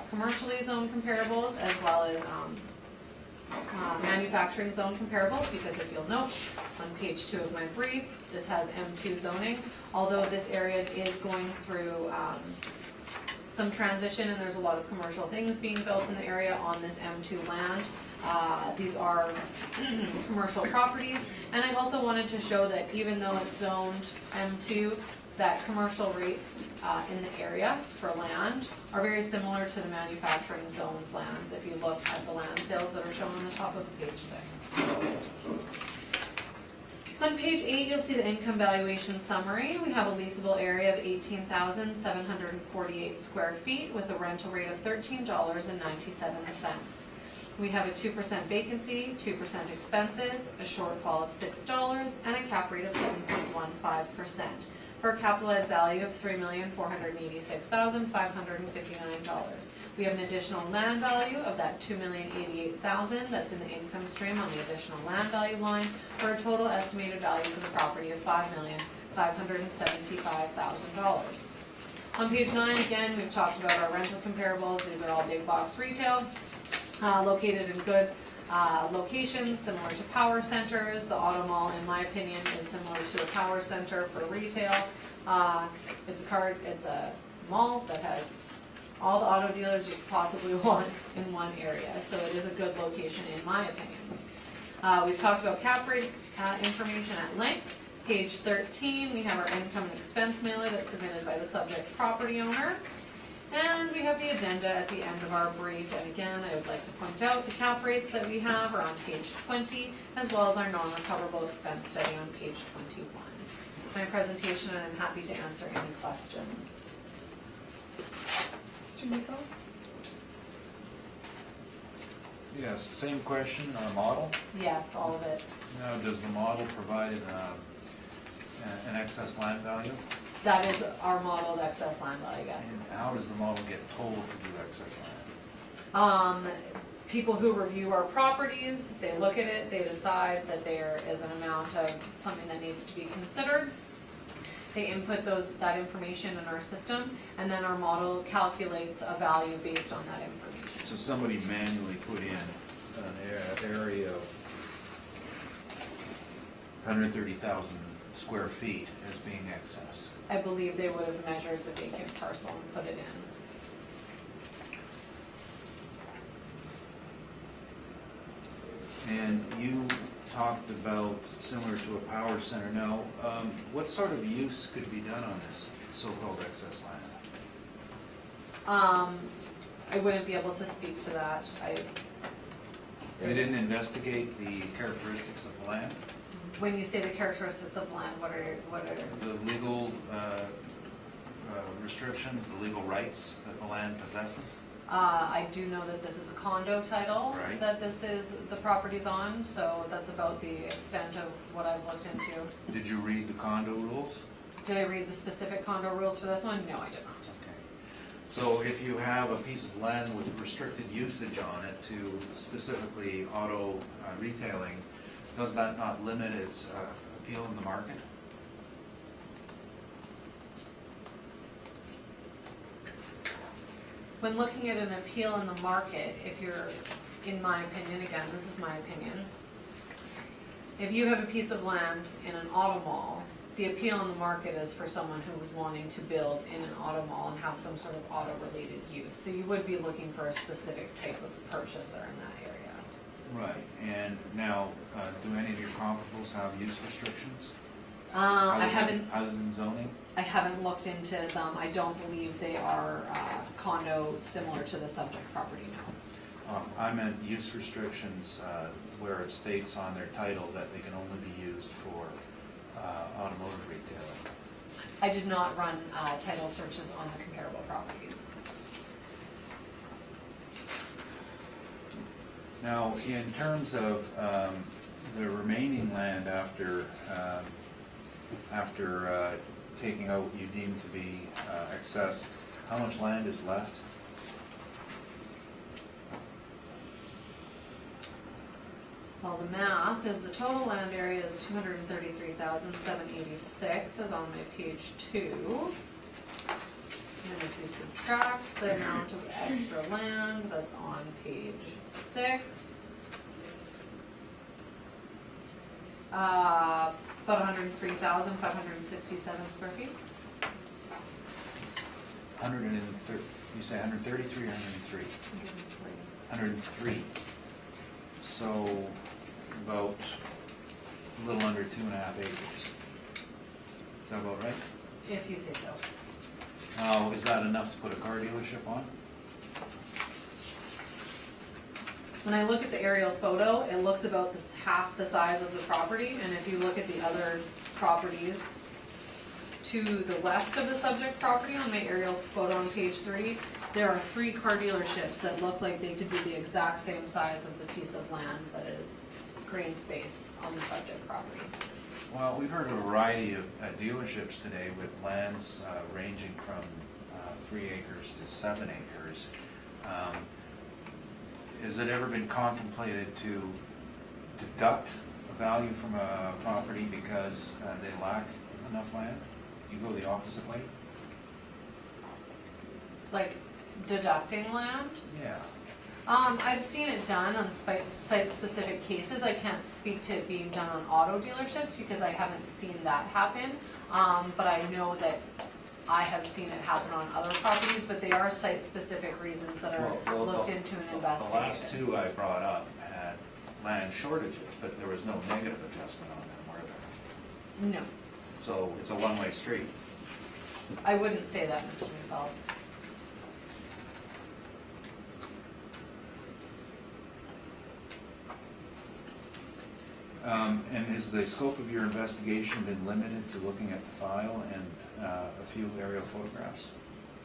commercially zoned comparables as well as manufacturing zone comparables, because if you'll note on page 2 of my brief, this has M2 zoning. Although this area is going through some transition and there's a lot of commercial things being built in the area on this M2 land. These are commercial properties, and I also wanted to show that even though it's zoned M2, that commercial rates in the area for land are very similar to the manufacturing zone lands if you look at the land sales that are shown on the top of page 6. On page 8, you'll see the income valuation summary. We have a leasable area of 18,748 square feet with a rental rate of $13.97. We have a 2% vacancy, 2% expenses, a shortfall of $6, and a cap rate of 7.15%. For a capitalized value of $3,486,559. We have an additional land value of that $2,088,000 that's in the income stream on the additional land value line, for a total estimated value for the property of $5,575,000. On page 9, again, we've talked about our rental comparables. These are all big box retail, located in good locations, similar to power centers. The Auto Mall, in my opinion, is similar to a power center for retail. It's a mall that has all the auto dealers you could possibly want in one area, so it is a good location in my opinion. We've talked about cap rate information at length. Page 13, we have our income and expense mailer that's submitted by the subject property owner. And we have the addenda at the end of our brief, and again, I would like to point out the cap rates that we have are on page 20, as well as our non-recoverable expense study on page 21. It's my presentation, and I'm happy to answer any questions. Mr. Nichols? Yes, same question, our model. Yes, all of it. Now, does the model provide an excess land value? That is our modeled excess land value, yes. And how does the model get told to do excess land? People who review our properties, they look at it, they decide that there is an amount of something that needs to be considered. They input that information in our system, and then our model calculates a value based on that information. So somebody manually put in an area of 130,000 square feet as being excess. I believe they would have measured the vacant parcel and put it in. And you talked about similar to a power center. Now, what sort of use could be done on this so-called excess land? I wouldn't be able to speak to that. You didn't investigate the characteristics of the land? When you say the characteristics of land, what are? The legal restrictions, the legal rights that the land possesses? I do know that this is a condo title Right. that this is, the property's on, so that's about the extent of what I've looked into. Did you read the condo rules? Did I read the specific condo rules for this one? No, I did not. Okay. So if you have a piece of land with restricted usage on it to specifically auto retailing, does that not limit its appeal in the market? When looking at an appeal in the market, if you're, in my opinion, again, this is my opinion, if you have a piece of land in an auto mall, the appeal in the market is for someone who was wanting to build in an auto mall and have some sort of auto-related use. So you would be looking for a specific type of purchaser in that area. Right, and now, do any of your comparables have use restrictions? Other than zoning? I haven't looked into them. I don't believe they are condo similar to the subject property now. I meant use restrictions where it states on their title that they can only be used for automotive retailing. I did not run title searches on the comparable properties. Now, in terms of the remaining land after taking out what you deem to be excess, how much land is left? Well, the math is the total land area is 233,786, as on my page 2. And if you subtract the amount of extra land that's on page 6, about 103,567 square feet. 130, you say 133 or 103? 103. So about a little under 2.5 acres. Is that about right? If you say so. Now, is that enough to put a car dealership on? When I look at the aerial photo, it looks about half the size of the property, and if you look at the other properties to the west of the subject property on my aerial photo on page 3, there are 3 car dealerships that look like they could be the exact same size of the piece of land that is green space on the subject property. Well, we've heard of a variety of dealerships today with lands ranging from 3 acres to 7 acres. Has it ever been contemplated to deduct a value from a property because they lack enough land? You go the opposite way? Like deducting land? Yeah. I've seen it done on site-specific cases. I can't speak to it being done on auto dealerships because I haven't seen that happen. But I know that I have seen it happen on other properties, but they are site-specific reasons that are looked into and investigated. The last 2 I brought up had land shortages, but there was no negative adjustment on them, were there? No, So it's a one-way street. I wouldn't say that, Mr. Neufeld. And has the scope of your investigation been limited to looking at the file and a few aerial photographs?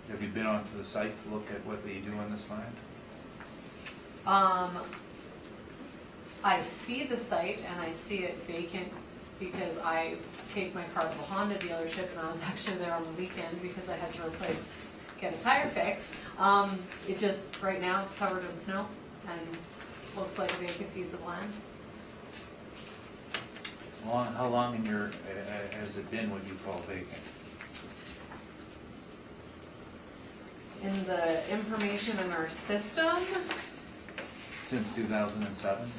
Have you been onto the site to look at what they do on this land? I see the site and I see it vacant because I take my car to the Honda dealership and I was actually there on the weekend because I had to get a tire fixed. It just, right now it's covered in snow and looks like a vacant piece of land. How long has it been what you call vacant? In the information in our system, Since 2007?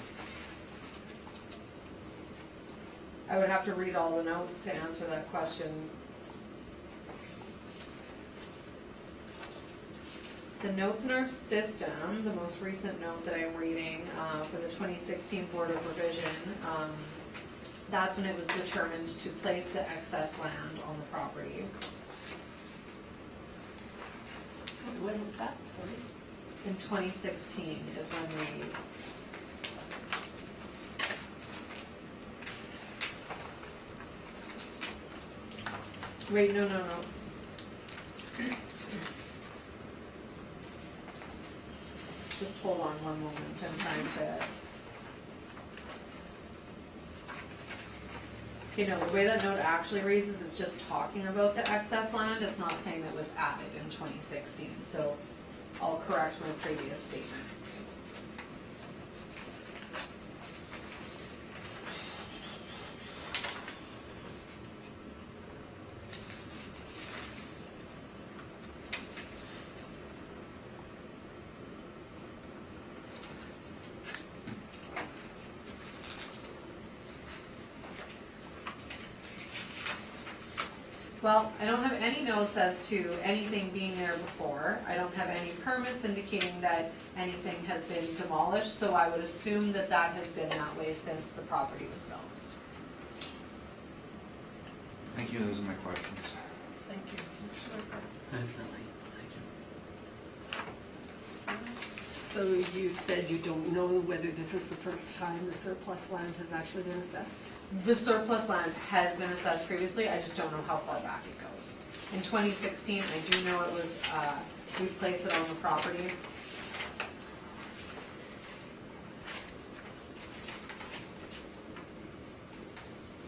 I would have to read all the notes to answer that question. The notes in our system, the most recent note that I'm reading, for the 2016 Board of Revision, that's when it was determined to place the excess land on the property. So when was that? Sorry. In 2016 is when we, wait, no. Just hold on one moment, I'm trying to. Okay, no, the way that note actually reads is it's just talking about the excess land, it's not saying that it was added in 2016, so I'll correct my previous statement. Well, I don't have any notes as to anything being there before. I don't have any permits indicating that anything has been demolished, so I would assume that that has been that way since the property was built. Thank you, those are my questions. Thank you. Mr. Whitmer? I have nothing, thank you. So you said you don't know whether this is the first time the surplus land has actually been assessed? The surplus land has been assessed previously, I just don't know how far back it goes. In 2016, I do know it was, we placed it on the property.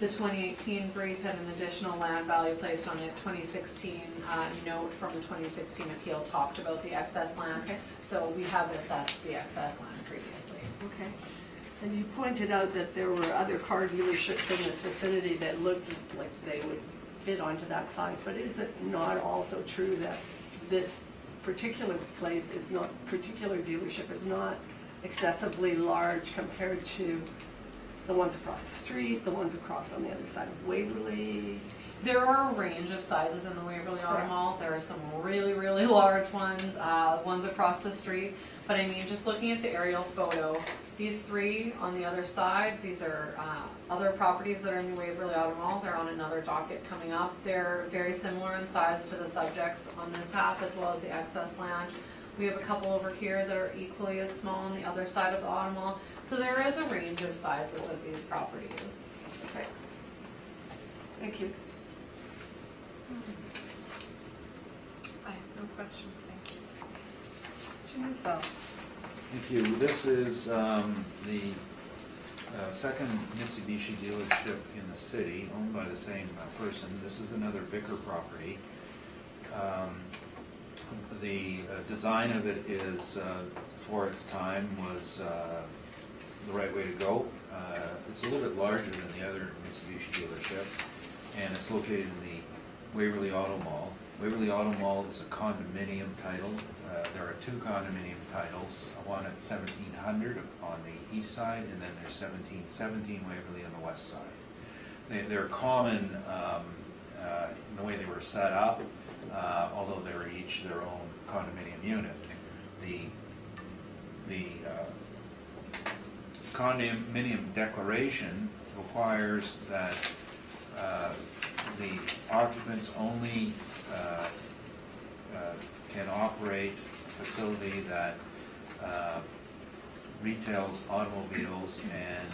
The 2018 brief had an additional land value placed on it. 2016 note from the 2016 appeal talked about the excess land. Okay. So we have assessed the excess land previously. Okay. And you pointed out that there were other car dealerships in this vicinity that looked like they would fit onto that size, but is it not also true that this particular place is not, particular dealership is not excessively large compared to the ones across the street, the ones across on the other side of Waverly? There are a range of sizes in the Waverly Auto Correct. Mall. There are some really, really large ones, ones across the street. But I mean, just looking at the aerial photo, these three on the other side, these are other properties that are in the Waverly Auto Mall. They're on another docket coming up. They're very similar in size to the subjects on this half as well as the excess land. We have a couple over here that are equally as small on the other side of the auto mall. So there is a range of sizes of these properties. Okay. Thank you. I have no questions, thank you. Mr. Neufeld? Thank you. This is the second Mitsubishi dealership in the city, owned by the same person. This is another Vicker property. The design of it is, for its time, was the right way to go. It's a little bit larger than the other Mitsubishi dealership, and it's located in the Waverly Auto Mall. Waverly Auto Mall is a condominium title. There are two condominium titles, one at 1700 on the east side, and then there's 1717 Waverly on the west side. They're common in the way they were set up, although they were each their own condominium unit. The condominium declaration requires that the occupants only can operate a facility that retails automobiles and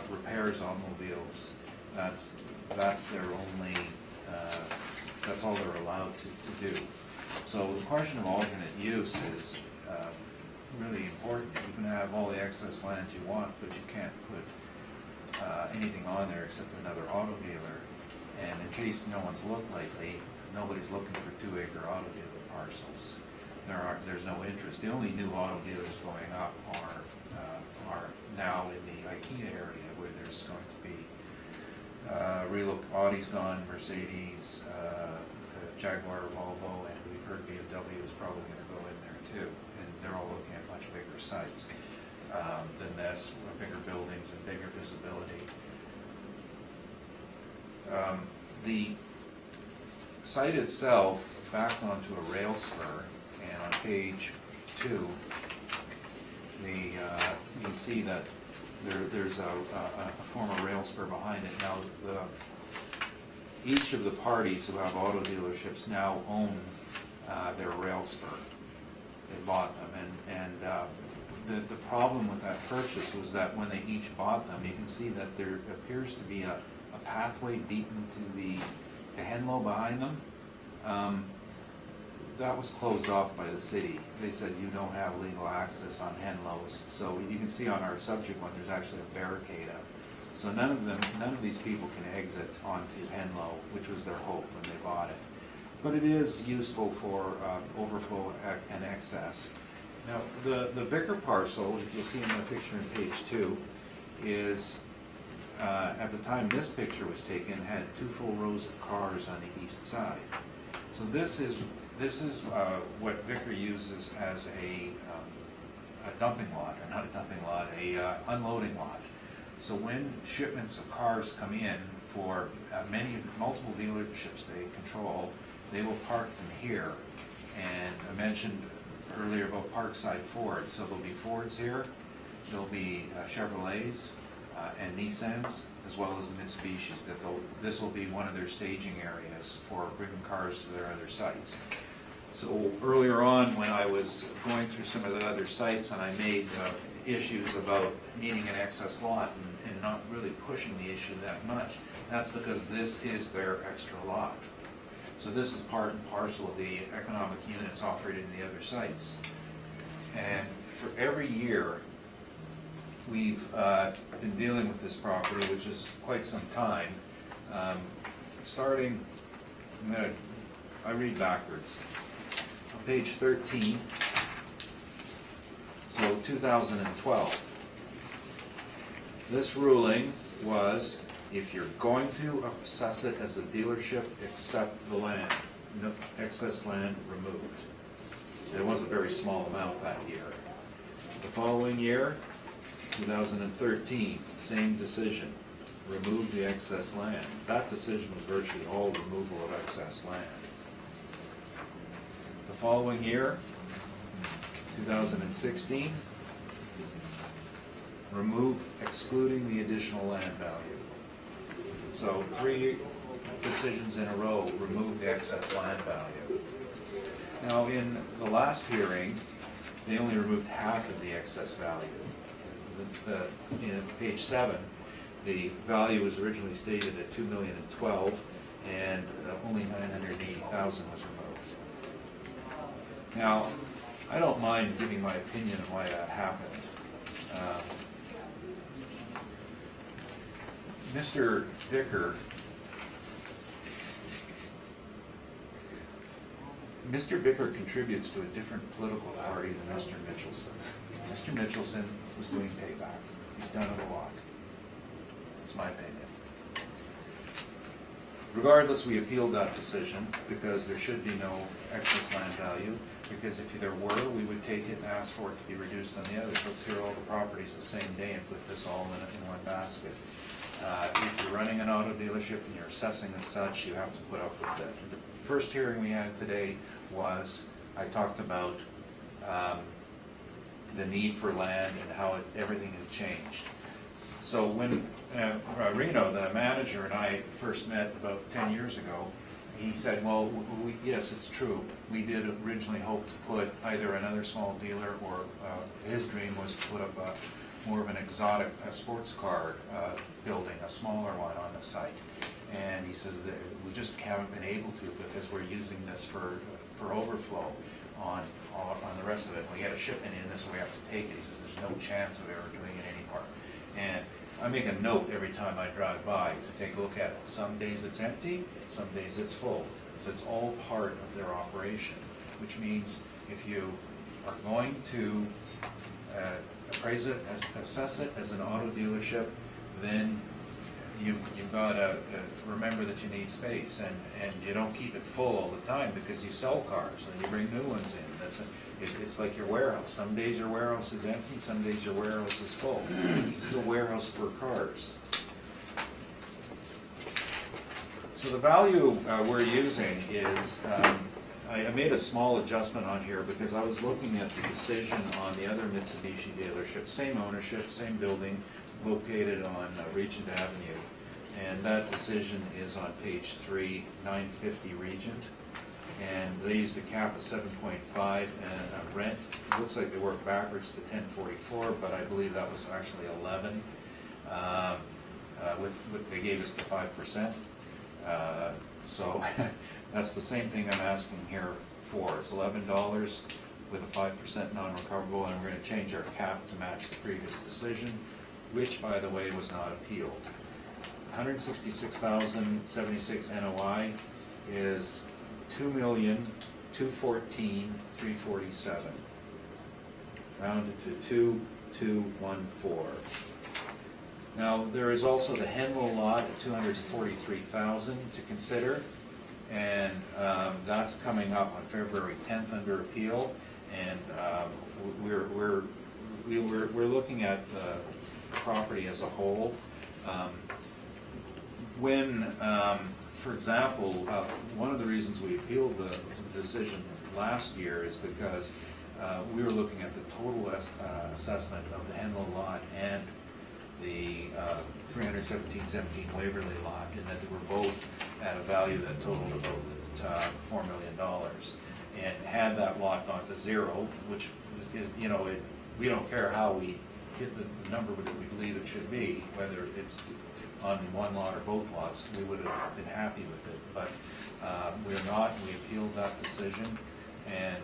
repairs automobiles. That's their only, that's all they're allowed to do. So the question of alternate use is really important. You can have all the excess land you want, but you can't put anything on there except another auto dealer. And in case no one's looked lately, nobody's looking for 2-acre auto dealer parcels. There's no interest. The only new auto dealers going up are now in the IKEA area, where there's going to be Audi's gone, Mercedes, Jaguar, Volvo, and we've heard BMW is probably going to go in there too. And they're all looking at much bigger sites than this, with bigger buildings and bigger visibility. The site itself backed onto a rail spur, and on page 2, you can see that there's a former rail spur behind it. Now, each of the parties who have auto dealerships now own their rail spur. They bought them, and the problem with that purchase was that when they each bought them, you can see that there appears to be a pathway beaten to Henlow behind them. That was closed off by the city. They said you don't have legal access on Henlow's. So you can see on our subject one, there's actually a barricade up. So none of these people can exit onto Henlow, which was their hope when they bought it. But it is useful for overflow and excess. Now, the Vicar parcel, if you'll see in the picture in page 2, is, at the time this picture was taken, had 2 full rows of cars on the east side. So this is what Vicar uses as a dumping lot, or not a dumping lot, a unloading lot. So when shipments of cars come in for multiple dealerships they control, they will park them here. And I mentioned earlier about Parkside Ford, so there'll be Fords here, there'll be Chevrolets and Nissans, as well as the Mitsubishis. This will be one of their staging areas for bringing cars to their other sites. So earlier on, when I was going through some of the other sites, and I made issues about needing an excess lot and not really pushing the issue that much, that's because this is their extra lot. So this is part and parcel of the economic units operated in the other sites. And for every year, we've been dealing with this property, which is quite some time. Starting, I read backwards. On page 13, so 2012. This ruling was, if you're going to assess it as a dealership, accept the land, no excess land removed. It was a very small amount that year. The following year, 2013, same decision, remove the excess land. That decision was virtually all removal of excess land. The following year, 2016, remove excluding the additional land value. So 3 decisions in a row, remove the excess land value. Now in the last hearing, they only removed half of the excess value. In page 7, the value was originally stated at $2,012,000, and only $980,000 was removed. Now, I don't mind giving my opinion on why that happened. Mr. Vicar contributes to a different political party than Mr. Mitchelson. Mr. Mitchelson was doing payback. He's done it a lot. That's my opinion. Regardless, we appealed that decision because there should be no excess land value, because if there were, we would take it and ask for it to be reduced on the others. Let's hear all the properties the same day and put this all in one basket. If you're running an auto dealership and you're assessing as such, you have to put up with it. The first hearing we had today was, I talked about the need for land and how everything had changed. So when Reno, the manager, and I first met about 10 years ago, he said, well, yes, it's true. We did originally hope to put either another small dealer, or his dream was to put up more of an exotic sports car building, a smaller one on the site. And he says that we just haven't been able to because we're using this for overflow on the rest of it. We get a shipment in this, we have to take it. He says there's no chance of ever doing it anymore. And I make a note every time I drive by to take a look at it. Some days it's empty, some days it's full. So it's all part of their operation, which means if you are going to appraise it, assess it as an auto dealership, then you've got to remember that you need space, and you don't keep it full all the time because you sell cars and you bring new ones in. It's like your warehouse. Some days your warehouse is empty, some days your warehouse is full. This is a warehouse for cars. So the value we're using is I made a small adjustment on here because I was looking at the decision on the other Mitsubishi dealership, same ownership, same building, located on Regent Avenue. And that decision is on page 3, 950 Regent. And they used a cap of 7.5 and a rent. It looks like they worked backwards to 1044, but I believe that was actually 11. They gave us the 5%. So that's the same thing I'm asking here for. It's $11 with a 5% non-recoverable, and we're going to change our cap to match the previous decision, which, by the way, was not appealed. 166,076 NOI is 2,214,347, rounded to 2,214. Now, there is also the Henlow lot at 243,000 to consider, and that's coming up on February 10th under appeal. And we're looking at the property as a whole. For example, one of the reasons we appealed the decision last year is because we were looking at the total assessment of the Henlow lot and the 317-17 Waverly lot, and that they were both at a value that totaled about $4 million. And had that lot gone to zero, which is, we don't care how we get the number that we believe it should be, whether it's on one lot or both lots, we would have been happy with it. But we're not. We appealed that decision, and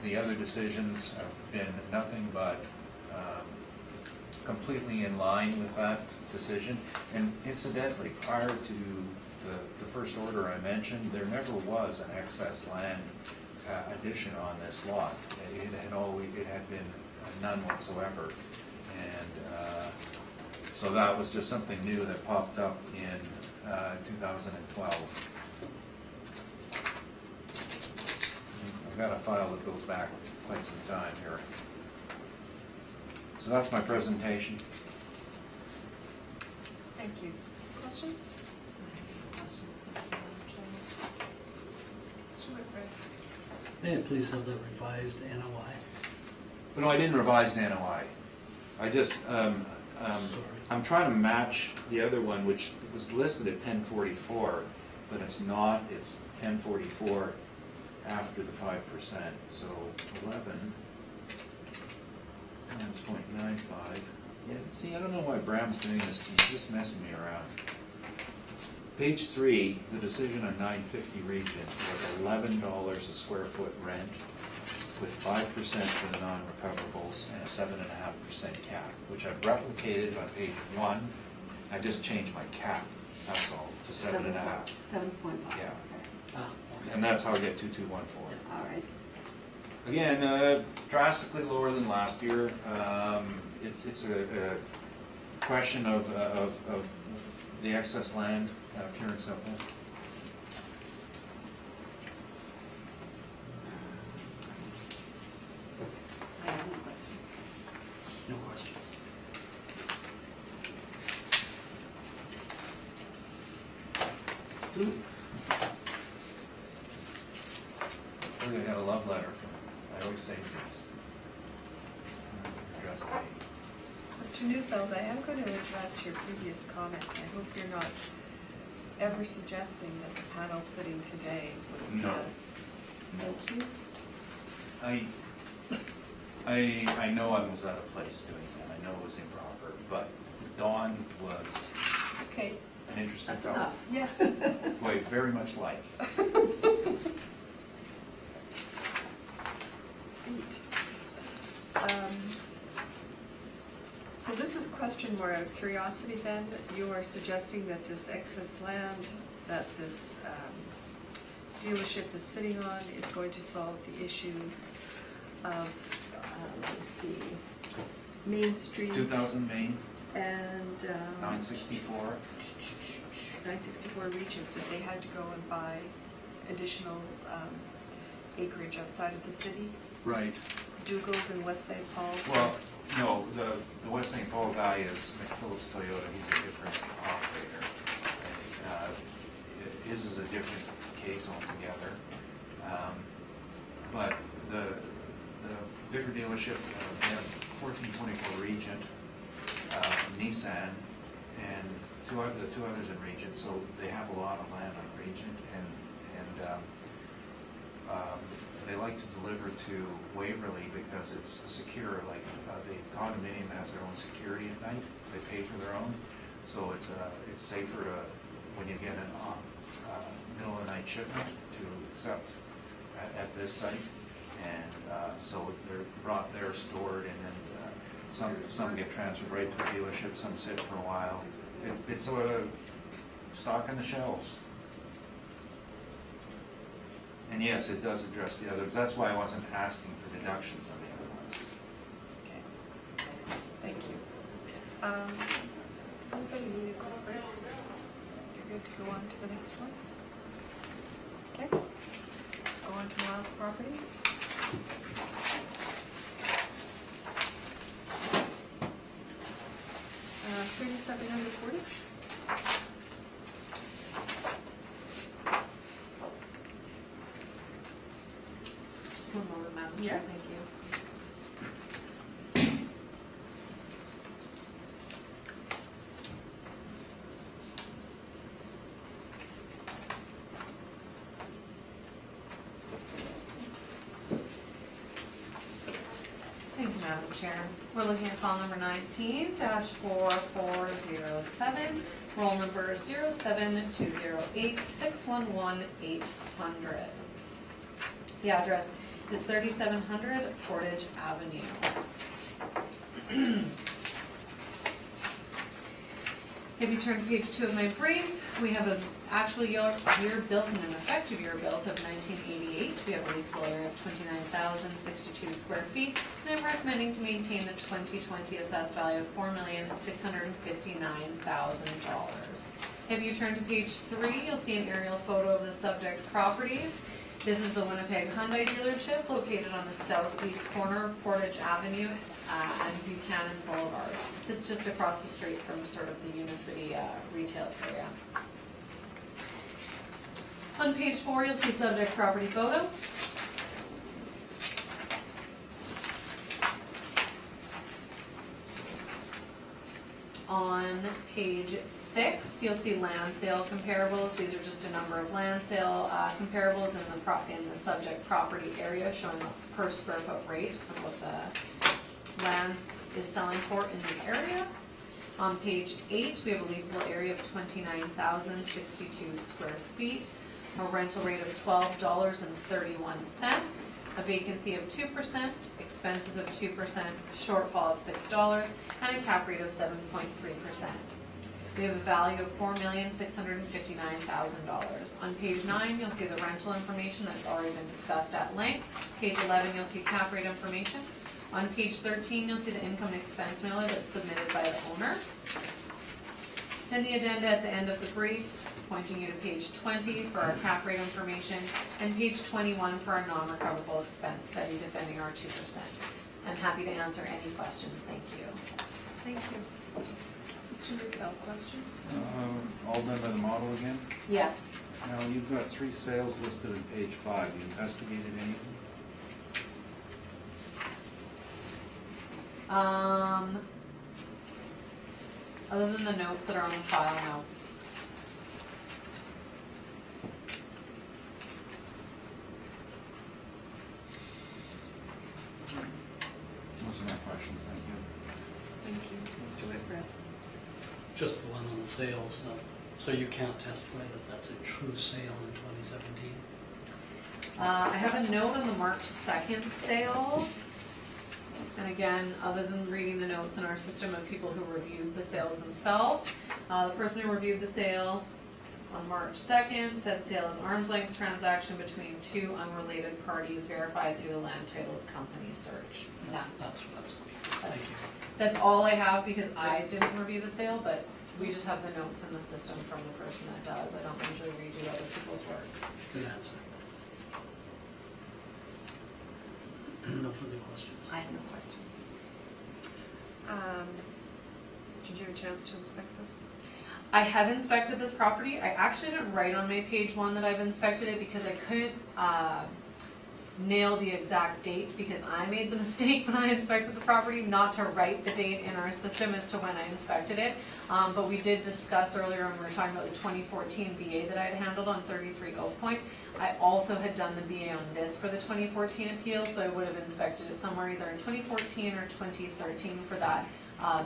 the other decisions have been nothing but completely in line with that decision. And incidentally, prior to the first order I mentioned, there never was an excess land addition on this lot. It had been none whatsoever. And so that was just something new that popped up in 2012. I've got a file that goes back quite some time here. So that's my presentation. Thank you. Questions? Mr. McBride? May I please have the revised NOI? But no, I didn't revise the NOI. I just, I'm trying to match the other one, which was listed at 1044, but it's not. It's 1044 after the 5%. So 11 times 0.95. Yeah, see, I don't know why Bram's doing this to me. He's just messing me around. Page 3, the decision on 950 Regent was $11 a square foot rent with 5% for the non-recoverables and a 7.5% cap, which I've replicated on page 1. I just changed my cap, that's all, to 7.5. 7.5. Yeah. Ah, okay. And that's how I get 2214. All right. Again, drastically lower than last year. It's a question of the excess land, pure and simple. I have no question. No question. I got a love letter from him. I always say this. Addressed me. Mr. Neufeld, I am going to address your previous comment. I hope you're not ever suggesting that the panel sitting today would... No. Thank you. I know I was out of place doing that. I know it was improper, but Dawn was Okay, an interesting That's fellow. enough. yes. Who I very much like. So this is a question more out of curiosity then. You are suggesting that this excess land that this dealership is sitting on is going to solve the issues of, let's see, Main Street 2000 Main, and 964. 964 Regent, that they had to go and buy additional acreage outside of the city. Right. Dougald and West St. Paul. Well, no, the West St. Paul guy is McPhillips Toyota. He's a different operator. And, his is a different case altogether. But the bigger dealership, they have 1424 Regent, Nissan, and the two others in Regent, so they have a lot of land on Regent, and they like to deliver to Waverly because it's secure, like the condominium has their own security at night, they pay for their own, so it's safer to, when you get an middle of the night shipment, to accept at this site, and so they're brought there, stored, and then some get transferred right to a dealership, some sit for a while. It's sort of stock on the shelves. And yes, it does address the others. That's why I wasn't asking for deductions on the other ones. Okay. Thank you. Does anybody need a call break? You're good to go on to the next one? Okay. Go on to the last property. 3700 Portage. Just one moment, Madam Yeah. Chair, thank you. Thank you, Madam Chair. We're looking at call number 19-4407, roll number 07208-611-800. The address is 3700 Portage Avenue. If you turn to page 2 of my brief, we have an actual year built and an effective year built of 1988. We have a leasable area of 29,062 square feet, and I'm recommending to maintain the 2020 assessed value of $4,659,000. If you turn to page 3, you'll see an aerial photo of the subject property. This is the Winnipeg Hyundai dealership located on the southeast corner of Portage Avenue and Buchanan Boulevard. It's just across the street from sort of the Unicity retail area. On page 4, you'll see subject property photos. On page 6, you'll see land sale comparables. These are just a number of land sale comparables in the subject property area, showing the per square foot rate of what the land is selling for in the area. On page 8, we have a leasable area of 29,062 square feet, a rental rate of $12.31, a vacancy of 2%, expenses of 2%, shortfall of $6, and a cap rate of 7.3%. We have a value of $4,659,000. On page 9, you'll see the rental information that's already been discussed at length. Page 11, you'll see cap rate information. On page 13, you'll see the income and expense mailer that's submitted by the owner. And the addenda at the end of the brief, pointing you to page 20 for our cap rate information, and page 21 for our non-recoverable expense study defending our 2%. I'm happy to answer any questions, thank you. Thank you. Mr. Rubel, questions? All done by the model again? Yes. Now, you've got 3 sales listed on page 5. You investigated any of them? Other than the notes that are on the file, no. Those are my questions, thank you. Thank you. Mr. Whitbread? Just the one on the sales, so you can't testify that that's a true sale in 2017? I have a note on the March 2nd sale. And again, other than reading the notes in our system of people who reviewed the sales themselves, the person who reviewed the sale on March 2nd said sale is arm's length transaction between 2 unrelated parties verified through the land titles company search. That's what I was thinking. Thank you. That's all I have because I didn't review the sale, but we just have the notes in the system from the person that does. I don't usually redo other people's work. Good answer. No further questions. I have no question. Did you have a chance to inspect this? I have inspected this property. I actually didn't write on my page one that I've inspected it because I couldn't nail the exact date because I made the mistake when I inspected the property not to write the date in our system as to when I inspected it. But we did discuss earlier when we were talking about the 2014 BA that I had handled on 33 Oak Point. I also had done the BA on this for the 2014 appeal, so I would have inspected it somewhere either in 2014 or 2013 for that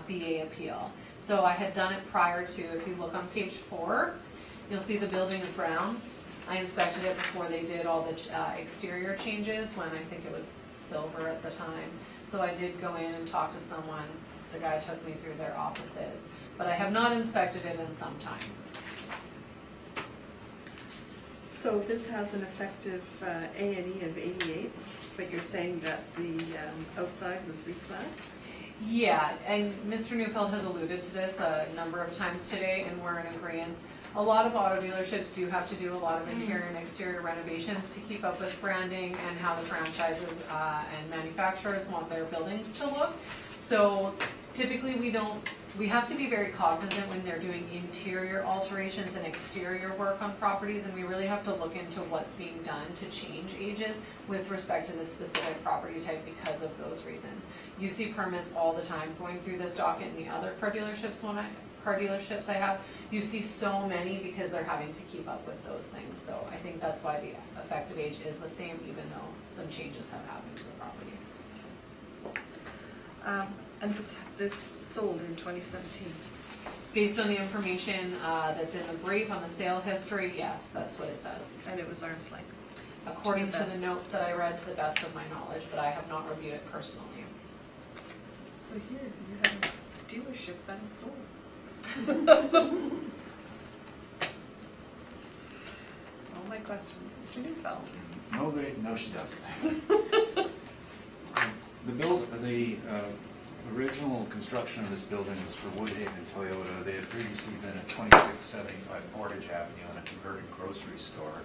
BA appeal. So I had done it prior to, if you look on page 4, you'll see the building is brown. I inspected it before they did all the exterior changes, when I think it was silver at the time. So I did go in and talk to someone. The guy took me through their offices. But I have not inspected it in some time. So this has an effective A&E of 88, but you're saying that the outside was replat? Yeah, and Mr. Neufeld has alluded to this a number of times today, and we're in agreement. A lot of auto dealerships do have to do a lot of interior and exterior renovations to keep up with branding and how the franchises and manufacturers want their buildings to look. So typically we have to be very cognizant when they're doing interior alterations and exterior work on properties, and we really have to look into what's being done to change ages with respect to the specific property type because of those reasons. You see permits all the time going through this docket and the other car dealerships I have, you see so many because they're having to keep up with those things. So I think that's why the effective age is the same, even though some changes have happened to the property. And this sold in 2017? Based on the information that's in the brief on the sale history, yes, that's what it says. And it was arm's length? According to the best. note that I read, to the best of my knowledge, but I have not reviewed it personally. So here, you have a dealership that is sold. That's all my question. Mr. Neufeld? No, she doesn't. The original construction of this building was for Woodhaven Toyota. They had previously been at 2675 Portage Avenue in a converted grocery store.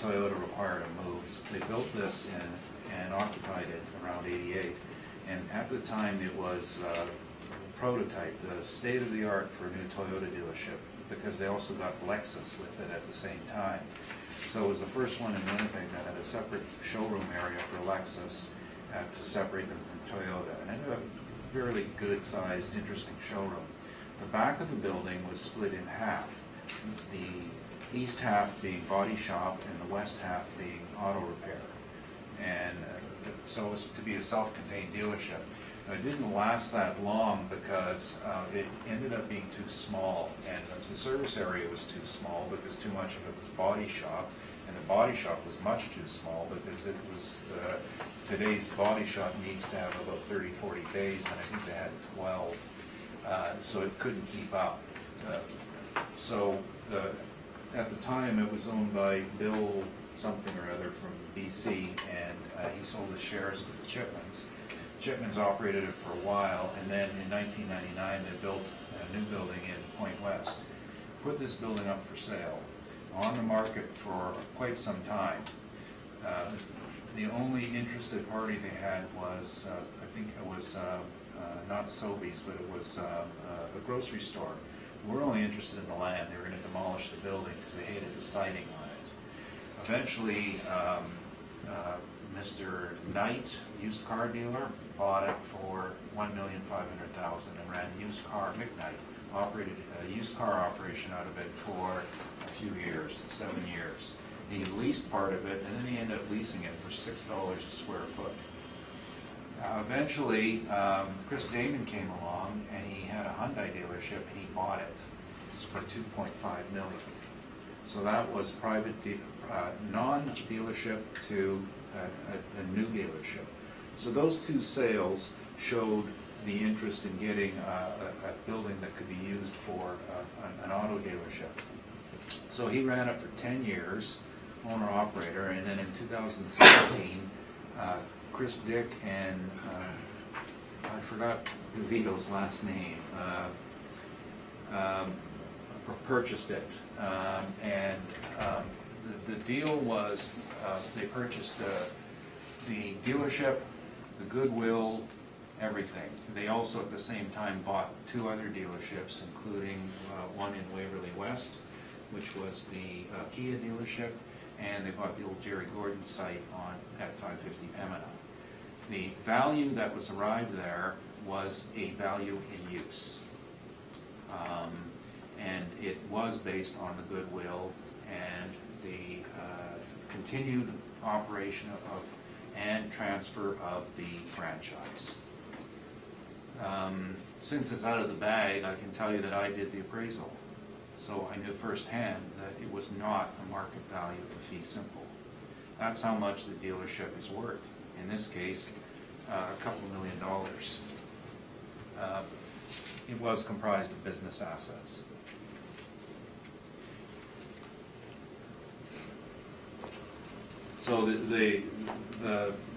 Toyota required a move. They built this and occupied it around 88. And at the time it was prototype, the state-of-the-art for a new Toyota dealership, because they also got Lexus with it at the same time. So it was the first one in Winnipeg that had a separate showroom area for Lexus to separate them from Toyota. And it ended up a fairly good-sized, interesting showroom. The back of the building was split in half. The east half being body shop and the west half being auto repair. And so it was to be a self-contained dealership. It didn't last that long because it ended up being too small, and the service area was too small because too much of it was body shop, and the body shop was much too small because it was, today's body shop needs to have about 30, 40 bays, and I think they had 12, so it couldn't keep up. At the time, it was owned by Bill something or other from BC, and he sold his shares to the Chipmans. Chipmans operated it for a while, and then in 1999 they built a new building in Point West. Put this building up for sale, on the market for quite some time. The only interested party they had was, I think it was not Sobeys, but it was a grocery store. We're only interested in the land. They were going to demolish the building because they hated the siding on it. Eventually, Mr. Knight, used car dealer, bought it for $1,500,000 and ran used car. McKnight operated a used car operation out of it for a few years, 7 years. He leased part of it, and then he ended up leasing it for $6 a square foot. Eventually, Chris Damon came along, and he had a Hyundai dealership, and he bought it. It was for $2.5 million. So that was private, non-dealership to a new dealership. So those two sales showed the interest in getting a building that could be used for an auto dealership. So he ran it for 10 years, owner-operator, and then in 2017, Chris Dick and I forgot DeVito's last name, purchased it. The deal was they purchased the dealership, the goodwill, everything. They also at the same time bought 2 other dealerships, including one in Waverly West, which was the Kia dealership, and they bought the old Jerry Gordon site at 550 Pembina. The value that was arrived there was a value in use. And it was based on the goodwill and the continued operation and transfer of the franchise. Since it's out of the bag, I can tell you that I did the appraisal. So I knew firsthand that it was not a market value of the fee simple. That's how much the dealership is worth. In this case, a couple $1 million. It was comprised of business assets. So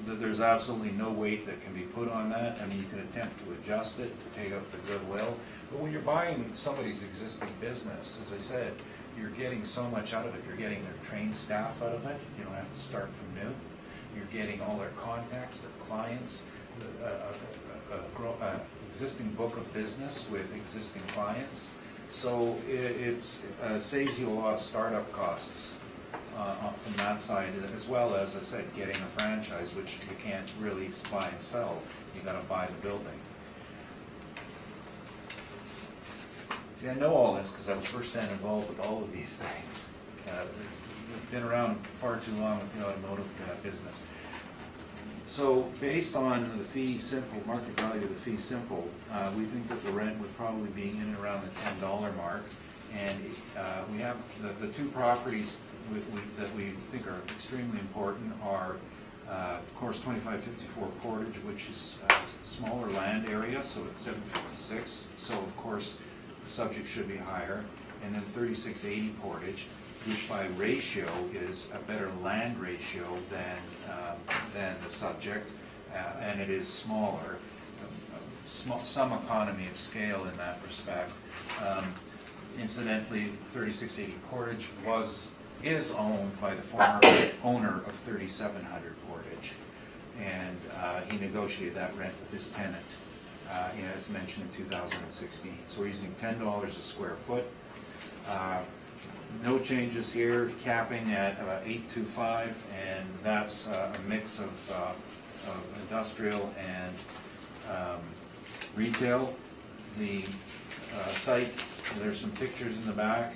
there's absolutely no weight that can be put on that. I mean, you can attempt to adjust it, to take out the goodwill, but when you're buying somebody's existing business, as I said, you're getting so much out of it. You're getting their trained staff out of it. You don't have to start from new. You're getting all their contacts, their clients, existing book of business with existing clients. So it saves you a lot of startup costs from that side, as well as I said, getting a franchise, which you can't really buy and sell. You got to buy the building. See, I know all this because I was firsthand involved with all of these things. I've been around far too long with the automotive business. So based on the fee simple, market value of the fee simple, we think that the rent would probably be in and around the $10 mark. And we have the 2 properties that we think are extremely important are, of course, 2554 Portage, which is a smaller land area, so it's 756. So of course, the subject should be higher. And then 3680 Portage, which by ratio is a better land ratio than the subject, and it is smaller. Some economy of scale in that respect. Incidentally, 3680 Portage is owned by the former owner of 3700 Portage, and he negotiated that rent with his tenant, as mentioned in 2016. So we're using $10 a square foot. No changes here, capping at about 825, and that's a mix of industrial and retail. The site, there's some pictures in the back.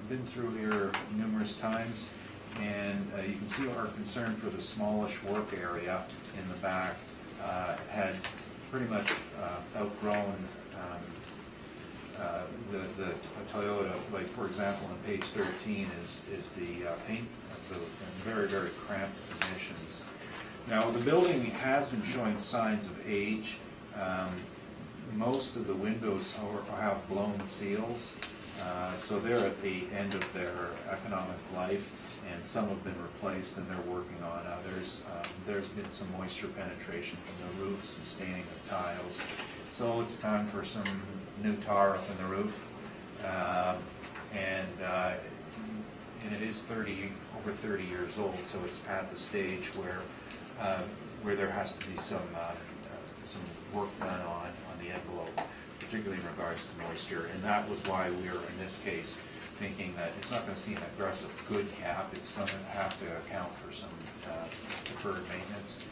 Been through here numerous times, and you can see our concern for the smallish work area in the back had pretty much outgrown the Toyota. Like, for example, on page 13 is the paint in very, very cramped conditions. Now, the building has been showing signs of age. Most of the windows have blown seals, so they're at the end of their economic life, and some have been replaced and they're working on others. There's been some moisture penetration from the roof, some staining of tiles. So it's time for some new tar up in the roof. And it is over 30 years old, so it's at the stage where there has to be some work done on the envelope, particularly in regards to moisture. And that was why we are, in this case, thinking that it's not going to see an aggressive good cap. It's going to have to account for some deferred maintenance.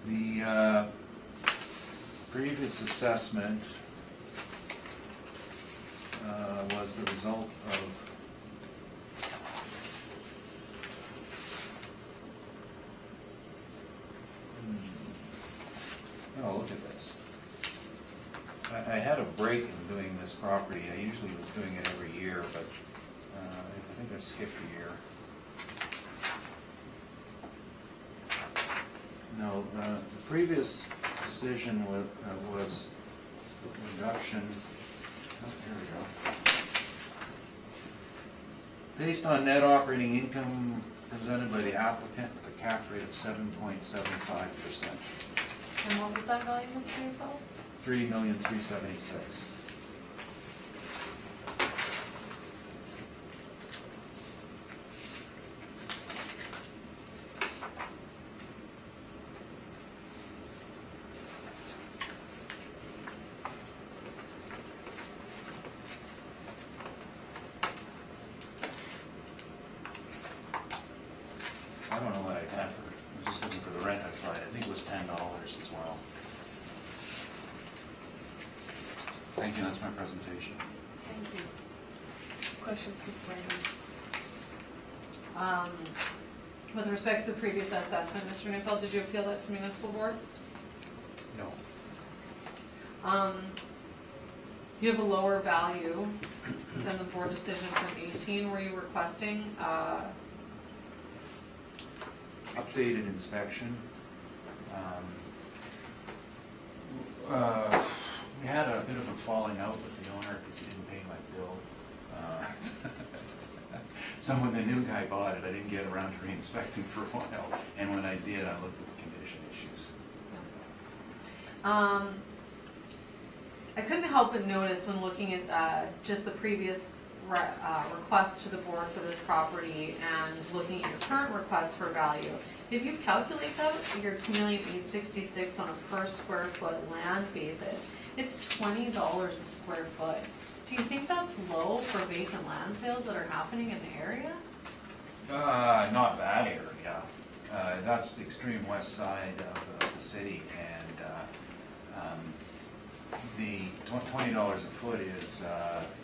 The previous assessment was the result of oh, look at this. I had a break in doing this property. I usually was doing it every year, but I think I skipped a year. No, the previous decision was reduction. Oh, here we go. Based on net operating income presented by the applicant with a cap rate of 7.75%. And what was that value, Mr. Greenfeld? $3,376,000. Thank you, that's my presentation. Thank you. Questions, Ms. Wagner? With respect to the previous assessment, Mr. Neufeld, did you appeal that to the municipal board? No. You have a lower value than the board decision from 18. Were you requesting, Updated inspection. We had a bit of a falling out with the owner because he didn't pay my bill. So when the new guy bought it, I didn't get around to re-inspecting for a while, and when I did, I looked at the condition issues. I couldn't help but notice when looking at just the previous request to the board for this property and looking at your current request for value, if you calculate that, your $2,866,000 on a per square foot land basis, it's $20 a square foot. Do you think that's low for vacant land sales that are happening in the area? Not that area. That's the extreme west side of the city, and the $20 a foot is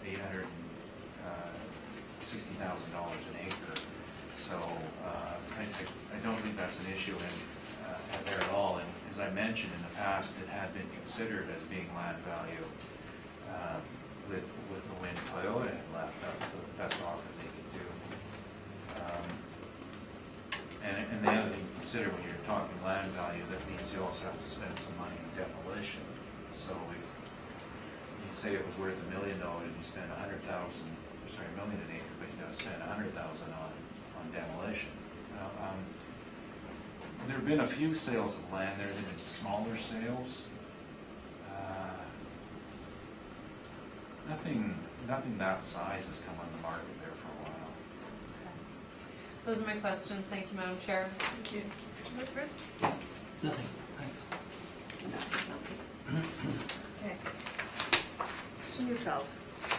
$860,000 an acre. So I don't think that's an issue there at all. And as I mentioned in the past, it had been considered as being land value with the Win Toyota had left. That was the best offer they could do. And the other thing to consider when you're talking land value, that means you also have to spend some money on demolition. So if you say it was worth $1 million, you spend $100,000, sorry, $1 million an acre, but you got to spend $100,000 on demolition. There have been a few sales of land. There have been smaller sales. Nothing that size has come on the market there for a while. Those are my questions. Thank you, Madam Chair. Thank you. Mr. Whitford? Nothing, thanks. Okay. Mr. Neufeld,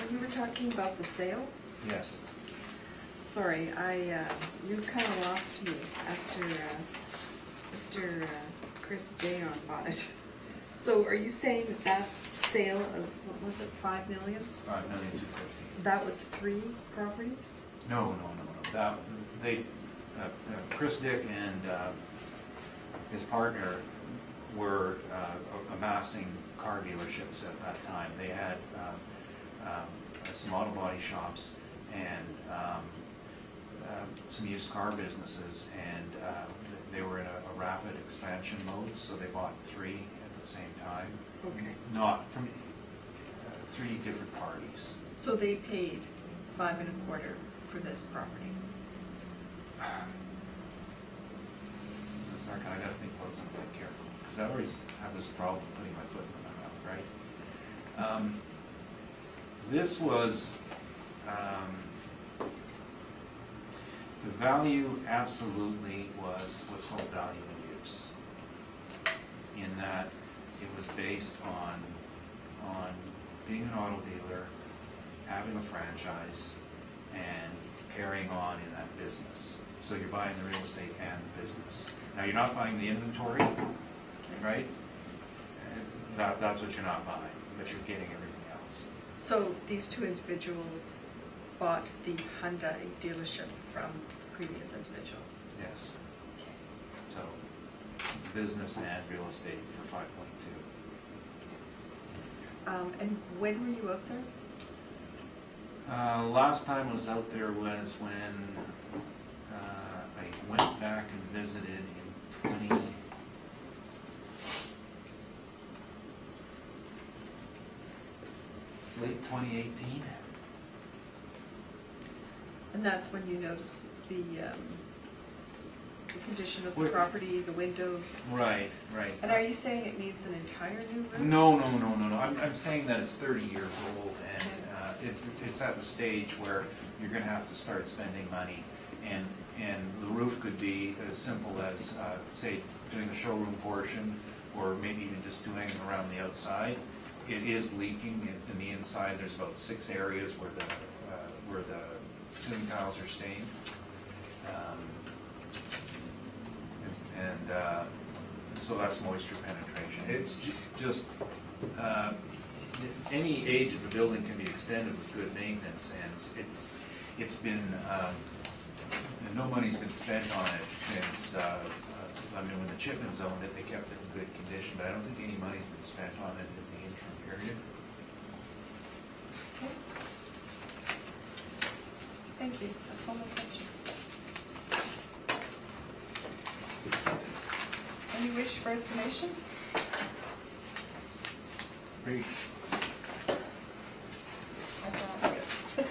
when you were talking about the sale, Yes. sorry, you kind of lost me after Mr. Chris Dayon bought it. So are you saying that sale of, what was it, 5 million? $5,250,000. That was 3 properties? No. That Chris Dick and his partner were amassing car dealerships at that time. They had some auto body shops and some used car businesses, and they were in a rapid expansion mode, so they bought 3 at the same time. Okay. Not from 3 different parties. So they paid 5 1/4 for this property? I gotta think about something careful, because I always have this problem putting my foot in my mouth, right? This was, the value absolutely was what's called value in use. In that it was based on being an auto dealer, having a franchise, and carrying on in that business. So you're buying the real estate and the business. Now, you're not buying the inventory, right? That's what you're not buying, but you're getting everything else. So these 2 individuals bought the Hyundai dealership from the previous individual? Yes. Okay. So, business and real estate for 5.2. And when were you out there? Last time I was out there was when I went back and visited in late 2018. And that's when you noticed the condition of the Wait. property, the windows? Right. And are you saying it needs an entire new roof? No. I'm saying that it's 30 years old, and it's at the stage where you're gonna have to start spending money. And the roof could be as simple as, say, doing the showroom portion, or maybe even just doing it around the outside. It is leaking in the inside. There's about 6 areas where the ceiling tiles are stained. So that's moisture penetration. It's just any age of a building can be extended with good maintenance, and it's been, no money's been spent on it since, I mean, when the Chipmans owned it, they kept it in good condition, but I don't think any money's been spent on it in the interim period. Okay. Thank you, that's all my questions. Any wish for a summation? Great. I can ask it.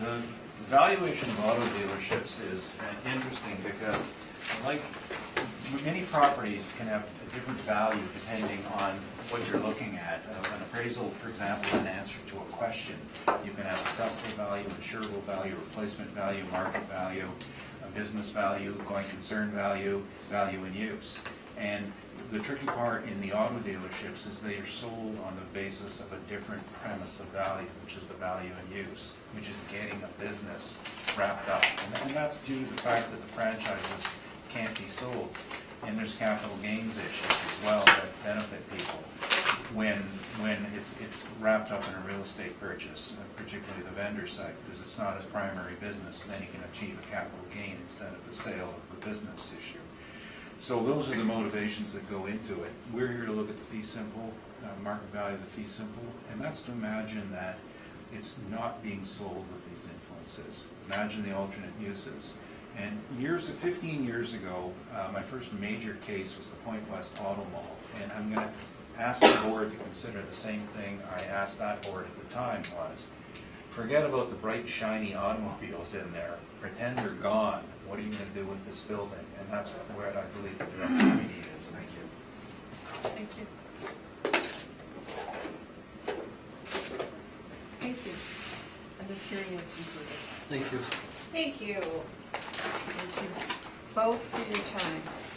The valuation of auto dealerships is interesting because, like, many properties can have a different value depending on what you're looking at. An appraisal, for example, is an answer to a question. You can have assessable value, insurable value, replacement value, market value, a business value, going concern value, value in use. And the tricky part in the auto dealerships is they are sold on the basis of a different premise of value, which is the value in use, which is getting a business wrapped up. And that's due to the fact that the franchises can't be sold. And there's capital gains issues as well that benefit people when it's wrapped up in a real estate purchase, particularly the vendor side, because it's not his primary business, but then he can achieve a capital gain instead of the sale of the business issue. So those are the motivations that go into it. We're here to look at the fee simple, market value of the fee simple, and that's to imagine that it's not being sold with these influences. Imagine the alternate uses. And 15 years ago, my first major case was the Point West Auto Mall, and I'm going to ask the board to consider the same thing I asked that board at the time was, forget about the bright, shiny automobiles in there. Pretend they're gone. What are you going to do with this building? And that's where I believe the direction we need is. Thank you. Thank you. Thank you. And this hearing is concluded. Thank you. Thank you. Thank you both for your time.